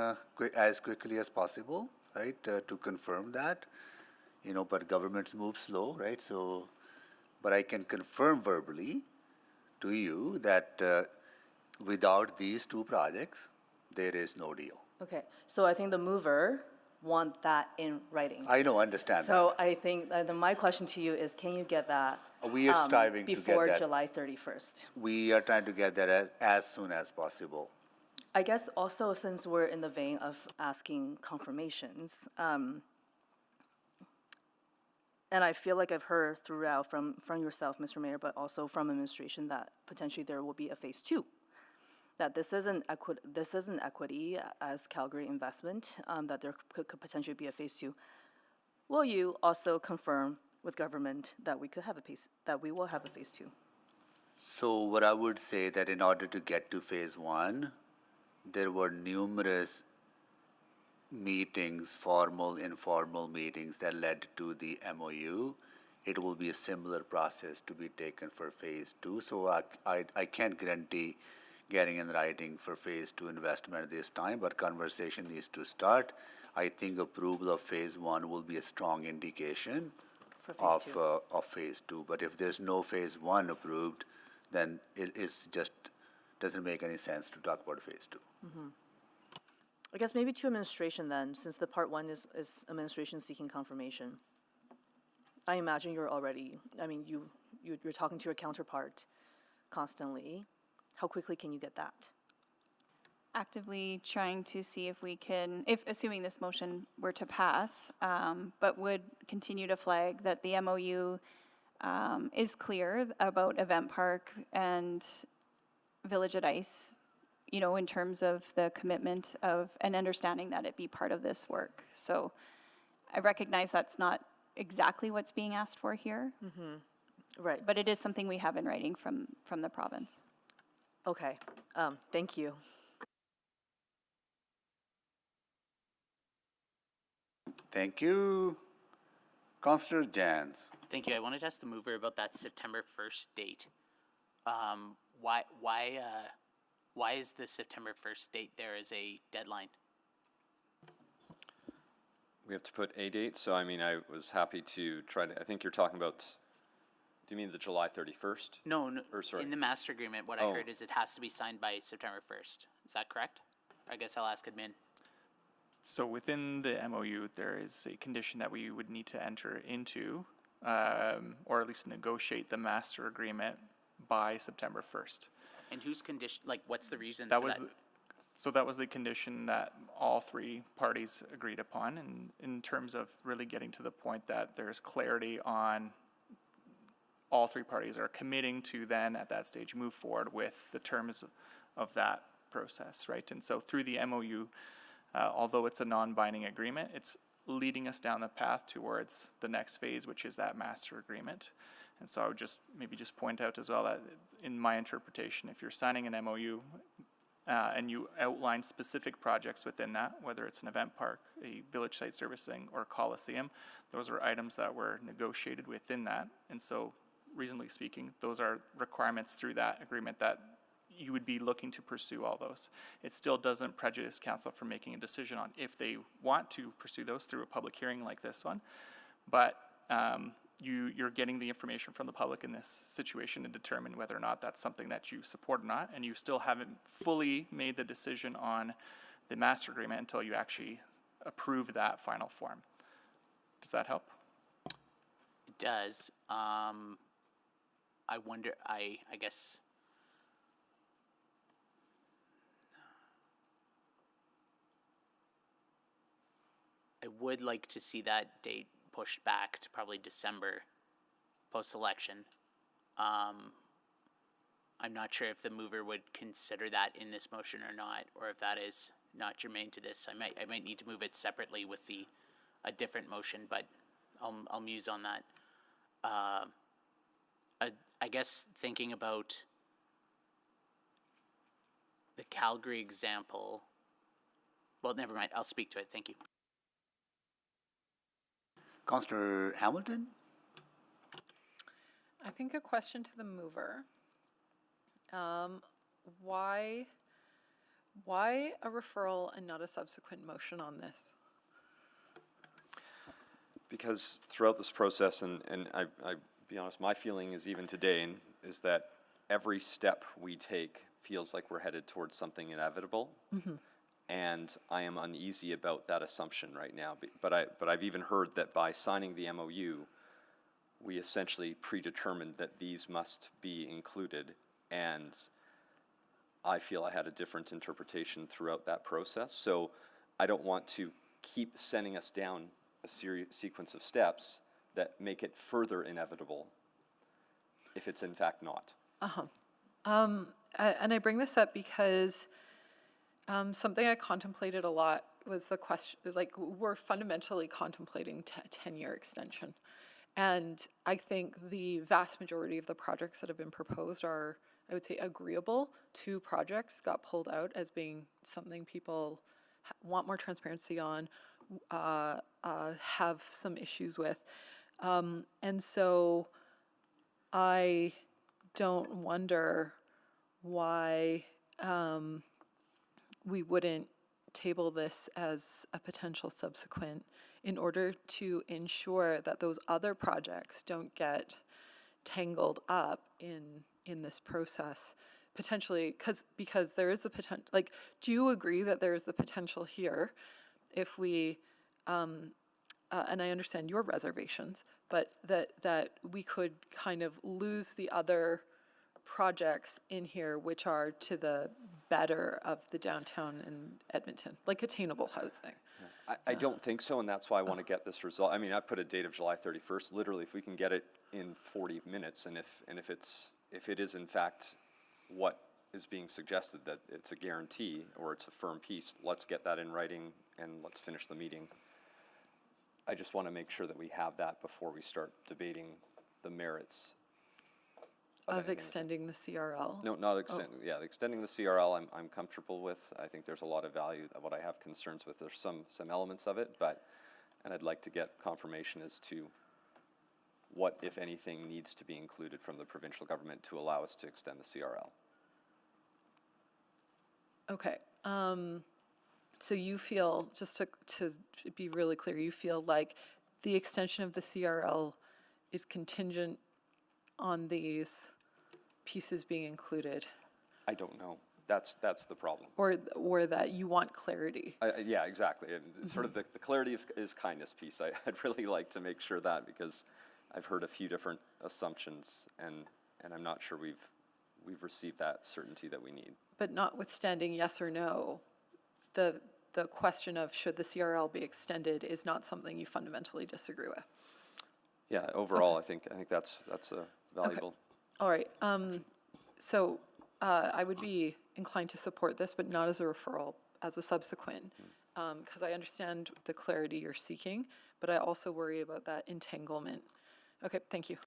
as quickly as possible, right, to confirm that, but governments move slow, right? So, but I can confirm verbally to you that without these two projects, there is no deal. Okay, so I think the mover want that in writing. I know, understand that. So I think then my question to you is, can you get that? We are striving to get before that. July 31st? We are trying to get that as soon as possible. I guess also, since we're in the vein of asking confirmations, and I feel like I've heard throughout from yourself, Mr. Mayor, but also from administration, that potentially there will be a phase 2 that this isn't equity as Calgary investment, that there could potentially be a phase two. Will you also confirm with government that we will have a phase two? So what I would say that in order to get to phase one, there were numerous meetings, formal, informal meetings that led to the MOU. It will be a similar process to be taken for phase two. So I can't guarantee getting in writing for phase two investment at this time, but conversation needs to start. I think approval of phase one will be a strong indication of phase two. But if there's no phase one approved, then it's just doesn't make any sense to talk about phase two. I guess maybe to administration then, since the part one is administration seeking confirmation. I imagine you're talking to your counterpart constantly. How quickly can you get that? Actively trying to see if we can, assuming this motion were to pass, but would continue to flag that the MOU is clear about Event Park and Village at Ice, in terms of the commitment of and understanding that it be part of this work. So I recognize that's not exactly what's being asked for here. Right. But it is something we have in writing from the province. Okay, thank you. Thank you. Councillor Jans. Thank you. I wanted to ask the mover about that September 1st date. Why is the September 1st date there as a deadline? We have to put a date, so I mean, I was happy to try to, I think you're talking about, do you mean the July 31st? No, Or sorry. in the master agreement, what I heard is it has to be signed by September 1st. Is that correct? I guess I'll ask admin. So within the MOU, there is a condition that we would need to enter into, or at least negotiate the master agreement by September 1st. And whose condition, what's the reason That for was, that? so that was the condition that all three parties agreed upon, and in terms of really getting to the point that there's clarity on all three parties are committing to then at that stage move forward with the terms of that process, right? And so through the MOU, although it's a non-binding agreement, it's leading us down the path towards the next phase, which is that master agreement. And so I would just point out as well that in my interpretation, if you're signing an MOU and you outline specific projects within that, whether it's an event park, a village site servicing, or Coliseum, those are items that were negotiated within that. And so reasonably speaking, those are requirements through that agreement that you would be looking to pursue all those. It still doesn't prejudice council from making a decision on if they want to pursue those through a public hearing like this one. But you're getting the information from the public in this situation to determine whether or not that's something that you support or not, and you still haven't fully made the decision on the master agreement until you actually approve that final form. Does that help? It does. I wonder, I guess, I would like to see that date pushed back to probably December post-election. I'm not sure if the mover would consider that in this motion or not, or if that is not germane to this. I might need to move it separately with a different motion, but I'll muse on that. I guess thinking about the Calgary example, well, never mind, I'll speak to it, thank you. Councillor Hamilton? I think a question to the mover. Why a referral and not a subsequent motion on this? Because throughout this process, and I be honest, my feeling is even today, is that every step we take feels like we're headed towards something inevitable. Mm-hmm. And I am uneasy about that assumption right now. But I've even heard that by signing the MOU, we essentially predetermined that these must be included. And I feel I had a different interpretation throughout that process. So I don't want to keep sending us down a sequence of steps that make it further inevitable if it's in fact not. And I bring this up because something I contemplated a lot was the question, like, we're fundamentally contemplating a 10-year extension. And I think the vast majority of the projects that have been proposed are, I would say, agreeable. 2 projects got pulled out as being something people want more transparency on, have some issues with. And so I don't wonder why we wouldn't table this as a potential subsequent in order to ensure that those other projects don't get tangled up in this process, potentially, because there is the potential, like, do you agree that there is the potential here if we, and I understand your reservations, but that we could kind of lose the other projects in here which are to the better of the downtown in Edmonton, like attainable housing? I don't think so, and that's why I want to get this result. I mean, I put a date of July 31st. Literally, if we can get it in 40 minutes, and if it is in fact what is being suggested, that it's a guarantee or it's a firm piece, let's get that in writing and let's finish the meeting. I just want to make sure that we have that before we start debating the merits Of extending the CRL? No, not extending. Yeah, extending the CRL, I'm comfortable with. I think there's a lot of value. What I have concerns with, there's some elements of it, and I'd like to get confirmation as to what, if anything, needs to be included from the provincial government to allow us to extend the CRL. Okay. So you feel, just to be really clear, you feel like the extension of the CRL is contingent on these pieces being included? I don't know. That's the problem. Or that you want clarity? Yeah, exactly. And sort of the clarity is kindness piece. I'd really like to make sure that, because I've heard a few different assumptions, and I'm not sure we've received that certainty that we need. But notwithstanding yes or no, the question of should the CRL be extended is not something you fundamentally disagree with? Yeah, overall, okay. I think that's a valuable. Okay. All right. So I would be inclined to support this, but not as a referral, as a subsequent, because I understand the clarity you're seeking, but I also worry about that entanglement. Okay, thank you.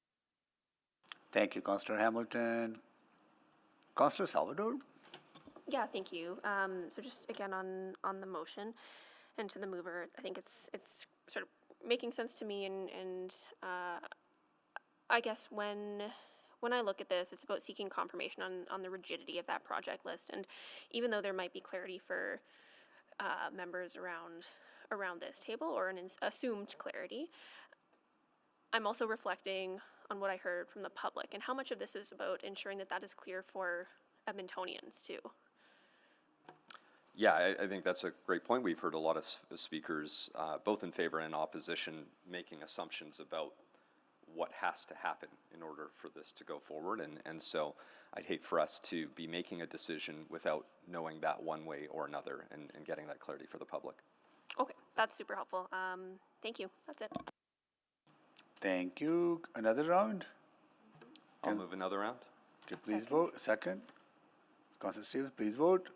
Thank you, Councillor Hamilton. Councillor Salvador? Yeah, thank you. So just again on the motion and to the mover, I think it's sort of making sense to me, and I guess when I look at this, it's about seeking confirmation on the rigidity of that project list. And even though there might be clarity for members around this table, or an assumed clarity, I'm also reflecting on what I heard from the public and how much of this is about ensuring that is clear for Edmontonians too. Yeah, I think that's a great point. We've heard a lot of speakers, both in favor and opposition, making assumptions about what has to happen in order for this to go forward. And so I'd hate for us to be making a decision without knowing that one way or another and getting that clarity for the public. Okay, that's super helpful. Thank you. That's it. Thank you. Another round? I'll move another round. Okay, please vote. Second. Councillor Stevens, please vote.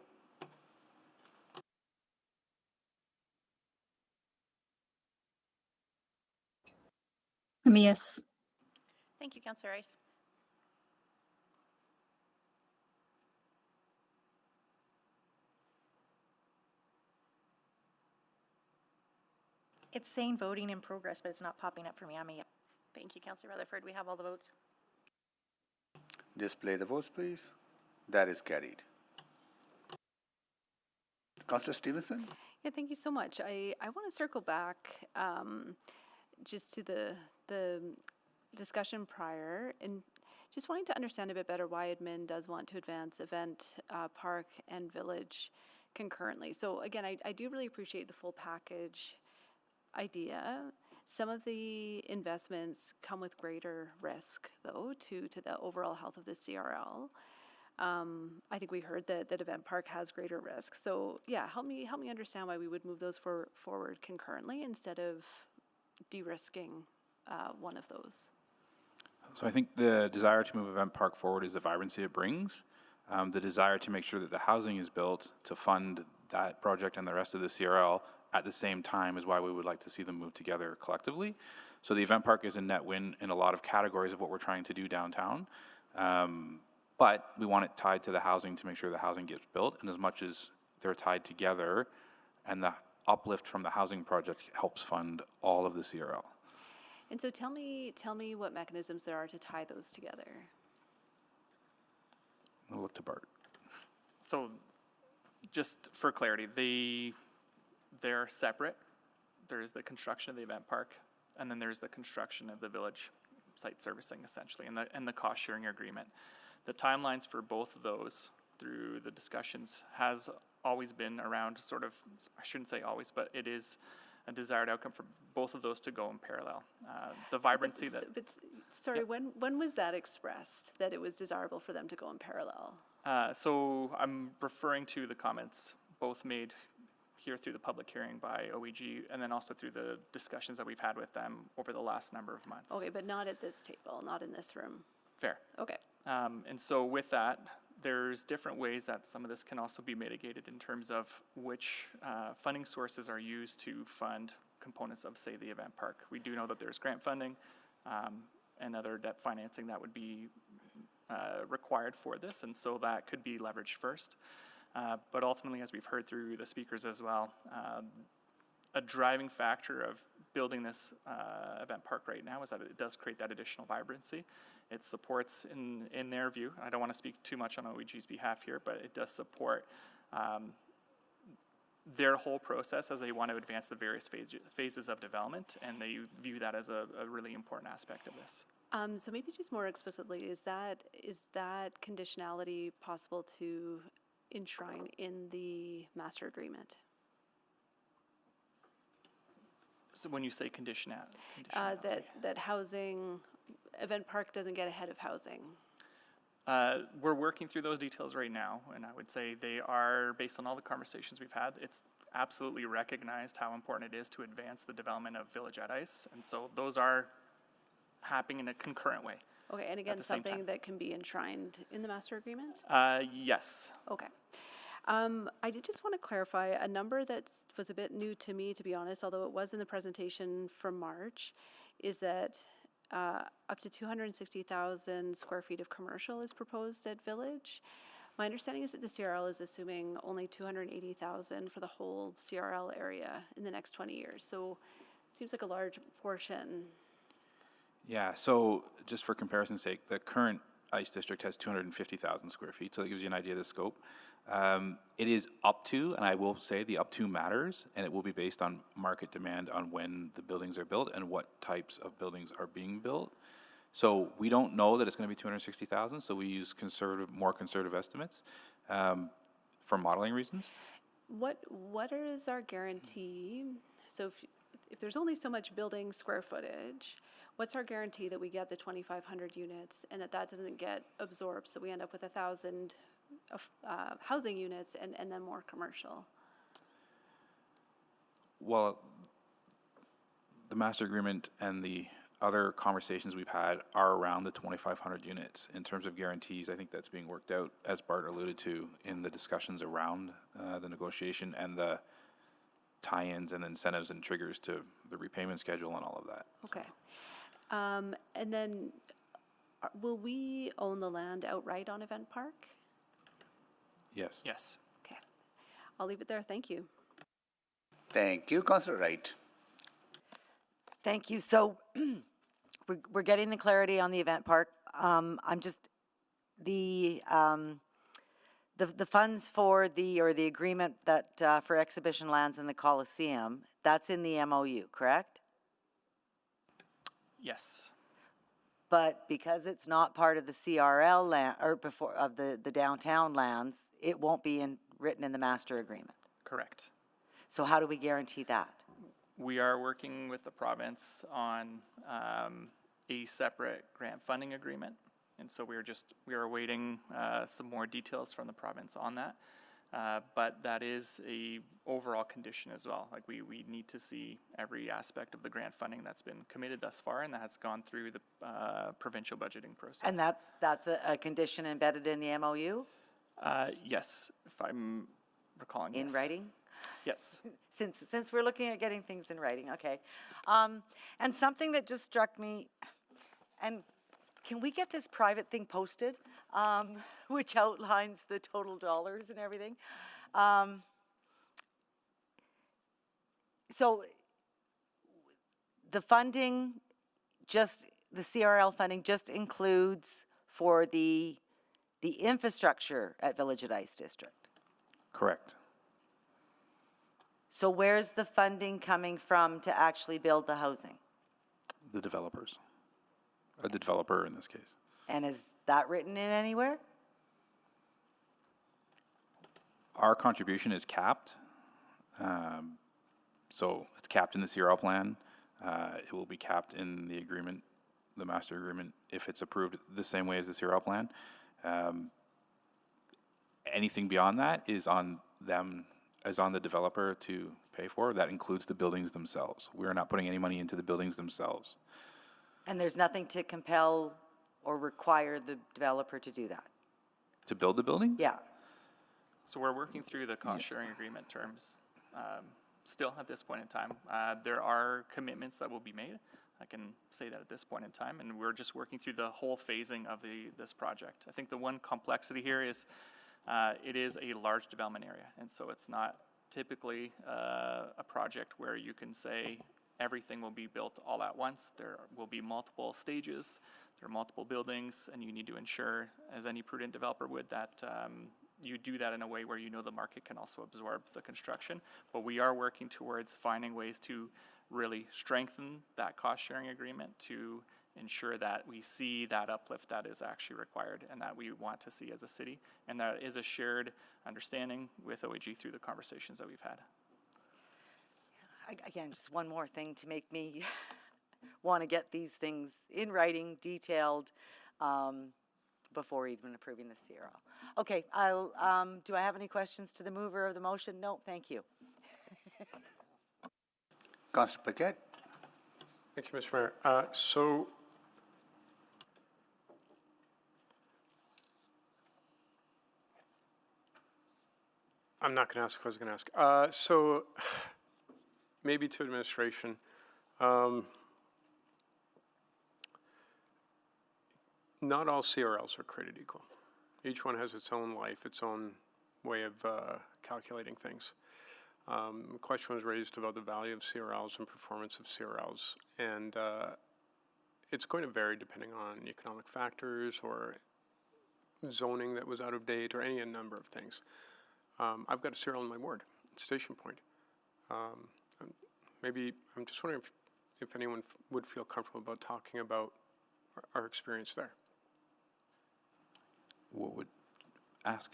I'm a yes. Thank you, Councillor Rice. It's saying voting in progress, but it's not popping up for me. I'm a yes. Thank you, Councillor Rutherford. We have all the votes. Display the votes, please. That is carried. Councillor Stevenson? Yeah, thank you so much. I want to circle back just to the discussion prior, and just wanting to understand a bit better why admin does want to advance event, park, and village concurrently. So again, I do really appreciate the full package idea. Some of the investments come with greater risk, though, to the overall health of the CRL. I think we heard that event park has greater risk. So yeah, help me understand why we would move those forward concurrently instead of de-risking one of those. So I think the desire to move Event Park forward is the vibrancy it brings. The desire to make sure that the housing is built to fund that project and the rest of the CRL at the same time is why we would like to see them move together collectively. So the Event Park is a net win in a lot of categories of what we're trying to do downtown. But we want it tied to the housing to make sure the housing gets built. And as much as they're tied together and the uplift from the housing project helps fund all of the CRL. And so tell me what mechanisms there are to tie those together. I'll look to Bart. So just for clarity, they're separate. There's the construction of the event park, and then there's the construction of the village site servicing essentially, and the cost sharing agreement. The timelines for both of those through the discussions has always been around sort of, I shouldn't say always, but it is a desired outcome for both of those to go in parallel. The vibrancy Sorry, when was that expressed, that it was desirable for them to go in parallel? So I'm referring to the comments both made here through the public hearing by OEG and then also through the discussions that we've had with them over the last number of months. Okay, but not at this table, not in this room. Fair. Okay. And so with that, there's different ways that some of this can also be mitigated in terms of which funding sources are used to fund components of, say, the event park. We do know that there's grant funding and other debt financing that would be required for this, and so that could be leveraged first. But ultimately, as we've heard through the speakers as well, a driving factor of building this event park right now is that it does create that additional vibrancy. It supports, in their view, I don't want to speak too much on OEG's behalf here, but it does support their whole process as they want to advance the various phases of development, and they view that as a really important aspect of this. So maybe just more explicitly, is that conditionality possible to enshrine in the master agreement? So when you say conditionality? That housing, event park doesn't get ahead of housing. We're working through those details right now, and I would say they are, based on all the conversations we've had, it's absolutely recognized how important it is to advance the development of Village at Ice, and so those are happening in a concurrent way. Okay, and again, something that can be enshrined in the master agreement? Yes. Okay. I did just want to clarify a number that was a bit new to me, to be honest, although it was in the presentation from March, is that up to 260,000 square feet of commercial is proposed at Village. My understanding is that the CRL is assuming only 280,000 for the whole CRL area in the next 20 years. So it seems like a large portion. Yeah, so just for comparison's sake, the current ICE district has 250,000 square feet, so that gives you an idea of the scope. It is up to, and I will say the up to matters, and it will be based on market demand on when the buildings are built and what types of buildings are being built. So we don't know that it's going to be 260,000, so we use more conservative estimates for modeling reasons. What is our guarantee? So if there's only so much building square footage, what's our guarantee that we get the 2,500 units and that doesn't get absorbed, so we end up with 1,000 housing units and then more commercial? Well, the master agreement and the other conversations we've had are around the 2,500 units. In terms of guarantees, I think that's being worked out, as Bart alluded to, in the discussions around the negotiation and the tie-ins and incentives and triggers to the repayment schedule and all of that. Okay. And then will we own the land outright on Event Park? Yes. Yes. Okay. I'll leave it there. Thank you. Thank you, Councillor Wright. Thank you. So we're getting the clarity on the event park. I'm just, the funds for the agreement that for exhibition lands in the Coliseum, that's in the MOU, correct? Yes. But because it's not part of the CRL land, or before, of the downtown lands, it won't be written in the master agreement. Correct. So how do we guarantee that? We are working with the province on a separate grant funding agreement, and so we are awaiting some more details from the province on that. But that is a overall condition as well. Like we need to see every aspect of the grant funding that's been committed thus far, and that has gone through the provincial budgeting process. And that's a condition embedded in the MOU? Yes, if I'm recalling. In yes. writing? Yes. Since we're looking at getting things in writing, okay. And something that just struck me, and can we get this private thing posted, which outlines the total dollars and everything? So the funding, the CRL funding just includes for the infrastructure at Village at Ice District. Correct. So where's the funding coming from to actually build the housing? The developers, or the developer in this case. And is that written in anywhere? Our contribution is capped. So it's capped in the CRL plan. It will be capped in the agreement, the master agreement, if it's approved the same way as the CRL plan. Anything beyond that is on them, is on the developer to pay for. That includes the buildings themselves. We are not putting any money into the buildings themselves. And there's nothing to compel or require the developer to do that? To build the buildings? Yeah. So we're working through the cost sharing agreement terms still at this point in time. There are commitments that will be made. I can say that at this point in time, and we're just working through the whole phasing of this project. I think the one complexity here is it is a large development area, and so it's not typically a project where you can say everything will be built all at once. There will be multiple stages, there are multiple buildings, and you need to ensure, as any prudent developer would, that you do that in a way where you know the market can also absorb the construction. But we are working towards finding ways to really strengthen that cost-sharing agreement to ensure that we see that uplift that is actually required and that we want to see as a city, and that is a shared understanding with OAG through the conversations that we've had. Again, just one more thing to make me want to get these things in writing, detailed, before even approving the CRL. Okay, do I have any questions to the mover of the motion? No, thank you. Councillor Paquette. Thank you, Mr. Mayor. So I'm not going to ask what I was going to ask. So maybe to administration, not all CRLs are created equal. Each one has its own life, its own way of calculating things. The question was raised about the value of CRLs and performance of CRLs, and it's going to vary depending on economic factors or zoning that was out of date or any number of things. I've got a CRL in my ward, Station Point. Maybe I'm just wondering if anyone would feel comfortable about talking about our experience there. What would ask?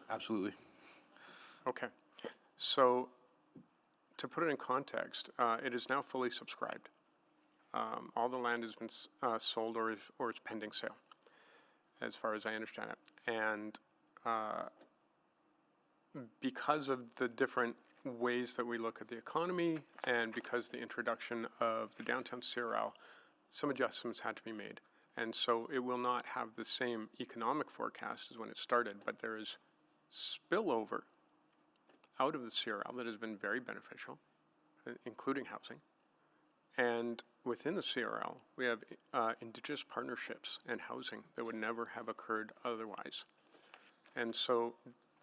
Absolutely. Okay. So to put it in context, it is now fully subscribed. All the land has been sold or is pending sale, as far as I understand it. And because of the different ways that we look at the economy and because the introduction of the downtown CRL, some adjustments had to be made. And so it will not have the same economic forecast as when it started, but there is spillover out of the CRL that has been very beneficial, including housing. And within the CRL, we have Indigenous partnerships and housing that would never have occurred otherwise. And so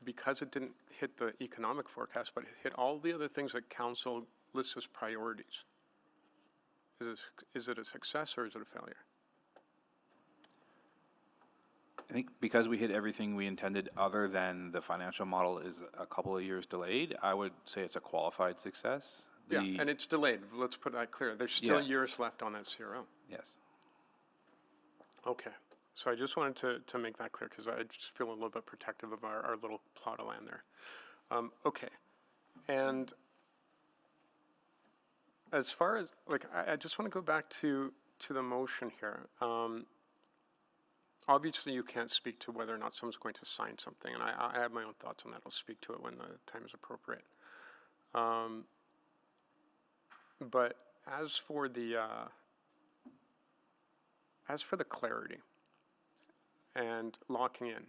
because it didn't hit the economic forecast, but it hit all the other things that council lists as priorities, is it a success or is it a failure? I think because we hit everything we intended other than the financial model is a couple of years delayed, I would say it's a qualified success. Yeah, and it's delayed. Let's put that clear. There's still years left on that CRL. Yes. Okay. So I just wanted to make that clear because I just feel a little bit protective of our little plot of land there. Okay. And as far as, like, I just want to go back to the motion here. Obviously, you can't speak to whether or not someone's going to sign something, and I have my own thoughts on that. I'll speak to it when the time is appropriate. But as for the clarity and locking in,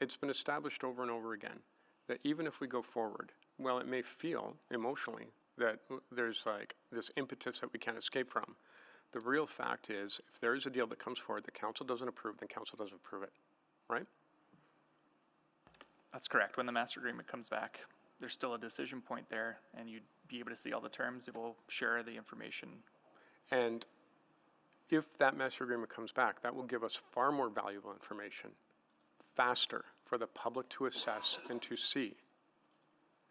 it's been established over and over again that even if we go forward, well, it may feel emotionally that there's like this impetus that we can't escape from. The real fact is, if there is a deal that comes forward that council doesn't approve, then council doesn't approve it, right? That's correct. When the master agreement comes back, there's still a decision point there, and you'd be able to see all the terms. It will share the information. And if that master agreement comes back, that will give us far more valuable information faster for the public to assess and to see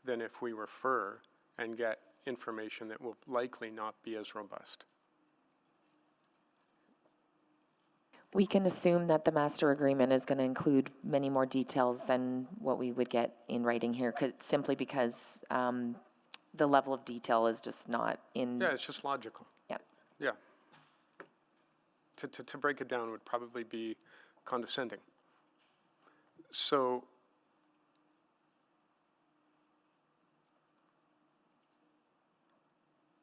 than if we refer and get information that will likely not be as robust. We can assume that the master agreement is going to include many more details than what we would get in writing here, simply because the level of detail is just not in. Yeah, it's just logical. Yep. Yeah. To break it down would probably be condescending. So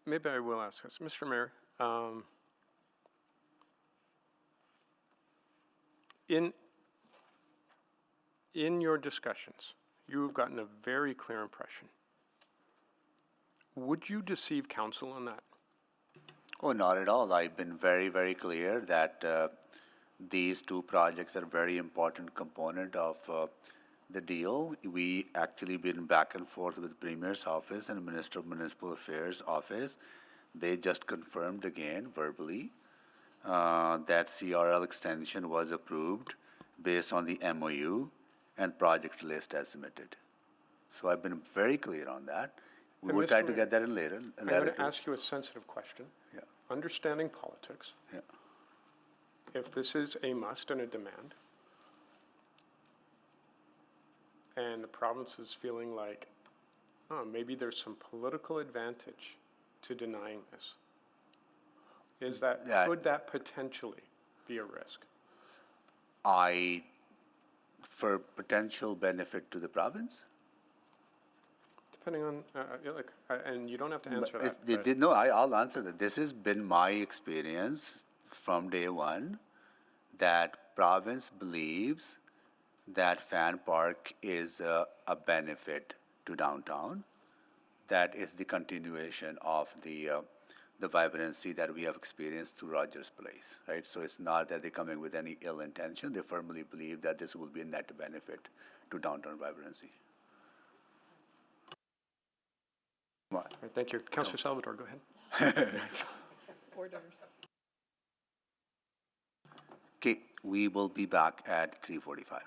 maybe I will ask this. Mr. Mayor, in your discussions, you've gotten a very clear impression. Would you deceive council on that? Oh, not at all. I've been very, very clear that these two projects are a very important component of the deal. We actually been back and forth with Premier's office and Minister of Municipal Affairs office. They just confirmed again verbally that CRL extension was approved based on the MOU and project list as submitted. So I've been very clear on that. We will try to get that in later. I'm going to ask you a sensitive question. Yeah. Understanding politics. Yeah. If this is a must and a demand, and the province is feeling like, oh, maybe there's some political advantage to denying this, could that potentially be a risk? For potential benefit to the province? Depending on, and you don't have to answer that. I'll answer that. This has been my experience from day one, that province believes that Fan Park is a benefit to downtown. That is the continuation of the vibrancy that we have experienced through Rogers Place, right? So it's not that they're coming with any ill intention. They firmly believe that this will be a net benefit to downtown vibrancy. Right, thank you. Councillor Salvatore, go ahead. Orders. Okay, we will be back at 3:45.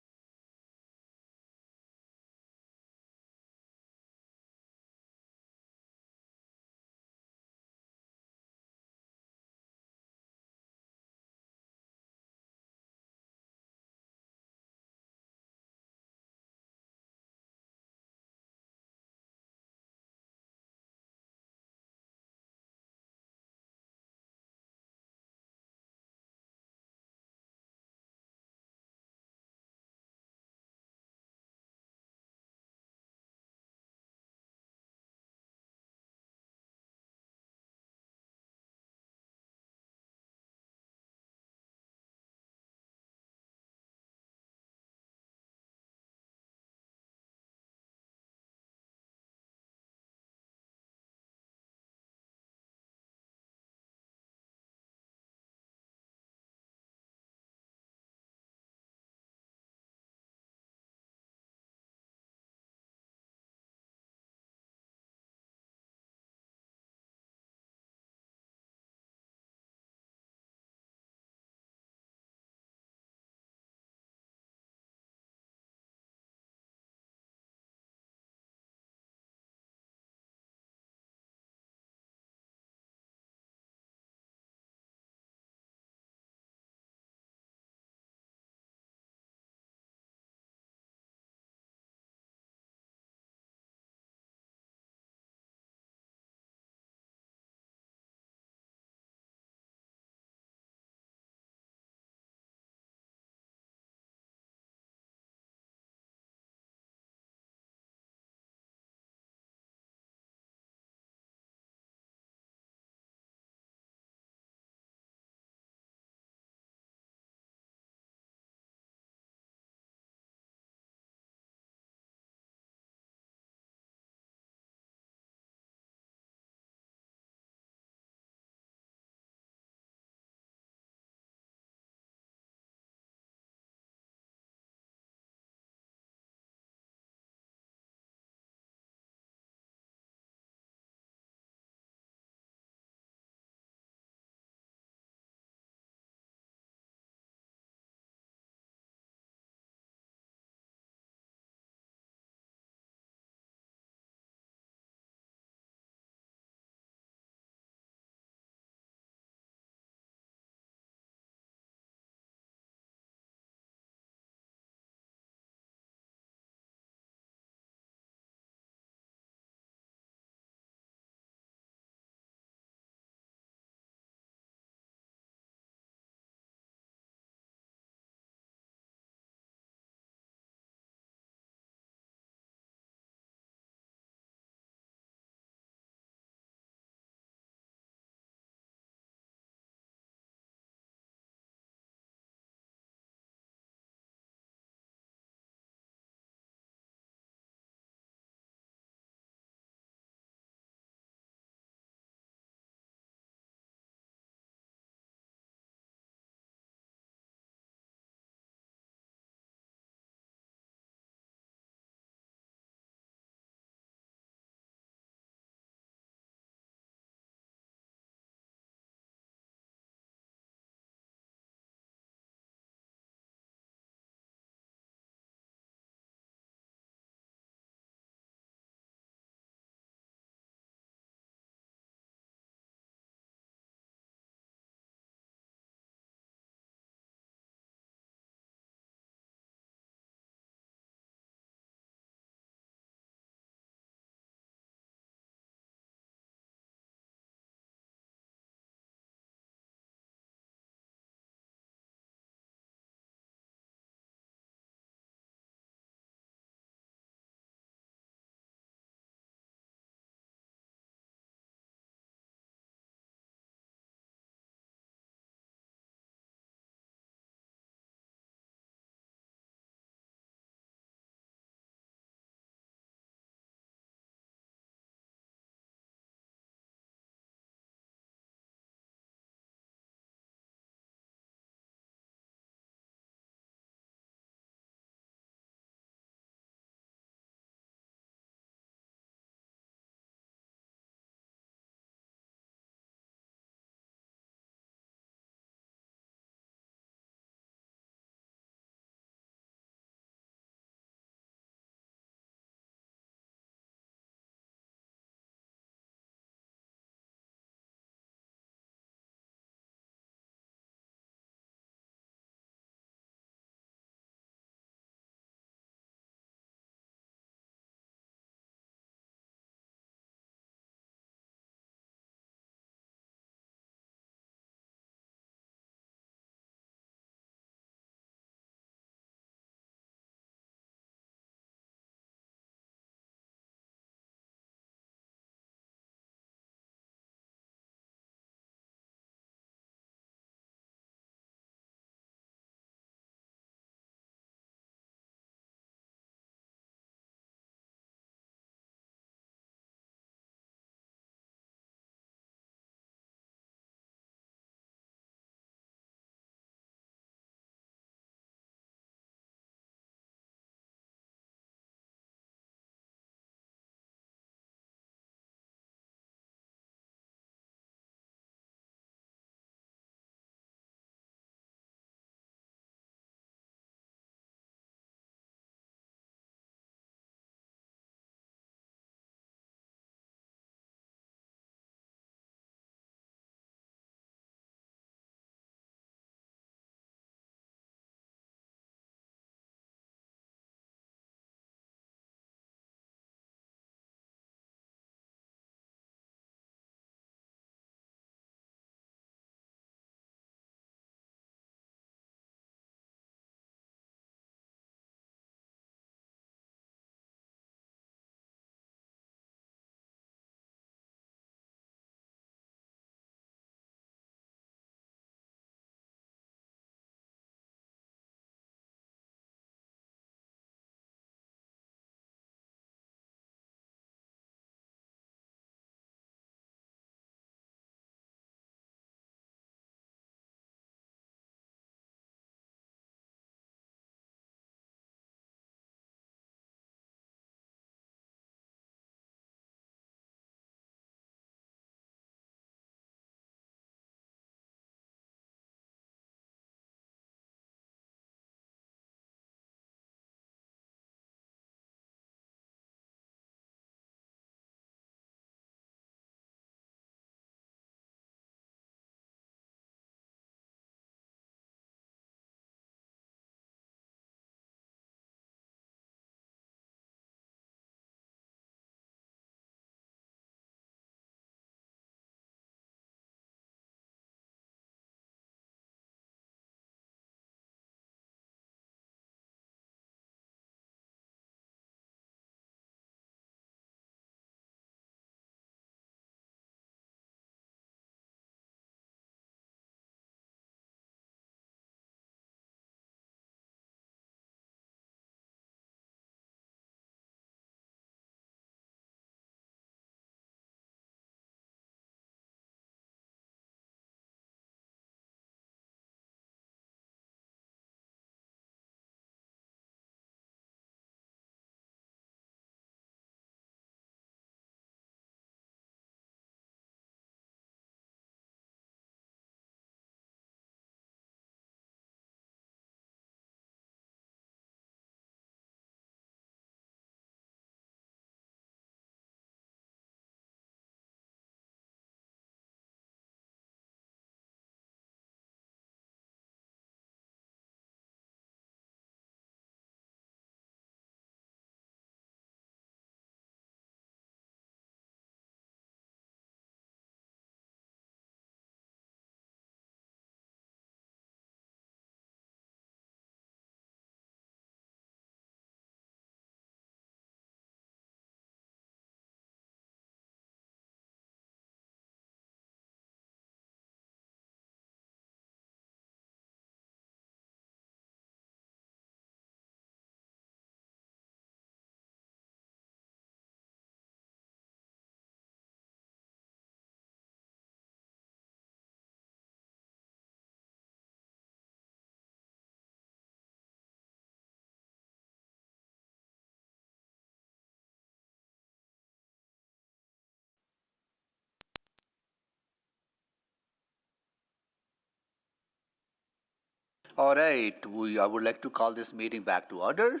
All right, I would like to call this meeting back to order.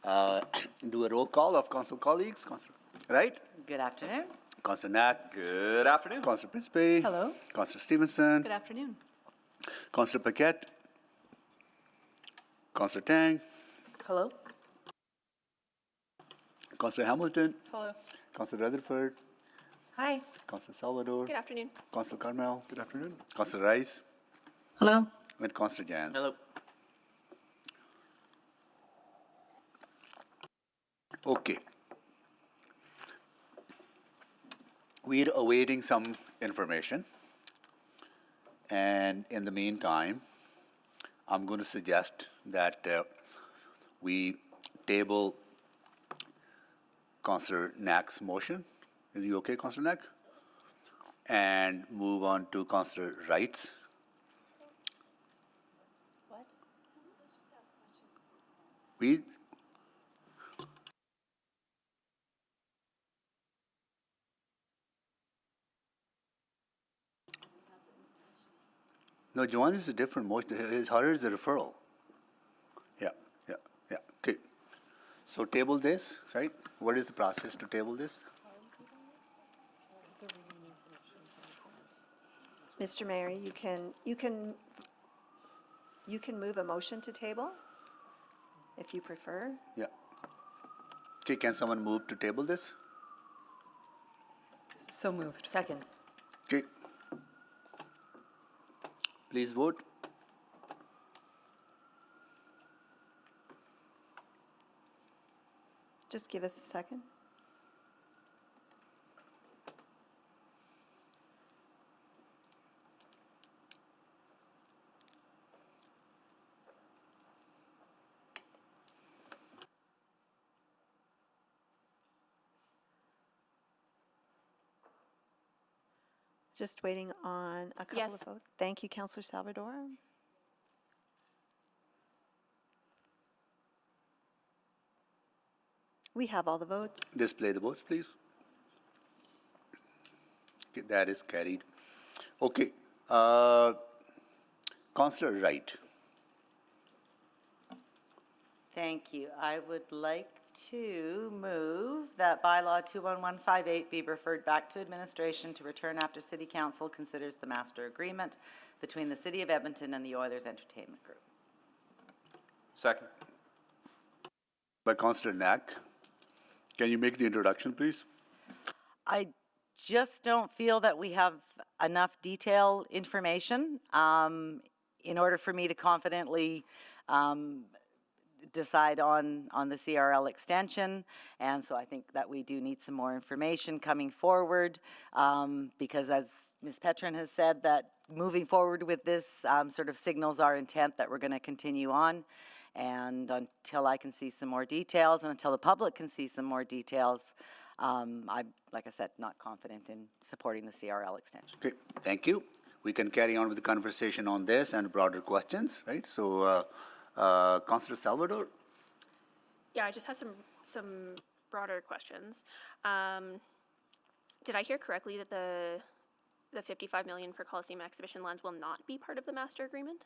Do a roll call of council colleagues, right? Good afternoon. Councillor Knack. Good afternoon. Councillor Principe. Hello. Councillor Stevenson. Good afternoon. Councillor Paquette. Councillor Tang. Hello. Councillor Hamilton. Hello. Councillor Rutherford. Hi. Councillor Salvador. Good afternoon. Councillor Carmel. Good afternoon. Councillor Rice. Hello. And Councillor Jans. Hello. Okay. We're awaiting some information. And in the meantime, I'm going to suggest that we table Councillor Knack's motion. Is you okay, Councillor Knack? And move on to Councillor Wright's. What? We No, Joanne is a different motion. Her is a referral. Yeah. Okay. So table this, right? What is the process to table this? Mr. Mayor, you can move a motion to table if you prefer. Yeah. Okay, can someone move to table this? So moved. Second. Okay. Please vote. Just give us a second. Just waiting on a couple Yes. of votes. Thank you, Councillor Salvador. We have all the votes. Display the votes, please. Okay, that is carried. Okay. Councillor Wright. Thank you. I would like to move that bylaw 21158 be referred back to administration to return after City Council considers the master agreement between the City of Edmonton and the Oilers Entertainment Group. Second. By Councillor Knack. Can you make the introduction, please? I just don't feel that we have enough detailed information in order for me to confidently decide on the CRL extension. And so I think that we do need some more information coming forward because as Ms. Petrin has said, that moving forward with this sort of signals our intent that we're going to continue on. And until I can see some more details and until the public can see some more details, I'm, like I said, not confident in supporting the CRL extension. Okay, thank you. We can carry on with the conversation on this and broader questions, right? So, Councillor Salvador? Yeah, I just had some broader questions. Did I hear correctly that the 55 million for Coliseum exhibition lands will not be part of the master agreement?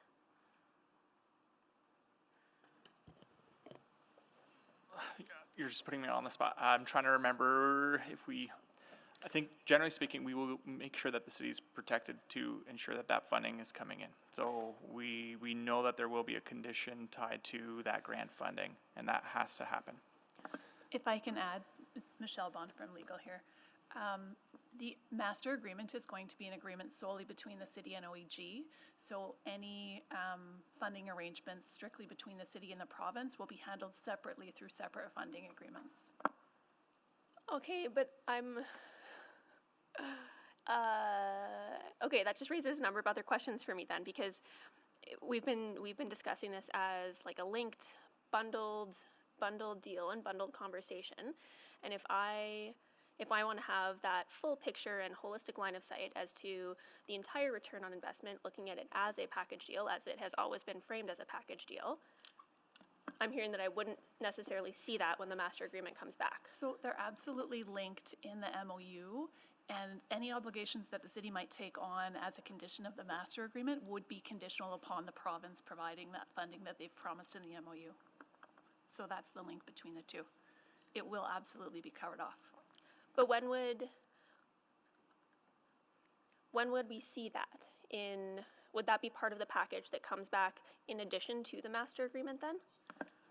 You're just putting me on the spot. I'm trying to remember if I think generally speaking, we will make sure that the city's protected to ensure that that funding is coming in. So we know that there will be a condition tied to that grant funding, and that has to happen. If I can add, it's Michelle Bond from Legal here. The master agreement is going to be an agreement solely between the city and OEG. So any funding arrangements strictly between the city and the province will be handled separately through separate funding agreements. Okay, but okay, that just raises a number of other questions for me then, because we've been discussing this as like a linked, bundled deal and bundled conversation. And if I want to have that full picture and holistic line of sight as to the entire return on investment, looking at it as a package deal, as it has always been framed as a package deal, I'm hearing that I wouldn't necessarily see that when the master agreement comes back. So they're absolutely linked in the MOU, And any obligations that the city might take on as a condition of the master agreement would be conditional upon the province providing that funding that they've promised in the MOU. So that's the link between the two. It will absolutely be covered off. But when would we see that would that be part of the package that comes back in addition to the master agreement then?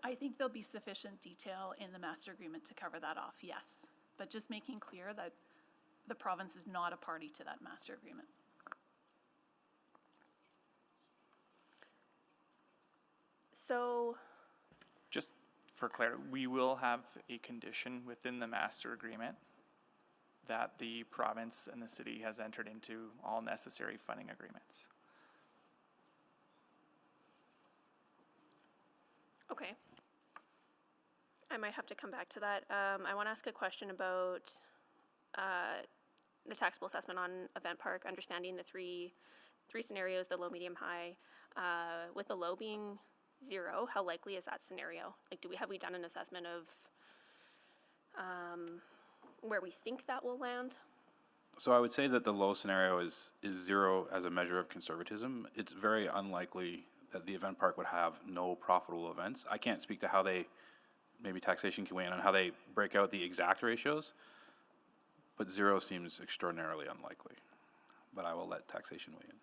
I think there'll be sufficient detail in the master agreement to cover that off, yes. But just making clear that the province is not a party to that master agreement. So, Just for clarity, we will have a condition within the master agreement that the province and the city has entered into all necessary funding agreements. okay. I might have to come back to that. I want to ask a question about the taxable assessment on Event Park, understanding the three scenarios, the low, medium, high. With the low being 0, how likely is that scenario? Like, have we done an assessment of where we think that will land? So I would say that the low scenario is 0 as a measure of conservatism. It's very unlikely that the event park would have no profitable events. I can't speak to how maybe taxation can weigh in on how they break out the exact ratios, but 0 seems extraordinarily unlikely. But I will let taxation weigh in.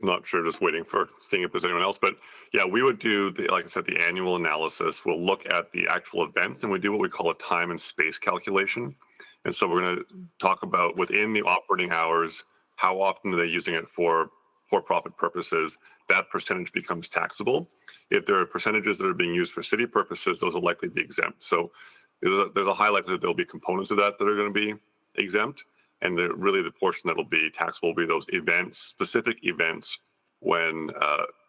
I'm not sure, just waiting for seeing if there's anyone else, but yeah, we would do like I said, the annual analysis. We'll look at the actual events and we do what we call a time and space calculation. And so we're going to talk about within the operating hours, how often are they using it for profit purposes. That percentage becomes taxable. If there are percentages that are being used for city purposes, those will likely be exempt. So there's a high likelihood there'll be components of that are going to be exempt. And really the portion that will be taxable will be those events, specific events when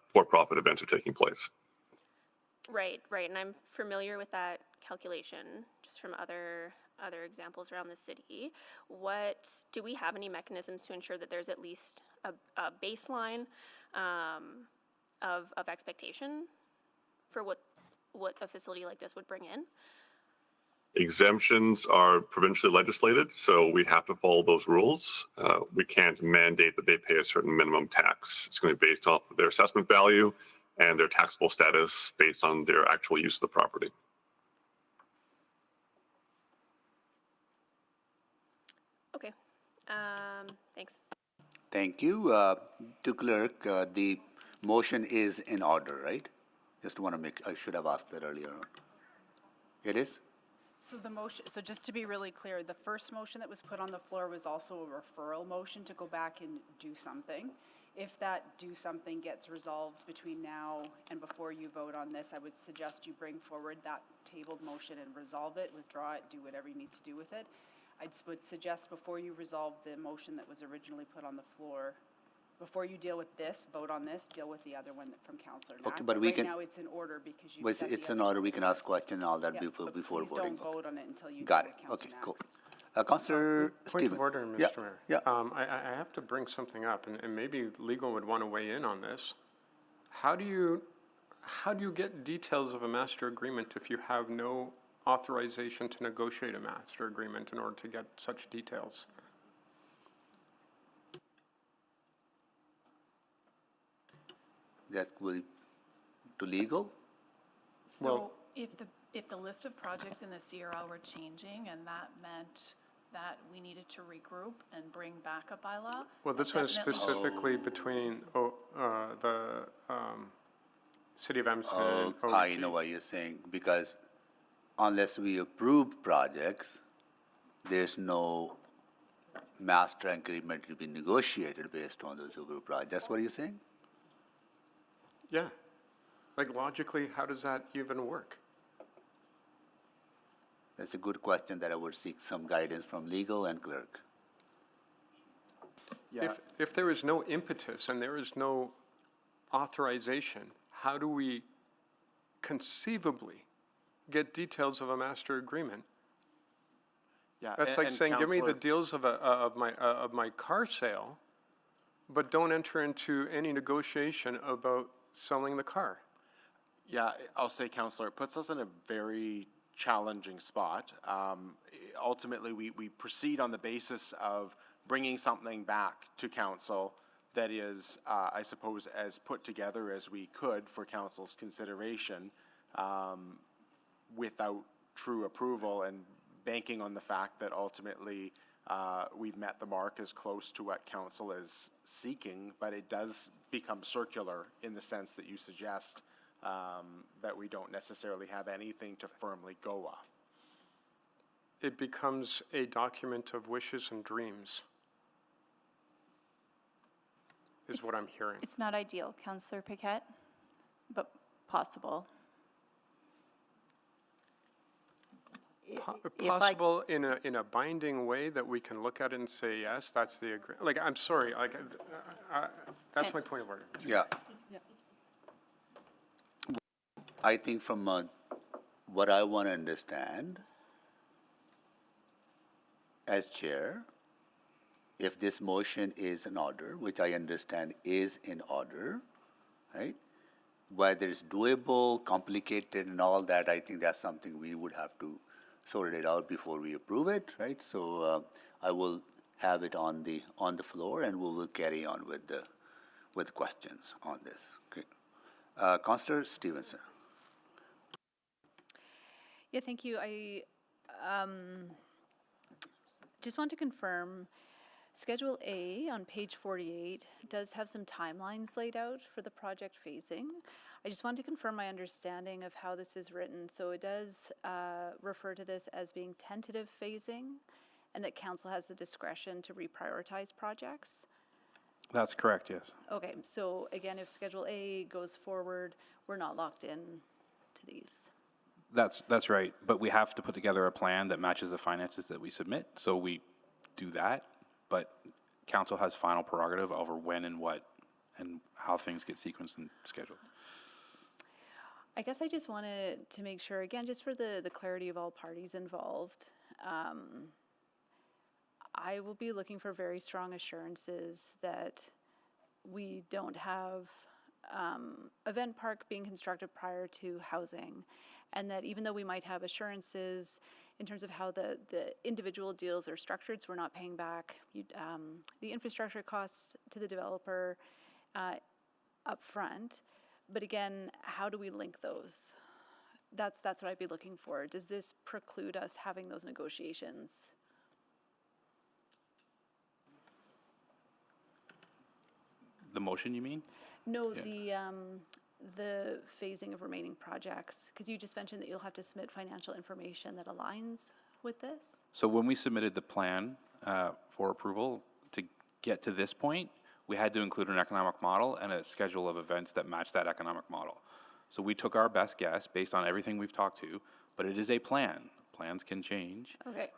for-profit events are taking place. Right. And I'm familiar with that calculation just from other examples around the city. Do we have any mechanisms to ensure that there's at least a baseline of expectation for what a facility like this would bring in? Exemptions are provincially legislated, so we have to follow those rules. We can't mandate that they pay a certain minimum tax. It's going to be based off of their assessment value and their taxable status based on their actual use of the property. Okay. Thanks. Thank you. To clerk, the motion is in order, right? Just want to I should have asked that earlier on. It is? So the motion, so just to be really clear, the first motion that was put on the floor was also a referral motion to go back and do something. If that do something gets resolved between now and before you vote on this, I would suggest you bring forward that tabled motion and resolve it, withdraw it, do whatever you need to do with it. I would suggest before you resolve the motion that was originally put on the floor, before you deal with this, vote on this, deal with the other one from Councillor Knapp. Okay, but we can. Right now it's in order because you. It's in order. We can ask questions and all that Yeah, before but voting. please don't vote on it until you. Got deal it. with Councillor Okay, Knapp. cool. Councillor Point Stephen. of order, Mr. Yeah, Mayor. yeah. I have to bring something up, and maybe legal would want to weigh in on this. How do you get details of a master agreement if you have no authorization to negotiate a master agreement in order to get such details? That will to legal? So if the list of projects in the CRL were changing and that meant that we needed to regroup and bring back a bylaw. Well, this one is specifically between the City of Edmonton and OG. I know what you're saying, because unless we approve projects, there's no master agreement to be negotiated based on those approved projects. That's what you're saying? Yeah. Like logically, how does that even work? That's a good question that I would seek some guidance from legal and clerk. Yeah. If there is no impetus and there is no authorization, how do we conceivably get details of a master agreement? Yeah, That's like and saying, give me the Councillor- deals of my car sale, but don't enter into any negotiation about selling the car. Yeah, I'll say, Councillor, it puts us in a very challenging spot. Ultimately, we proceed on the basis of bringing something back to council that is, I suppose, as put together as we could for council's consideration, without true approval, and banking on the fact that ultimately we've met the mark as close to what council is seeking, but it does become circular in the sense that you suggest, that we don't necessarily have anything to firmly go off. It becomes a document of wishes and dreams, is what I'm hearing. It's not ideal, Councillor Paquette, but possible. Possible in a binding way that we can look at it and say, yes, that's the agreement. Like, I'm sorry, like, that's my point of order. Yeah. I think from what I want to understand as chair, if this motion is in order, which I understand is in order, right? Whether it's doable, complicated, and all that, I think that's something we would have to sort it out before we approve it, right? So I will have it on the floor, and we will carry on with questions on this. Okay. Councillor Stevenson. Yeah, thank you. I just want to confirm, Schedule A on page 48 does have some timelines laid out for the project phasing. I just wanted to confirm my understanding of how this is written. So it does refer to this as being tentative phasing, and that council has the discretion to reprioritize projects. That's correct, yes. Okay, so again, if Schedule A goes forward, we're not locked in to these. That's right, but we have to put together a plan that matches the finances that we submit, so we do that, but council has final prerogative over when and what and how things get sequenced and scheduled. I guess I just wanted to make sure, again, just for the clarity of all parties involved, I will be looking for very strong assurances that we don't have event park being constructed prior to housing, and that even though we might have assurances in terms of how the individual deals are structured, so we're not paying back the infrastructure costs to the developer up front, but again, how do we link those? That's what I'd be looking for. Does this preclude us having those negotiations? The motion, you mean? No, Yeah. the phasing of remaining projects, because you just mentioned that you'll have to submit financial information that aligns with this. So when we submitted the plan for approval, to get to this point, we had to include an economic model and a schedule of events that match that economic model. So we took our best guess based on everything we've talked to, but it is a plan. Plans can change. Okay.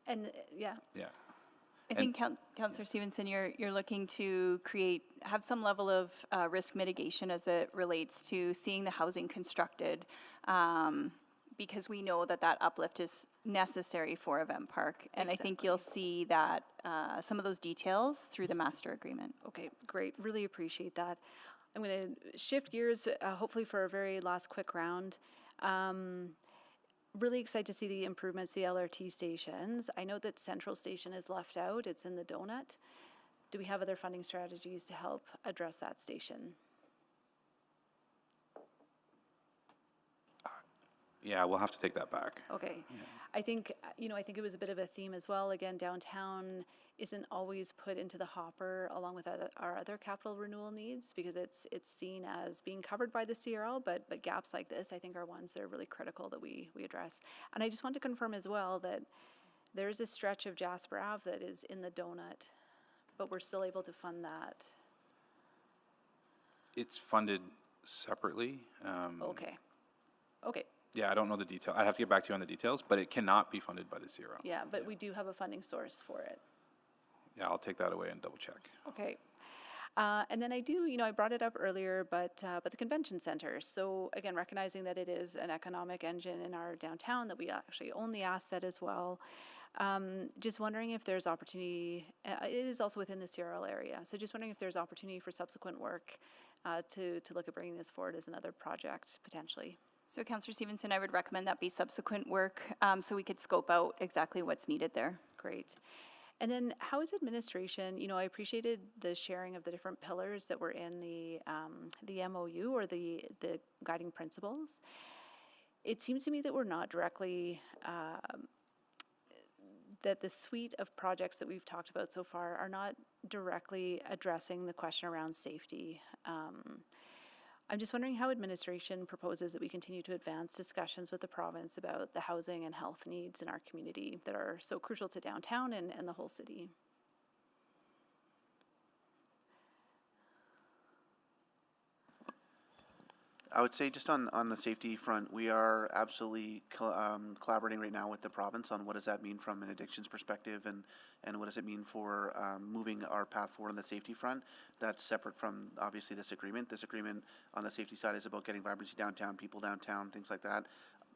And yeah. Yeah. I think, Councillor Stevenson, you're looking to have some level of risk mitigation as it relates to seeing the housing constructed, because we know that uplift is necessary for Event Park. And I think you'll see that some of those details through the master agreement. Okay, great. Really appreciate that. I'm going to shift gears, hopefully for a very last quick round. Really excited to see the improvements to the LRT stations. I know that Central Station is left out. It's in the donut. Do we have other funding strategies to help address that station? Yeah, we'll have to take that back. Okay. Yeah. I think it was a bit of a theme as well. Again, downtown isn't always put into the hopper along with our other capital renewal needs, because it's seen as being covered by the CRL, but gaps like this, I think, are ones that are really critical that we address. And I just want to confirm as well that there is a stretch of Jasper Ave that is in the donut, but we're still able to fund that. It's funded separately. Okay. Okay. Yeah, I don't know the detail. I'd have to get back to you on the details, but it cannot be funded by the CRL. Yeah, but we do have a funding source for it. Yeah, I'll take that away and double check. Okay. And then I brought it up earlier, but the convention center. So again, recognizing that it is an economic engine in our downtown, that we actually own the asset as well. Just wondering if there's opportunity, it is also within the CRL area. So just wondering if there's opportunity for subsequent work to look at bringing this forward as another project potentially. So Councillor Stevenson, I would recommend that be subsequent work, so we could scope out exactly what's needed there. Great. And then how is administration, you know, I appreciated the sharing of the different pillars that were in the MOU or the guiding principles. It seems to me that we're not directly, that the suite of projects that we've talked about so far are not directly addressing the question around safety. I'm just wondering how administration proposes that we continue to advance discussions with the province about the housing and health needs in our community that are so crucial to downtown and the whole city. I would say just on the safety front, we are absolutely collaborating right now with the province on what does that mean from an addictions perspective and what does it mean for moving our path forward on the safety front. That's separate from obviously this agreement. This agreement on the safety side is about getting vibrancy downtown, people downtown, things like that.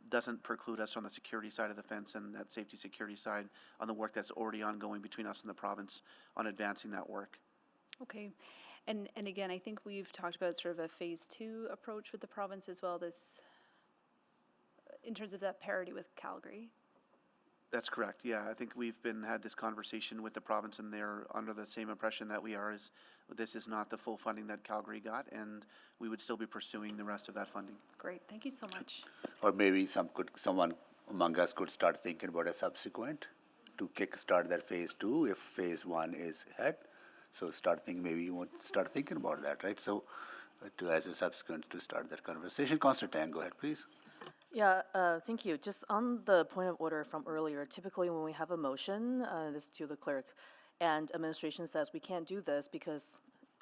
Doesn't preclude us on the security side of the fence and that safety security side on the work that's already ongoing between us and the province on advancing that work. Okay. And again, I think we've talked about sort of a phase 2 approach with the province as well, this, in terms of that parity with Calgary. That's correct. Yeah, I think we've had this conversation with the province, and they're under the same impression that we are. Is this is not the full funding that Calgary got, and we would still be pursuing the rest of that funding. Great, thank you so much. Or maybe someone among us could start thinking about a subsequent to kickstart that phase 2 if phase 1 is ahead. So maybe you want to start thinking about that, right? So as a subsequent to start that conversation. Councillor Tang, go ahead, please. Yeah, thank you. Just on the point of order from earlier, typically when we have a motion, this is to the clerk, and administration says we can't do this because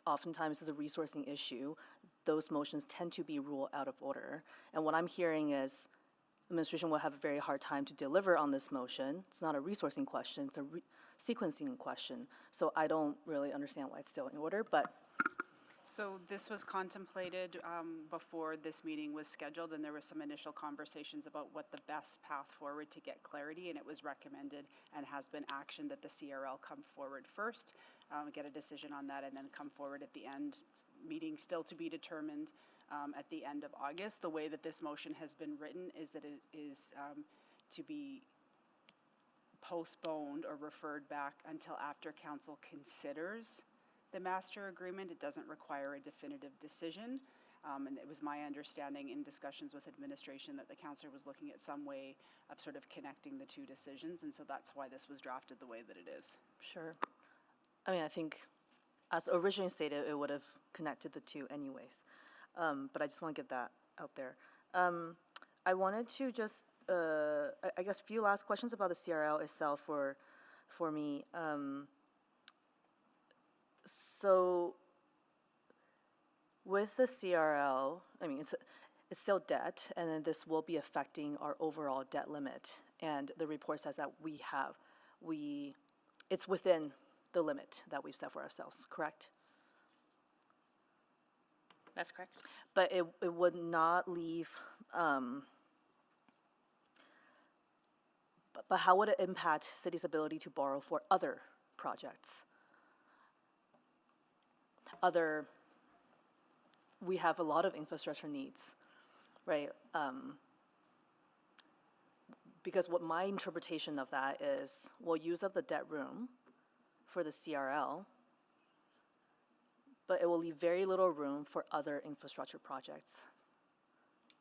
oftentimes it's a resourcing issue, those motions tend to be ruled out of order. And what I'm hearing is administration will have a very hard time to deliver on this motion. It's not a resourcing question, it's a sequencing question. So I don't really understand why it's still in order, but. So this was contemplated before this meeting was scheduled, and there were some initial conversations about what the best path forward to get clarity, and it was recommended and has been actioned that the CRL come forward first, get a decision on that, and then come forward at the end. Meeting still to be determined at the end of August. The way that this motion has been written is that it is to be postponed or referred back until after council considers the master agreement. It doesn't require a definitive decision. And it was my understanding in discussions with administration that the councillor was looking at some way of sort of connecting the two decisions. And so that's why this was drafted the way that it is. Sure. I mean, I think as originally stated, it would have connected the two anyways. But I just want to get that out there. I wanted to just, I guess, few last questions about the CRL itself for me. So with the CRL, I mean, it's still debt, and then this will be affecting our overall debt limit. And the report says that it's within the limit that we've set for ourselves, correct? That's correct. But it would not leave, but how would it impact city's ability to borrow for other projects? We have a lot of infrastructure needs, right? Because what my interpretation of that is, we'll use up the debt room for the CRL, but it will leave very little room for other infrastructure projects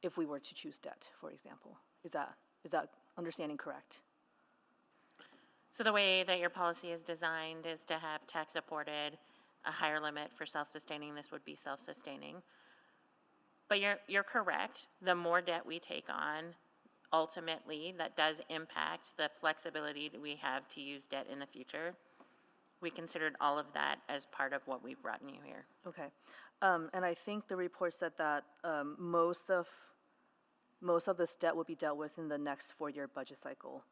if we were to choose debt, for example. Is that understanding correct? So the way that your policy is designed is to have tax supported, a higher limit for self-sustaining. This would be self-sustaining. But you're correct. The more debt we take on, ultimately, that does impact the flexibility that we have to use debt in the future. We considered all of that as part of what we've brought you here. Okay. And I think the report said that most of this debt will be dealt with in the next 4-year budget cycle,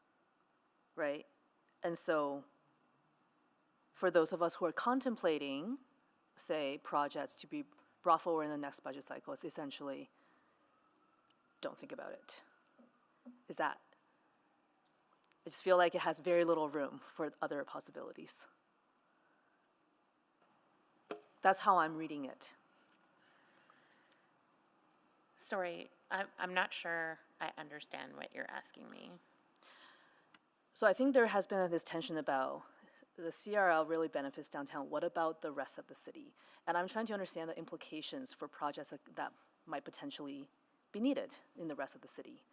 right? And so for those of us who are contemplating, say, projects to be brought forward in the next budget cycle, it's essentially don't think about it. I just feel like it has very little room for other possibilities. That's how I'm reading it. Sorry, I'm not sure I understand what you're asking me. So I think there has been this tension about the CRL really benefits downtown. What about the rest of the city? And I'm trying to understand the implications for projects that might potentially be needed in the rest of the city.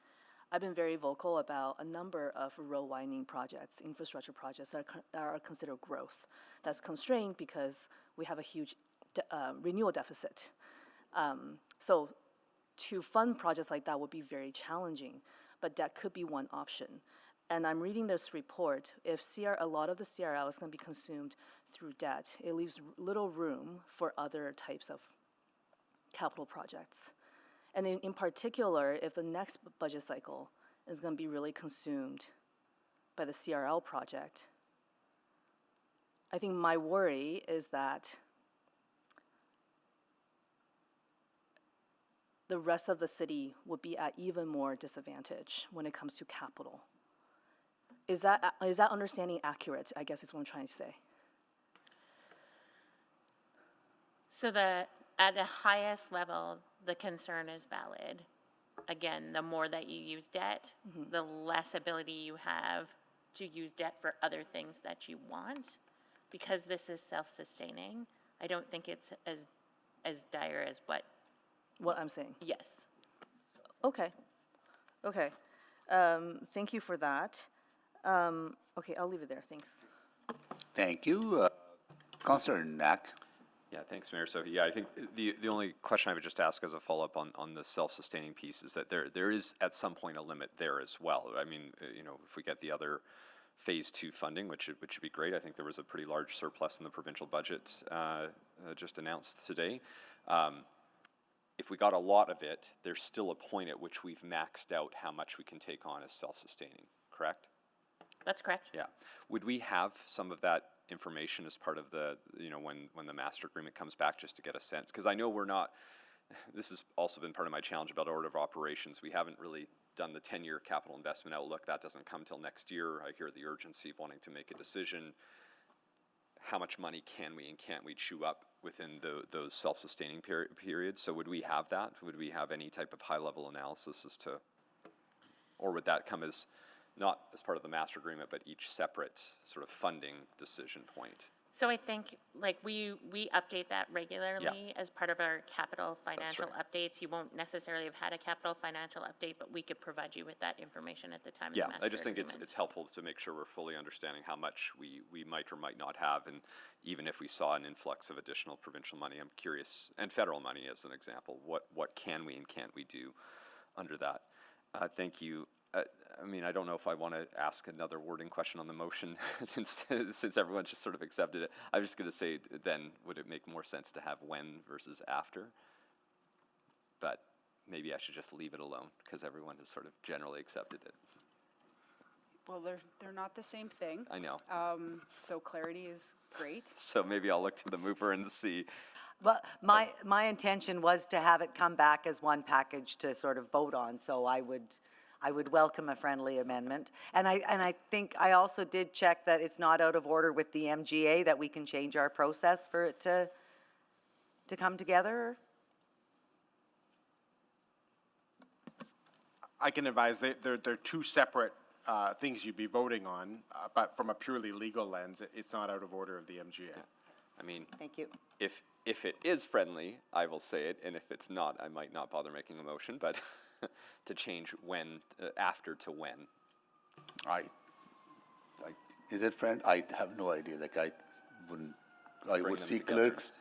I've been very vocal about a number of road widening projects, infrastructure projects that are considered growth. That's constrained because we have a huge renewal deficit. So to fund projects like that would be very challenging, but that could be one option. And I'm reading this report. If a lot of the CRL is going to be consumed through debt, it leaves little room for other types of capital projects. And in particular, if the next budget cycle is going to be really consumed by the CRL project, I think my worry is that the rest of the city would be at even more disadvantage when it comes to capital. Is that understanding accurate, I guess is what I'm trying to say. So at the highest level, the concern is valid. Again, the more that you use debt, the less ability you have to use debt for other things that you want. Because this is self-sustaining, I don't think it's as dire as what I'm saying. Yes. Okay. Thank you for that. Okay, I'll leave it there. Thanks. Thank you. Councillor Knack. Yeah, thanks, Mayor. So, yeah, I think the only question I would just ask as a follow-up on the self-sustaining piece is that there is at some point a limit there as well. I mean, if we get the other phase 2 funding, which would be great. I think there was a pretty large surplus in the provincial budget just announced today. If we got a lot of it, there's still a point at which we've maxed out how much we can take on as self-sustaining, correct? That's correct. Yeah. Would we have some of that information as part of the, when the master agreement comes back, just to get a sense? Because I know this has also been part of my challenge about order of operations. We haven't really done the 10-year capital investment outlook. That doesn't come till next year. I hear the urgency of wanting to make a decision. How much money can we and can't we chew up within those self-sustaining periods? So would we have that? Would we have any type of high-level analysis as to, or would that come as not as part of the master agreement, but each separate sort of funding decision point? So I think, we update that regularly as part of our capital financial updates. You won't necessarily have had a capital financial update, but we could provide you with that information at the time of the master I just think agreement. it's helpful to make sure we're fully understanding how much we might or might not have, and even if we saw an influx of additional provincial money, I'm curious, and federal money as an example, what can we and can't we do under that? Thank you. I don't know if I want to ask another wording question on the motion since everyone just sort of accepted it. I'm just going to say then, would it make more sense to have when versus after? But maybe I should just leave it alone because everyone has sort of generally accepted it. Well, they're not the same thing. I know. So clarity is great. So maybe I'll look to the mover and see. Well, my intention was to have it come back as one package to sort of vote on, so I would welcome a friendly amendment. And I think I also did check that it's not out of order with the MGA, that we can change our process for it to come together. I can advise they're two separate things you'd be voting on, but from a purely legal lens, it's not out of order of the MGA. Yeah. Thank you. If it is friendly, I will say it, and if it's not, I might not bother making a motion, but to change when, after to when. Is it friend? I have no idea. I would see clerks.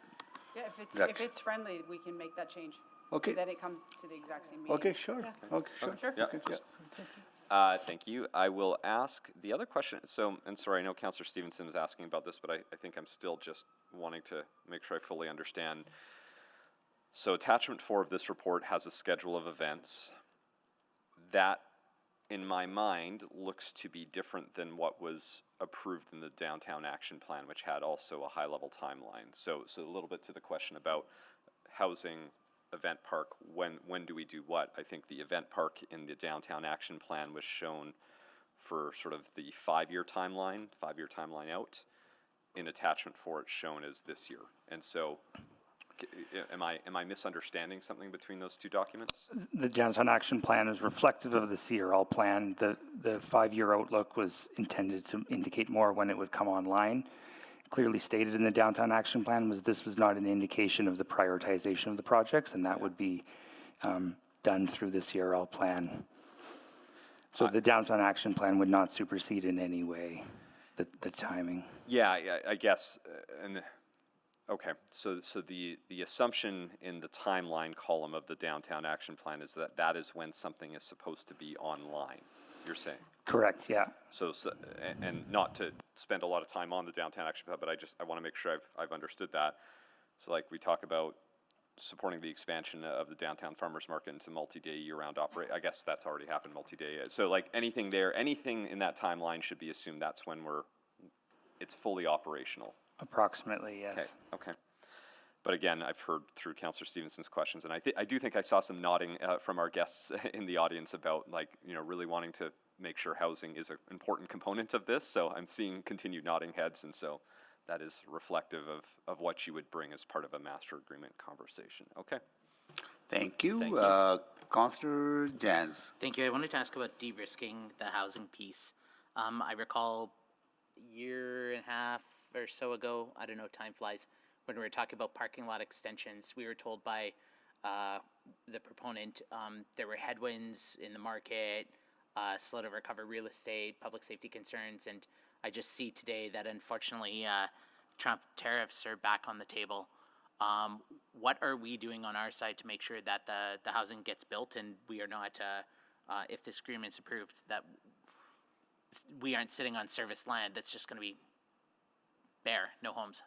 Yeah, if it's friendly, we can make that change. Okay. Then it comes to the exact same meeting. Okay, sure. Yeah. Okay, sure. Sure. Yeah. Okay, Thank you. I will ask the other question. So, and sorry, I know Councillor Stevenson is asking about this, but I think I'm still just wanting to make sure I fully understand. So attachment 4 of this report has a schedule of events. That, in my mind, looks to be different than what was approved in the Downtown Action Plan, which had also a high-level timeline. So a little bit to the question about housing, event park, when do we do what? I think the event park in the Downtown Action Plan was shown for sort of the 5-year timeline out. In attachment 4, it's shown as this year. And so Am I misunderstanding something between those two documents? The downtown action plan is reflective of the CRL plan. The 5-year outlook was intended to indicate more when it would come online. Clearly stated in the downtown action plan was this was not an indication of the prioritization of the projects, and that would be done through the CRL plan. So the downtown action plan would not supersede in any way the timing. Yeah, I guess, okay, so the assumption in the timeline column of the downtown action plan is that is when something is supposed to be online, you're saying? Correct, yeah. So and not to spend a lot of time on the downtown action plan, but I want to make sure I've understood that. So like we talk about supporting the expansion of the downtown farmers market into multi-day year-round operate. I guess that's already happened multi-day. So like anything in that timeline should be assumed that's when it's fully operational. Approximately, yes. Okay. But again, I've heard through Councillor Stevenson's questions, and I do think I saw some nodding from our guests in the audience about really wanting to make sure housing is an important component of this. So I'm seeing continued nodding heads, and so that is reflective of what you would bring as part of a master agreement conversation. Okay. Thank you. Councillor Jans. Thank you. I wanted to ask about de-risking the housing piece. I recall a year and a half or so ago, I don't know, time flies, when we were talking about parking lot extensions, we were told by the proponent there were headwinds in the market, slow to recover real estate, public safety concerns, and I just see today that unfortunately Trump tariffs are back on the table. What are we doing on our side to make sure that the housing gets built and we are not, if this agreement is approved, that we aren't sitting on serviced land that's just going to be bare, no homes?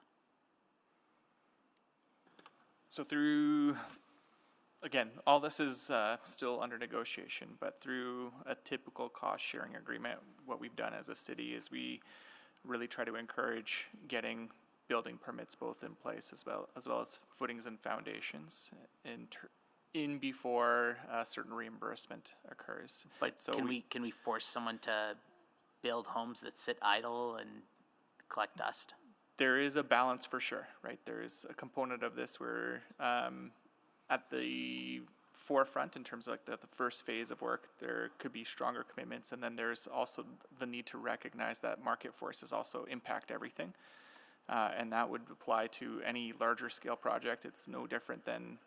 So through, again, all this is still under negotiation, but through a typical cost-sharing agreement, what we've done as a city is we really try to encourage getting building permits both in place as well as footings and foundations in before a certain reimbursement occurs. But so can we force someone to build homes that sit idle and collect dust? There is a balance for sure, right? There is a component of this where at the forefront in terms of like the first phase of work, there could be stronger commitments, and then there's also the need to recognize that market forces also impact everything. And that would apply to any larger scale project. It's no different than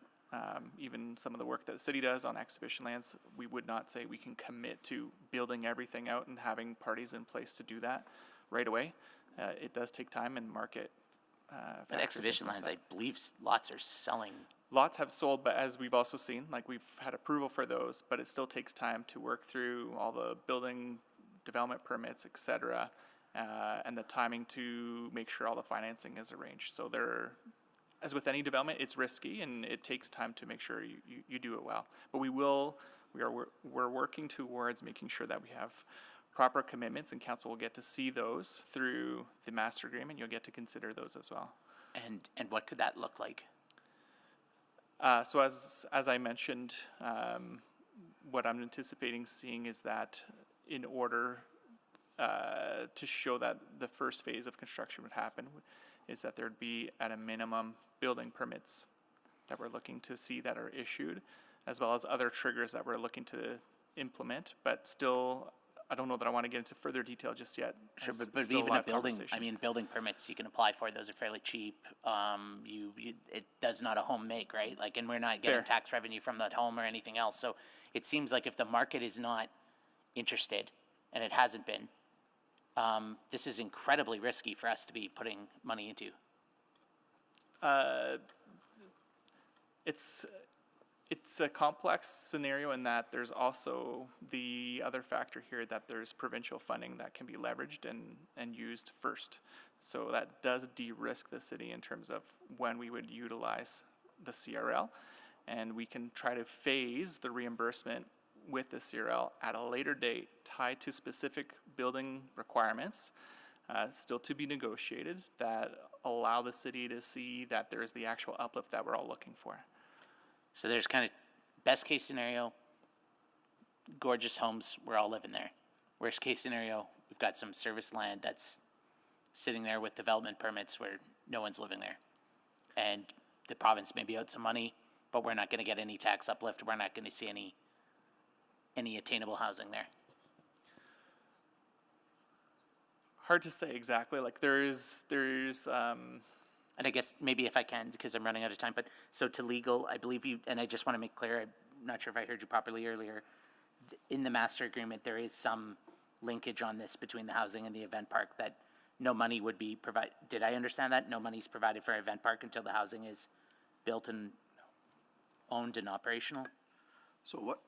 even some of the work that the city does on exhibition lands. We would not say we can commit to building everything out and having parties in place to do that right away. It does take time and market. But exhibition lands, I believe lots are selling. Lots have sold, but as we've also seen, like we've had approval for those, but it still takes time to work through all the building development permits, et cetera, and the timing to make sure all the financing is arranged. So as with any development, it's risky and it takes time to make sure you do it well. But we're working towards making sure that we have proper commitments, and council will get to see those through the master agreement. You'll get to consider those as well. And what could that look like? So as I mentioned, what I'm anticipating seeing is that in order to show that the first phase of construction would happen, is that there'd be at a minimum building permits that we're looking to see that are issued, as well as other triggers that we're looking to implement, but still, I don't know that I want to get into further detail just yet. Sure, but even a building, building permits you can apply for, those are fairly cheap. It does not a home make, right? Like, and we're not getting tax revenue from that home or anything else. So it seems like if the market is not interested, and it hasn't been, this is incredibly risky for us to be putting money into. It's a complex scenario in that there's also the other factor here that there's provincial funding that can be leveraged and used first. So that does de-risk the city in terms of when we would utilize the CRL, and we can try to phase the reimbursement with the CRL at a later date tied to specific building requirements, still to be negotiated, that allow the city to see that there's the actual uplift that we're all looking for. So there's kind of best case scenario, gorgeous homes, we're all living there. Worst case scenario, we've got some service land that's sitting there with development permits where no one's living there. And the province may be out some money, but we're not gonna get any tax uplift, we're not gonna see any attainable housing there. Hard to say exactly, like there's And I guess maybe if I can, because I'm running out of time, but so to legal, I believe you, and I just want to make clear, I'm not sure if I heard you properly earlier. In the master agreement, there is some linkage on this between the housing and the event park that no money would be provided. Did I understand that? No money's provided for event park until the housing is built and owned and operational? So what,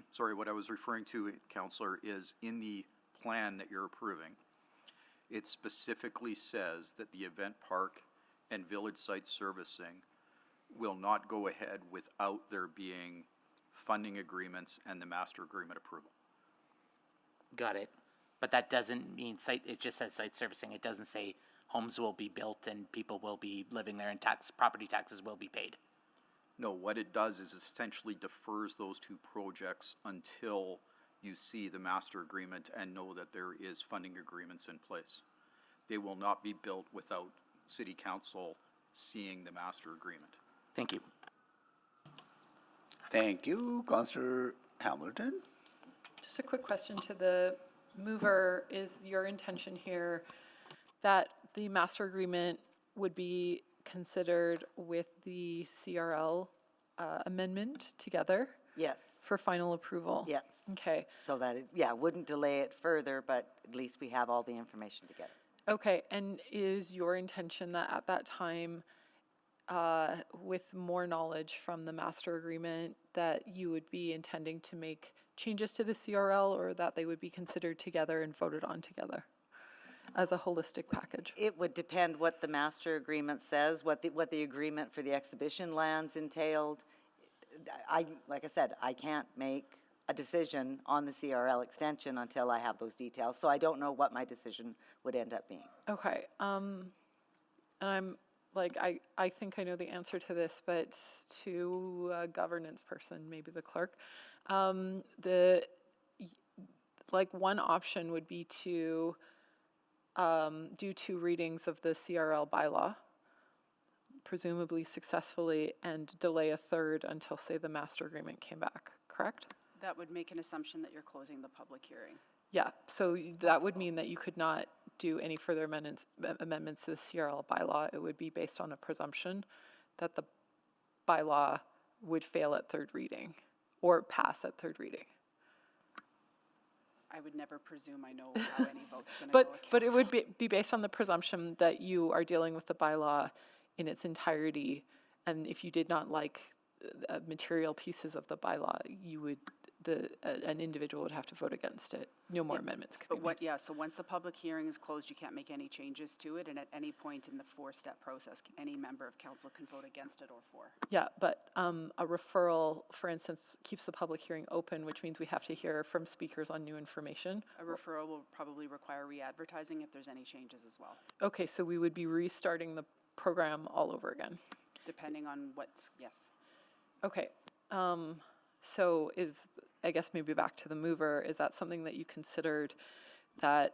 sorry, what I was referring to, Counselor, is in the plan that you're approving, it specifically says that the event park and village site servicing will not go ahead without there being funding agreements and the master agreement approval. Got it. But that doesn't mean site, it just says site servicing. It doesn't say homes will be built and people will be living there and property taxes will be paid. No, what it does is essentially defers those two projects until you see the master agreement and know that there is funding agreements in place. They will not be built without City Council seeing the master agreement. Thank you. Thank you, Councillor Hamilton. Just a quick question to the mover. Is your intention here that the master agreement would be considered with the CRL amendment together? Yes. For final approval? Yes. Okay. So that it, yeah, wouldn't delay it further, but at least we have all the information together. Okay, and is your intention that at that time, with more knowledge from the master agreement, that you would be intending to make changes to the CRL, or that they would be considered together and voted on together as a holistic package? It would depend what the master agreement says, what the agreement for the exhibition lands entailed. Like I said, I can't make a decision on the CRL extension until I have those details, so I don't know what my decision would end up being. Okay, and I'm, like, I think I know the answer to this, but to a governance person, maybe the clerk, one option would be to do 2 readings of the CRL bylaw, presumably successfully, and delay a third until, say, the master agreement came back, correct? That would make an assumption that you're closing the public hearing. Yeah, so that would mean that you could not do any further amendments to the CRL bylaw. It would be based on a presumption that the bylaw would fail at third reading or pass at third reading. I would never presume I know how any vote's going to go at But it council. would be based on the presumption that you are dealing with the bylaw in its entirety, and if you did not like material pieces of the bylaw, you would, an individual would have to vote against it. No more amendments could be made. So once the public hearing is closed, you can't make any changes to it, and at any point in the 4-step process, any member of council can vote against it or for. Yeah, but a referral, for instance, keeps the public hearing open, which means we have to hear from speakers on new information. A referral will probably require re-advertising if there's any changes as well, Okay, so we would be restarting the program all over again. depending on what's, yes. Okay, so I guess maybe back to the mover, is that something that you considered that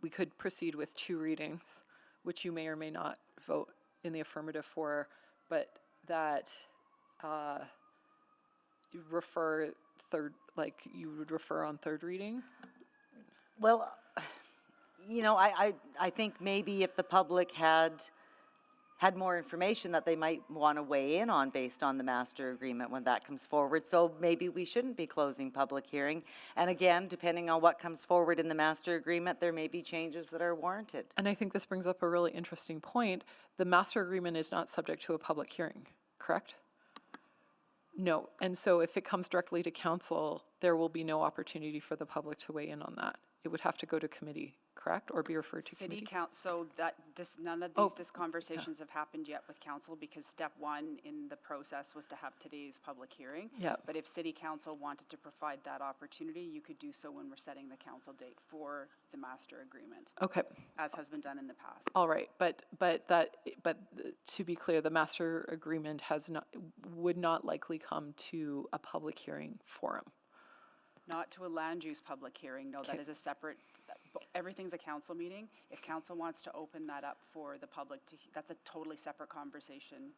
we could proceed with 2 readings, which you may or may not vote in the affirmative for, but that you would refer on third reading? Well, I think maybe if the public had more information that they might want to weigh in on based on the master agreement when that comes forward. So maybe we shouldn't be closing public hearing. And again, depending on what comes forward in the master agreement, there may be changes that are warranted. And I think this brings up a really interesting point. The master agreement is not subject to a public hearing, correct? No. And so if it comes directly to council, there will be no opportunity for the public to weigh in on that. It would have to go to committee, correct? Or be referred to City committee? council, none of these conversations have happened yet with council because step 1 in the process was to have today's public hearing. Yeah. But if city council wanted to provide that opportunity, you could do so when we're setting the council date for the master agreement. Okay. As has been done in the past. All right, but to be clear, the master agreement would not likely come to a public hearing forum. Not to a land use public hearing, no, that is a separate, everything's a council meeting. If council wants to open that up for the public to, that's a totally separate conversation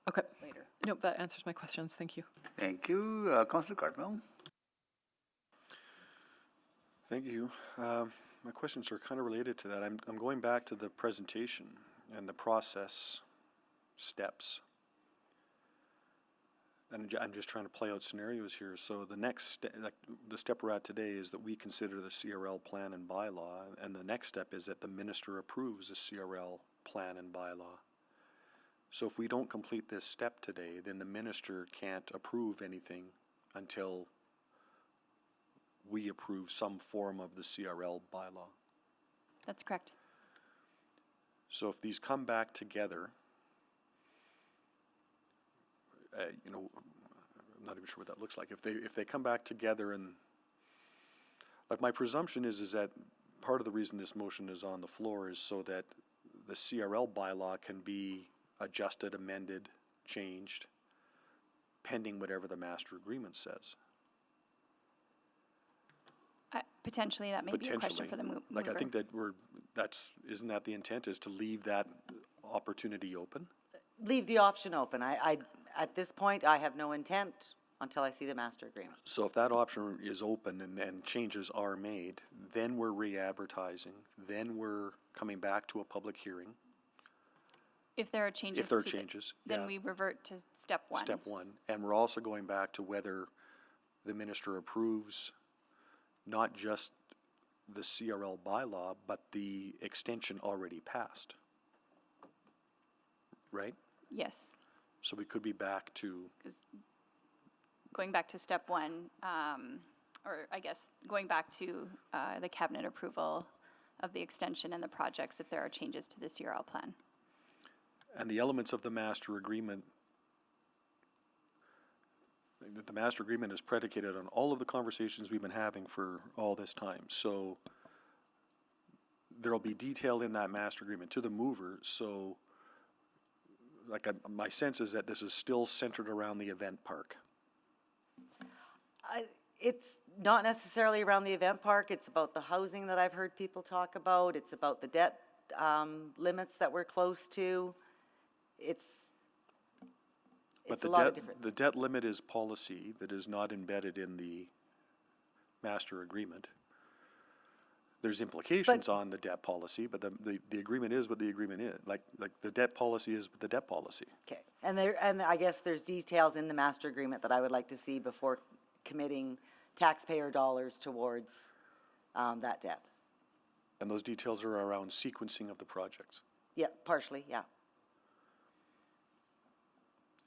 Okay. later. Nope, that answers my questions. Thank you. Thank you. Councillor Cartwell? Thank you. My questions are kind of related to that. I'm going back to the presentation and the process steps. And I'm just trying to play out scenarios here. So the next like the step we're at today is that we consider the CRL plan and bylaw, and the next step is that the minister approves the CRL plan and bylaw. So if we don't complete this step today, then the minister can't approve anything until we approve some form of the CRL bylaw. That's correct. So if these come back together, you know, I'm not even sure what that looks like. If they come back together and, like, my presumption is that part of the reason this motion is on the floor is so that the CRL bylaw can be adjusted, amended, changed, pending whatever the master agreement says. Potentially, that may be a question for the mover. Like, I think that isn't that the intent, is to leave that opportunity open? Leave the option open. At this point, I have no intent until I see the master agreement. So if that option is open and changes are made, then we're re-advertising, then we're coming back to a public hearing. If there are changes. If there are changes, then yeah. we revert to step one. Step one. And we're also going back to whether the minister approves not just the CRL bylaw, but the extension already passed. Right? Yes. So we could be back to, Going back to step one, or I guess going back to the cabinet approval of the extension and the projects if there are changes to the CRL plan. and the elements of the master agreement, the master agreement is predicated on all of the conversations we've been having for all this time. So there'll be detail in that master agreement to the mover. So my sense is that this is still centered around the event park. It's not necessarily around the event park. It's about the housing that I've heard people talk about. It's about the debt limits that we're close to. It's a lot of different. The debt limit is policy that is not embedded in the master agreement. There's implications on the debt policy, but the agreement is what the agreement is. Like the debt policy is the debt policy. Okay, and I guess there's details in the master agreement that I would like to see before committing taxpayer dollars towards that debt. And those details are around sequencing of the projects. Yeah, partially, yeah.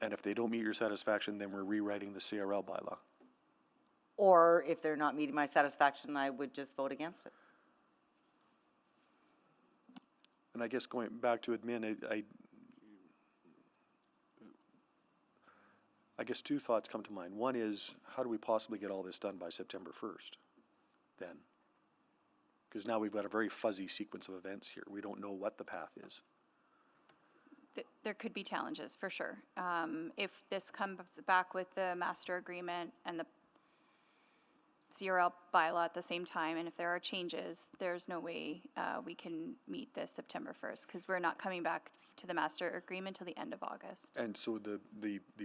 And if they don't meet your satisfaction, then we're rewriting the CRL bylaw. Or if they're not meeting my satisfaction, I would just vote against it. And I guess going back to admin, I guess two thoughts come to mind. One is, how do we possibly get all this done by September 1st then? Because now we've got a very fuzzy sequence of events here. We don't know what the path is. There could be challenges, for sure. If this comes back with the master agreement and the CRL bylaw at the same time, and if there are changes, there's no way we can meet this September 1st, because we're not coming back to the master agreement till the end of August. And so the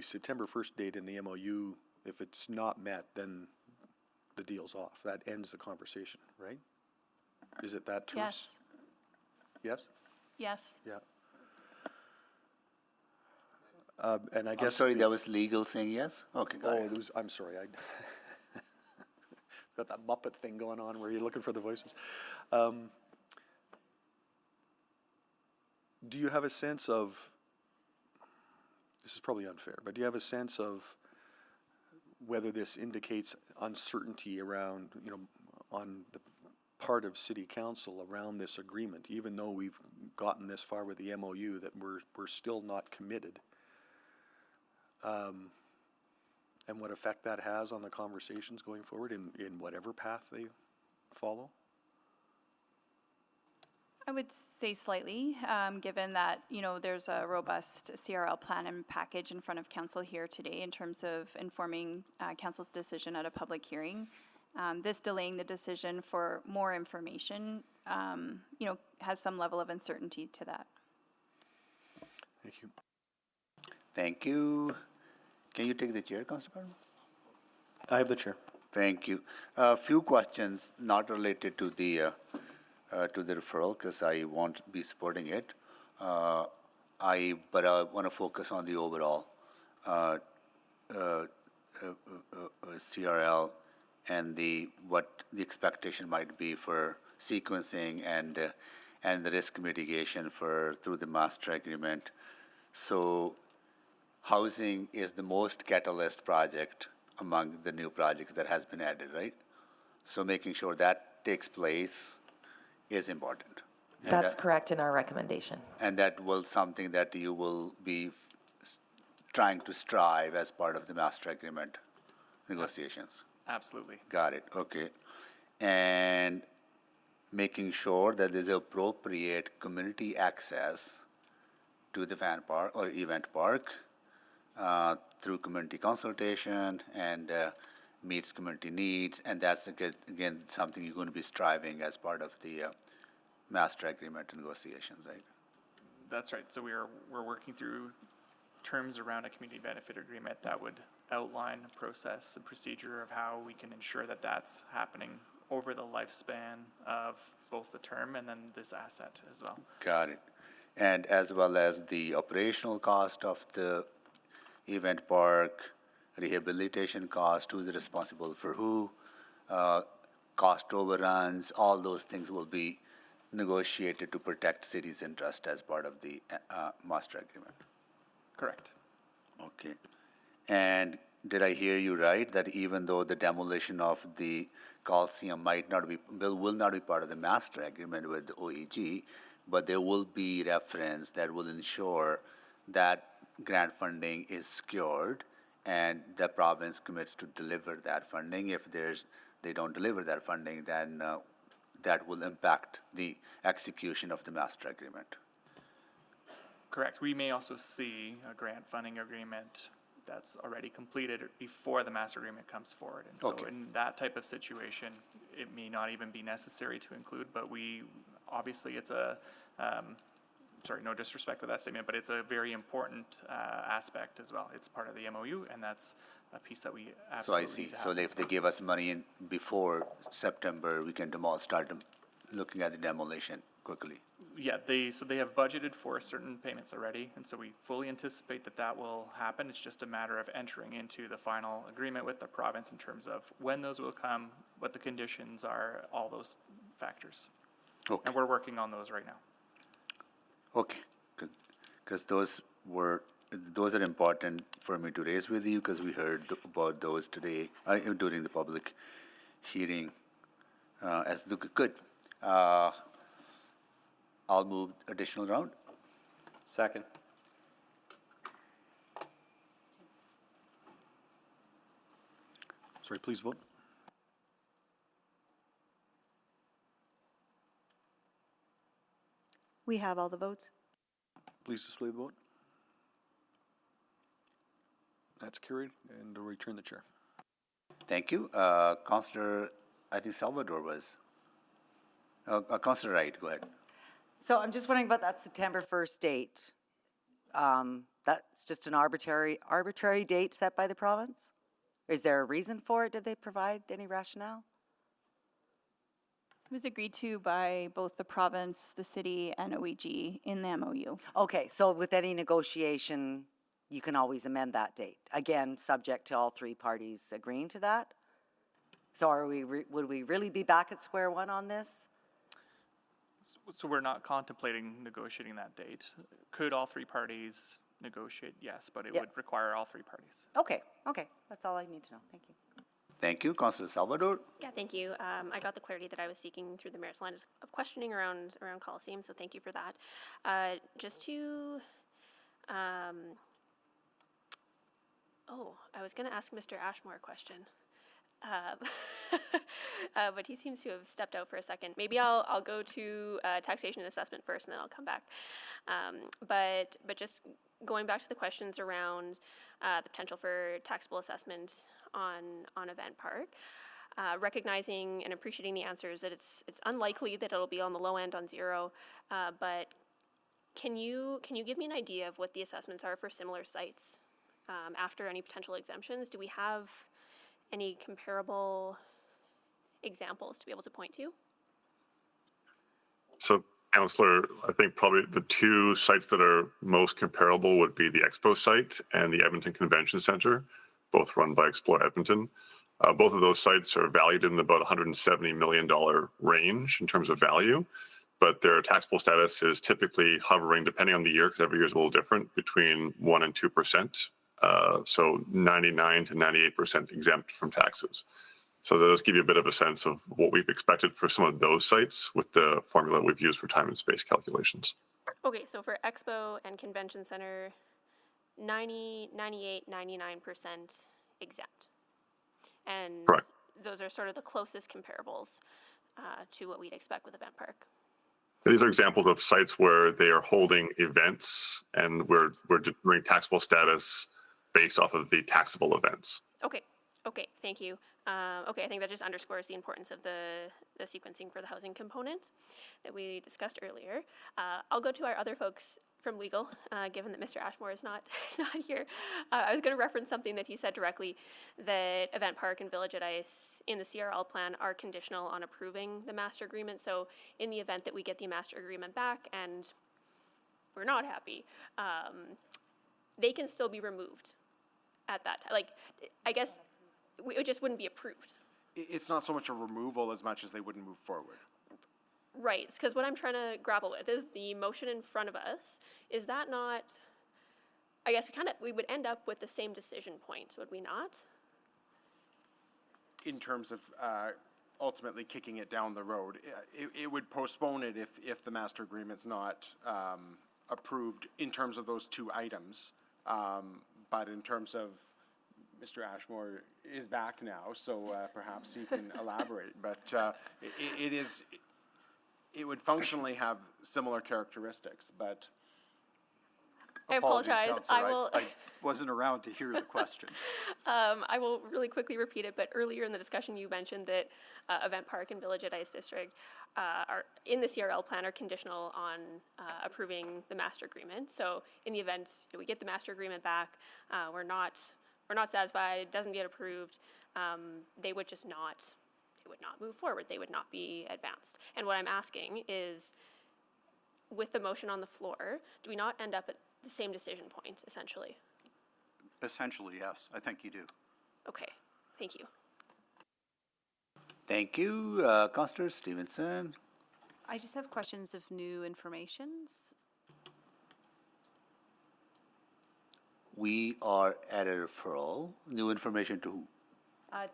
September 1st date in the MOU, if it's not met, then the deal's off. That ends the conversation, right? Is it that terse? Yes. Yes? Yes. Yeah. And I guess. I'm sorry, that was legal saying yes? Okay, go ahead. I'm sorry, I got that Muppet thing going on where you're looking for the voices. Do you have a sense of, this is probably unfair, but do you have a sense of whether this indicates uncertainty around, on the part of City Council around this agreement, even though we've gotten this far with the MOU, that we're still not committed? And what effect that has on the conversations going forward in whatever path they follow? I would say slightly, given that, there's a robust CRL plan and package in front of council here today in terms of informing council's decision at a public hearing. This delaying the decision for more information has some level of uncertainty to that. Thank you. Thank you. Can you take the chair, Councilor Carter? I have the chair. Thank you. A few questions not related to the referral, because I won't be supporting it. But I want to focus on the overall CRL and what the expectation might be for sequencing and the risk mitigation through the master agreement. So housing is the most catalyst project among the new projects that has been added, right? So making sure that takes place is important. And That's correct in our recommendation. And that will something that you will be trying to strive as part of the master agreement negotiations. Absolutely. Got it, okay. And making sure that there's appropriate community access to the fan park or event park through community consultation and meets community needs, and that's again something you're going to be striving as part of the master agreement negotiations, right? That's right. So we're working through terms around a community benefit agreement that would outline a process and procedure of how we can ensure that that's happening over the lifespan of both the term and then this asset as well. Got it. And as well as the operational cost of the event park, rehabilitation cost, who's responsible for who, cost overruns, all those things will be negotiated to protect city's interest as part of the master agreement. Correct. Okay. And did I hear you right, that even though the demolition of the Coliseum will not be part of the master agreement with the OEG, but there will be reference that will ensure that grant funding is secured and the province commits to deliver that funding. If they don't deliver that funding, then that will impact the execution of the master agreement. Correct. We may also see a grant funding agreement that's already completed before the master agreement comes forward. And so in that type of situation, it may not even be necessary to include, but obviously it's sorry, no disrespect with that statement, but it's a very important aspect as well. It's part of the MOU, and that's a piece that we absolutely So I see. need to So have. if they give us money before September, we can start looking at the demolition quickly. Yeah, they have budgeted for certain payments already, and so we fully anticipate that will happen. It's just a matter of entering into the final agreement with the province in terms of when those will come, what the conditions are, all those factors. Okay. And we're working on those right now. Okay, because those are important for me to raise with you, because we heard about those today during the public hearing. Good. I'll move additional round. Second. Sorry, please vote. We have all the votes. Please display the vote. That's carried, and I'll return the chair. Thank you. Councillor, I think Salvador was. Councillor Wright, go ahead. So I'm just wondering about that September 1st date. That's just an arbitrary date set by the province? Is there a reason for it? Did they provide any rationale? It was agreed to by both the province, the city, and OEG in the MOU. Okay, so with any negotiation, you can always amend that date. Again, subject to all three parties agreeing to that? So would we really be back at square one on this? So we're not contemplating negotiating that date. Could all three parties negotiate? Yes, but it would require all three parties. Okay, that's all I need to know. Thank you. Thank you. Councillor Salvador. Yeah, thank you. I got the clarity that I was seeking through the mayor's line of questioning around Coliseum, so thank you for that. Just to, I was going to ask Mr. Ashmore a question. But he seems to have stepped out for a second. Maybe I'll go to taxation and assessment first, and then I'll come back. But just going back to the questions around the potential for taxable assessment on Event Park, recognizing and appreciating the answers that it's unlikely that it'll be on the low end on 0, but can you give me an idea of what the assessments are for similar sites after any potential exemptions? Do we have any comparable examples to be able to point to? So, Councillor, I think probably the two sites that are most comparable would be the Expo site and the Edmonton Convention Centre, both run by Explore Edmonton. Both of those sites are valued in about $170 million range in terms of value, but their taxable status is typically hovering, depending on the year, because every year is a little different, between 1% and 2%. So 99 to 98% exempt from taxes. So that does give you a bit of a sense of what we've expected for some of those sites with the formula we've used for time and space calculations. Okay, so for Expo and Convention Center, 90, 98, 99% exempt. And Correct. Those are sort of the closest comparables to what we'd expect with Event Park. These are examples of sites where they are holding events and we're determining taxable status based off of the taxable events. Okay, thank you. Okay, I think that just underscores the importance of the sequencing for the housing component that we discussed earlier. I'll go to our other folks from legal, given that Mr. Ashmore is not here. I was going to reference something that he said directly, that Event Park and Village at Ice in the CRL plan are conditional on approving the master agreement. So in the event that we get the master agreement back and we're not happy, they can still be removed at that time. Like, I guess it just wouldn't be approved. It's not so much a removal as much as they wouldn't move forward. Right, because what I'm trying to grapple with is the motion in front of us. Is that not, I guess we would end up with the same decision point, would we not? In terms of ultimately kicking it down the road, it would postpone it if the master agreement's not approved in terms of those two items. But in terms of Mr. Ashmore is back now, so perhaps he can elaborate. But it would functionally have similar characteristics, but. I apologize. Counselor, I wasn't around to hear the question. I will really quickly repeat it, but earlier in the discussion you mentioned that Event Park and Village at Ice District are in the CRL plan are conditional on approving the master agreement. So in the event that we get the master agreement back, we're not satisfied, it doesn't get approved, they would not move forward, they would not be advanced. And what I'm asking is, with the motion on the floor, do we not end up at the same decision point, essentially? Essentially, yes. I think you do. Okay, thank you. Thank you. Councillor Stevenson. I just have questions of new informations. We are at a referral. New information to who?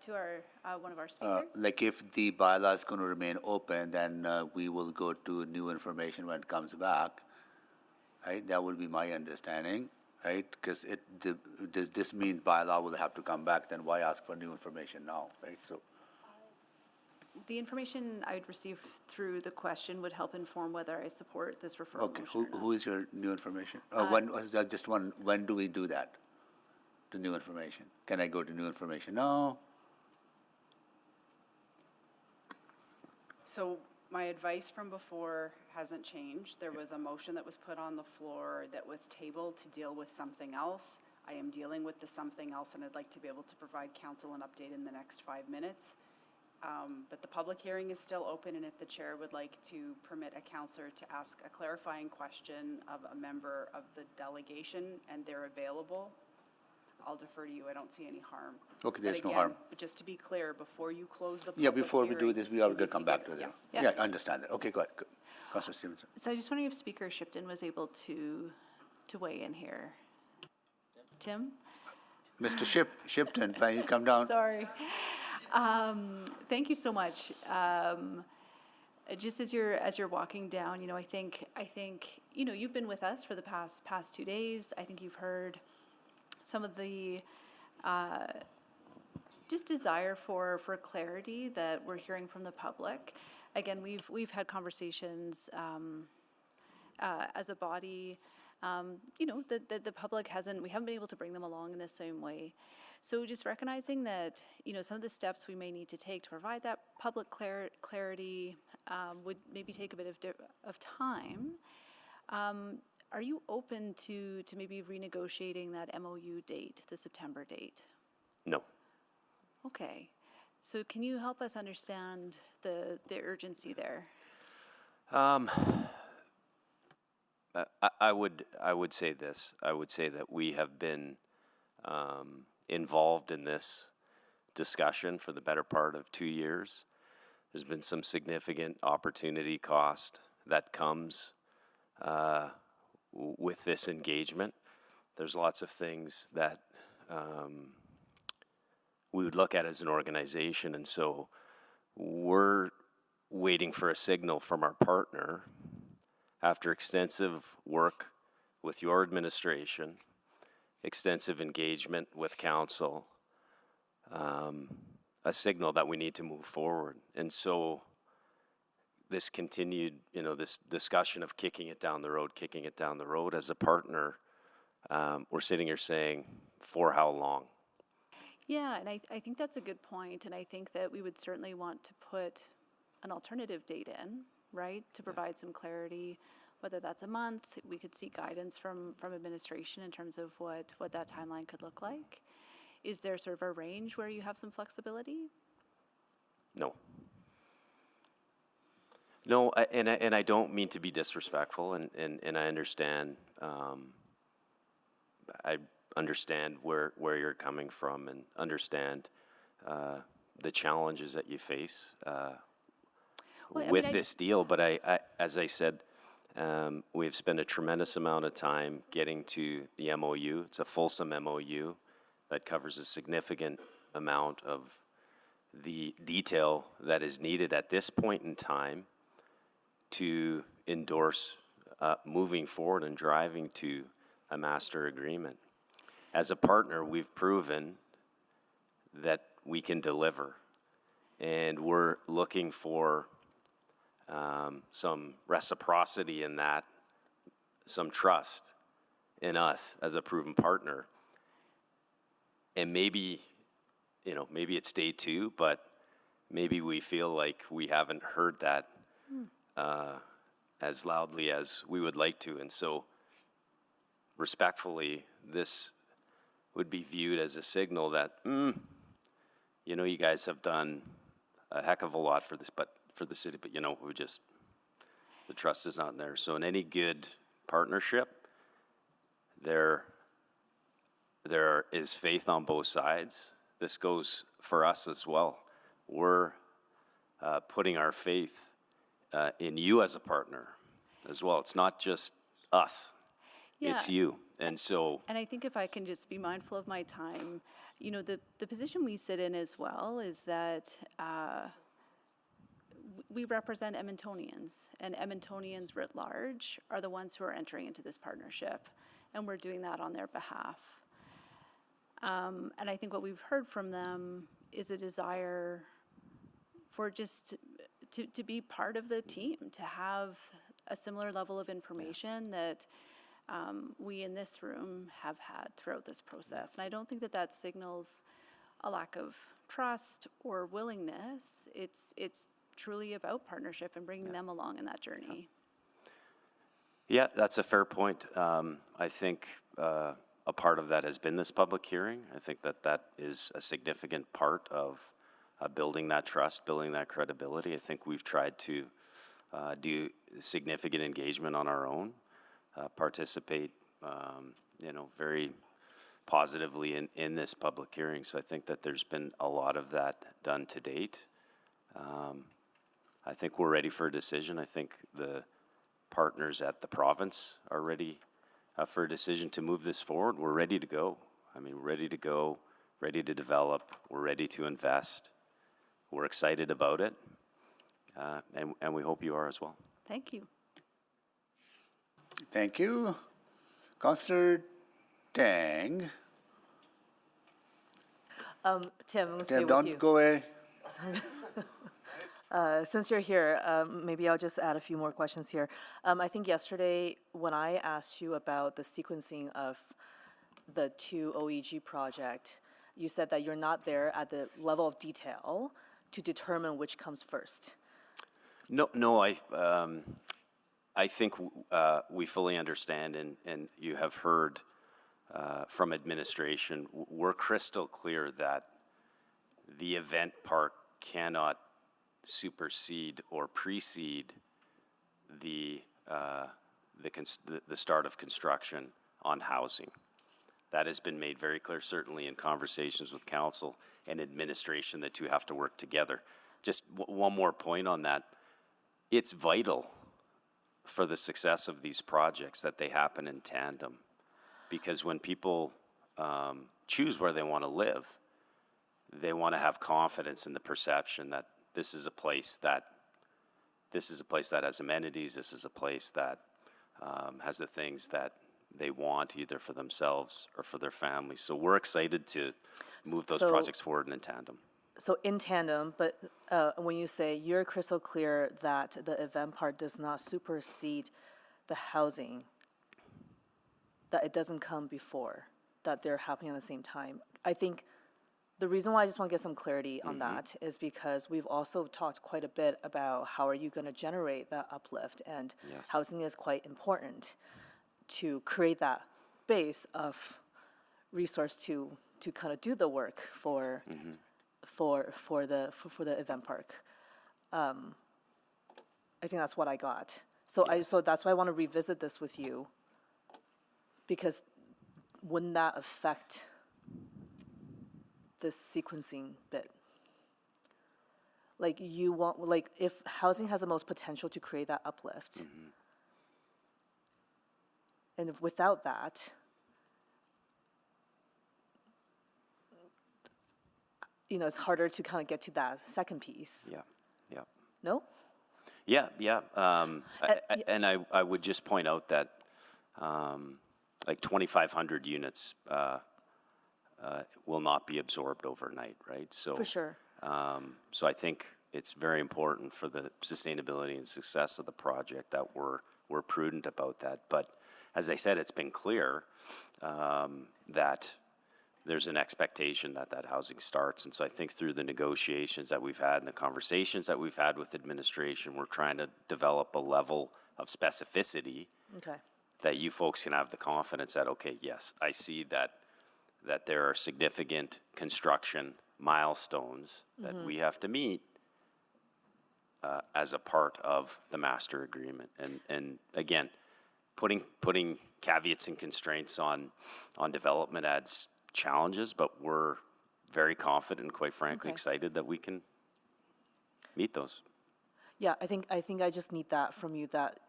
To our one of our speakers. Like if the bylaw is going to remain open, then we will go to new information when it comes back, right? That would be my understanding, right? Because does this mean bylaw will have to come back? Then why ask for new information now, right? So. The information I would receive through the question would help inform whether I support this referral. Okay, who is your new information? When do we do that? The new information. Can I go to new information? No. So my advice from before hasn't changed. There was a motion that was put on the floor that was tabled to deal with something else. I am dealing with the something else, and I'd like to be able to provide council an update in the next 5 minutes. But the public hearing is still open, and if the chair would like to permit a councillor to ask a clarifying question of a member of the delegation and they're available, I'll defer to you. I don't see any harm. Okay, there's But no harm. again, but just to be clear, before you close the public Yeah, before we do hearing, this, we are we going to need come back to that. Yeah. Yeah, I understand that. Okay, go ahead. Councillor Stevenson. So I just wondering if Speaker Shipton was able to weigh in here. Tim? Mr. Shipton, can you come down? Sorry. Thank you so much. Just as you're walking down, I think you've been with us for the past 2 days. I think you've heard some of the just desire for clarity that we're hearing from the public. Again, we've had conversations as a body. The public we haven't been able to bring them along in the same way. So just recognizing that, some of the steps we may need to take to provide that public clarity would maybe take a bit of time. Are you open to maybe renegotiating that MOU date, the September date? No. Okay. So can you help us understand the urgency there? I would say this. I would say that we have been involved in this discussion for the better part of 2 years. There's been some significant opportunity cost that comes with this engagement. There's lots of things that we would look at as an organization, and so we're waiting for a signal from our partner after extensive work with your administration, extensive engagement with council, a signal that we need to move forward. And so this continued, this discussion of kicking it down the road as a partner, we're sitting here saying, for how long? Yeah, and I think that's a good point, and I think that we would certainly want to put an alternative date in, right, to provide some clarity, whether that's a month. We could seek guidance from administration in terms of what that timeline could look like. Is there sort of a range where you have some flexibility? No. No, and I don't mean to be disrespectful, and I understand. I understand where you're coming from, and understand the challenges that you face with this deal. But I as I said, we've spent a tremendous amount of time getting to the MOU. It's a fulsome MOU that covers a significant amount of the detail that is needed at this point in time to endorse moving forward and driving to a master agreement. As a partner, we've proven that we can deliver, and we're looking for some reciprocity in that, some trust in us as a proven partner. And maybe, maybe it's day 2, but maybe we feel like we haven't heard that as loudly as we would like to. And so, respectfully, this would be viewed as a signal that, you guys have done a heck of a lot for this, but for the city, but the trust is not there. So in any good partnership, there is faith on both sides. This goes for us as well. We're putting our faith in you as a partner as well. It's not just us, it's you. And so, and I think if I can just be mindful of my time, the position we sit in as well is that we represent Edmontonians, and Edmontonians writ large are the ones who are entering into this partnership, and we're doing that on their behalf. And I think what we've heard from them is a desire for just to be part of the team, to have a similar level of information that we in this room have had throughout this process. And I don't think that signals a lack of trust or willingness. It's truly about partnership and bringing them along in that journey. Yeah, that's a fair point. I think a part of that has been this public hearing. I think that is a significant part of building that trust, building that credibility. I think we've tried to do significant engagement on our own, participate, very positively in this public hearing. So I think that there's been a lot of that done to date. I think we're ready for a decision. I think the partners at the province are ready for a decision to move this forward. We're ready to go. We're ready to go, ready to develop. We're ready to invest. We're excited about it, and we hope you are as well. Thank you. Thank you. Councillor Tang. Tim, we'll stay with don't you. go away. Since you're here, maybe I'll just add a few more questions here. I think yesterday when I asked you about the sequencing of the 2 OEG project, you said that you're not there at the level of detail to determine which comes first. No, I think we fully understand, and you have heard from administration, we're crystal clear that the event park cannot supersede or precede the start of construction on housing. That has been made very clear, certainly in conversations with council and administration, that two have to work together. Just one more point on that. It's vital for the success of these projects that they happen in tandem, because when people choose where they want to live, they want to have confidence in the perception that this is a place that has amenities. This is a place that has the things that they want, either for themselves or for their families. So we're excited to move those projects forward in tandem. So in tandem, but when you say you're crystal clear that the event park does not supersede the housing, that it doesn't come before, that they're happening at the same time. I think the reason why I just want to get some clarity on that is because we've also talked quite a bit about how are you going to generate that uplift, and housing is quite important to create that base of resource to kind of do the work for the event park. I think that's what I got. So so that's why I want to revisit this with you, because wouldn't that affect this sequencing bit? Like you want, like if housing has the most potential to create that uplift, and if without that, it's harder to kind of get to that second piece. Yeah. No? Yeah. And I would just point out that like 2,500 units will not be absorbed overnight, right? So For sure. So I think it's very important for the sustainability and success of the project that we're prudent about that. But as I said, it's been clear that there's an expectation that housing starts. And so I think through the negotiations that we've had and the conversations that we've had with administration, we're trying to develop a level of specificity that you folks can have the confidence that, okay, yes, I see that there are significant construction milestones that we have to meet as a part of the master agreement. And again, putting caveats and constraints on development adds challenges, but we're very confident and quite frankly excited that we can meet those. Yeah, I think I just need that from you, that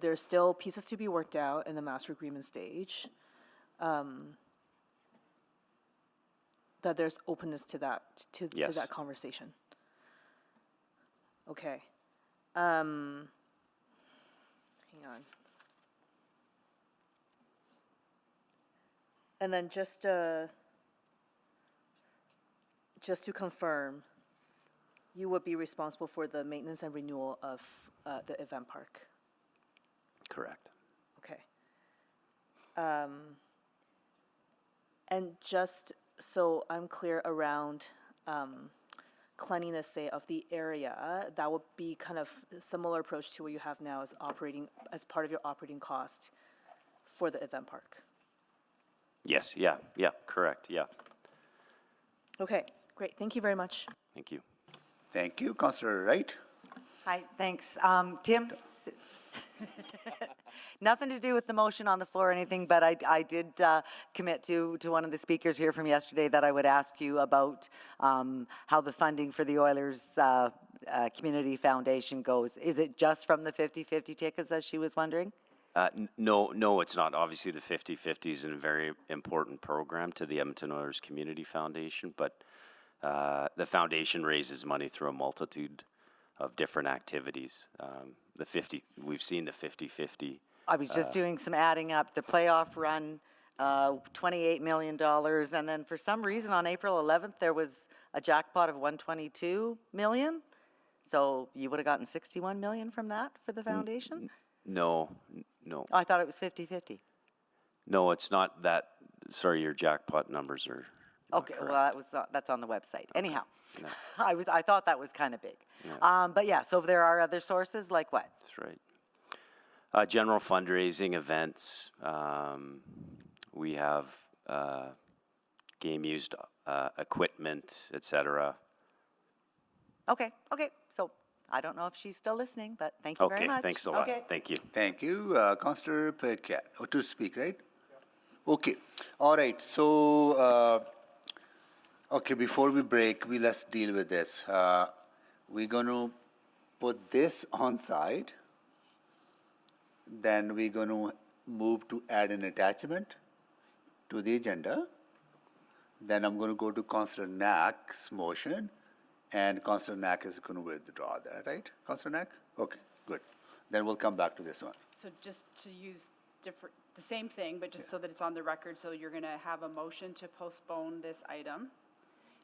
there's still pieces to be worked out in the master agreement stage. That there's openness to that to that conversation. Okay. Hang on. And then just to confirm, you would be responsible for the maintenance and renewal of the event park. Correct. Okay. And just so I'm clear around cleanliness, say, of the area, that would be kind of a similar approach to what you have now as part of your operating cost for the event park. Yes, correct, yeah. Okay, great. Thank you very much. Thank you. Thank you. Councillor Wright. Hi, thanks. Tim, nothing to do with the motion on the floor or anything, but I did commit to one of the speakers here from yesterday that I would ask you about how the funding for the Oilers Community Foundation goes. Is it just from the 50-50 tickets, as she was wondering? No, it's not. Obviously, the 50-50 is a very important program to the Edmonton Oilers Community Foundation, but the foundation raises money through a multitude of different activities. We've seen the 50-50. I was just doing some adding up. The playoff run, $28 million, and then for some reason on April 11th, there was a jackpot of $122 million. So you would have gotten $61 million from that for the foundation? No. I thought it was 50-50. No, it's not that. Sorry, your jackpot numbers are Okay, well, that was, that's on the website. Anyhow, No. I thought that was kind of big. Yeah. But yeah, so there are other sources, like what? That's right. General fundraising events. We have game used equipment, etc. Okay, so I don't know if she's still listening, but thank you very Okay, much. thanks a lot. Okay. Thank you. Thank you. Councillor Paquette, to speak, right? Okay, all right, so, okay, before we break, let's deal with this. We're gonna put this on side, then we're gonna move to add an attachment to the agenda. Then I'm gonna go to Councillor Knack's motion, and Councillor Knack is gonna withdraw that, right? Councillor Knack? Okay, good. Then we'll come back to this one. So just to use the same thing, but just so that it's on the record, so you're gonna have a motion to postpone this item.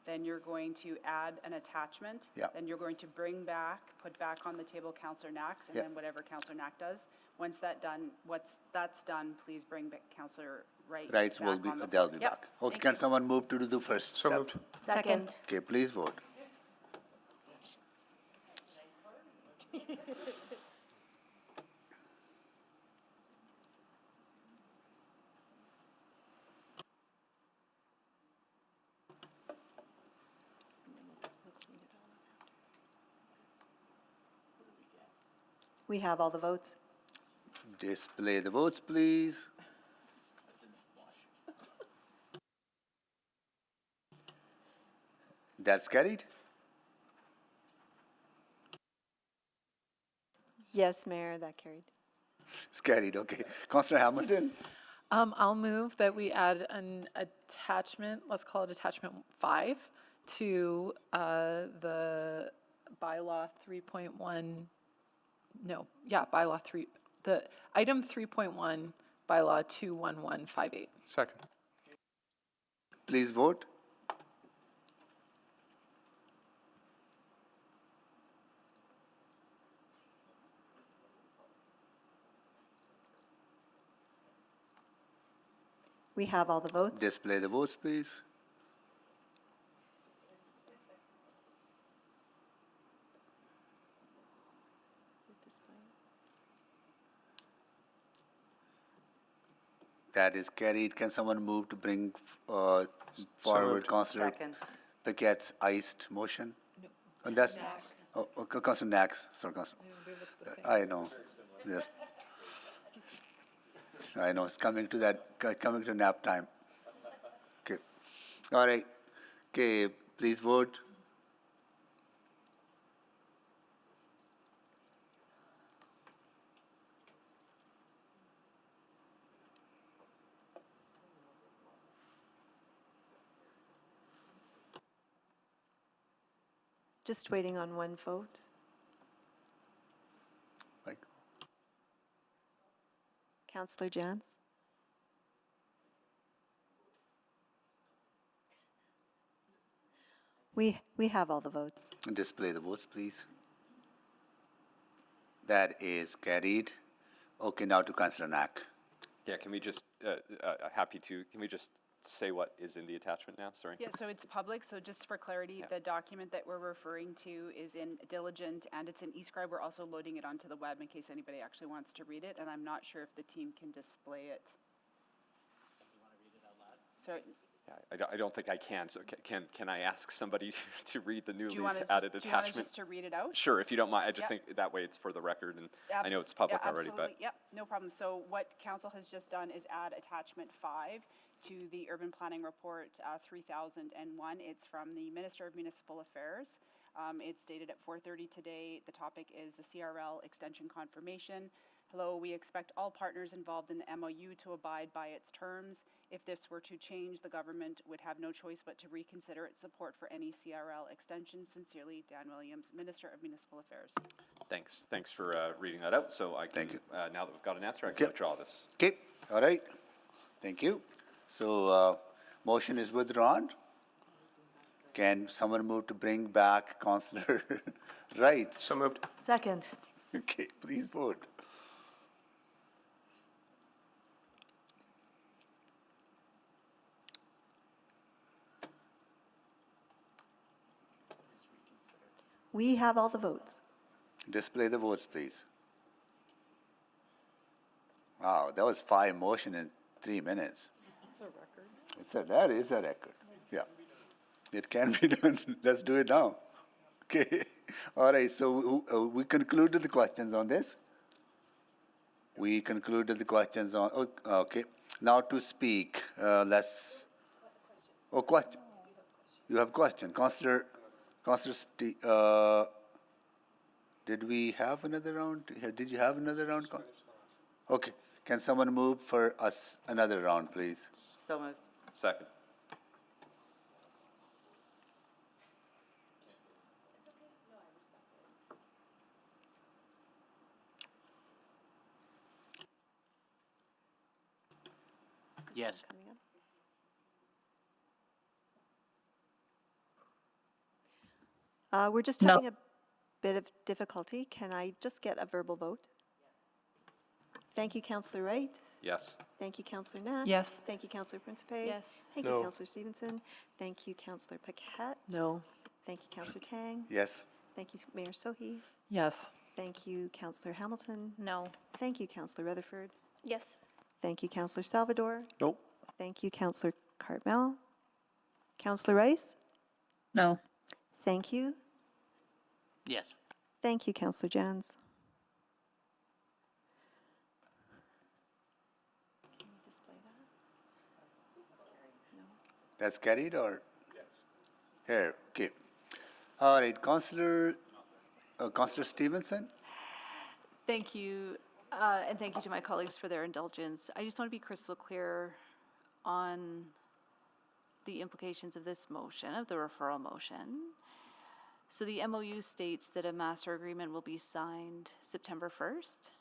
Then you're going to add an attachment. Yeah. Then you're going to put back on the table Councillor Knack's, and Yeah. then whatever Councillor Knack does. Once that's done, please bring back Councillor Wright Rights will back be, on the they'll floor. be Yep. back. Okay, Thank can you. someone move to do the first step? moved. Second. Okay, please vote. We have all the votes. Display the votes, please. That's carried. Yes, Mayor, that carried. It's carried, okay. Councillor Hamilton? I'll move that we add an attachment, let's call it attachment 5, to the bylaw 3.1, bylaw 3, the item 3.1, bylaw 21158. Second. Please vote. We have all the votes. Display the votes, please. That is carried. Can someone move to bring forward moved. Councillor Second. Paquette's iced motion? And that's, Councillor Nax, sorry, Councillor. I know, yes. I know, it's coming to nap time. Okay, all right. Okay, please vote. Just waiting on one vote. Mike. Councillor Jans? We have all the votes. Display the votes, please. That is carried. Okay, now to Councillor Knack. Yeah, can we just, can we just say what is in the attachment now? Sorry. Yeah, so it's public, so just for clarity, the document that we're referring to is in Diligent and it's in eScribe. We're also loading it onto the web in case anybody actually wants to read it, and I'm not sure if the team can display it. So, Yeah, I don't think I can, so can I ask somebody to read the newly do you want added us attachment? just to read it out? Sure, if you don't mind. I just Yep. think that way it's for the record, and I know it's public already, but. Absolutely, yep, no problem. So what council has just done is add attachment 5 to the Urban Planning Report 3001. It's from the Minister of Municipal Affairs. It's dated at 4:30 today. The topic is the CRL extension confirmation. Hello, we expect all partners involved in the MOU to abide by its terms. If this were to change, the government would have no choice but to reconsider its support for any CRL extension. Sincerely, Dan Williams, Minister of Municipal Affairs. Thanks for reading that out. So I can, Thank you. Now that we've got an answer, I can withdraw this. Okay, all right. Thank you. So, motion is withdrawn. Can someone move to bring back Councillor Wright? So moved. Second. Okay, please vote. We have all the votes. Display the votes, please. Wow, that was 5 motion in 3 minutes. That's a record. That is a record. Yeah. It can be done. Let's do it now. Okay. All right. So we concluded the questions on this. We concluded the questions on. Okay. Now to speak, let's. Oh, question. You have a question, Councillor. Did we have another round? Did you have another round? Okay. Can someone move for us another round, please? So moved. Second. Yes. We're just having a bit of difficulty. Can I just get a verbal vote? Thank you, Councillor Wright. Yes. Thank you, Councillor Knapp. Yes. Thank you, Councillor Principe. Yes. Thank you, Councillor Stevenson. Thank you, Councillor Paquette. No. Thank you, Councillor Tang. Yes. Thank you, Mayor Sohi. Yes. Thank you, Councillor Hamilton. No. Thank you, Councillor Rutherford. Yes. Thank you, Councillor Salvador. Nope. Thank you, Councillor Cartmel. Councillor Rice. No. Thank you. Yes. Thank you, Councillor Jans. That's carried or? Yes. Here, okay. All right, Councillor Stevenson? Thank you, and thank you to my colleagues for their indulgence. I just want to be crystal clear on the implications of this motion, of the referral motion. So the MOU states that a master agreement will be signed September 1st.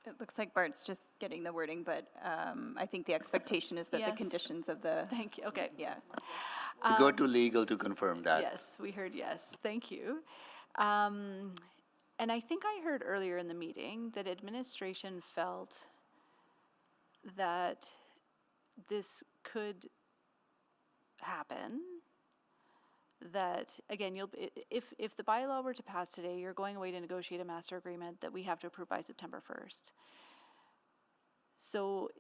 It looks like Bart's just getting the wording, but I think the expectation is that the Yes. conditions of the. Thank you, okay. Yeah. We go to legal to confirm that. Yes, we heard yes. Thank you. And I think I heard earlier in the meeting that administration felt that this could happen. That, again, if the bylaw were to pass today, you're going away to negotiate a master agreement that we have to approve by September 1st. So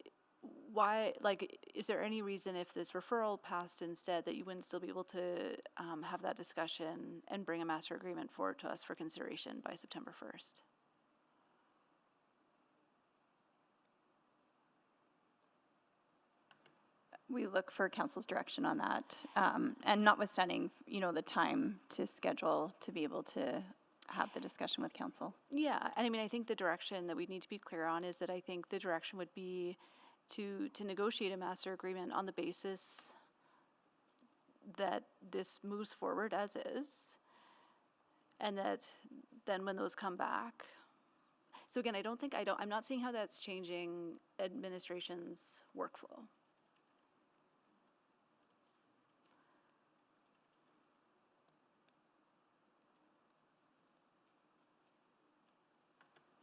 why, like, is there any reason if this referral passed instead that you wouldn't still be able to have that discussion and bring a master agreement forward to us for consideration by September 1st? We look for council's direction on that, and notwithstanding, the time to schedule to be able to have the discussion with council. Yeah, and I mean, I think the direction that we need to be clear on is that I think the direction would be to negotiate a master agreement on the basis that this moves forward as is, and that then when those come back. So again, I'm not seeing how that's changing administration's workflow.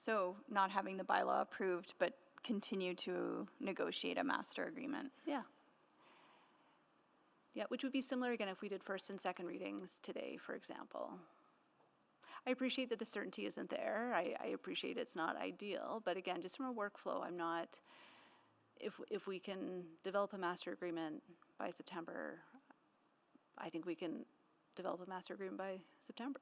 So not having the bylaw approved, but continue to negotiate a master agreement. Yeah. Yeah, which would be similar, again, if we did first and second readings today, for example. I appreciate that the certainty isn't there. I appreciate it's not ideal, but again, just from a workflow, I'm not, if we can develop a master agreement by September, I think we can develop a master agreement by September.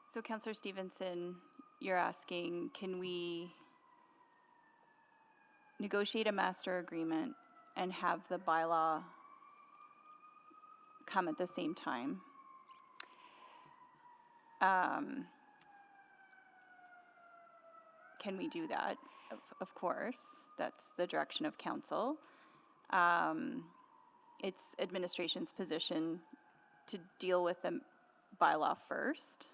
So Councillor Stevenson, you're asking, can we negotiate a master agreement and have the bylaw come at the same time? can we do that? Of course, that's the direction of council. It's administration's position to deal with the bylaw first.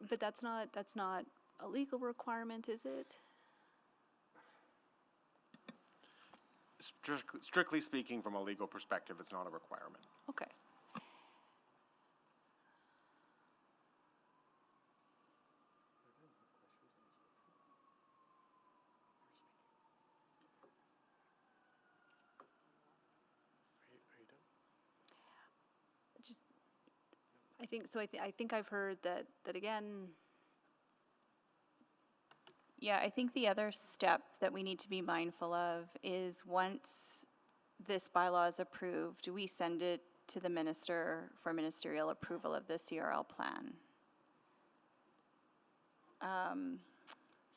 But that's not a legal requirement, is it? Strictly speaking, from a legal perspective, it's not a requirement. Okay. I think so. I think I've heard that again. Yeah, I think the other step that we need to be mindful of is once this bylaw is approved, we send it to the minister for ministerial approval of the CRL plan.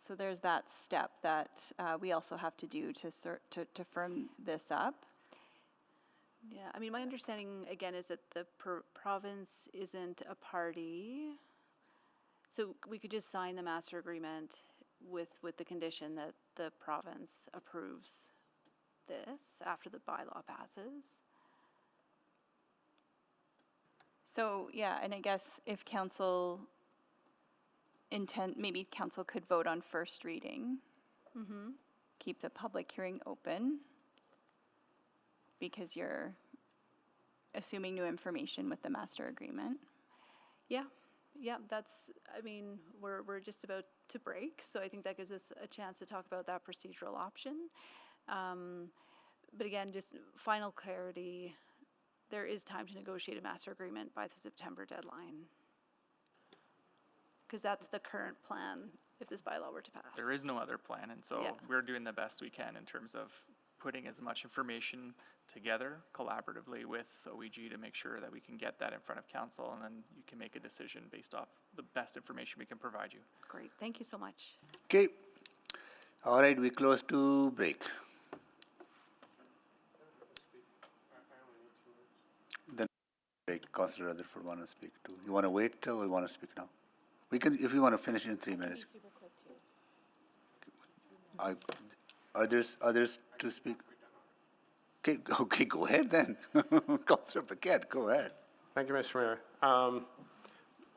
So there's that step that we also have to do to firm this up. Yeah, I mean, my understanding again is that the province isn't a party, so we could just sign the master agreement with the condition that the province approves this after the bylaw passes. So, yeah, and I guess if council maybe council could vote on first reading. Mm-hmm. Keep the public hearing open because you're assuming new information with the master agreement. Yeah, that's, I mean, we're just about to break, so I think that gives us a chance to talk about that procedural option. But again, just final clarity, there is time to negotiate a master agreement by the September deadline. Because that's the current plan if this bylaw were to pass. There is no other plan, and so Yeah. we're doing the best we can in terms of putting as much information together collaboratively with OEG to make sure that we can get that in front of council, and then you can make a decision based off the best information we can provide you. Great, thank you so much. Okay. All right, we close to break. Then break. Councillor Rutherford want to speak too. You want to wait till we want to speak now? We can, if you want to finish in 3 minutes. Are there others to speak? Okay, go ahead then. Councillor Paquette, go ahead. Thank you, Mr. Mayor.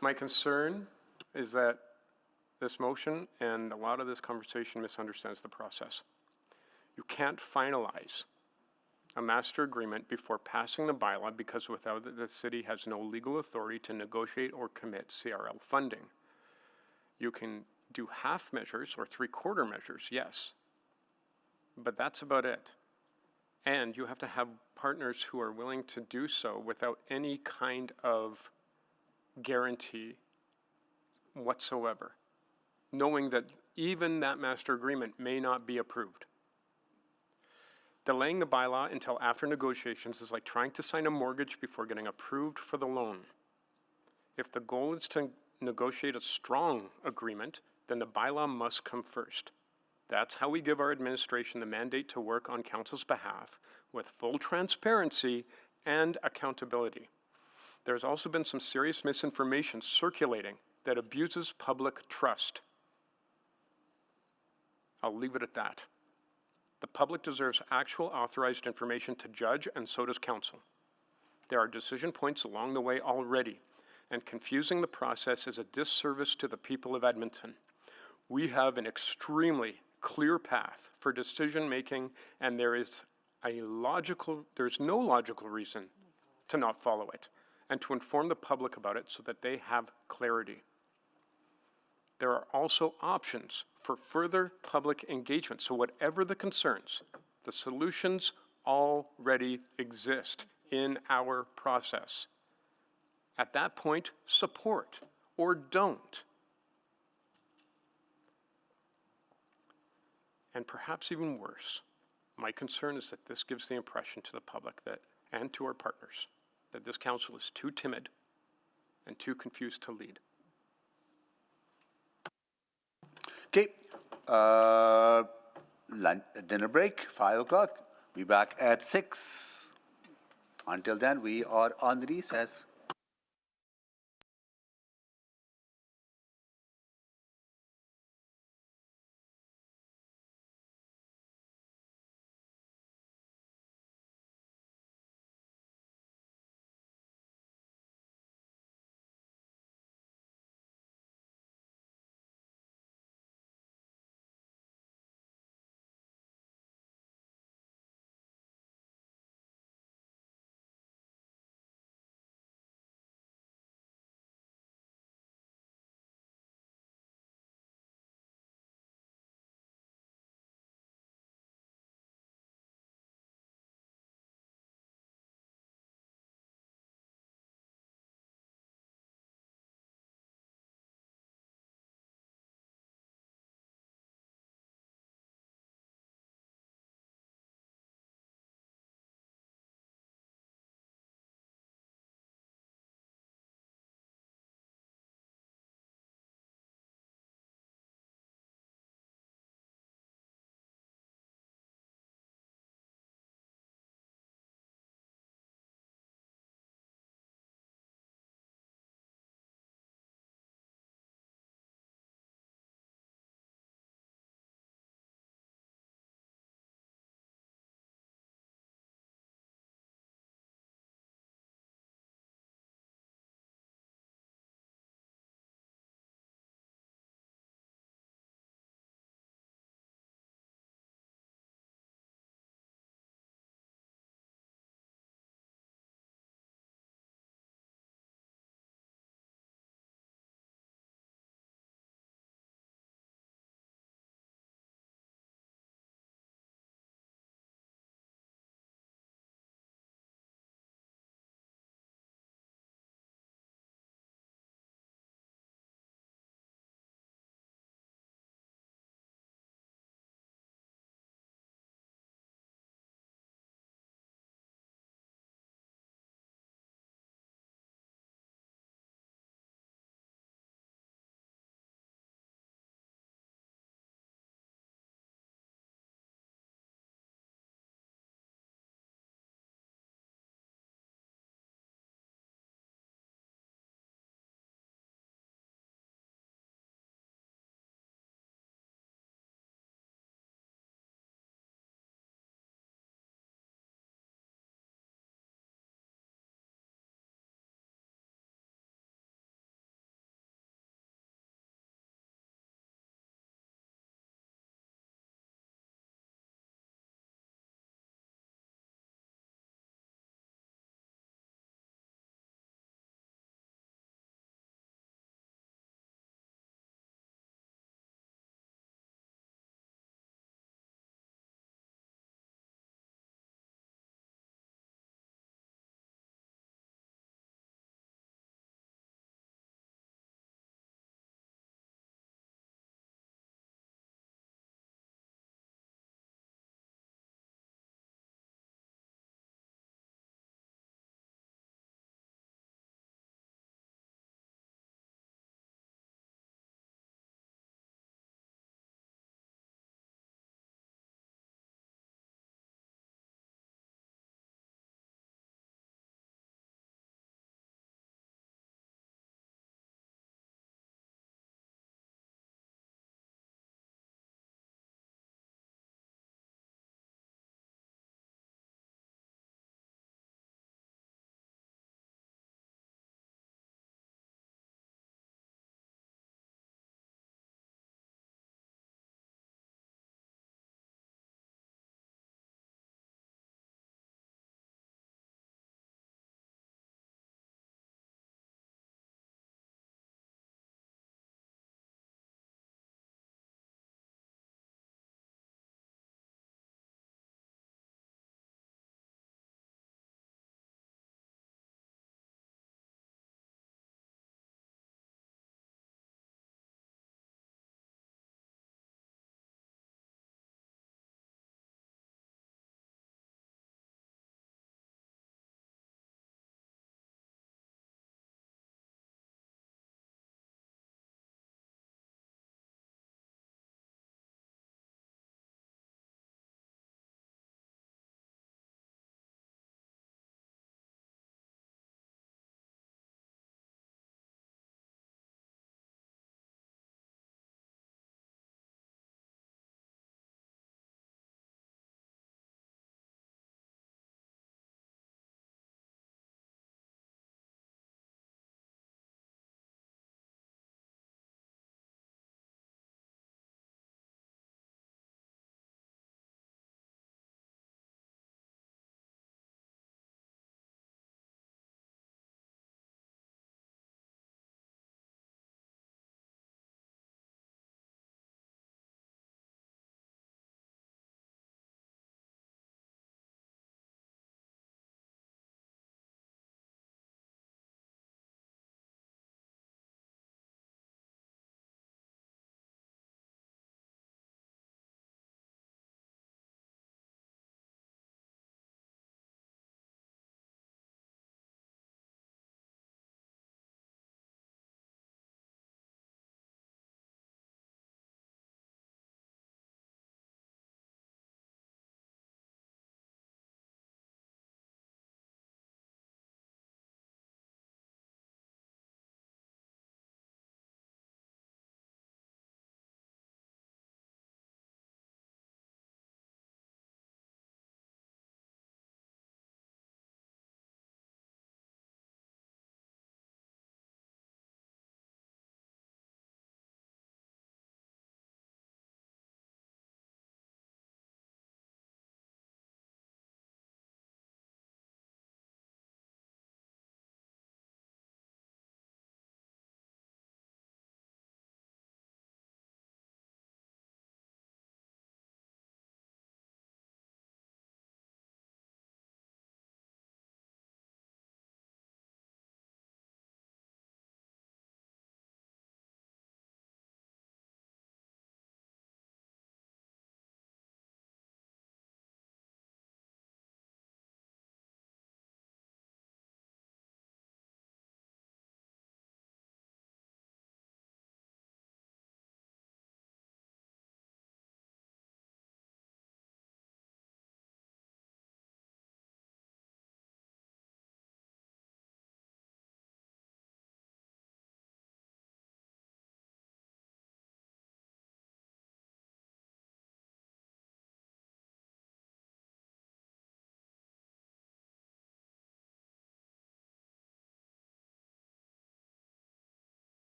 My concern is that this motion and a lot of this conversation misunderstands the process. You can't finalize a master agreement before passing the bylaw because without it, the city has no legal authority to negotiate or commit CRL funding. You can do half measures or three-quarter measures, yes, but that's about it. And you have to have partners who are willing to do so without any kind of guarantee whatsoever, knowing that even that master agreement may not be approved. Delaying the bylaw until after negotiations is like trying to sign a mortgage before getting approved for the loan. If the goal is to negotiate a strong agreement, then the bylaw must come first. That's how we give our administration the mandate to work on council's behalf with full transparency and accountability. There's also been some serious misinformation circulating that abuses public trust. I'll leave it at that. The public deserves actual authorized information to judge, and so does council. There are decision points along the way already, and confusing the process is a disservice to the people of Edmonton. We have an extremely clear path for decision-making, and there's no logical reason to not follow it, and to inform the public about it so that they have clarity. There are also options for further public engagement. So whatever the concerns, the solutions already exist in our process. At that point, support or don't. And perhaps even worse, my concern is that this gives the impression to the public that, and to our partners, that this council is too timid and too confused to lead. Okay, dinner break, 5 o'clock. Be back at 6. Until then, we are on recess.